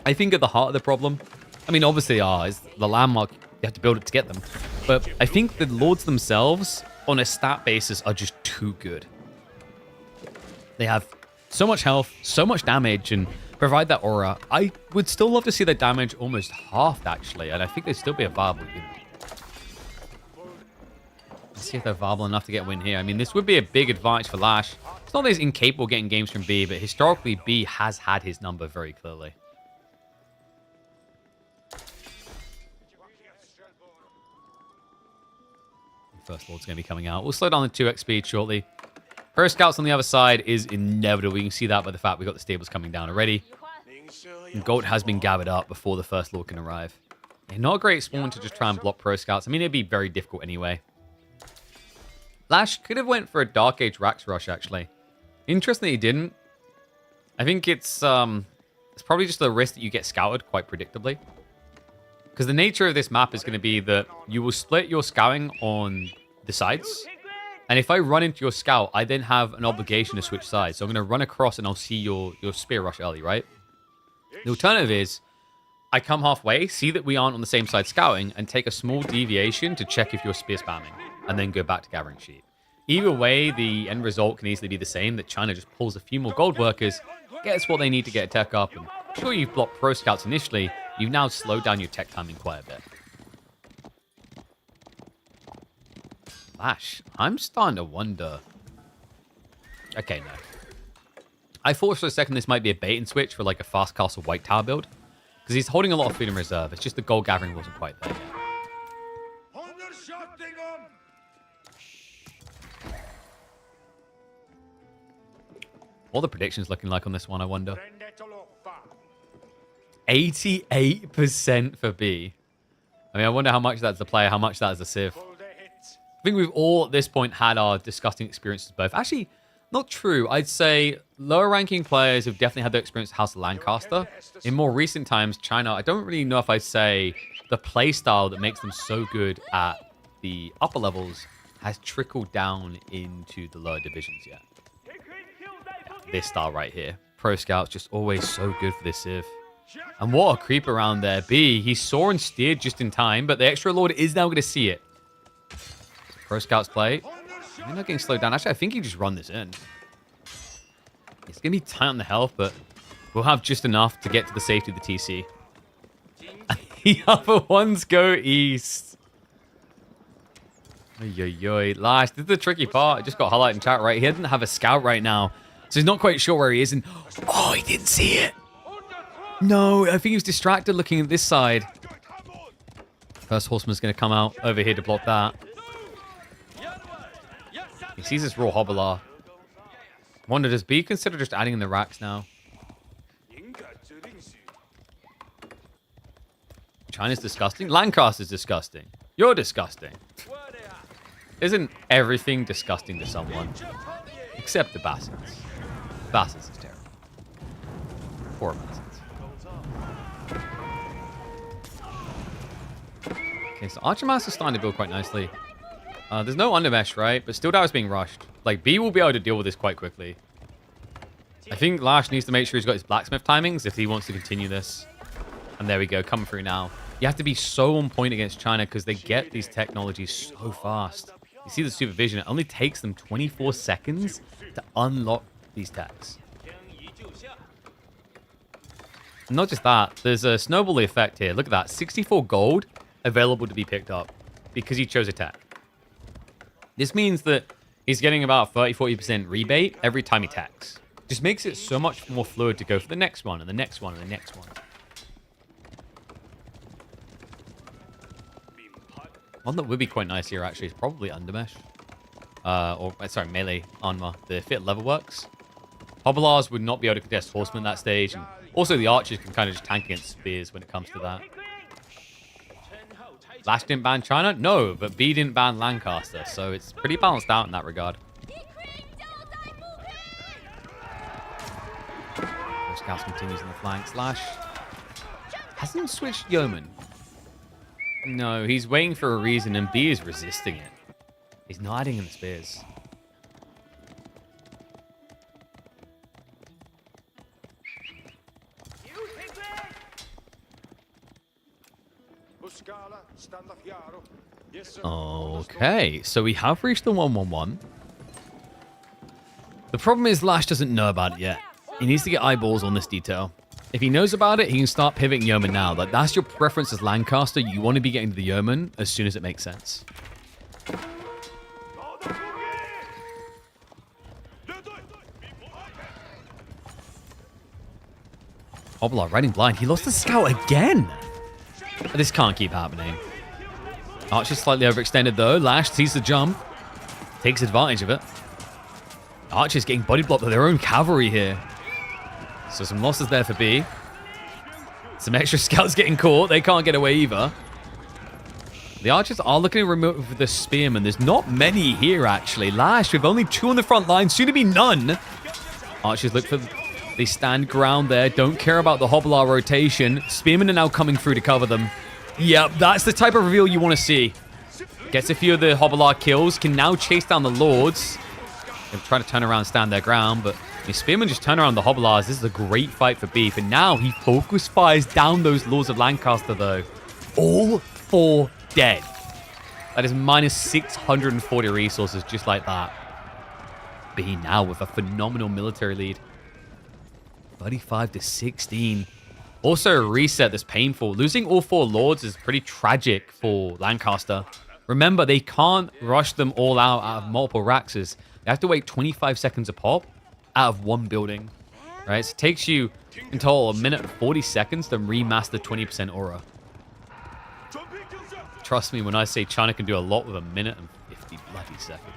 I think, at the heart of the problem. I mean, obviously, is the landmark. You have to build it to get them. But I think the Lords themselves, on a stat basis, are just too good. They have so much health, so much damage, and provide that aura. I would still love to see their damage almost halved, actually, and I think they'd still be a viable unit. Let's see if they're viable enough to get a win here. I mean, this would be a big advantage for Lash. It's not that he's incapable of getting games from B, but historically, B has had his number very clearly. First Lord's going to be coming out. We'll slow down the 2x speed shortly. Pro Scouts on the other side is inevitable. We can see that by the fact we got the stables coming down already. And gold has been gathered up before the first Lord can arrive. Yeah, not a great spawn to just try and block Pro Scouts. I mean, it'd be very difficult anyway. Lash could have went for a Dark Age Rax Rush, actually. Interesting that he didn't. I think it's probably just the risk that you get scouted quite predictably. Because the nature of this map is going to be that you will split your scouting on the sides. And if I run into your scout, I then have an obligation to switch sides. So I'm going to run across and I'll see your spear rush early, right? The alternative is I come halfway, see that we aren't on the same side scouting, and take a small deviation to check if you're spear spamming, and then go back to gathering sheep. Either way, the end result can easily be the same, that China just pulls a few more gold workers, gets what they need to get a tech up, and sure, you've blocked Pro Scouts initially, you've now slowed down your tech timing quite a bit. Lash, I'm starting to wonder. Okay, no. I thought for a second this might be a bait and switch for like a fast castle white tower build. Because he's holding a lot of food in reserve. It's just the gold gathering wasn't quite there yet. What are the predictions looking like on this one, I wonder? 88% for B. I mean, I wonder how much that's the player, how much that is the Civ. I think we've all at this point had our disgusting experiences both. Actually, not true. I'd say lower ranking players have definitely had their experience with House of Lancaster. In more recent times, China, I don't really know if I'd say the play style that makes them so good at the upper levels has trickled down into the lower divisions yet. This style right here. Pro Scout's just always so good for this Civ. And what a creep around there. B, he saw and steered just in time, but the extra Lord is now going to see it. Pro Scout's play. They're not getting slowed down. Actually, I think he just run this in. It's going to be tight on the health, but we'll have just enough to get to the safety of the TC. The other ones go east. Oy. Lash, this is the tricky part. I just got highlighted in chat, right? He doesn't have a scout right now, so he's not quite sure where he is. And oh, he didn't see it. No, I think he was distracted looking at this side. First horseman's going to come out over here to block that. He sees this raw Hobbler. Wonder, does B consider just adding in the racks now? China's disgusting. Lancaster's disgusting. You're disgusting. Isn't everything disgusting to someone? Except the Bassets. Bassets is terrible. Poor Bassets. Okay, so Archermaster's starting to build quite nicely. There's no undermesh, right? But still Dow is being rushed. Like, B will be able to deal with this quite quickly. I think Lash needs to make sure he's got his blacksmith timings if he wants to continue this. And there we go, coming through now. You have to be so on point against China because they get these technologies so fast. You see the supervision, it only takes them 24 seconds to unlock these techs. And not just that, there's a snowball effect here. Look at that, 64 gold available to be picked up because he chose attack. This means that he's getting about 30-40% rebate every time he attacks. Just makes it so much more fluid to go for the next one and the next one and the next one. One that would be quite nice here actually is probably undermesh. Sorry, melee armor. The fit level works. Hobblars would not be able to contest horsemen at that stage. And also the archers can kind of just tank against spears when it comes to that. Lash didn't ban China? No, but B didn't ban Lancaster, so it's pretty balanced out in that regard. Scouts continues in the flanks. Lash hasn't switched Yeoman. No, he's waiting for a reason, and B is resisting it. He's not adding in the spears. Okay, so we have reached the 1-1-1. The problem is Lash doesn't know about it yet. He needs to get eyeballs on this detail. If he knows about it, he can start pivoting Yeoman now. Like, that's your preference as Lancaster. You want to be getting to the Yeoman as soon as it makes sense. Hobbler riding blind. He lost the scout again. This can't keep happening. Archer's slightly overextended though. Lash sees the jump. Takes advantage of it. Archer's getting body blocked by their own cavalry here. So some losses there for B. Some extra scouts getting caught. They can't get away either. The archers are looking to remove the spearmen. There's not many here, actually. Lash with only 2 on the front line. Soon to be none. Archers look for... They stand ground there. Don't care about the Hobbler rotation. Spearmen are now coming through to cover them. Yep, that's the type of reveal you want to see. Gets a few of the Hobbler kills. Can now chase down the Lords. They're trying to turn around and stand their ground, but... The Spearmen just turn around the Hobblars. This is a great fight for B. But now he focus fires down those Lords of Lancaster, though. All 4 dead. That is minus 640 resources, just like that. B now with a phenomenal military lead. 35-16. Also a reset that's painful. Losing all 4 Lords is pretty tragic for Lancaster. Remember, they can't rush them all out of multiple Raxes. They have to wait 25 seconds a pop out of 1 building, right? So it takes you in total 1 minute and 40 seconds to remaster 20% aura. Trust me when I say China can do a lot with 1 minute and 50 bloody seconds.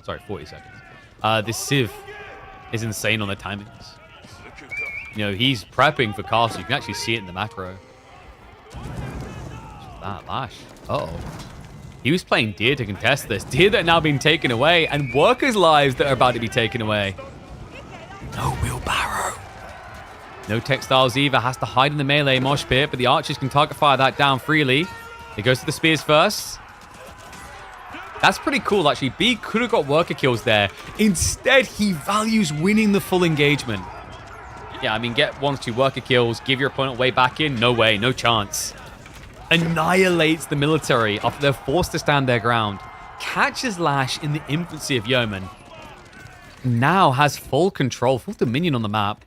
Sorry, 40 seconds. This Civ is insane on the timings. You know, he's prepping for castle. You can actually see it in the macro. that? Lash. Uh-oh. He was playing Deer to contest this. Deer that are now being taken away, and workers' lives that are about to be taken away. No wheelbarrow. No textiles either. Has to hide in the melee mosh pit, but the archers can target fire that down freely. He goes to the spears first. That's pretty cool, actually. B could have got worker kills there. Instead, he values winning the full engagement. Yeah, I mean, get 1 or 2 worker kills, give your opponent way back in. No way, no chance. Annihilates the military after they're forced to stand their ground. Catches Lash in the infancy of Yeoman. Now has full control, full dominion on the map.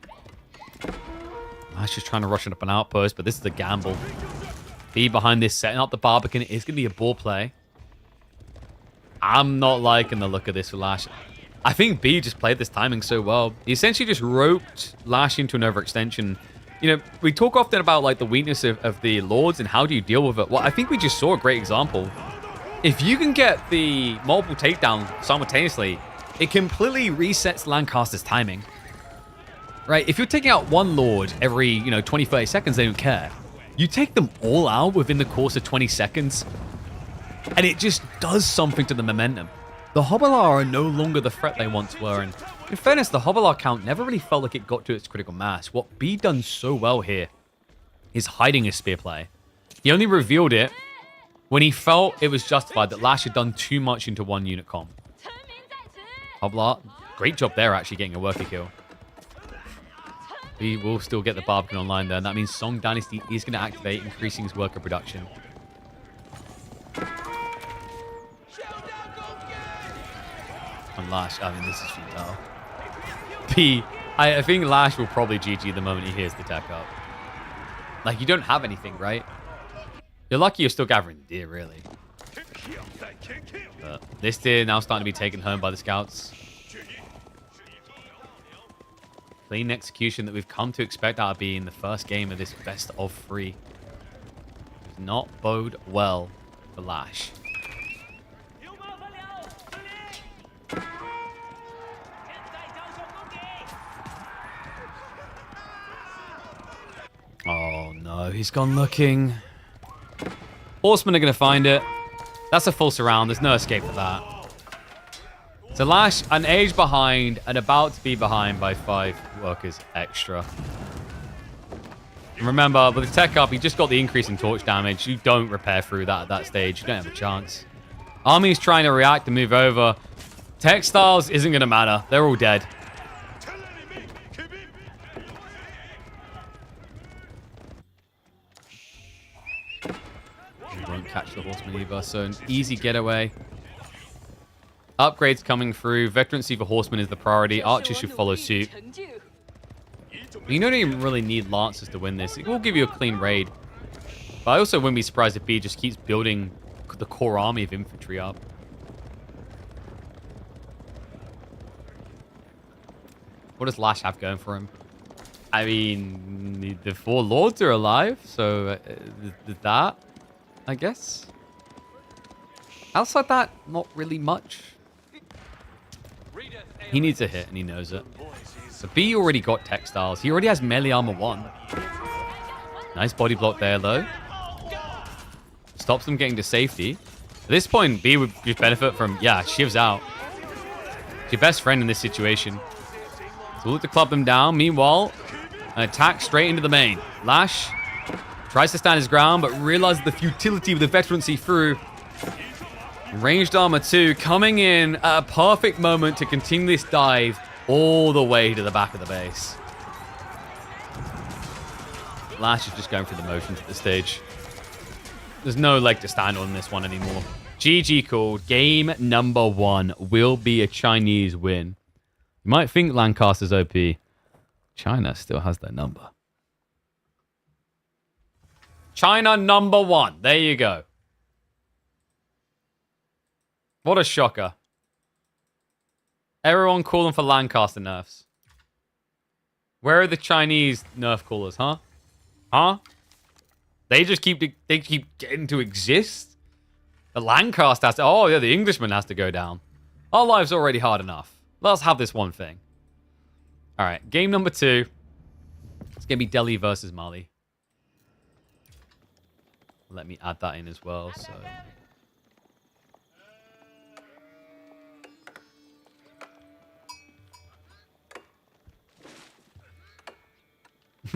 Lash is trying to rush it up an outpost, but this is a gamble. B behind this, setting up the Barbican. It is going to be a ball play. I'm not liking the look of this for Lash. I think B just played this timing so well. He essentially just roped Lash into an overextension. You know, we talk often about like the weakness of the Lords and how do you deal with it. Well, I think we just saw a great example. If you can get the multiple takedown simultaneously, it completely resets Lancaster's timing. Right? If you're taking out one Lord every, 20, 30 seconds, they don't care. You take them all out within the course of 20 seconds, and it just does something to the momentum. The Hobbler are no longer the threat they once were, and in fairness, the Hobbler count never really felt like it got to its critical mass. What B done so well here is hiding his spear play. He only revealed it when he felt it was justified that Lash had done too much into one unit comp. Hobbler, great job there actually getting a worker kill. B will still get the Barbican online there, and that means Song Dynasty is going to activate, increasing his worker production. And Lash, I mean, this is futile. B, I think Lash will probably GG the moment he hears the tech up. Like, you don't have anything, right? You're lucky you're still gathering the deer, really. But this deer now starting to be taken home by the scouts. Clean execution that we've come to expect out of B in the first game of this best of 3. Does not bode well for Lash. Oh no, he's gone looking. Horsemen are going to find it. That's a full surround. There's no escape for that. So Lash, an age behind and about to be behind by 5 workers extra. And remember, with the tech up, he just got the increase in torch damage. You don't repair through that at that stage. You don't have a chance. Army's trying to react and move over. Textiles isn't going to matter. They're all dead. Won't catch the horseman either, so an easy getaway. Upgrades coming through. Veterancy for horsemen is the priority. Archers should follow suit. You don't even really need lancers to win this. It will give you a clean raid. But I also wouldn't be surprised if B just keeps building the core army of infantry up. What does Lash have going for him? I mean, the 4 lords are alive, so that, I guess. Outside that, not really much. He needs a hit, and he knows it. So B already got textiles. He already has melee armor 1. Nice body block there, though. Stops them getting to safety. At this point, B would just benefit from, shivs out. It's your best friend in this situation. So look to club them down. Meanwhile, an attack straight into the main. Lash tries to stand his ground, but realizes the futility of the veterancy through. Ranged armor 2 coming in at a perfect moment to continue this dive all the way to the back of the base. Lash is just going through the motions at this stage. There's no leg to stand on this one anymore. GG called. Game number 1 will be a Chinese win. You might think Lancaster's OP. China still has their number. China number 1. There you go. What a shocker. Everyone calling for Lancaster nerfs. Where are the Chinese nerf callers, huh? Huh? They just keep getting to exist? The Lancaster has to... Oh, yeah, the Englishman has to go down. Our life's already hard enough. Let's have this one thing. All right, game number 2. It's going to be Delhi versus Mali. let me add that in as well. So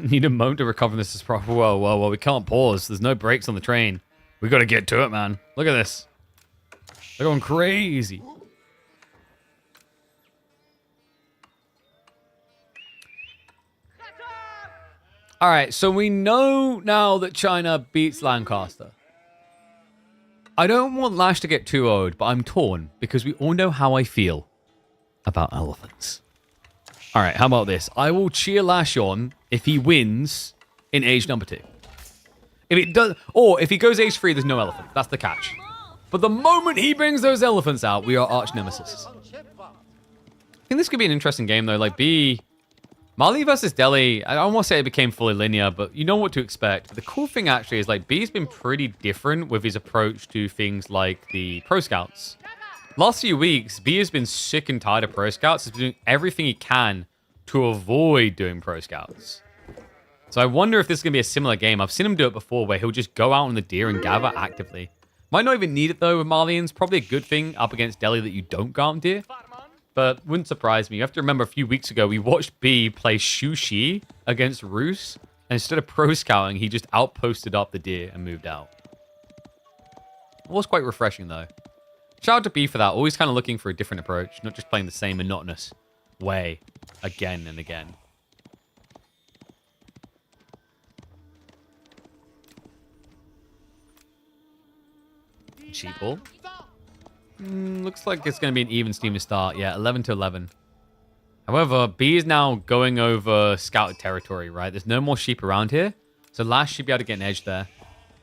need a moment to recover from this is proper. Whoa, we can't pause. There's no brakes on the train. We got to get to it, man. Look at this. They're going crazy. All right, so we know now that China beats Lancaster. I don't want Lash to get too old, but I'm torn because we all know how I feel about elephants. All right, how about this? I will cheer Lash on if he wins in age number 2. If it does, or if he goes age 3, there's no elephant. That's the catch. But the moment he brings those elephants out, we are arch nemesis. I think this could be an interesting game though. Like Mali versus Delhi, I don't want to say it became fully linear, but you know what to expect. The cool thing actually is like B's been pretty different with his approach to things like the Pro Scouts. Last few weeks, B has been sick and tired of Pro Scouts. He's been doing everything he can to avoid doing Pro Scouts. So I wonder if this is going to be a similar game. I've seen him do it before where he'll just go out on the deer and gather actively. Might not even need it though with Malians. Probably a good thing up against Delhi that you don't go out on deer. But wouldn't surprise me. You have to remember a few weeks ago, we watched B play Shu Shi against Roos. And instead of pro scouting, he just outposted up the deer and moved out. It was quite refreshing, though. Shout out to B for that. Always kind of looking for a different approach. Not just playing the same monotonous way again and again. Cheap ball. Looks like it's going to be an even Steamer start. Yeah, 11 to 11. However, B is now going over scouted territory, right? There's no more sheep around here. So Lash should be able to get an edge there.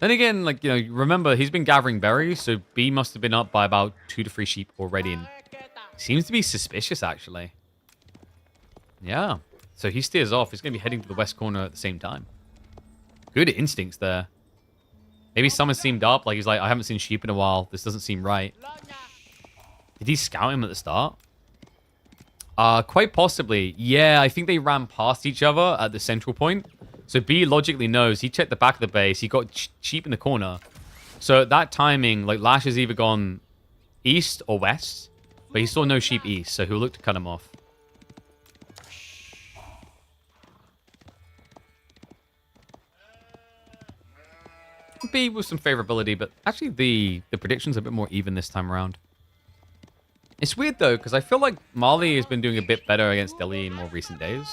Then again, like, you know, remember, he's been gathering berries. So B must have been up by about 2 to 3 sheep already. And seems to be suspicious, actually. Yeah. So he steers off. He's going to be heading to the west corner at the same time. Good instincts there. Maybe someone seemed up. Like, he's like, I haven't seen sheep in a while. This doesn't seem right. Did he scout him at the start? Quite possibly. Yeah, I think they ran past each other at the central point. So B logically knows. He checked the back of the base. He got sheep in the corner. So at that timing, like, Lash has either gone east or west. But he saw no sheep east, so he'll look to cut him off. B with some favorability, but actually the predictions are a bit more even this time around. It's weird, though, because I feel like Mali has been doing a bit better against Delhi in more recent days.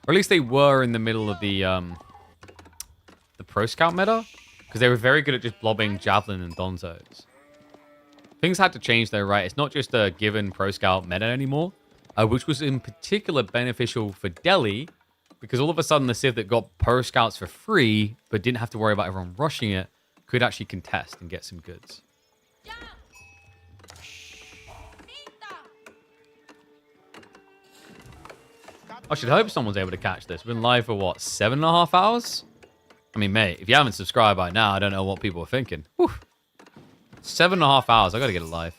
Or at least they were in the middle of the Pro Scout meta. Because they were very good at just blobbing Javelin and Donzos. Things had to change, though, right? It's not just a given Pro Scout meta anymore. Which was in particular beneficial for Delhi. Because all of a sudden, the Civ that got Pro Scouts for free, but didn't have to worry about everyone rushing it, could actually contest and get some goods. I should hope someone's able to catch this. We've been live for, what, 7.5 hours? I mean, mate, if you haven't subscribed by now, I don't know what people are thinking. Whew. 7.5 hours. I gotta get it live.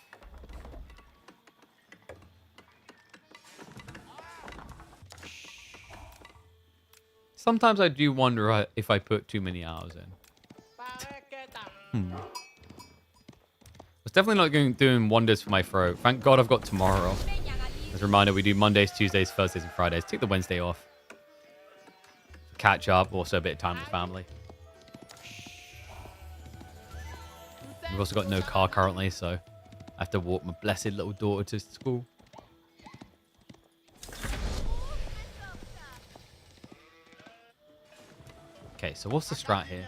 Sometimes I do wonder if I put too many hours in. It's definitely not doing wonders for my throat. Thank God I've got tomorrow. As a reminder, we do Mondays, Tuesdays, Thursdays, and Fridays. Take the Wednesday off. Catch up, also a bit of time with family. We've also got no car currently, so I have to walk my blessed little daughter to school. Okay, so what's the strat here?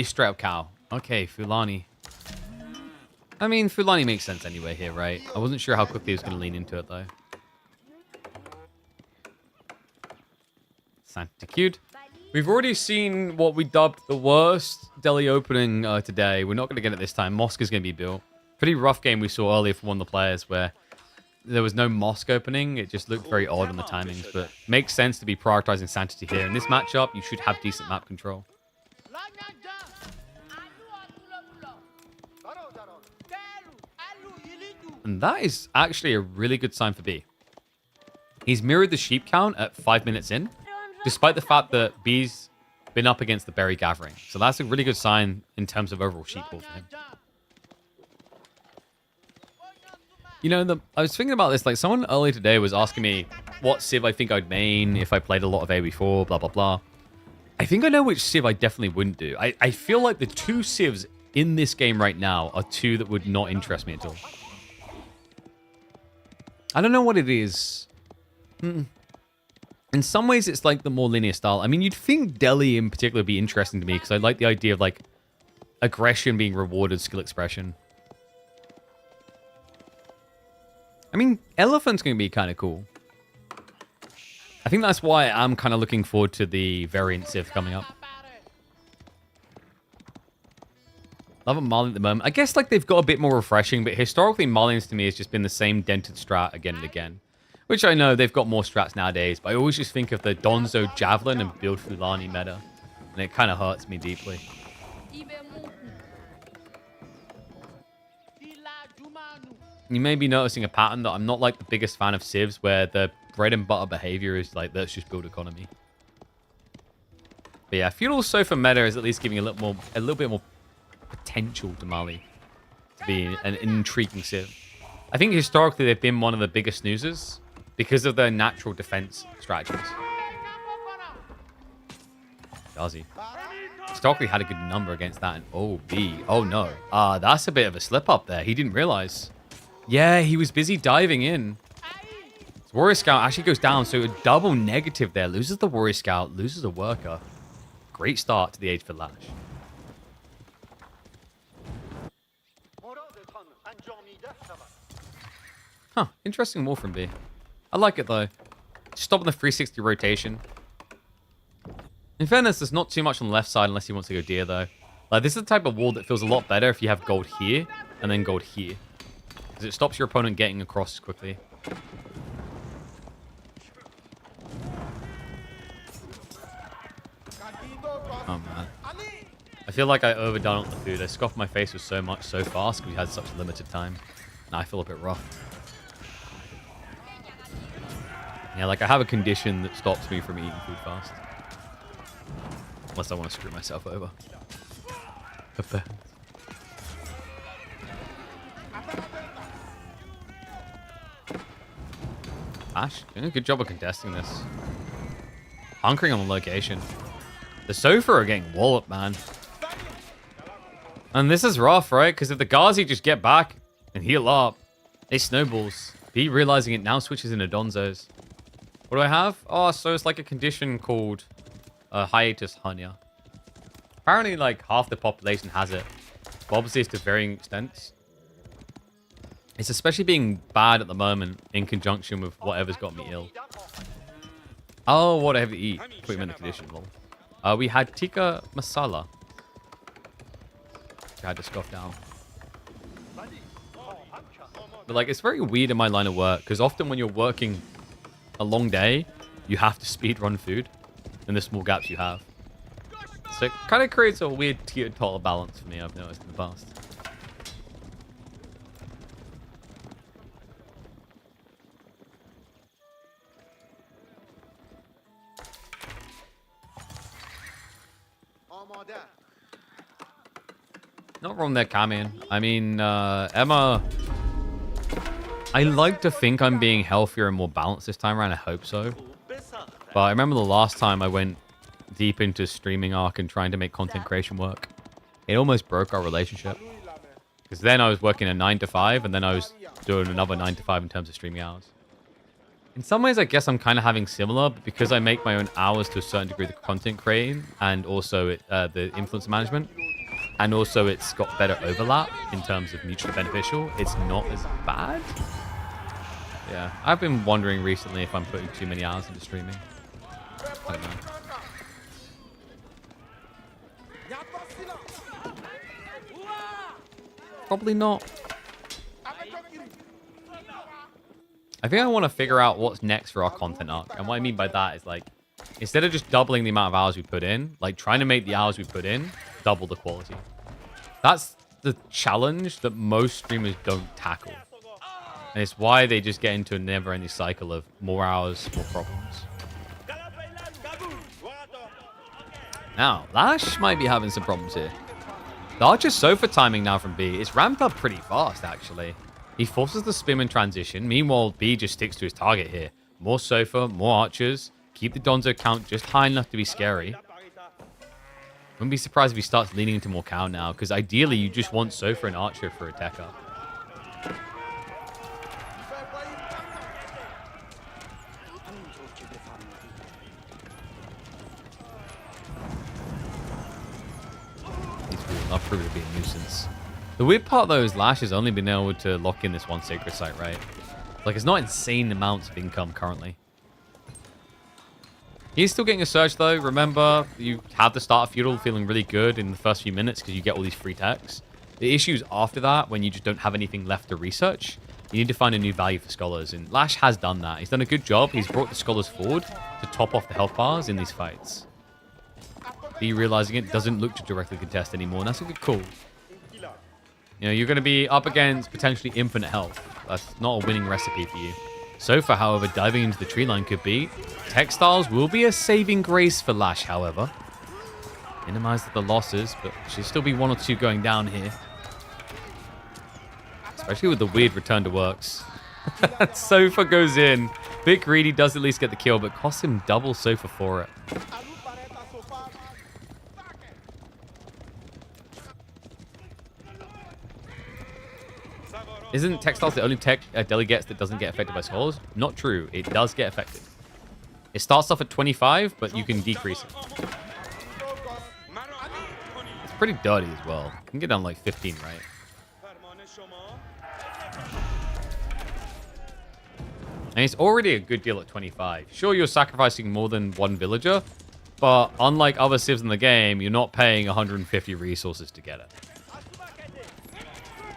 Straight up cow. Okay, Fulani. I mean, Fulani makes sense anyway here, right? I wasn't sure how quickly he was going to lean into it, though. Santa cute. We've already seen what we dubbed the worst Delhi opening today. We're not going to get it this time. Mosque is going to be built. Pretty rough game we saw earlier from one of the players where there was no mosque opening. It just looked very odd on the timings, but makes sense to be prioritizing Sanctity here. In this matchup, you should have decent map control. And that is actually a really good sign for B. He's mirrored the sheep count at 5 minutes in, despite the fact that B's been up against the berry gathering. So that's a really good sign in terms of overall sheep pool for him. You know, I was thinking about this. Like, someone earlier today was asking me what Civ I think I'd main if I played a lot of AoE4, blah, blah, blah. I think I know which Civ I definitely wouldn't do. I feel like the two Civs in this game right now are two that would not interest me at all. I don't know what it is. In some ways, it's like the more linear style. I mean, you'd think Delhi in particular would be interesting to me because I like the idea of, like, aggression being rewarded, skill expression. I mean, Elephant's going to be kind of cool. I think that's why I'm kind of looking forward to the variant Civ coming up. Love a Marlin at the moment. I guess, like, they've got a bit more refreshing, but historically, Marlins to me has just been the same dented strat again and again. Which I know they've got more strats nowadays, but I always just think of the Donzo Javelin and Build Fulani meta, and it kind of hurts me deeply. You may be noticing a pattern that I'm not like the biggest fan of Civs, where the bread and butter behavior is like, let's just build economy. But yeah, Feudal Sofa meta is at least giving a little bit more potential to Mali to be an intriguing Civ. I think historically they've been one of the biggest snoozers because of their natural defense strategies. Gazi. Historically had a good number against that. And OB. Oh no. That's a bit of a slip up there. He didn't realize. Yeah, he was busy diving in. His Warrior Scout actually goes down, so a double negative there. Loses the Warrior Scout, loses a worker. Great start to the Age for Lash. Huh, interesting move from B. I like it though. Stopping the 360 rotation. In fairness, there's not too much on the left side unless he wants to go deer though. Like, this is the type of wall that feels a lot better if you have gold here and then gold here. Because it stops your opponent getting across quickly. Oh man. I feel like I overdone on the food. I scoffed my face with so much so fast because we had such limited time. Now I feel a bit rough. Yeah, like I have a condition that stops me from eating food fast. Unless I want to screw myself over. Ash, doing a good job of contesting this. Hunkering on the location. The Sofa are getting walloped, man. And this is rough, right? Because if the Ghazi just get back and heal up, it snowballs. B realizing it now switches into Donzos. What do I have? Oh, so it's like a condition called hiatus hernia. Apparently, like, half the population has it. But obviously, it's to varying extents. It's especially being bad at the moment in conjunction with whatever's got me ill. Oh, what I have to eat. Put him in the condition. Well. We had tikka masala. I had to scoff down. But, like, it's very weird in my line of work. Because often when you're working a long day, you have to speed run food in the small gaps you have. So it kind of creates a weird teeter-totter balance for me, I've noticed in the past. Not wrong there, Kamian. I mean, Emma... I like to think I'm being healthier and more balanced this time around. I hope so. But I remember the last time I went deep into streaming arc and trying to make content creation work. It almost broke our relationship. Because then I was working a 9 to 5, and then I was doing another 9 to 5 in terms of streaming hours. In some ways, I guess I'm kind of having similar, but because I make my own hours to a certain degree, the content creating, and also the influencer management, and also it's got better overlap in terms of mutually beneficial, it's not as bad. Yeah, I've been wondering recently if I'm putting too many hours into streaming. I don't know. Probably not. I think I want to figure out what's next for our content arc. And what I mean by that is, like, instead of just doubling the amount of hours we put in, like, trying to make the hours we put in double the quality. That's the challenge that most streamers don't tackle. And it's why they just get into a never-ending cycle of more hours, more problems. Now, Lash might be having some problems here. The Archer Sofa timing now from B is ramped up pretty fast, actually. He forces the Spearman transition. Meanwhile, B just sticks to his target here. More Sofa, more Archers. Keep the Donzo count just high enough to be scary. Wouldn't be surprised if he starts leaning into more count now, because ideally you just want Sofa and Archer for a Tekka. I've proven to be a nuisance. The weird part, though, is Lash has only been able to lock in this one Sacred Site, right? Like, it's not insane amounts of income currently. He's still getting a Surge, though. Remember, you have the start of Feudal feeling really good in the first few minutes because you get all these free techs. The issues after that, when you just don't have anything left to research, you need to find a new value for Scholars, and Lash has done that. He's done a good job. He's brought the Scholars forward to top off the health bars in these fights. B realizing it doesn't look to directly contest anymore, and that's a good call. You know, you're going to be up against potentially infinite health. That's not a winning recipe for you. Sofa, however, diving into the tree line could be. Textiles will be a saving grace for Lash, however. Minimize the losses, but should still be 1 or 2 going down here. Especially with the weird return to works. Sofa goes in. Bit greedy, does at least get the kill, but costs him double Sofa for it. Isn't Textiles the only tech Deli gets that doesn't get affected by Scholars? Not true. It does get affected. It starts off at 25, but you can decrease it. It's pretty dirty as well. You can get down like 15, right? And it's already a good deal at 25. Sure, you're sacrificing more than one villager, but unlike other civs in the game, you're not paying 150 resources to get it.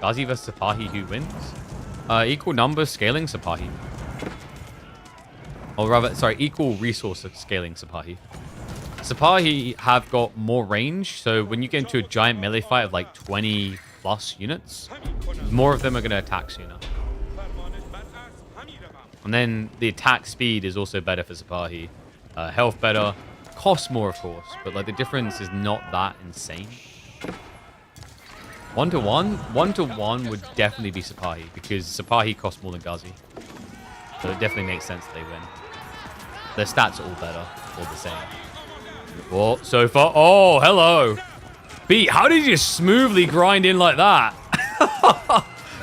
Ghazi vs Sipahi, who wins? Equal numbers scaling Sipahi. Or rather, sorry, equal resource scaling Sipahi. Sipahi have got more range, so when you get into a giant melee fight of like 20 plus units, more of them are going to attack sooner. And then the attack speed is also better for Sipahi. Health better, costs more of course, but like the difference is not that insane. 1-to-1 would definitely be Sipahi, because Sipahi costs more than Ghazi. So it definitely makes sense they win. Their stats are all better, all the same. Oh, so far. Oh, hello. B, how did you smoothly grind in like that?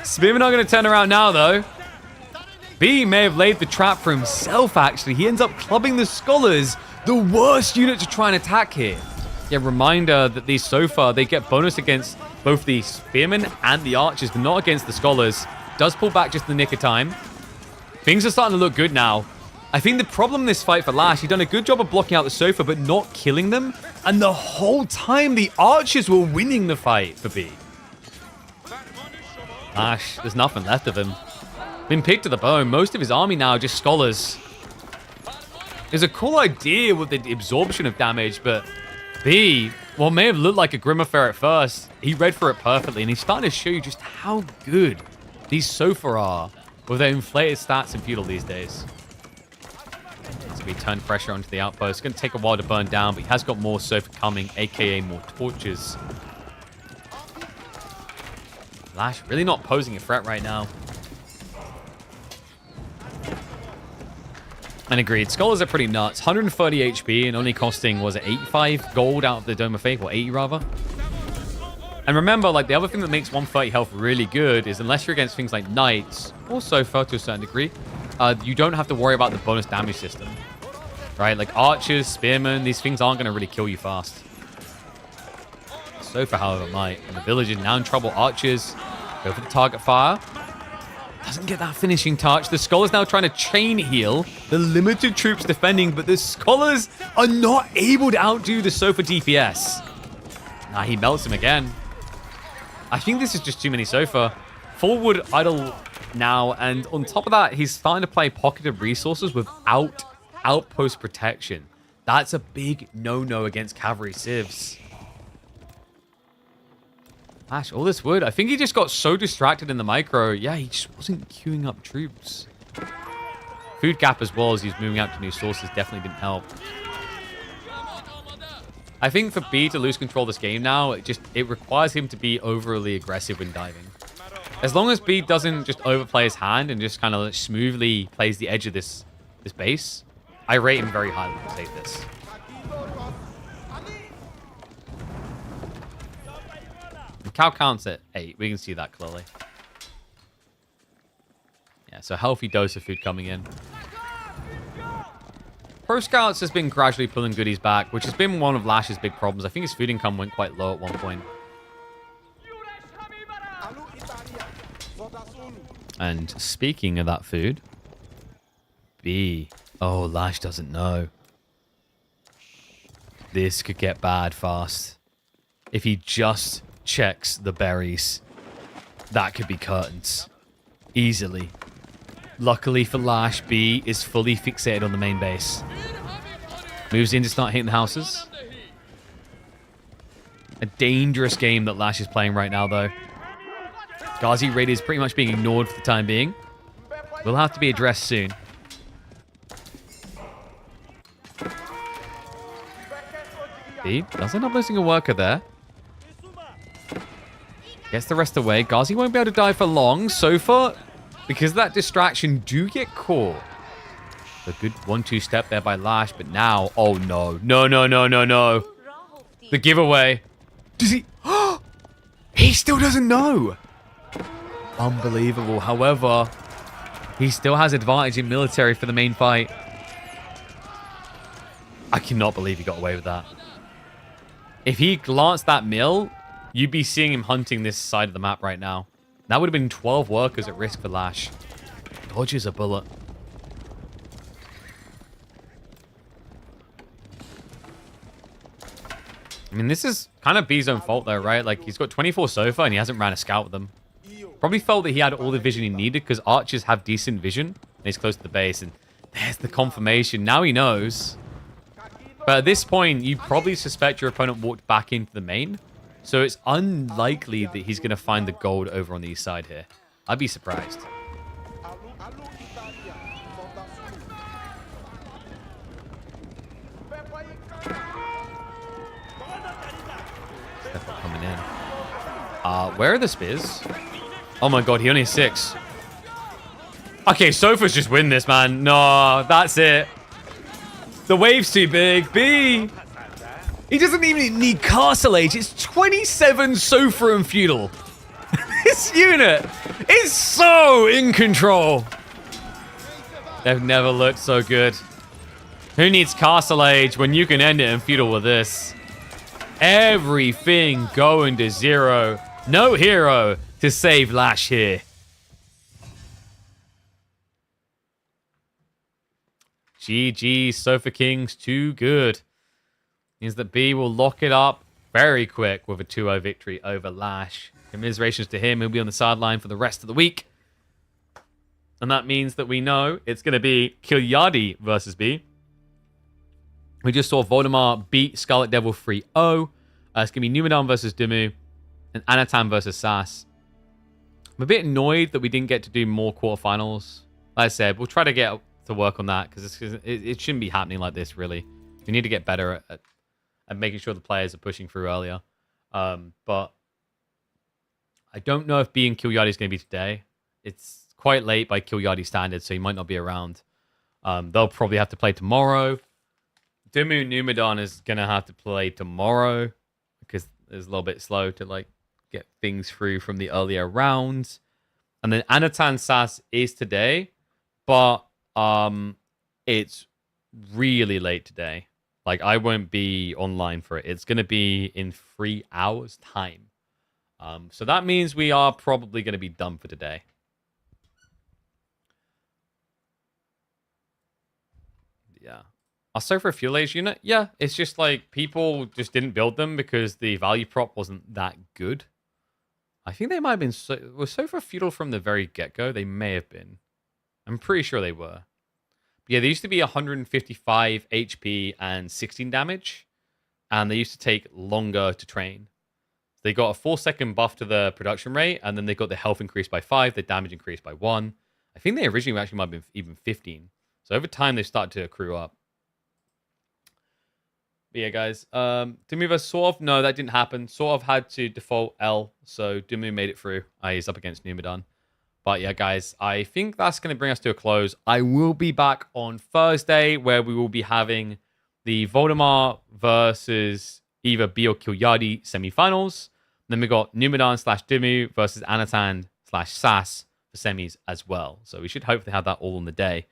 Spearman not going to turn around now, though. B may have laid the trap for himself, actually. He ends up clubbing the Scholars, the worst unit to try and attack here. Yeah, reminder that these so far, they get bonus against both the Spearmen and the Archers, but not against the Scholars. Does pull back just in the nick of time. Things are starting to look good now. I think the problem in this fight for Lash, he's done a good job of blocking out the Sofa, but not killing them. And the whole time, the Archers were winning the fight for B. Lash, there's nothing left of him. Been picked to the bone. Most of his army now just Scholars. It's a cool idea with the absorption of damage, but B, well, may have looked like a Grimaffair at first. He read for it perfectly, and he's starting to show you just how good these Sofa are with their inflated stats in Feudal these days. So we turn pressure onto the outpost. It's going to take a while to burn down, but he has got more Sofa coming, aka more torches. Lash really not posing a threat right now. And agreed, Scholars are pretty nuts. 130 HP and only costing, was it 85 gold out of the Dome of Fate? Or 80 rather? And remember, like the other thing that makes 130 health really good is unless you're against things like Knights, or Sofa to a certain degree, you don't have to worry about the bonus damage system. Right? Like Archers, Spearmen, these things aren't going to really kill you fast. Sofa, however, might. And the village is now in trouble. Archers go for the target fire. Doesn't get that finishing touch. The Scholars now trying to chain heal the limited troops defending, but the Scholars are not able to outdo the Sofa DPS. Nah, he melts him again. I think this is just too many Sofa. Forward idle now, and on top of that, he's starting to play pocketed resources without outpost protection. That's a big no-no against cavalry civs. Gosh, all this wood. I think he just got so distracted in the micro. Yeah, he just wasn't queuing up troops. Food gap as well as he's moving out to new sources definitely didn't help. I think for B to lose control of this game now, it requires him to be overly aggressive when diving. As long as B doesn't just overplay his hand and just kind of smoothly plays the edge of this base, I rate him very highly to take this. The cow counts at 8. We can see that clearly. Yeah, so healthy dose of food coming in. Pro Scouts has been gradually pulling goodies back, which has been one of Lash's big problems. I think his food income went quite low at one point. And speaking of that food, B. Oh, Lash doesn't know. This could get bad fast. If he just checks the berries, that could be curtains. Easily. Luckily for Lash, B is fully fixated on the main base. Moves in to start hitting houses. A dangerous game that Lash is playing right now, though. Ghazi raid is pretty much being ignored for the time being. Will have to be addressed soon. B does end up losing a worker there. Gets the rest away. Ghazi won't be able to die for long. Sofa, because of that distraction, do get caught. A good 1-2 step there by Lash, but now... Oh, no. No, no, no, no, no. The giveaway. Does he... He still doesn't know. Unbelievable. However, he still has advantage in military for the main fight. I cannot believe he got away with that. If he glanced that mill, you'd be seeing him hunting this side of the map right now. That would have been 12 workers at risk for Lash. Dodges a bullet. I mean, this is kind of B's own fault, though, right? Like, he's got 24 Sofa, and he hasn't ran a scout with them. Probably felt that he had all the vision he needed, because archers have decent vision, and he's close to the base, and there's the confirmation. Now he knows. But at this point, you probably suspect your opponent walked back into the main, so it's unlikely that he's going to find the gold over on the east side here. I'd be surprised. Coming in. Where are the spears? Oh my god, he only has 6. Okay, Sofas just win this, man. No, that's it. The wave's too big. B. He doesn't even need Castle Age. It's 27 Sofa and Feudal. This unit is so in control. They've never looked so good. Who needs Castle Age when you can end it in Feudal with this? Everything going to 0. No hero to save Lash here. GG, Sofa Kings, too good. Means that B will lock it up very quick with a 2-0 victory over Lash. Commiserations to him. He'll be on the sideline for the rest of the week. And that means that we know it's going to be Kilardi versus B. We just saw Voldemar beat Scarlet Devil 3-0. It's going to be Numidan versus Dimu. And Anatan versus Sass. I'm a bit annoyed that we didn't get to do more quarterfinals. Like I said, we'll try to get to work on that, because it shouldn't be happening like this, really. We need to get better at making sure the players are pushing through earlier. But I don't know if B and Kilardi is going to be today. It's quite late by Kilardi standards, so he might not be around. They'll probably have to play tomorrow. Dimu Numidan is going to have to play tomorrow, because it's a little bit slow to get things through from the earlier rounds. And then Anatan Sass is today, but it's really late today. I won't be online for it. It's going to be in 3 hours' time. So that means we are probably going to be done for today. Yeah. Also for a Fuel Age unit, yeah, it's just people just didn't build them because the value prop wasn't that good. I think they might have been was Sofa Feudal from the very get-go. They may have been. I'm pretty sure they were. But yeah, they used to be 155 HP and 16 damage, and they used to take longer to train. They got a 4-second buff to the production rate, and then they got the health increased by 5, the damage increased by 1. I think they originally actually might have been even 15. So over time, they started to accrue up. But yeah, guys. Dimu vs Sorv, no, that didn't happen. Sorv had to default L, so Dimu made it through. He's up against Numidan. But yeah, guys, I think that's going to bring us to a close. I will be back on Thursday, where we will be having the Voldemar versus either B or Kilardi semifinals. Then we got Numidan / Dimu versus Anatan / Sass for semis as well. So we should hopefully have that all on the day.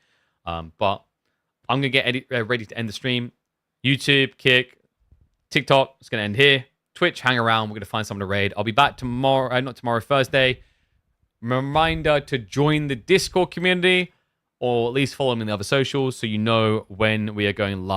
But I'm going to get ready to end the stream. YouTube, Kick, TikTok, it's going to end here. Twitch, hang around. We're going to find someone to raid. I'll be back tomorrow, not tomorrow, Thursday. Reminder to join the Discord community, or at least follow me on the other socials so you know when we are going live.